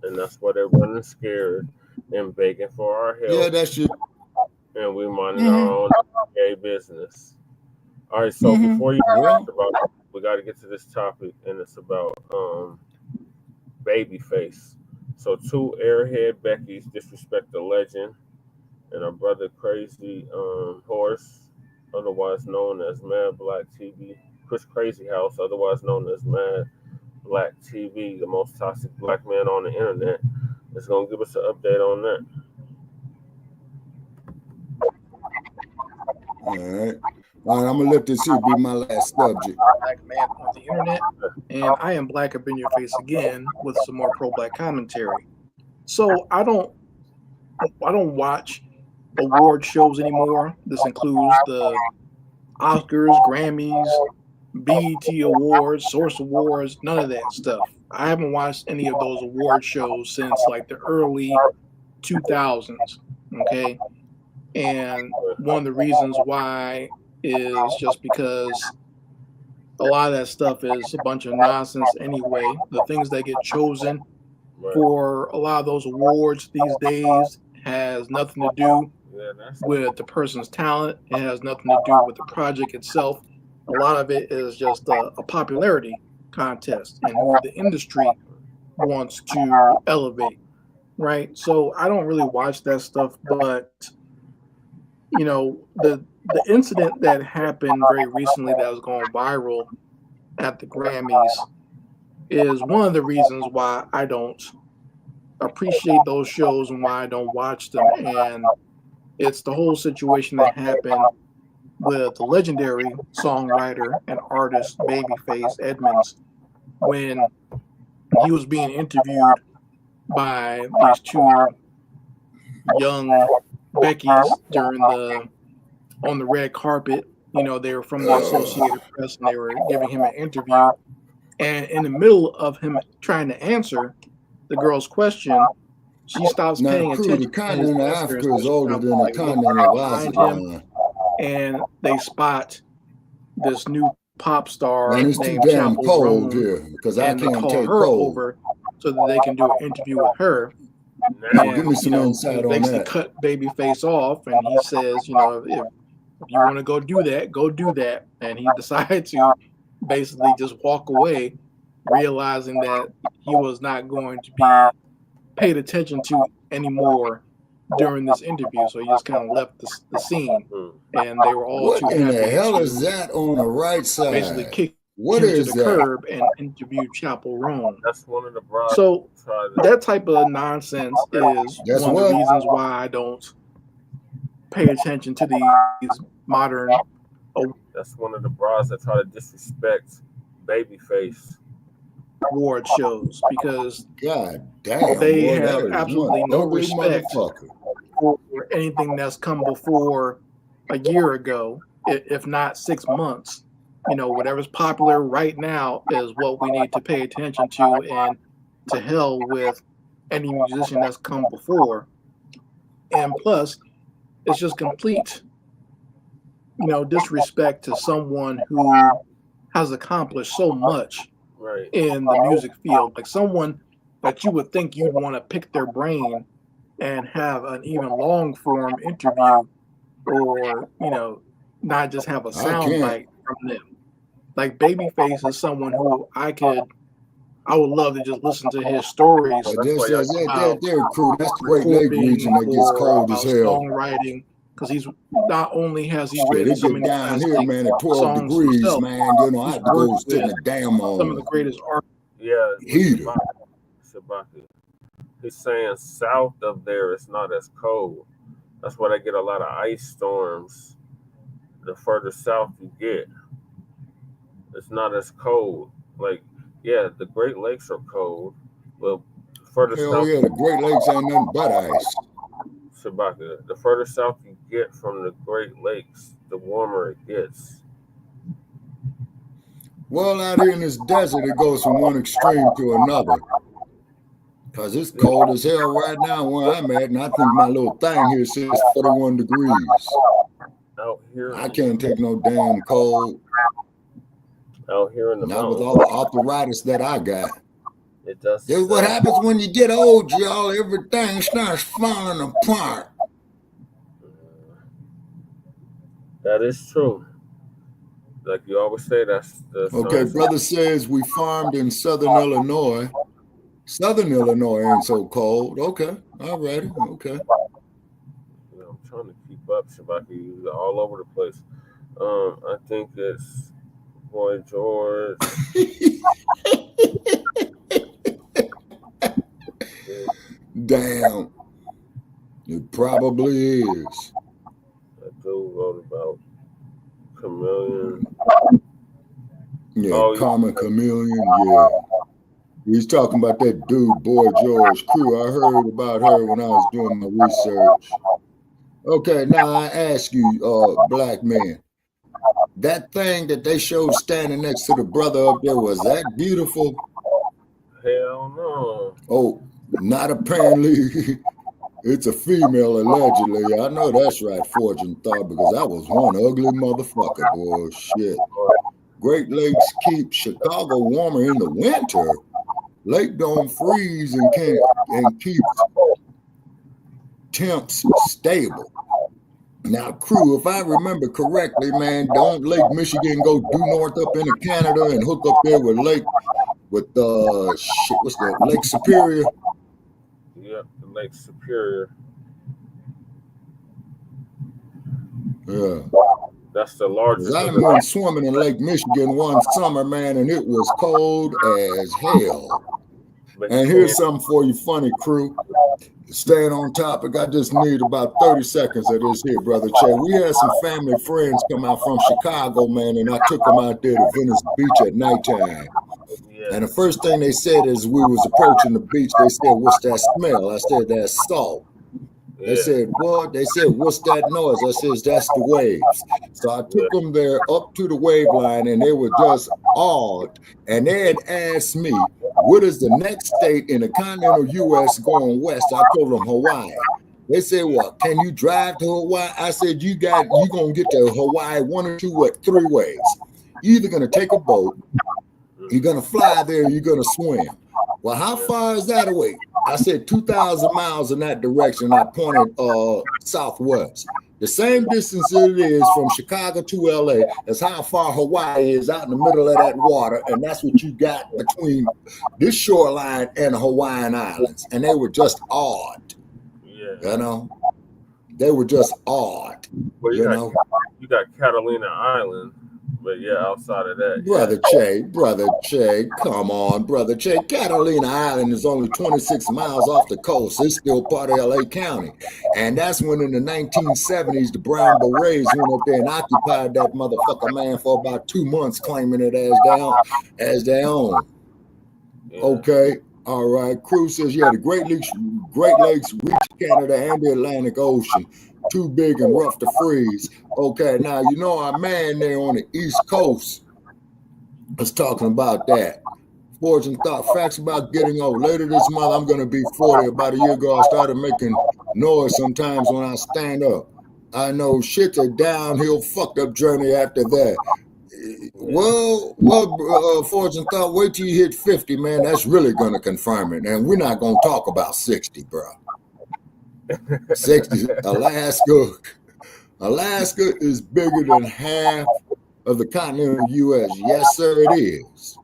And that's why they're running scared and begging for our help. Yeah, that's true. And we minding our own gay business. All right, so before you talk about it, we got to get to this topic, and it's about Babyface. So 2 airhead Beckies disrespect the legend, and our brother Crazy Horse, otherwise known as Mad Black TV, Chris Crazy House, otherwise known as Mad Black TV, the most toxic black man on the internet, is going to give us an update on that. All right. All right, I'm going to let this here be my last subject. Black man on the internet, and I am Black up in your face again with some more pro-black commentary. So I don't watch award shows anymore. This includes the Oscars, Grammys, BET Awards, Source Awards, none of that stuff. I haven't watched any of those award shows since like the early 2000s, okay? And one of the reasons why is just because a lot of that stuff is a bunch of nonsense anyway. The things that get chosen for a lot of those awards these days has nothing to do with the person's talent. It has nothing to do with the project itself. A lot of it is just a popularity contest and who the industry wants to elevate, right? So I don't really watch that stuff, but you know, the incident that happened very recently that was going viral at the Grammys is one of the reasons why I don't appreciate those shows and why I don't watch them. And it's the whole situation that happened with the legendary songwriter and artist Babyface Edmonds when he was being interviewed by these 2 young Beckies on the red carpet. You know, they were from the Associated Press and they were giving him an interview. And in the middle of him trying to answer the girl's question, she stops paying attention. The continent of Africa is older than the continent of Azerbaijan. And they spot this new pop star named Chapel Roan, because I can't take her over so that they can do an interview with her. And, give me some insight on that. Cut Babyface off, and he says, you know, if you want to go do that. And he decided to basically just walk away, realizing that he was not going to be paid attention to anymore during this interview. So he just kind of left the scene, and they were all too happy. What in the hell is that on the right side? Basically kicked him to the curb and interviewed Chapel Roan. That's one of the broad. So that type of nonsense is one of the reasons why I don't pay attention to these modern. That's one of the bras that try to disrespect Babyface award shows, because God damn, they have absolutely no respect for anything that's come before a year ago, if not 6 months. You know, whatever's popular right now is what we need to pay attention to, and to hell with any musician that's come before. And plus, it's just complete disrespect to someone who has accomplished so much in the music field, like someone that you would think you'd want to pick their brain and have an even long form interview, or not just have a sound bite from them. Like Babyface is someone who I would love to just listen to his stories. They're cool. That's the Great Lake region that gets cold as hell. Songwriting, because he's not only has he written so many down here, man, at 12 degrees, himself, man. I have to go sit in the damn some of the greatest artists. Yeah, heater. Shabaka. He's saying south of there it's not as cold. That's why they get a lot of ice storms. The further south you get, it's not as cold. Like, yeah, the Great Lakes are cold, but further south. Yeah, the Great Lakes ain't nothing but ice. Shabaka, the further south you get from the Great Lakes, the warmer it gets. Well, out here in this desert, it goes from one extreme to another. Because it's cold as hell right now where I'm at, and I think my little thing here says 41 degrees. Out here, I can't take no damn cold. Out here in the not mountains. with all the arthritis that I got. It does. That's what happens when you get old, y'all. Everything starts falling apart. That is true. Like you always say, that's the okay. Brother says we farmed in Southern Illinois. Southern Illinois ain't so cold. Okay, all righty. Okay. I'm trying to keep up, Shabaki, all over the place. I think it's Boy George. Damn. It probably is. That dude wrote about Chameleon. Yeah, Common Chameleon, yeah. He's talking about that dude, Boy George Crew. I heard about her when I was doing my research. Okay, now I ask you, black man, that thing that they showed standing next to the brother up there, was that beautiful? Hell no. Oh, not apparently. It's a female, allegedly. I know that's right, Fortune thought, because that was one ugly motherfucker, boy. Shit. Great Lakes keep Chicago warmer in the winter. Lake don't freeze and keep temps stable. Now, crew, if I remember correctly, man, don't Lake Michigan go due north up into Canada and hook up there with what's that, Lake Superior? Yep, the Lake Superior. Yeah. That's the largest. I went swimming in Lake Michigan one summer, man, and it was cold as hell. And here's something for you, funny crew. Staying on topic, I just need about 30 seconds of this here, Brother Che. We had some family friends come out from Chicago, man, and I took them out there to Venice Beach at nighttime. And the first thing they said as we was approaching the beach, they said, "What's that smell?" I said, "That's salt." They said, "What?" They said, "What's that noise?" I said, "That's the waves." So I took them there up to the wave line, and they were just awed. And they had asked me, "What is the next state in the continental U.S. going west?" I told them Hawaii. They said, "What? Can you drive to Hawaii?" I said, "You gonna get to Hawaii one or two, three ways. You're either gonna take a boat, you're gonna fly there, you're gonna swim." Well, how far is that away? I said 2,000 miles in that direction. I pointed southwest. The same distance it is from Chicago to LA as how far Hawaii is out in the middle of that water. And that's what you got between this shoreline and the Hawaiian Islands. And they were just awed. Yeah. You know? They were just awed. Well, you got Catalina Island. But yeah, outside of that, Brother Che, come on, Brother Che. Catalina Island is only 26 miles off the coast. It's still part of LA County. And that's when in the 1970s, the Brown Berets went up there and occupied that motherfucker, man, for about 2 months, claiming it as their own. Yeah. Okay. All right. Crew says, yeah, the Great Lakes reach Canada and the Atlantic Ocean. Too big and rough to freeze. Okay, now you know our man there on the East Coast is talking about that. Fortune thought facts about getting old. Later this month, I'm going to be 40. About a year ago, I started making noise sometimes when I stand up. I know shit's a downhill fucked up journey after that. Well, Fortune thought, wait till you hit 50, man. That's really gonna confirm it. And we're not gonna talk about 60, bro. 60, Alaska is bigger than half of the continental U.S. Yes, sir, it is.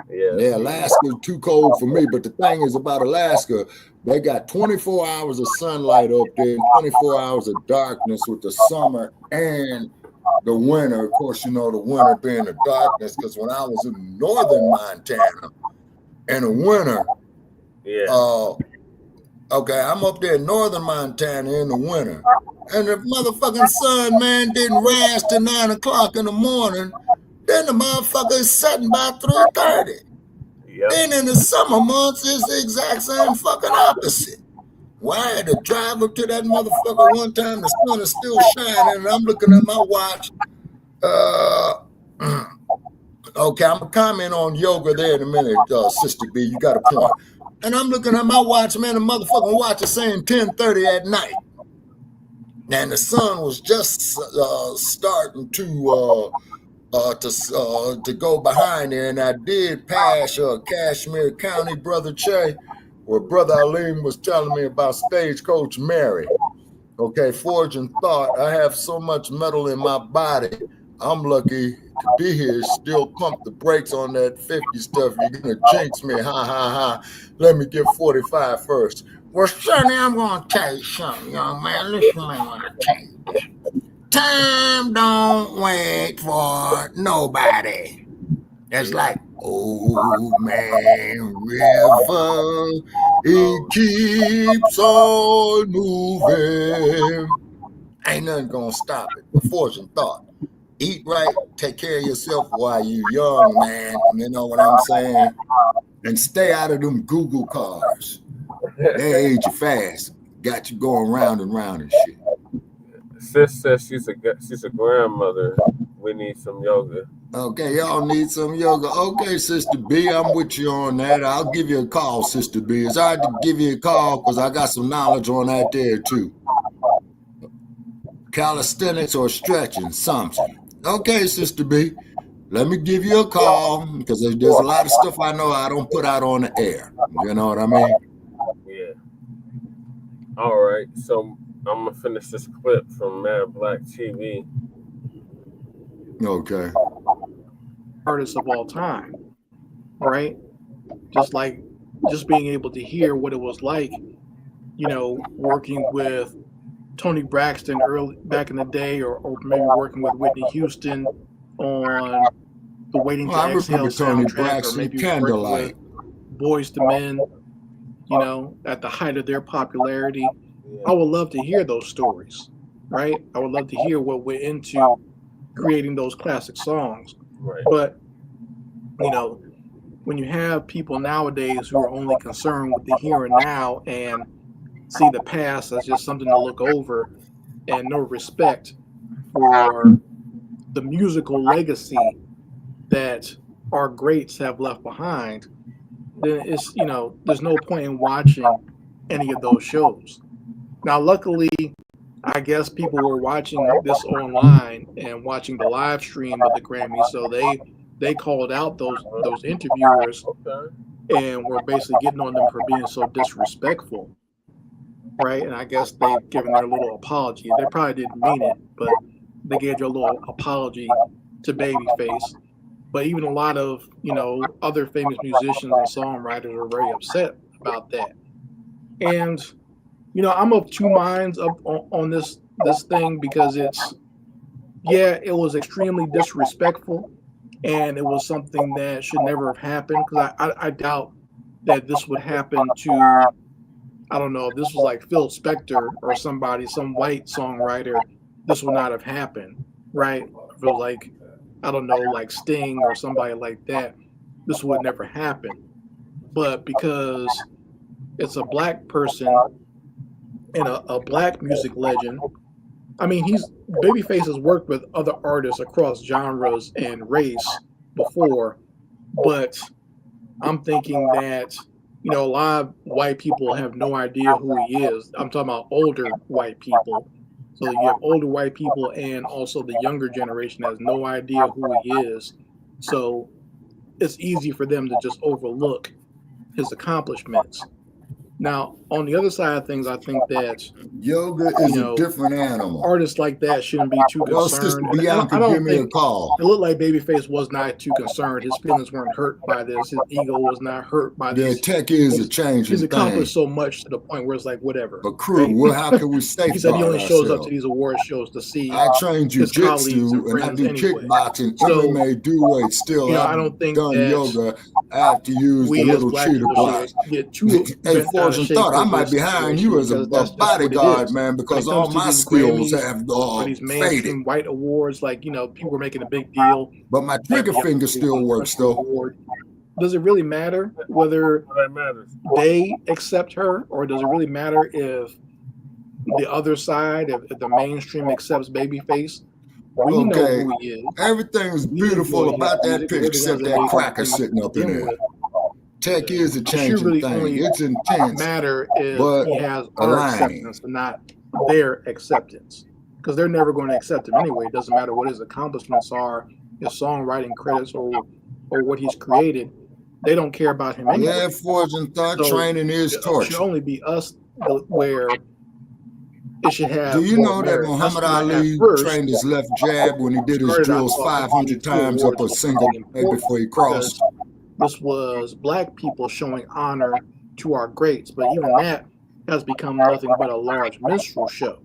Yeah, Alaska is too cold for me. But the thing is about Alaska, they got 24 hours of sunlight up there and 24 hours of darkness with the summer and the winter. Of course, you know, the winter being the darkness, because when I was in northern Montana in the winter, okay, I'm up there in northern Montana in the winter, and the motherfucking sun, man, didn't rise till 9 o'clock in the morning. Then the motherfucker is setting by 3:30. Then in the summer months, it's the exact same fucking opposite. Well, I had to drive up to that motherfucker one time. The sun is still shining, and I'm looking at my watch. Okay, I'm gonna comment on yoga there in a minute, Sister B. You got a point. And I'm looking at my watch, man. The motherfucking watch is saying 10:30 at night, and the sun was just starting to go behind there. And I did pass Kashmir County, Brother Che, where Brother Aleem was telling me about Stagecoach Mary. Okay, Fortune thought, I have so much metal in my body. I'm lucky to be here. Still pump the brakes on that 50 stuff. You're gonna jinx me, ha ha ha. Let me get 45 first. Well, Sonny, I'm gonna tell you something, young man. Listen, I wanna tell you this. Time don't wait for nobody. It's like old man river, it keeps on moving. Ain't nothing gonna stop it. The Fortune thought. Eat right, take care of yourself while you young, man. You know what I'm saying? And stay out of them Google cars. They age you fast. Got you going round and round and shit. Sis says she's a grandmother. We need some yoga. Okay, y'all need some yoga. Okay, Sister B, I'm with you on that. I'll give you a call, Sister B. It's hard to give you a call because I got some knowledge on that there too. Calisthenics or stretching, something. Okay, Sister B, let me give you a call because there's a lot of stuff I know I don't put out on the air. You know what I mean? Yeah. All right, so I'm gonna finish this clip from Mad Black TV. Okay. Artists of all time, right? Just being able to hear what it was like, you know, working with Tony Braxton early back in the day, or maybe working with Whitney Houston on the Waiting to Exhale soundtrack, or maybe working with Boys to Men, you know, at the height of their popularity. I would love to hear those stories, right? I would love to hear what went into creating those classic songs. Right. But, you know, when you have people nowadays who are only concerned with the here and now and see the past as just something to look over and no respect for the musical legacy that our greats have left behind, then it's, you know, there's no point in watching any of those shows. Now, luckily, I guess people were watching this online and watching the live stream of the Grammy, so they called out those interviewers and were basically getting on them for being so disrespectful, right? And I guess they've given their little apology. They probably didn't mean it, but they gave their little apology to Babyface. But even a lot of, you know, other famous musicians and songwriters are very upset about that. And you know, I'm of two minds up on this thing because it was extremely disrespectful, and it was something that should never have happened. Because I doubt that this would happen to, I don't know, if this was like Phil Spector or somebody, some white songwriter, this would not have happened, right? If it was like, I don't know, like Sting or somebody like that, this would never happen. But because it's a black person and a black music legend. I mean, Babyface has worked with other artists across genres and race before, but I'm thinking that, you know, a lot of white people have no idea who he is. I'm talking about older white people. So you have older white people and also the younger generation has no idea who he is. So it's easy for them to just overlook his accomplishments. Now, on the other side of things, I think that yoga is a different animal. Artists like that shouldn't be too concerned. Bianca, I don't give me a think call. it looked like Babyface was not too concerned. His feelings weren't hurt by this. His ego was not hurt by this. Tech is a changing He's accomplished thing. so much to the point where it's like whatever. But crew, well, how can we safeguard He said he only shows up ourselves? to these award shows to see I train his colleagues jujitsu and and I friends do anyway. kickboxing, So, MMA, do weight. Still, I I've don't think done that yoga. I have to use the we as little black cheetah people block. should get too Hey, bent out of fortune shape thought I over might this be hiring you as a situation, because that's just what it bodyguard, is. man, When because it all comes to my these skills Grammys have or these faded. mainstream white awards, like people were making a big deal. But my trigger finger still works though. Award. Does it really matter whether they accept her, or does it really matter if the other side, if the mainstream accepts Babyface? We know who he is. Everything was beautiful about that picture except that cracker sitting up in there. Tech is a changing really thing. It's intense, matter if but he has our acceptance and not their acceptance, because they're never going to accept him anyway. It doesn't matter what his accomplishments are, his songwriting credits, or what he's created. They don't care about him anyway. Yeah, fortune thought training is torture. It should only be us where it should have. Do you know that merit. Muhammad That's why Ali at first, trained his left jab when he did his started, I drills thought 500 times up a single day before he crossed? This was black people showing honor to our greats, but even that has become nothing but a large minstrel show,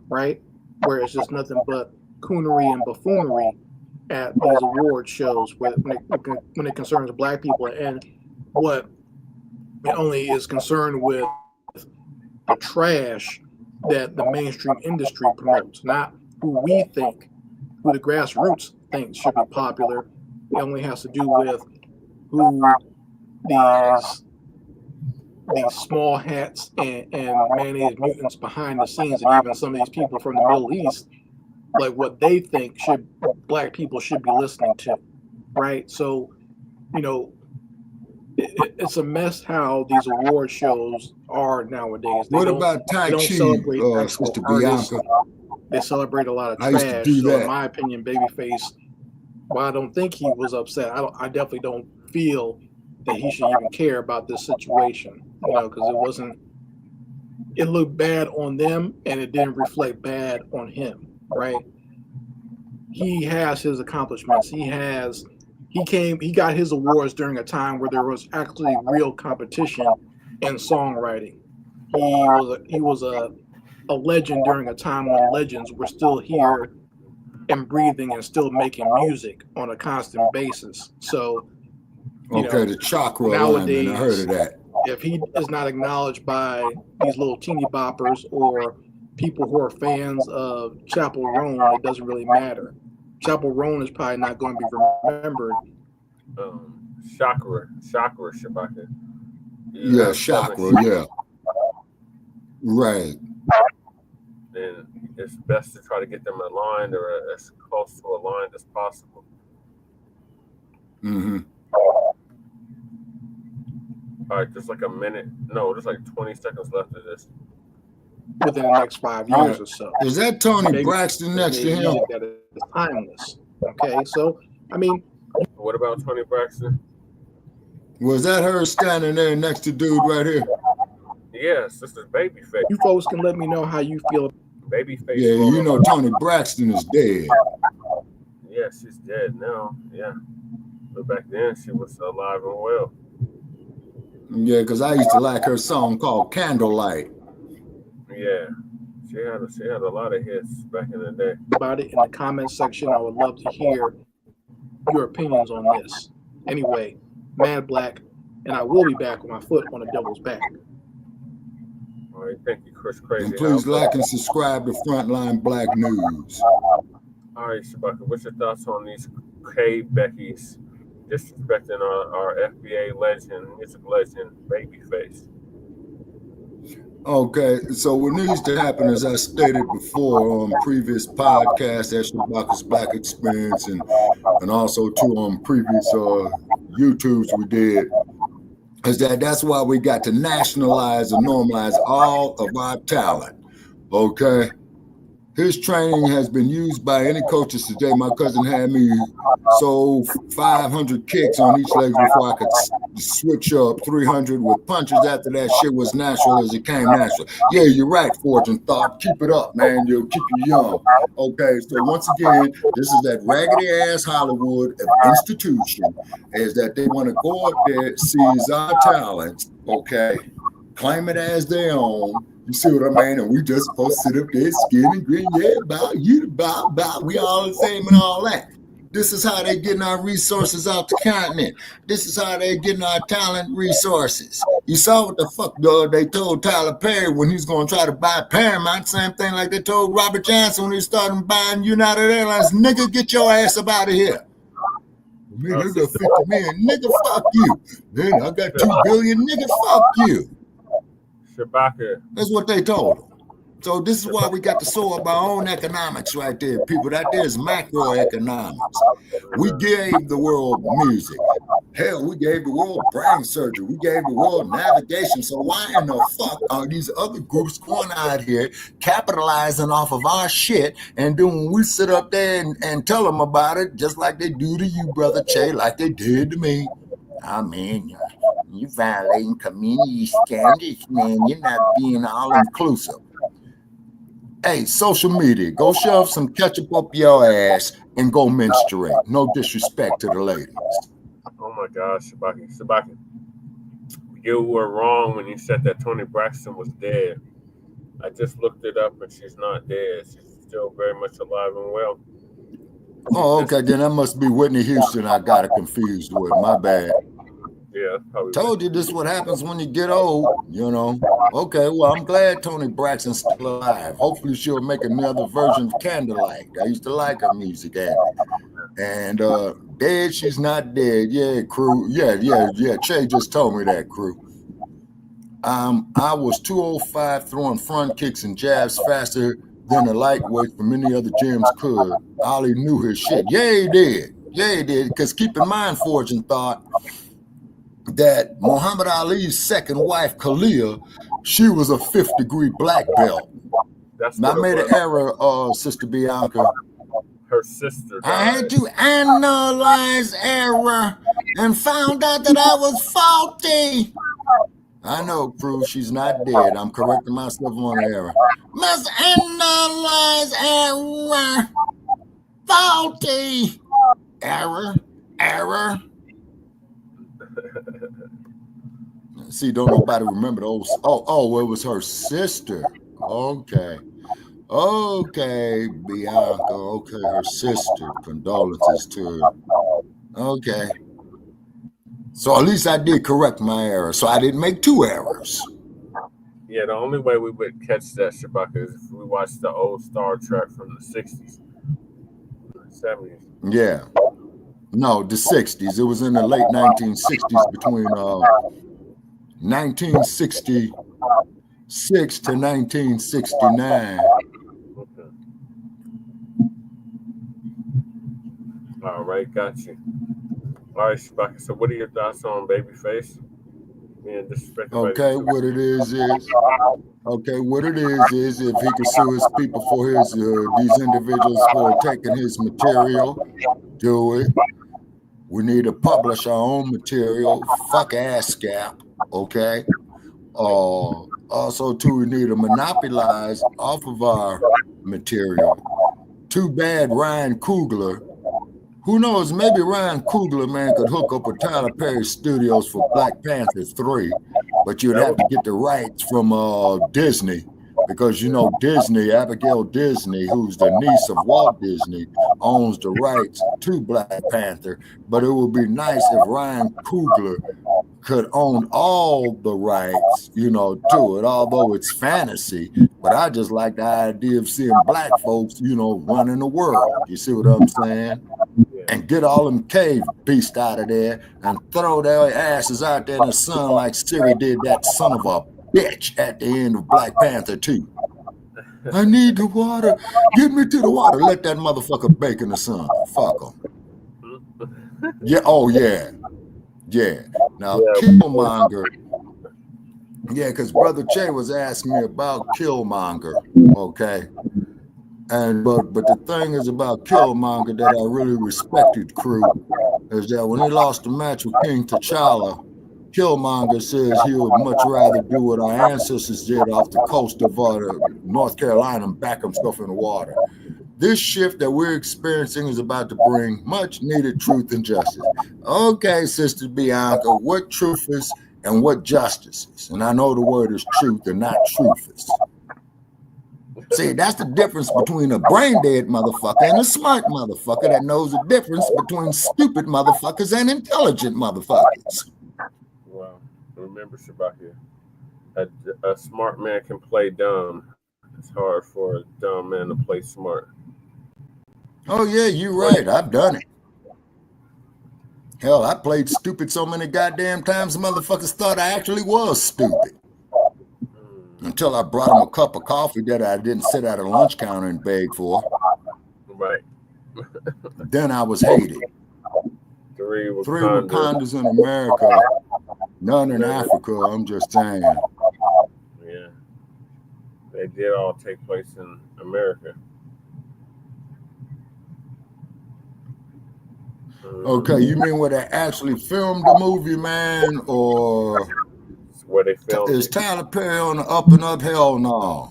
right? Where it's just nothing but coonery and buffoonery at these award shows when it concerns black people, and what it only is concerned with the trash that the mainstream industry promotes, not who we think, who the grassroots thinks should be popular. It only has to do with who these small hats and mayonnaise mutants behind the scenes, and even some of these people from the Middle East, like what they think black people should be listening to, right? So, it's a mess how these award shows are nowadays. What about Tai Chi, Sister Bianca? They celebrate a lot of I trash. used to do so that. in my opinion, Babyface, while I don't think he was upset, I definitely don't feel that he should even care about this situation, because it looked bad on them and it didn't reflect bad on him, right? He has his accomplishments. He got his awards during a time where there was actually real competition in songwriting. He was a legend during a time when legends were still here and breathing and still making music on a constant basis. So, the chakra nowadays, alignment, I heard of that. If he is not acknowledged by these little teeny boppers or people who are fans of Chapel Roan, it doesn't really matter. Chapel Roan is probably not going to be remembered. Chakra, Shabaka. Yeah, chakra, yeah. Right. Then it's best to try to get them aligned or as close to aligned as possible. Mm-hmm. All right, there's like a minute. No, there's like 20 seconds left of this. Within the next 5 years or so. Is that Tony Braxton next to him? That is timeless. Okay, so what about Tony Braxton? Was that her standing there next to dude right here? Yes, this is Babyface. You folks can let me know how you feel. Babyface. Yeah, Tony Braxton is dead. Yeah, she's dead now. Yeah, but back then she was alive and well. Yeah, because I used to like her song called Candlelight. Yeah, she had a lot of hits back in the day. About it in the comments section. I would love to hear your opinions on this. Anyway, Mad Blacc, and I will be back with my foot on the devil's back. All right, thank you, Chris Crazy. And please like and subscribe to Frontline Black News. All right, Shabaka, what's your thoughts on these Beccies disrespecting our FBA legend, music legend, Babyface? Okay, so what needs to happen, as I stated before on previous podcasts, at Shabaka's Black Experience, and also too on previous YouTubes we did, is that's why we got to nationalize and normalize all of our talent. Okay, His training has been used by any coaches today. My cousin had me sold 500 kicks on each leg before I could switch up 300 with punches. After that shit was natural as it came natural. Yeah, you're right, Fortune Thought. Keep it up, man. You'll keep you young. Okay, so once again, this is that raggedy ass Hollywood institution, is that they want to go up there, seize our talents, okay, claim it as their own. You see what I mean? And we just supposed to sit up there, skin and grin, yeah, bow, you bow, we all the same and all that. This is how they're getting our resources out the continent. This is how they're getting our talent resources. You saw what the fuck they told Tyler Perry when he was going to try to buy Paramount. Same thing like they told Robert Johnson when he started buying United Airlines. Nigga, get your ass up out of here. Man, I got 50 million. Nigga, fuck you. Man, I got 2 billion. Nigga, fuck you. Shabaka. That's what they told him. So this is why we got to sow up our own economics right there, people. That there is macroeconomics. We gave the world music. Hell, we gave the world brain surgery. We gave the world navigation. So why in the fuck are these other groups going out here capitalizing off of our shit? And then when we sit up there and tell them about it, just like they do to you, Brother Che, like they did to me. I mean, you violating community standards, man. You're not being all inclusive. Hey, social media, go shove some ketchup up your ass and go menstruate. No disrespect to the ladies. Oh my gosh, Shabaki. You were wrong when you said that Toni Braxton was dead. I just looked it up and she's not dead. She's still very much alive and well. Oh, okay, then that must be Whitney Houston I got it confused with. My bad. Yeah, probably. Told you this is what happens when you get old, you know. Okay, well, I'm glad Toni Braxton's still alive. Hopefully she'll make another version of Candlelight. I used to like her music, and dead, she's not dead. Yeah, crew. Yeah. Che just told me that, crew. I was 205 throwing front kicks and jabs faster than a lightweight from any other gyms could. Ollie knew his shit. Yeah, he did. Because keep in mind, Fortune Thought, that Muhammad Ali's second wife, Khalil, she was a 5th degree black belt. I made an error, Sister Bianca. Her sister died. I had to analyze error and found out that I was faulty. I know, crew, she's not dead. I'm correcting myself on the error. Must analyze error. Faulty. Error. See, don't nobody remember those. Oh, it was her sister. Okay, Bianca. Okay, her sister. Condolences to her. Okay. So at least I did correct my error. So I didn't make 2 errors. Yeah, the only way we would catch that, Shabaka, is if we watched the old Star Trek from the 60s, 70s. Yeah. No, the 60s. It was in the late 1960s between 1966 to 1969. Okay. All right, got you. All right, Shabaka. So what are your thoughts on Babyface? Okay, what it is if he can sue his people for his these individuals for taking his material, do it. We need to publish our own material. Fuck ASCAP, okay? Also, too, we need to monopolize off of our material. Too bad Ryan Coogler. Who knows? Maybe Ryan Coogler, man, could hook up with Tyler Perry Studios for Black Panther 3, but you'd have to get the rights from Disney, because you know Disney, Abigail Disney, who's the niece of Walt Disney, owns the rights to Black Panther. But it would be nice if Ryan Coogler could own all the rights, you know, to it, although it's fantasy. But I just like the idea of seeing black folks, you know, running the world. You see what I'm saying? And get all them cave beasts out of there and throw their asses out there in the sun like Siri did that son of a bitch at the end of Black Panther 2. I need the water. Get me to the water. Let that motherfucker bake in the sun. Fuck him. Yeah. Oh, yeah. Yeah. Now, Killmonger. Yeah, because Brother Che was asking me about Killmonger. Okay. And but the thing is about Killmonger that I really respected, Crip, is that when he lost the match with King T'Challa, Killmonger says he would much rather do what our ancestors did off the coast of North Carolina and back himself in the water. This shift that we're experiencing is about to bring much needed truth and justice. Okay, Sister Bianca, what truth is and what justice is? And I know the word is truth and not truth is. See, that's the difference between a brain dead motherfucker and a smart motherfucker that knows the difference between stupid motherfuckers and intelligent motherfuckers. Well, remember, Shabaki, a smart man can play dumb. It's hard for a dumb man to play smart. Oh, yeah, you're right. I've done it. Hell, I played stupid so many goddamn times, motherfuckers thought I actually was stupid. Until I brought them a cup of coffee that I didn't sit at a lunch counter and beg for. Right. Then I was hated. Three Wakandas in America, none in Africa, I'm just saying. Yeah. They did all take place in America. Okay, you mean where they actually filmed the movie, man, or where they filmed is Tyler Perry on the up and up? Hell no.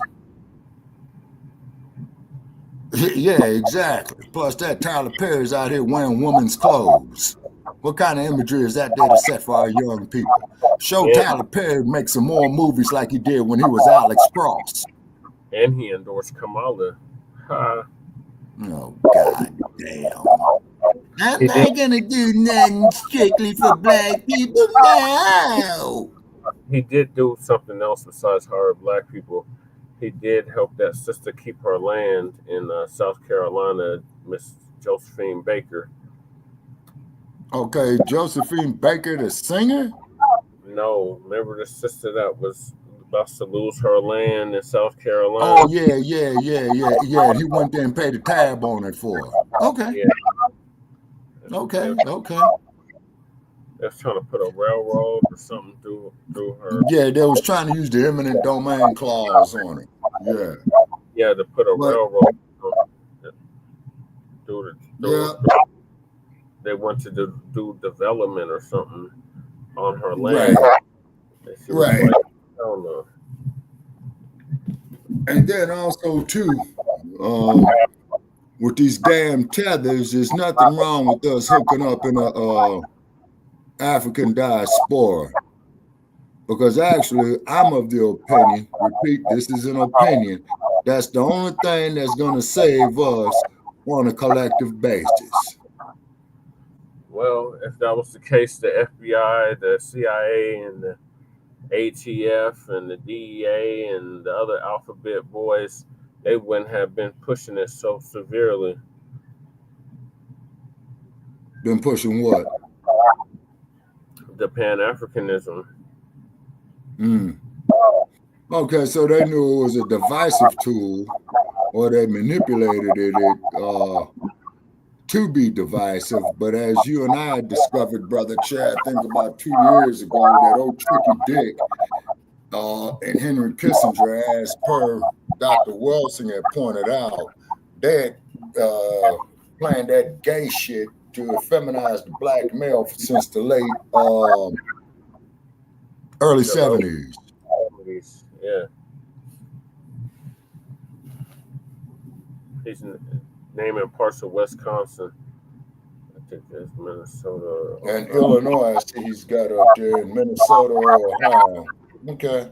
Yeah, exactly. Plus that Tyler Perry's out here wearing women's clothes. What kind of imagery is that there to set for our young people? Show Tyler Perry make some more movies like he did when he was Alex Cross. And he endorsed Kamala. Oh, God damn. I'm not gonna do nothing strictly for black people now. He did do something else besides hire black people. He did help that sister keep her land in South Carolina, Miss Josephine Baker. Okay, Josephine Baker, the singer? No, remember the sister that was about to lose her land in South Carolina? Oh, yeah. He went there and paid a tab on it for her. Okay. Yeah. Okay. They're trying to put a railroad or something through her. Yeah, they was trying to use the eminent domain clause on it. Yeah. Yeah, to put a railroad through they want to do development or something on her land. Right. Like, I don't know. And then also too, with these damn tethers, there's nothing wrong with us hooking up in a African diaspora. Because actually, I'm of the opinion, repeat, this is an opinion, that's the only thing that's going to save us on a collective basis. Well, if that was the case, the FBI, the CIA, and the ATF, and the DEA, and the other alphabet boys, they wouldn't have been pushing it so severely. Been pushing what? The Pan-Africanism. Okay, so they knew it was a divisive tool, or they manipulated it to be divisive. But as you and I discovered, Brother Chad, I think about 2 years ago, that old tricky dick and Henry Kissinger, as per Dr. Wilson had pointed out, they playing that gay shit to feminize the black male since the late early 70s. Yeah. He's naming parts of Wisconsin. I think that's Minnesota. And Illinois, I see he's got up there in Minnesota or Ohio. Okay.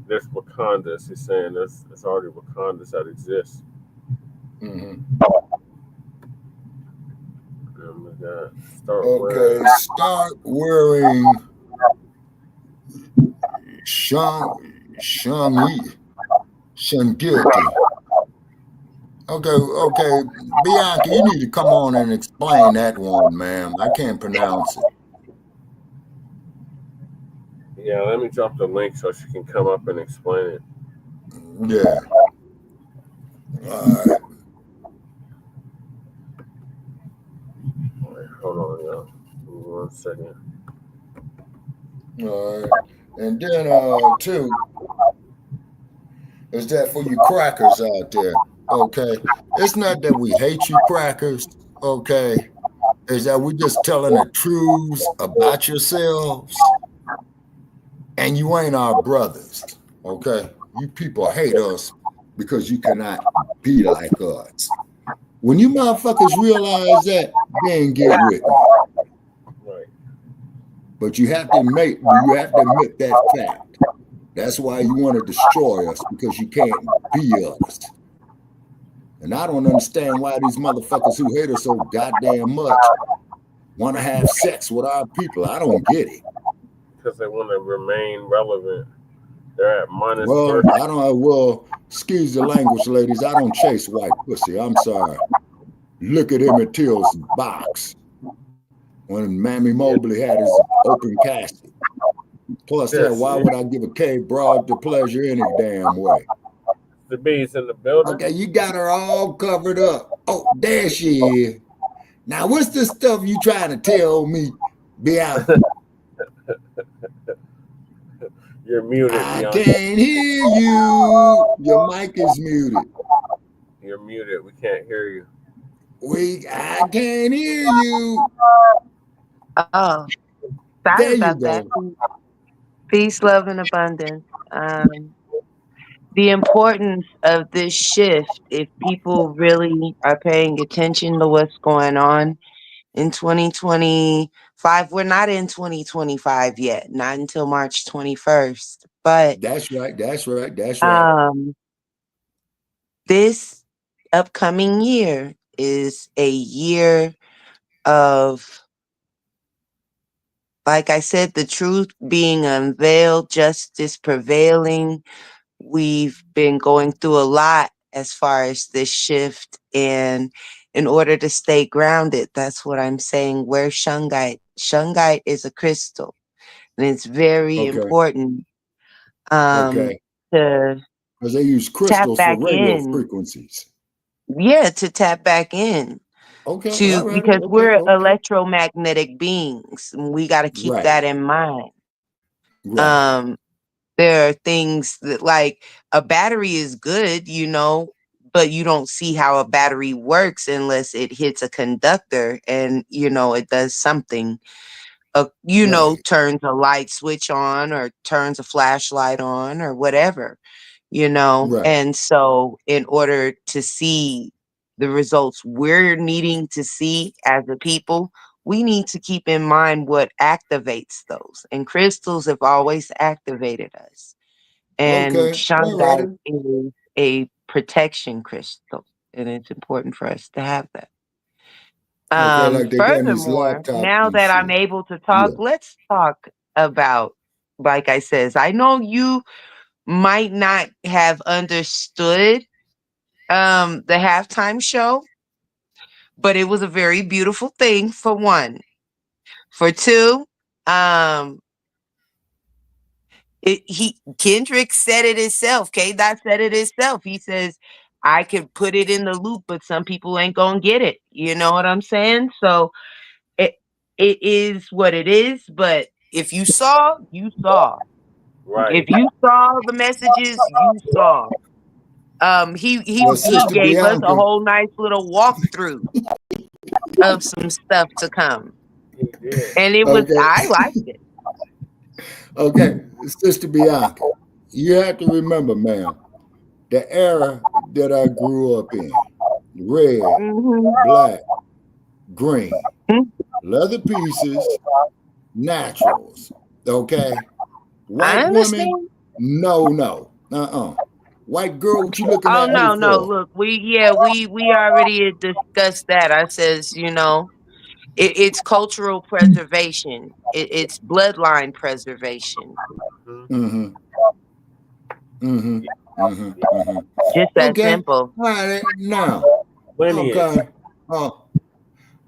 There's Wakandas. He's saying there's already Wakandas that exist. Start wearing Shangilti. Okay. Bianca, you need to come on and explain that one, ma'am. I can't pronounce it. Yeah, let me drop the link so she can come up and explain it. Yeah. All right. Hold on, y'all. 1 second. All right. And then, too, is that for you crackers out there, okay? It's not that we hate you crackers, okay? Is that we just telling the truths about yourselves, and you ain't our brothers, okay? You people hate us because you cannot be like us. When you motherfuckers realize that, then get with me. Right. But you have to admit that fact. That's why you want to destroy us, because you can't be us. And I don't understand why these motherfuckers who hate us so goddamn much want to have sex with our people. I don't get it. Because they want to remain relevant. They're at minus. Well, excuse the language, ladies. I don't chase white pussy. I'm sorry. Look at Emmett Till's box when Mammy Mobley had his open casket. Plus that, why would I give a cave broad the pleasure any damn way? The bees in the building. Okay, you got her all covered up. Oh, there she is. Now, what's the stuff you trying to tell me, Bianca? You're muted, I Bianca. can't hear you. Your mic is muted. You're muted. We can't hear you. I can't hear you. Oh, There sorry you about that. go. Peace, love, and abundance. The importance of this shift, if people really are paying attention to what's going on in 2025, we're not in 2025 yet, not until March 21st. But that's right. That's right. That's right. This upcoming year is a year of, like I said, the truth being unveiled, justice prevailing. We've been going through a lot as far as this shift, and in order to stay grounded, that's what I'm saying. Wear shungite. Shungite is a crystal, and it's very important Okay. to Because they use tap crystals for back radio in. frequencies. Yeah, to tap back in. Okay, all right. Because we're Okay. electromagnetic beings, and we got to keep that in mind. Right. There are things that, like, a battery is good, you know, but you don't see how a battery works unless it hits a conductor and, you know, it does something. You know, turns a light switch on or turns a flashlight on or whatever, you know. Right. And so in order to see the results we're needing to see as a people, we need to keep in mind what activates those. And crystals have always activated us. And shungite is a protection crystal, and it's important for us to have that. Like they got in this Furthermore, laptop now that I'm able to talk, let's talk about, like I says, I know you might not have understood the halftime show, but it was a very beautiful thing, for one. For two, Kendrick said it himself. K-Dot said it himself. He says, I could put it in the loop, but some people ain't gonna get it. You know what I'm saying? So it is what it is, but if you saw, you saw. Right. If you saw the messages, you saw. He gave us a whole nice little walkthrough of some stuff to come. And it was, I liked it. Okay, Sister Bianca, you have to remember, ma'am, the era that I grew up in: red, black, green, leather pieces, naturals. Okay, white woman, no, White girl, what you looking at me for? No. Look, we already discussed that. I says, you know, it's cultural preservation. It's bloodline preservation. Just that simple. All right, now. Okay.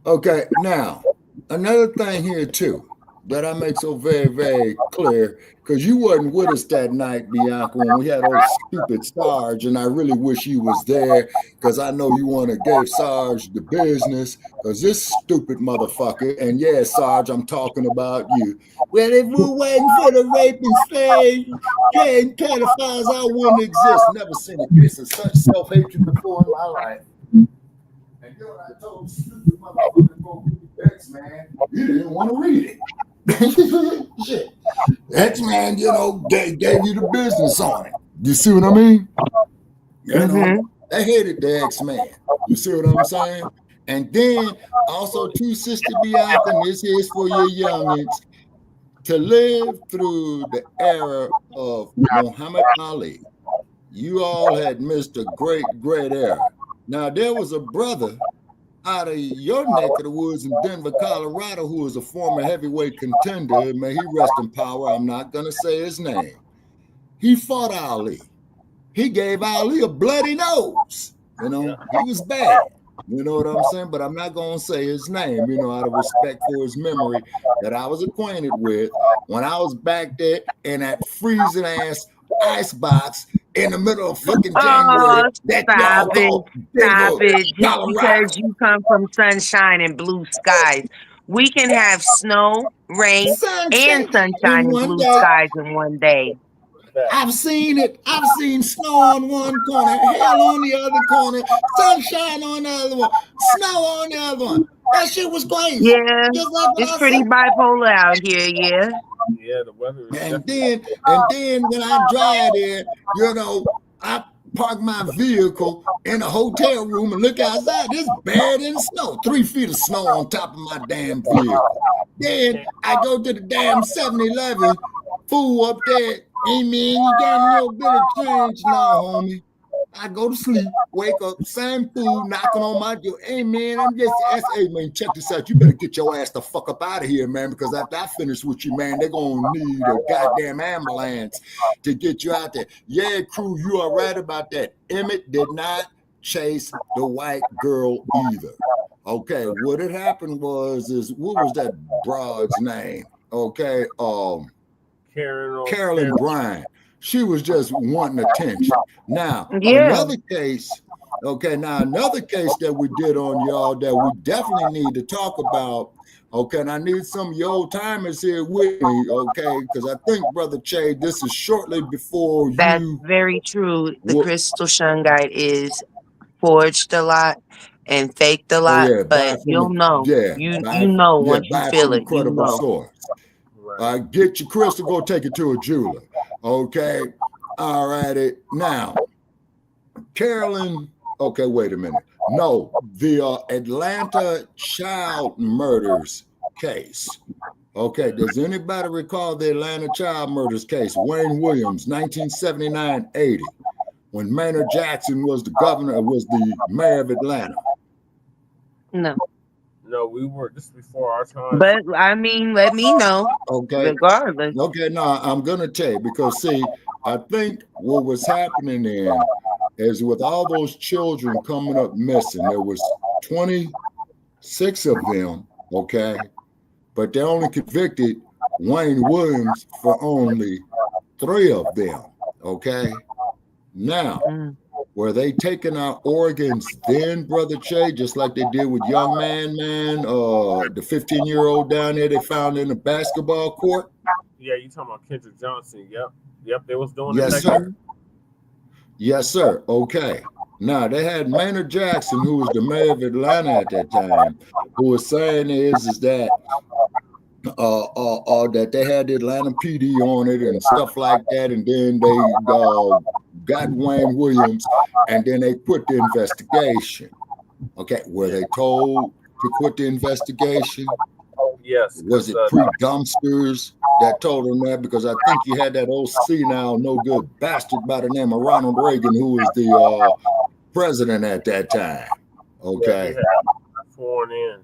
Okay, now, another thing here too. that I make so very, very clear, because you wasn't with us that night, Bianca, when we had old stupid Sarge, and I really wish you was there, because I know you want to give Sarge the business, because this stupid motherfucker, and yeah, Sarge, I'm talking about you. Well, if we're waiting for the raping slave, and pedophiles, I wouldn't exist. Never seen a case of such self-hatred before in my life. And you know what I told stupid motherfucker go read X-Man, you didn't want to read it. Shit. X-Man, you know, gave you the business on it. You see what I mean? You know, they hated the X-Man. You see what I'm saying? And then also too, Sister Bianca, and this is for your youngins, to live through the era of Muhammad Ali. You all had missed a great, great era. Now, there was a brother out of your neck of the woods in Denver, Colorado, who was a former heavyweight contender. May he rest in power. I'm not going to say his name. He fought Ali. He gave Ali a bloody nose. You know, he was bad. You know what I'm saying? But I'm not going to say his name, you know, out of respect for his memory that I was acquainted with when I was back there in that freezing ass icebox in the middle of fucking January. That y'all call Stop it. Just Colorado. because you come from sunshine and blue skies. We can have snow, rain, and sunshine and blue skies in one day. I've seen it. I've seen snow on one corner, hell on the other corner, sunshine on the other one, snow on the other one. That shit was crazy. Yeah, it's pretty bipolar out here, yeah. Yeah, the weather is and then when I drive there, you know, I park my vehicle in a hotel room and look outside. It's buried in snow, 3 feet of snow on top of my damn vehicle. Then I go to the damn 7-Eleven, fool up there. Hey man, you got a little bit of change? No, homie. I go to sleep, wake up, same food, knocking on my door. Hey man, I'm just hey man, check this out. You better get your ass the fuck up out of here, man, because after I finish with you, man, they're gonna need a goddamn ambulance to get you out there. Yeah, crew, you are right about that. Emmett did not chase the white girl either. Okay, what had happened was what was that broad's name? Okay, Carolyn Bryant. She was just wanting attention. Now, another case that we did on y'all that we definitely need to talk about, okay, and I need some of your old timers here with me, okay, because I think, Brother Che, this is shortly before you. That's very true. The Crystal Shungite is forged a lot and faked a lot, but you'll know. You know once you feel it, you know. Source. Get your crystal, go take it to a jeweler. Okay. All righty. Now, Carolyn, okay, wait a minute. No, the Atlanta child murders case. Okay, does anybody recall the Atlanta child murders case? Wayne Williams, 1979-80, when Maynard Jackson was the mayor of Atlanta. No. No, we were just before our time. But I mean, let me know. Okay. Regardless. Okay, no, I'm gonna tell you because see, I think what was happening then is with all those children coming up missing, there was 26 of them, okay, but they only convicted Wayne Williams for only 3 of them, okay. Now, were they taking our organs then, Brother Che, just like they did with Young Man, the 15-year-old down there they found in the basketball court? Yeah, you talking about Kendrick Johnson? Yep, they was doing yes, it. Sir. Yes, sir. Okay. Now they had Maynard Jackson, who was the mayor of Atlanta at that time, who was saying is that that they had the Atlanta PD on it and stuff like that, and then they got Wayne Williams, and then they quit the investigation. Okay, were they told to quit the investigation? Yes. Was it pre-dumpsters that told them that? Because I think you had that old senile, no good bastard by the name of Ronald Reagan, who was the president at that time. Okay. Yeah, sworn in.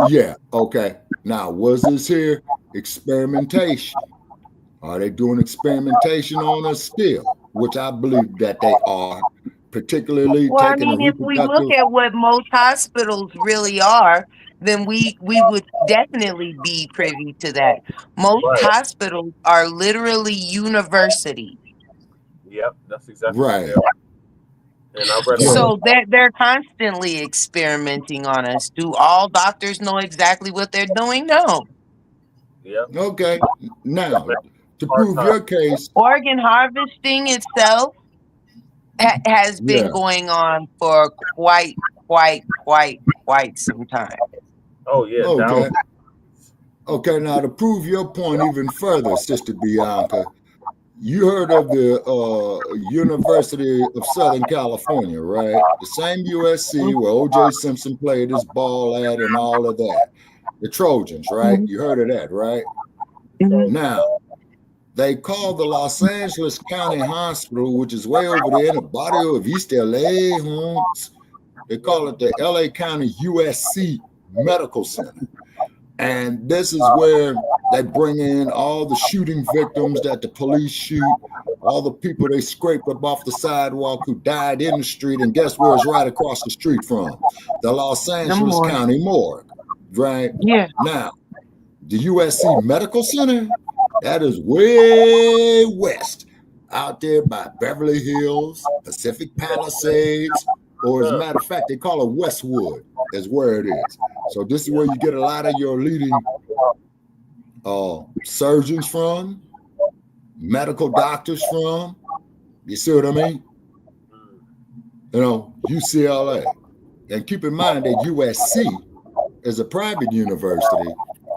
Yeah. Okay. Now, was this here experimentation? Are they doing experimentation on us still? Which I believe that they are, particularly well, taking I mean, if we look at what most hospitals really are, then we would definitely be privy to that. Most hospitals are literally universities. Yep, that's exactly Right. what they are. And I read So they're constantly experimenting on us. Do all doctors know exactly what they're doing? No. Yep. Okay. Now, to prove your case, Organ harvesting itself has been going on for quite some time. Oh yeah. Okay. Okay, now to prove your point even further, Sister Bianca, you heard of the University of Southern California, right? The same USC where O.J. Simpson played his ball at and all of that. The Trojans, right? You heard of that, right? Now, they call the Los Angeles County Hospital, which is way over there in the barrio of East LA, homes. They call it the LA County USC Medical Center. And this is where they bring in all the shooting victims that the police shoot, all the people they scraped up off the sidewalk who died in the street. And guess where it's right across the street from? The Los Angeles County Morgue, right? Yeah. Now, the USC Medical Center, that is way west, out there by Beverly Hills, Pacific Palisades, or as a matter of fact, they call it Westwood, is where it is. So this is where you get a lot of your leading surgeons from, medical doctors from. You see what I mean? You know, UCLA. And keep in mind that USC is a private university,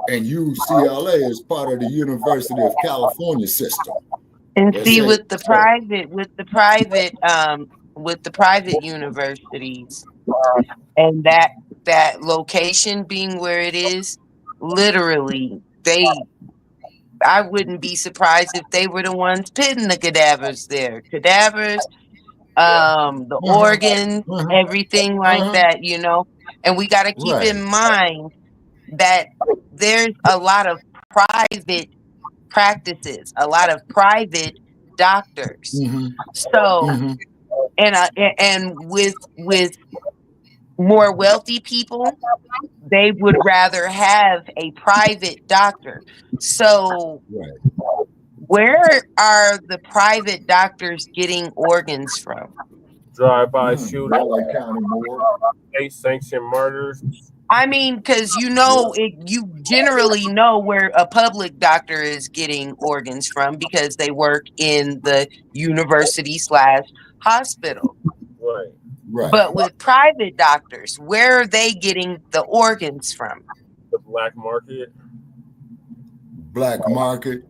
and UCLA is part of the University of California system. And see, with the private universities, and that location being where it is, literally, I wouldn't be surprised if they were the ones pitting the cadavers there. Cadavers, the organs, everything like that, you know. And we got to keep in mind that there's a lot of private practices, a lot of private doctors. So, and with more wealthy people, they would rather have a private doctor. So, where are the private doctors getting organs from? Drive-by shooting, state-sanctioned murders. I mean, because you generally know where a public doctor is getting organs from because they work in the university/hospital. Right. But with private doctors, where are they getting the organs from? The black market. Black market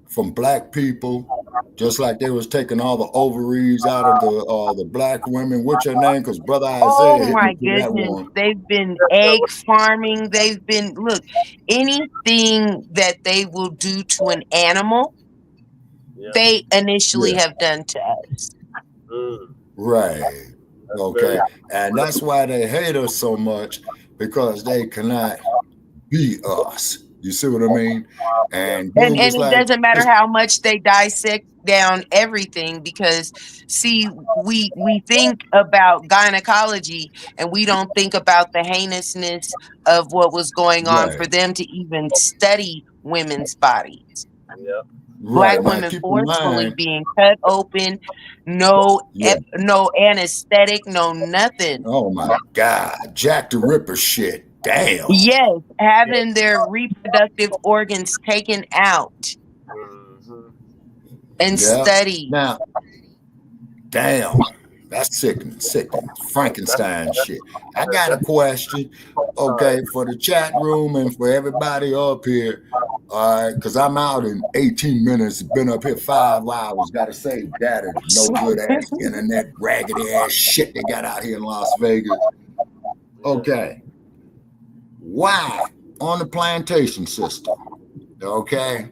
from black people, just like they was taking all the ovaries out of the black women. What's your name? Because Brother Isaiah Oh my hit me to that goodness. one. They've been egg farming. They've been, look, anything that they will do to an animal, they initially have done to us. Right. Okay. And that's why they hate us so much, because they cannot be us. You see what I mean? And it doesn't matter how much they dissect down everything, because see, we think about gynecology and we don't think about the heinousness of what was going on for them to even study women's bodies. Black women forcefully being cut open, no anesthetic, no nothing. Oh my God, Jack the Ripper shit. Damn. Yes, having their reproductive organs taken out and studied. Now, damn, that's sickening. Frankenstein shit. I got a question, okay, for the chat room and for everybody up here. All right, because I'm out in 18 minutes, been up here 5 hours, got to save data, no good ass internet, raggedy ass shit they got out here in Las Vegas. Okay. Why on the plantation system? Okay.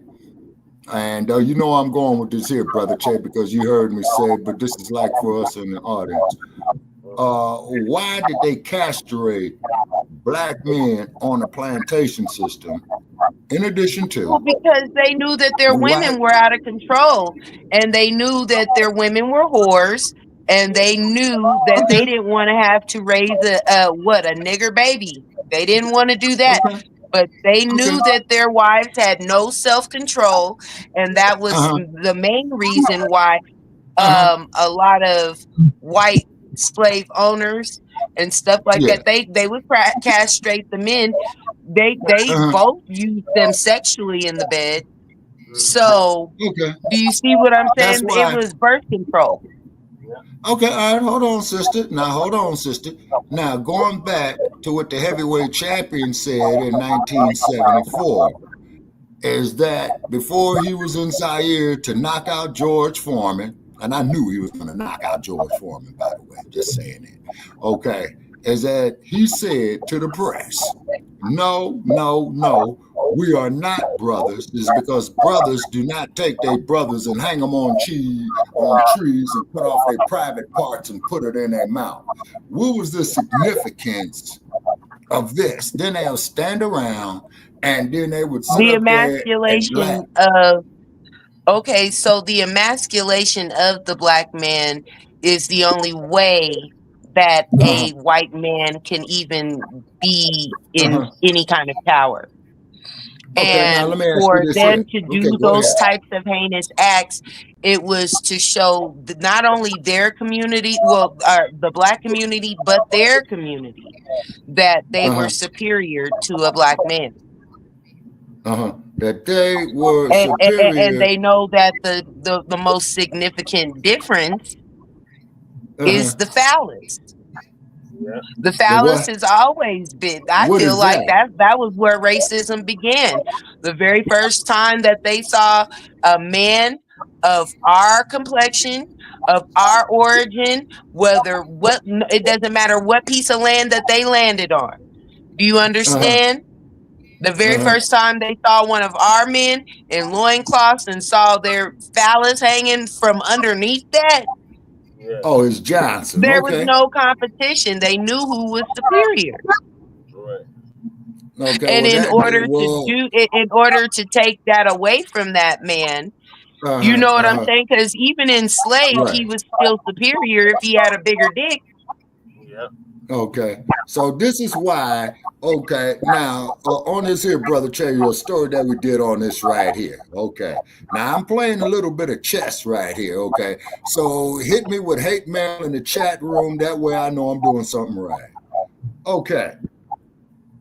And you know I'm going with this here, Brother Che, because you heard me say it, but this is like for us in the audience. Why did they castrate black men on the plantation system in addition to? Well, because they knew that their women were out of control, and they knew that their women were whores, and they knew that they didn't want to have to raise a nigger baby. They didn't want to do that. Okay. But they knew that their wives had no self-control, and that was the main reason why a lot of white slave owners and stuff like that, they would castrate the men. They both used them sexually in the bed. So do you see what I'm saying? It was birth control. Okay, all right, hold on, sister. Now, going back to what the heavyweight champion said in 1974, is that before he was in Zaire to knock out George Foreman, and I knew he was going to knock out George Foreman, by the way, just saying it. Okay, is that he said to the press, no, we are not brothers. It's because brothers do not take their brothers and hang them on trees and cut off their private parts and put it in their mouth. What was the significance of this? Then they'll stand around and then they would sit The up there and laugh. so the emasculation of the black man is the only way that a white man can even be in any kind of power. Okay, now And let me ask you for this them here. to do those types of heinous acts, it was to show not only their community, the black community, but their community, that they were superior to a black man. That they were And superior. they know that the most significant difference is the phallus. The phallus has always been. I What feel is like that? that was where racism began. The very first time that they saw a man of our complexion, of our origin, it doesn't matter what piece of land that they landed on. Do you understand? The very first time they saw one of our men in loincloths and saw their phallus hanging from underneath that, Oh, it's Johnson. there was Okay. no competition. They knew who was superior. Okay. And Well, in order to take that away from that man, you know what I'm saying? Because even enslaved, he was still superior if he had a bigger dick. Okay, so this is why. Okay, now on this here, brother, tell you a story that we did on this right here. Okay, now I'm playing a little bit of chess right here. Okay, so hit me with hate mail in the chat room. That way I know I'm doing something right. Okay,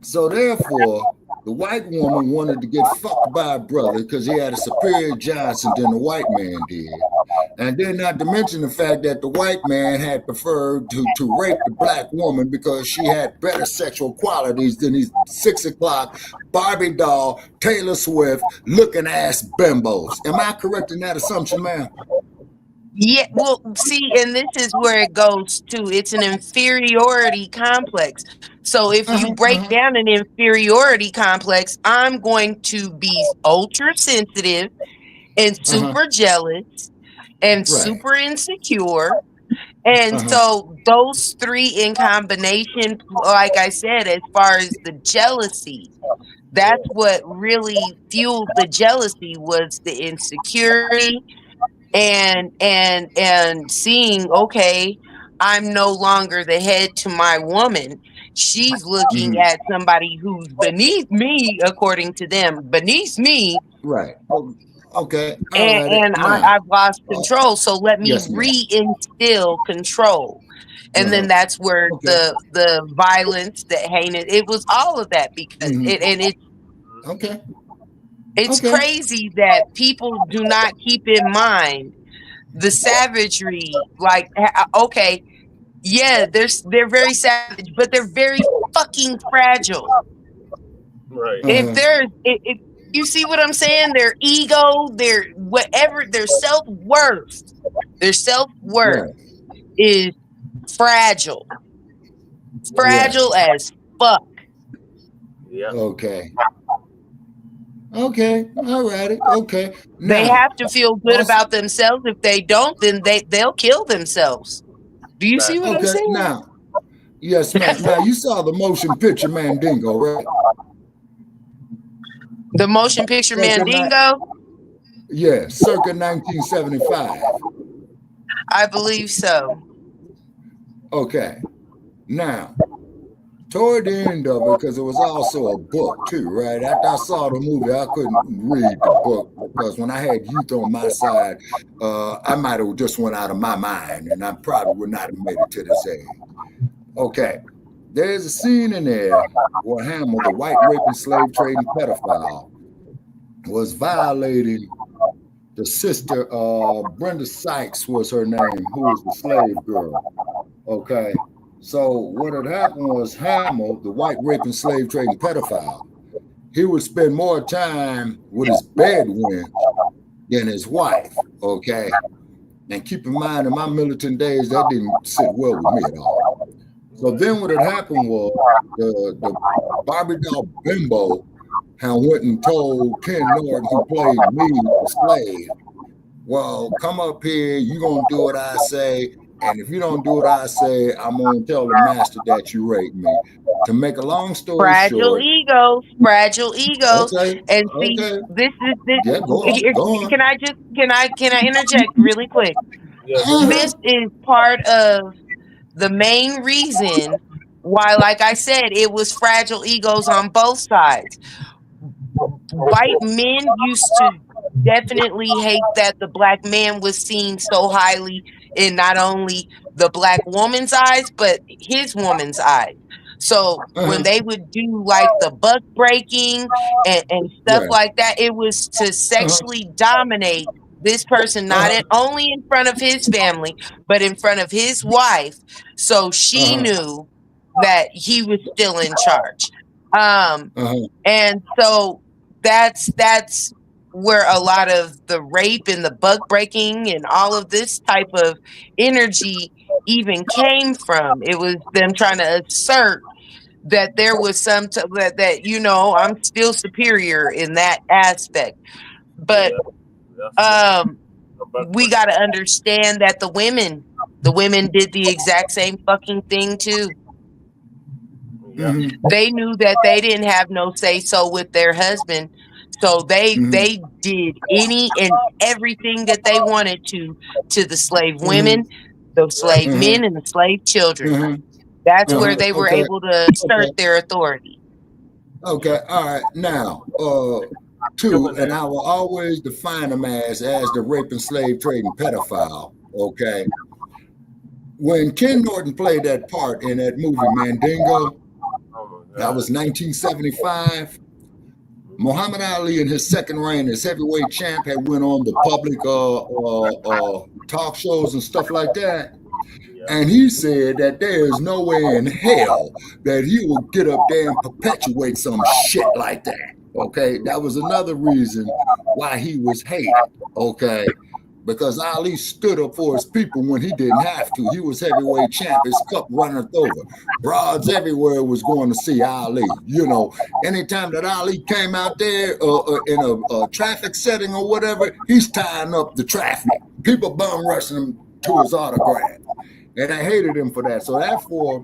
so therefore the white woman wanted to get fucked by a brother because he had a superior Johnson than the white man did. And then not to mention the fact that the white man had preferred to rape the black woman because she had better sexual qualities than these 6 o'clock Barbie doll, Taylor Swift looking ass bimbos. Am I correct in that assumption, ma'am? Yeah, well, see, and this is where it goes to. It's an inferiority complex. So if you break down an inferiority complex, I'm going to be ultra sensitive and super jealous and super insecure. And so those three in combination, like I said, as far as the jealousy, that's what really fueled the jealousy was the insecurity and seeing, okay, I'm no longer the head to my woman. She's looking at somebody who's beneath me, according to them, beneath me. Right. Okay. And I've lost control. So let me reinstill control. And then that's where the violence, the heinous, it was all of that because it's crazy that people do not keep in mind the savagery. Like, okay, yeah, they're very savage, but they're very fucking fragile. Right. If you see what I'm saying, their ego, their whatever, their self-worth is fragile. Fragile as fuck. Yeah. Okay. Okay. All righty. Okay. Now, they have to feel good about themselves. If they don't, then they'll kill themselves. Do you see what I'm saying? Now, yes, ma'am. Now you saw the motion picture Mandingo, right? The motion picture Mandingo? Yeah, circa 1975. I believe so. Okay. Now, toward the end of it, because it was also a book too, right? After I saw the movie, I couldn't read the book because when I had youth on my side, I might have just went out of my mind, and I probably would not have made it to this age. Okay, there's a scene in there where Hamill, the white raping, slave trading pedophile, was violating the sister. Brenda Sykes was her name, who was the slave girl. Okay. So what had happened was Hamill, the white raping, slave trading pedophile, he would spend more time with his bed wench than his wife, okay? And keep in mind, in my militant days, that didn't sit well with me at all. So then what had happened was the Barbie doll bimbo had went and told Ken Norton, who played me, the slave, well, come up here, you gonna do what I say, and if you don't do what I say, I'm going to tell the master that you raped me. To make a long story short. Fragile egos. Okay. And see, Okay. this is this. Yeah, go on. Can I interject really quick? This is part of the main reason why, like I said, it was fragile egos on both sides. White men used to definitely hate that the black man was seen so highly in not only the black woman's eyes, but his woman's eyes. So when they would do like the buck breaking and stuff like that, it was to sexually dominate this person, not only in front of his family, but in front of his wife. So she knew that he was still in charge. And so that's where a lot of the rape and the buck breaking and all of this type of energy even came from. It was them trying to assert that there was some that you know, I'm still superior in that aspect. But we got to understand that the women did the exact same fucking thing too. They knew that they didn't have no say so with their husband, so they did any and everything that they wanted to the slave women, the slave men, and the slave children. That's where they were able to assert their authority. Okay, all right. Now, two, and I will always define them as the raping, slave trading pedophile. Okay. When Ken Norton played that part in that movie Mandingo, that was 1975. Muhammad Ali in his second reign as heavyweight champ had went on the public talk shows and stuff like that. And he said that there is no way in hell that he will get up there and perpetuate some shit like that. Okay, that was another reason why he was hated. Okay, because Ali stood up for his people when he didn't have to. He was heavyweight champ, his cup runneth over. Broads everywhere was going to see Ali. You know, anytime that Ali came out there in a traffic setting or whatever, he's tying up the traffic. People bum rushing him to his autograph. And I hated him for that. So therefore,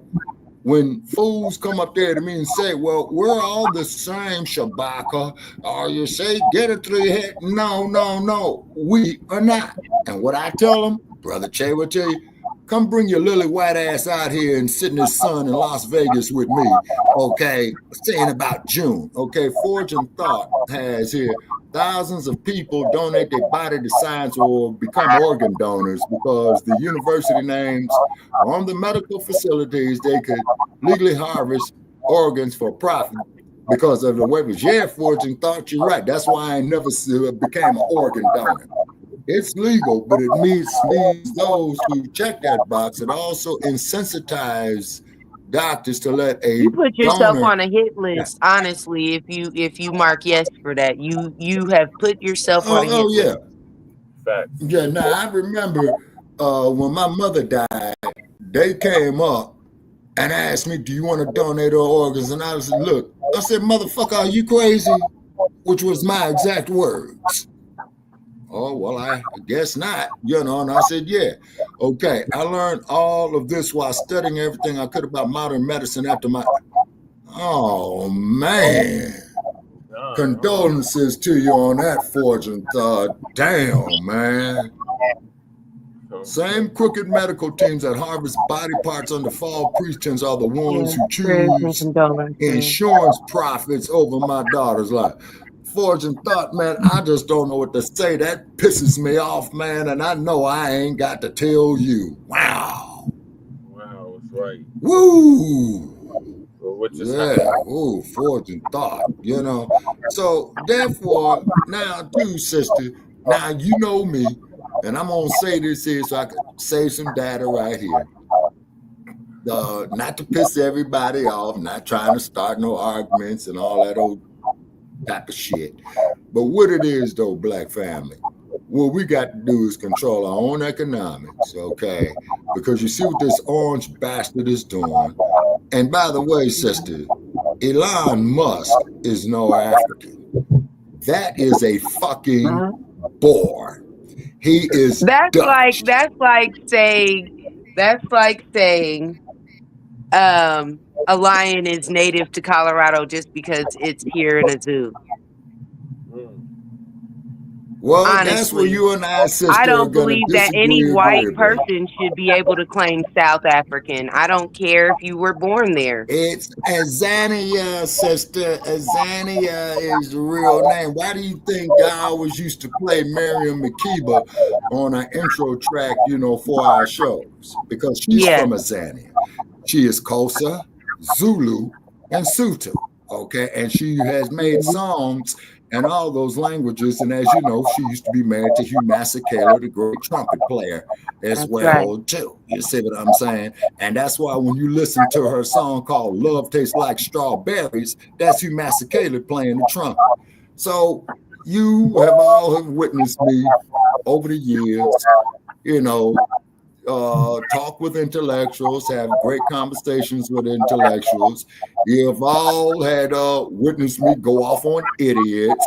when fools come up there to me and say, well, we're all the same, Shabaka, or you say, get it through your head. No, we are not. And what I tell them, Brother Che will tell you, come bring your lily white ass out here and sit in the sun in Las Vegas with me, okay, saying about June. Okay, Forging Thought has here thousands of people donate their body to science or become organ donors because the university names are on the medical facilities. They could legally harvest organs for profit because of the waivers. Yeah, Forging Thought, you're right. That's why I never became an organ donor. It's legal, but it means those who check that box. It also insensitizes doctors to let a you put yourself donor, on a hit list. Honestly, if you mark yes for that, you have put yourself on a hit list. Yeah. Now I remember when my mother died, they came up and asked me, "Do you want to donate our organs?" And I said, "Look," I said, "Motherfucker, are you crazy?" Which was my exact words. Oh, well, I guess not, you know. And I said, yeah, okay. I learned all of this while studying everything I could about modern medicine after my, oh, man. Condolences to you on that, Fortune. Damn, man. Same crooked medical teams that harvest body parts under false pretense are the ones who choose insurance profits over my daughter's life. Fortune thought, man, I just don't know what to say. That pisses me off, man, and I know I ain't got to tell you. Wow. Wow, that's right. Woo! Yeah, ooh, fortune thought, So therefore, now too, sister, now you know me, and I'm gonna say this here so I can save some data right here. Not to piss everybody off, not trying to start no arguments and all that old type of shit. But what it is though, Black family, what we got to do is control our own economics, okay? Because you see what this orange bastard is doing. And by the way, sister, Elon Musk is no African. That is a fucking Boer. He is That's Dutch. like saying a lion is native to Colorado just because it's here in a zoo. Well, honestly, that's where you and I, sister, I are don't going to believe that any disagree white agreeably. person should be able to claim South African. I don't care if you were born there. It's Azania, sister. Azania is the real name. Why do you think I always used to play Miriam Makeba on our intro track, for our shows? Because she's from Azania. She is Xhosa, Zulu, and Sotho, okay? And she has made songs in all those languages. And as you know, she used to be married to Hugh Masekela, the great trumpet player, as well, too. You see what I'm saying? And that's why when you listen to her song called Love Tastes Like Strawberries, that's Hugh Masekela playing the trumpet. So you have all witnessed me over the years, talk with intellectuals, have great conversations with intellectuals. You've all had witnessed me go off on idiots.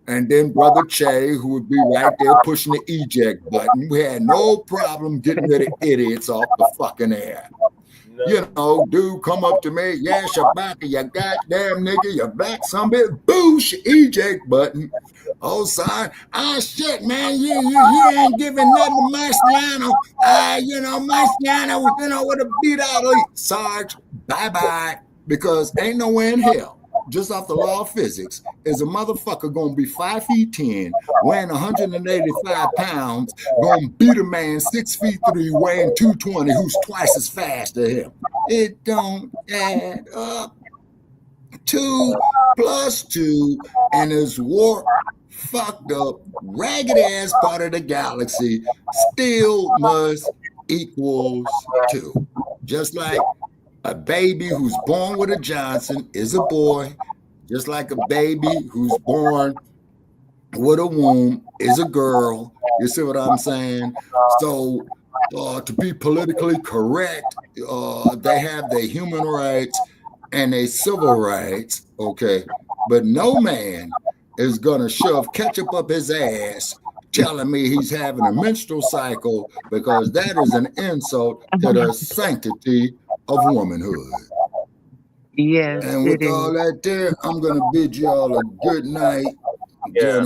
And then Brother Che, who would be right there pushing the eject button. We had no problem getting rid of idiots off the fucking air. Dude come up to me, yeah, Shabaka, you goddamn nigga, you black somebody, boosh, eject button. Oh, sorry. Oh, shit, man, you ain't giving nothing to Marciano. Marciano, with a beat out of you. Sarge, bye-bye. Because ain't nowhere in hell, just off the law of physics, is a motherfucker going to be 5'10", weighing 185 pounds, going to beat a man 6'3", weighing 220, who's twice as fast as him. It don't add up. 2 + 2 and this warped, fucked up, ragged ass part of the galaxy still must equals 2. Just like a baby who's born with a Johnson is a boy, just like a baby who's born with a womb is a girl. You see what I'm saying? So to be politically correct, they have their human rights and their civil rights, okay? But no man is gonna shove ketchup up his ass telling me he's having a menstrual cycle, because that is an insult to the sanctity of womanhood. Yes. And with all that there, I'm gonna bid you all a good night. Good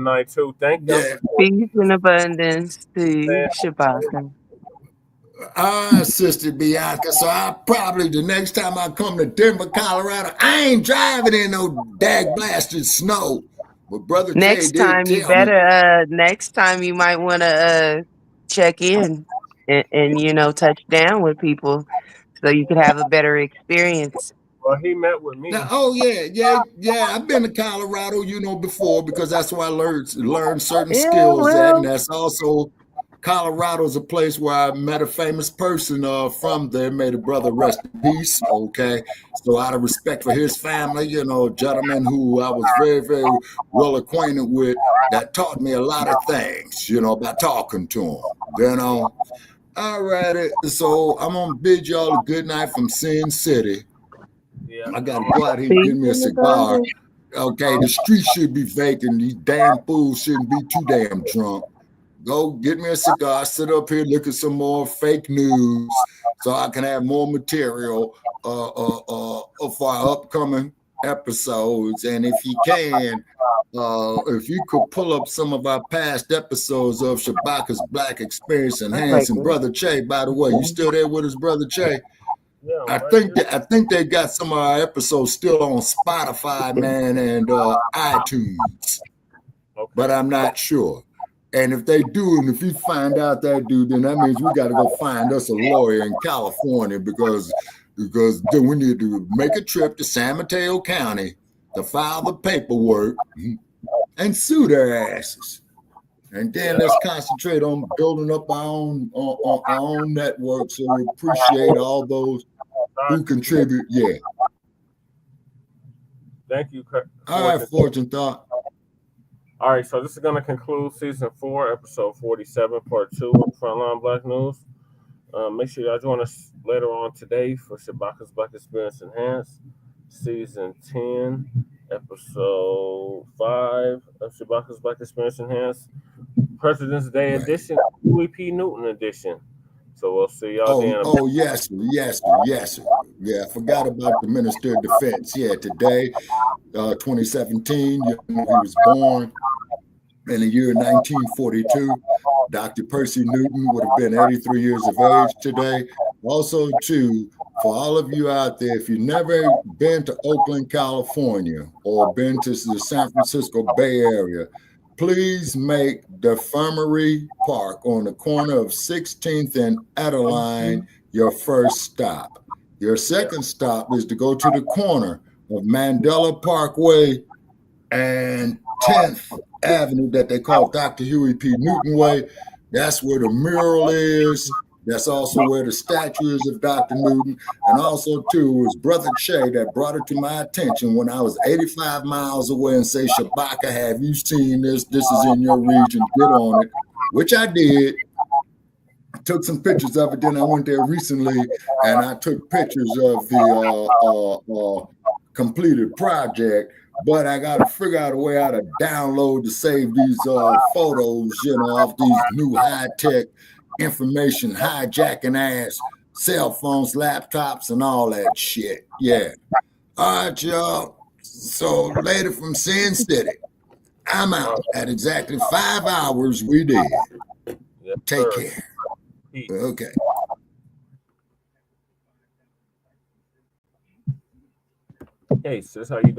night too. Thank you. Peace and abundance to you, Shabaka. Sister Bianca. So I probably, the next time I come to Denver, Colorado, I ain't driving in no dag blasted snow. But Brother Next Jay time did you tell me. better next time you might want to check in and touch down with people so you could have a better experience. Well, he met with me. Now, yeah. I've been to Colorado, before, because that's where I learned certain skills at, and that's also Colorado's a place where I met a famous person from there. May the brother rest in peace. Okay, so out of respect for his family, a gentleman who I was very, very well acquainted with, that taught me a lot of things, by talking to him. All righty. So I'm gonna bid y'all a good night from Sin City. Yeah, I gotta go out here and get me a cigar. Okay, the street should be vacant. These damn fools shouldn't be too damn drunk. Go get me a cigar, sit up here, look at some more fake news so I can have more material for our upcoming episodes, and if you can, if you could pull up some of our past episodes of Shabaka's Black Experience Enhanced. And Brother Che, by the way, you still there with us, Brother Che? Yeah, I think they got some of our episodes still on Spotify, man, and iTunes. Okay. But I'm not sure. And if they do, and if you find out that dude, then that means we got to go find us a lawyer in California because then we need to make a trip to San Mateo County to file the paperwork and sue their asses. And then let's concentrate on building up our own network. So we appreciate all those who contribute. Yeah. Thank you. All right, Fortune Thought. All right, so this is going to conclude season 4, episode 47, part 2 of Frontline Black News. Make sure y'all join us later on today for Shabaka's Black Experience Enhanced, season 10, episode 5 of Shabaka's Black Experience Enhanced, President's Day edition, Huey P. Newton edition. So we'll see y'all then. Oh, yes. Yeah, I forgot about the Minister of Defense. Yeah, today, 2017, he was born in the year 1942. Dr. Percy Newton would have been 83 years of age today. Also, too, for all of you out there, if you've never been to Oakland, California, or been to the San Francisco Bay Area, please make the Infirmary Park on the corner of 16th and Adeline your first stop. Your second stop is to go to the corner of Mandela Parkway and 10th Avenue that they call Dr. Huey P. Newton Way. That's where the mural is. That's also where the statue is of Dr. Newton. And also, too, it was Brother Che that brought it to my attention when I was 85 miles away and say, Shabaka, have you seen this? This is in your region. Get on it, which I did. I took some pictures of it. Then I went there recently and I took pictures of the completed project. But I got to figure out a way how to download to save these photos, off these new high-tech information hijacking ass cell phones, laptops, and all that shit. Yeah. All right, y'all. So later from Sin City, I'm out at exactly 5 hours. We did. Take care. Okay. Hey, sis, how you doing?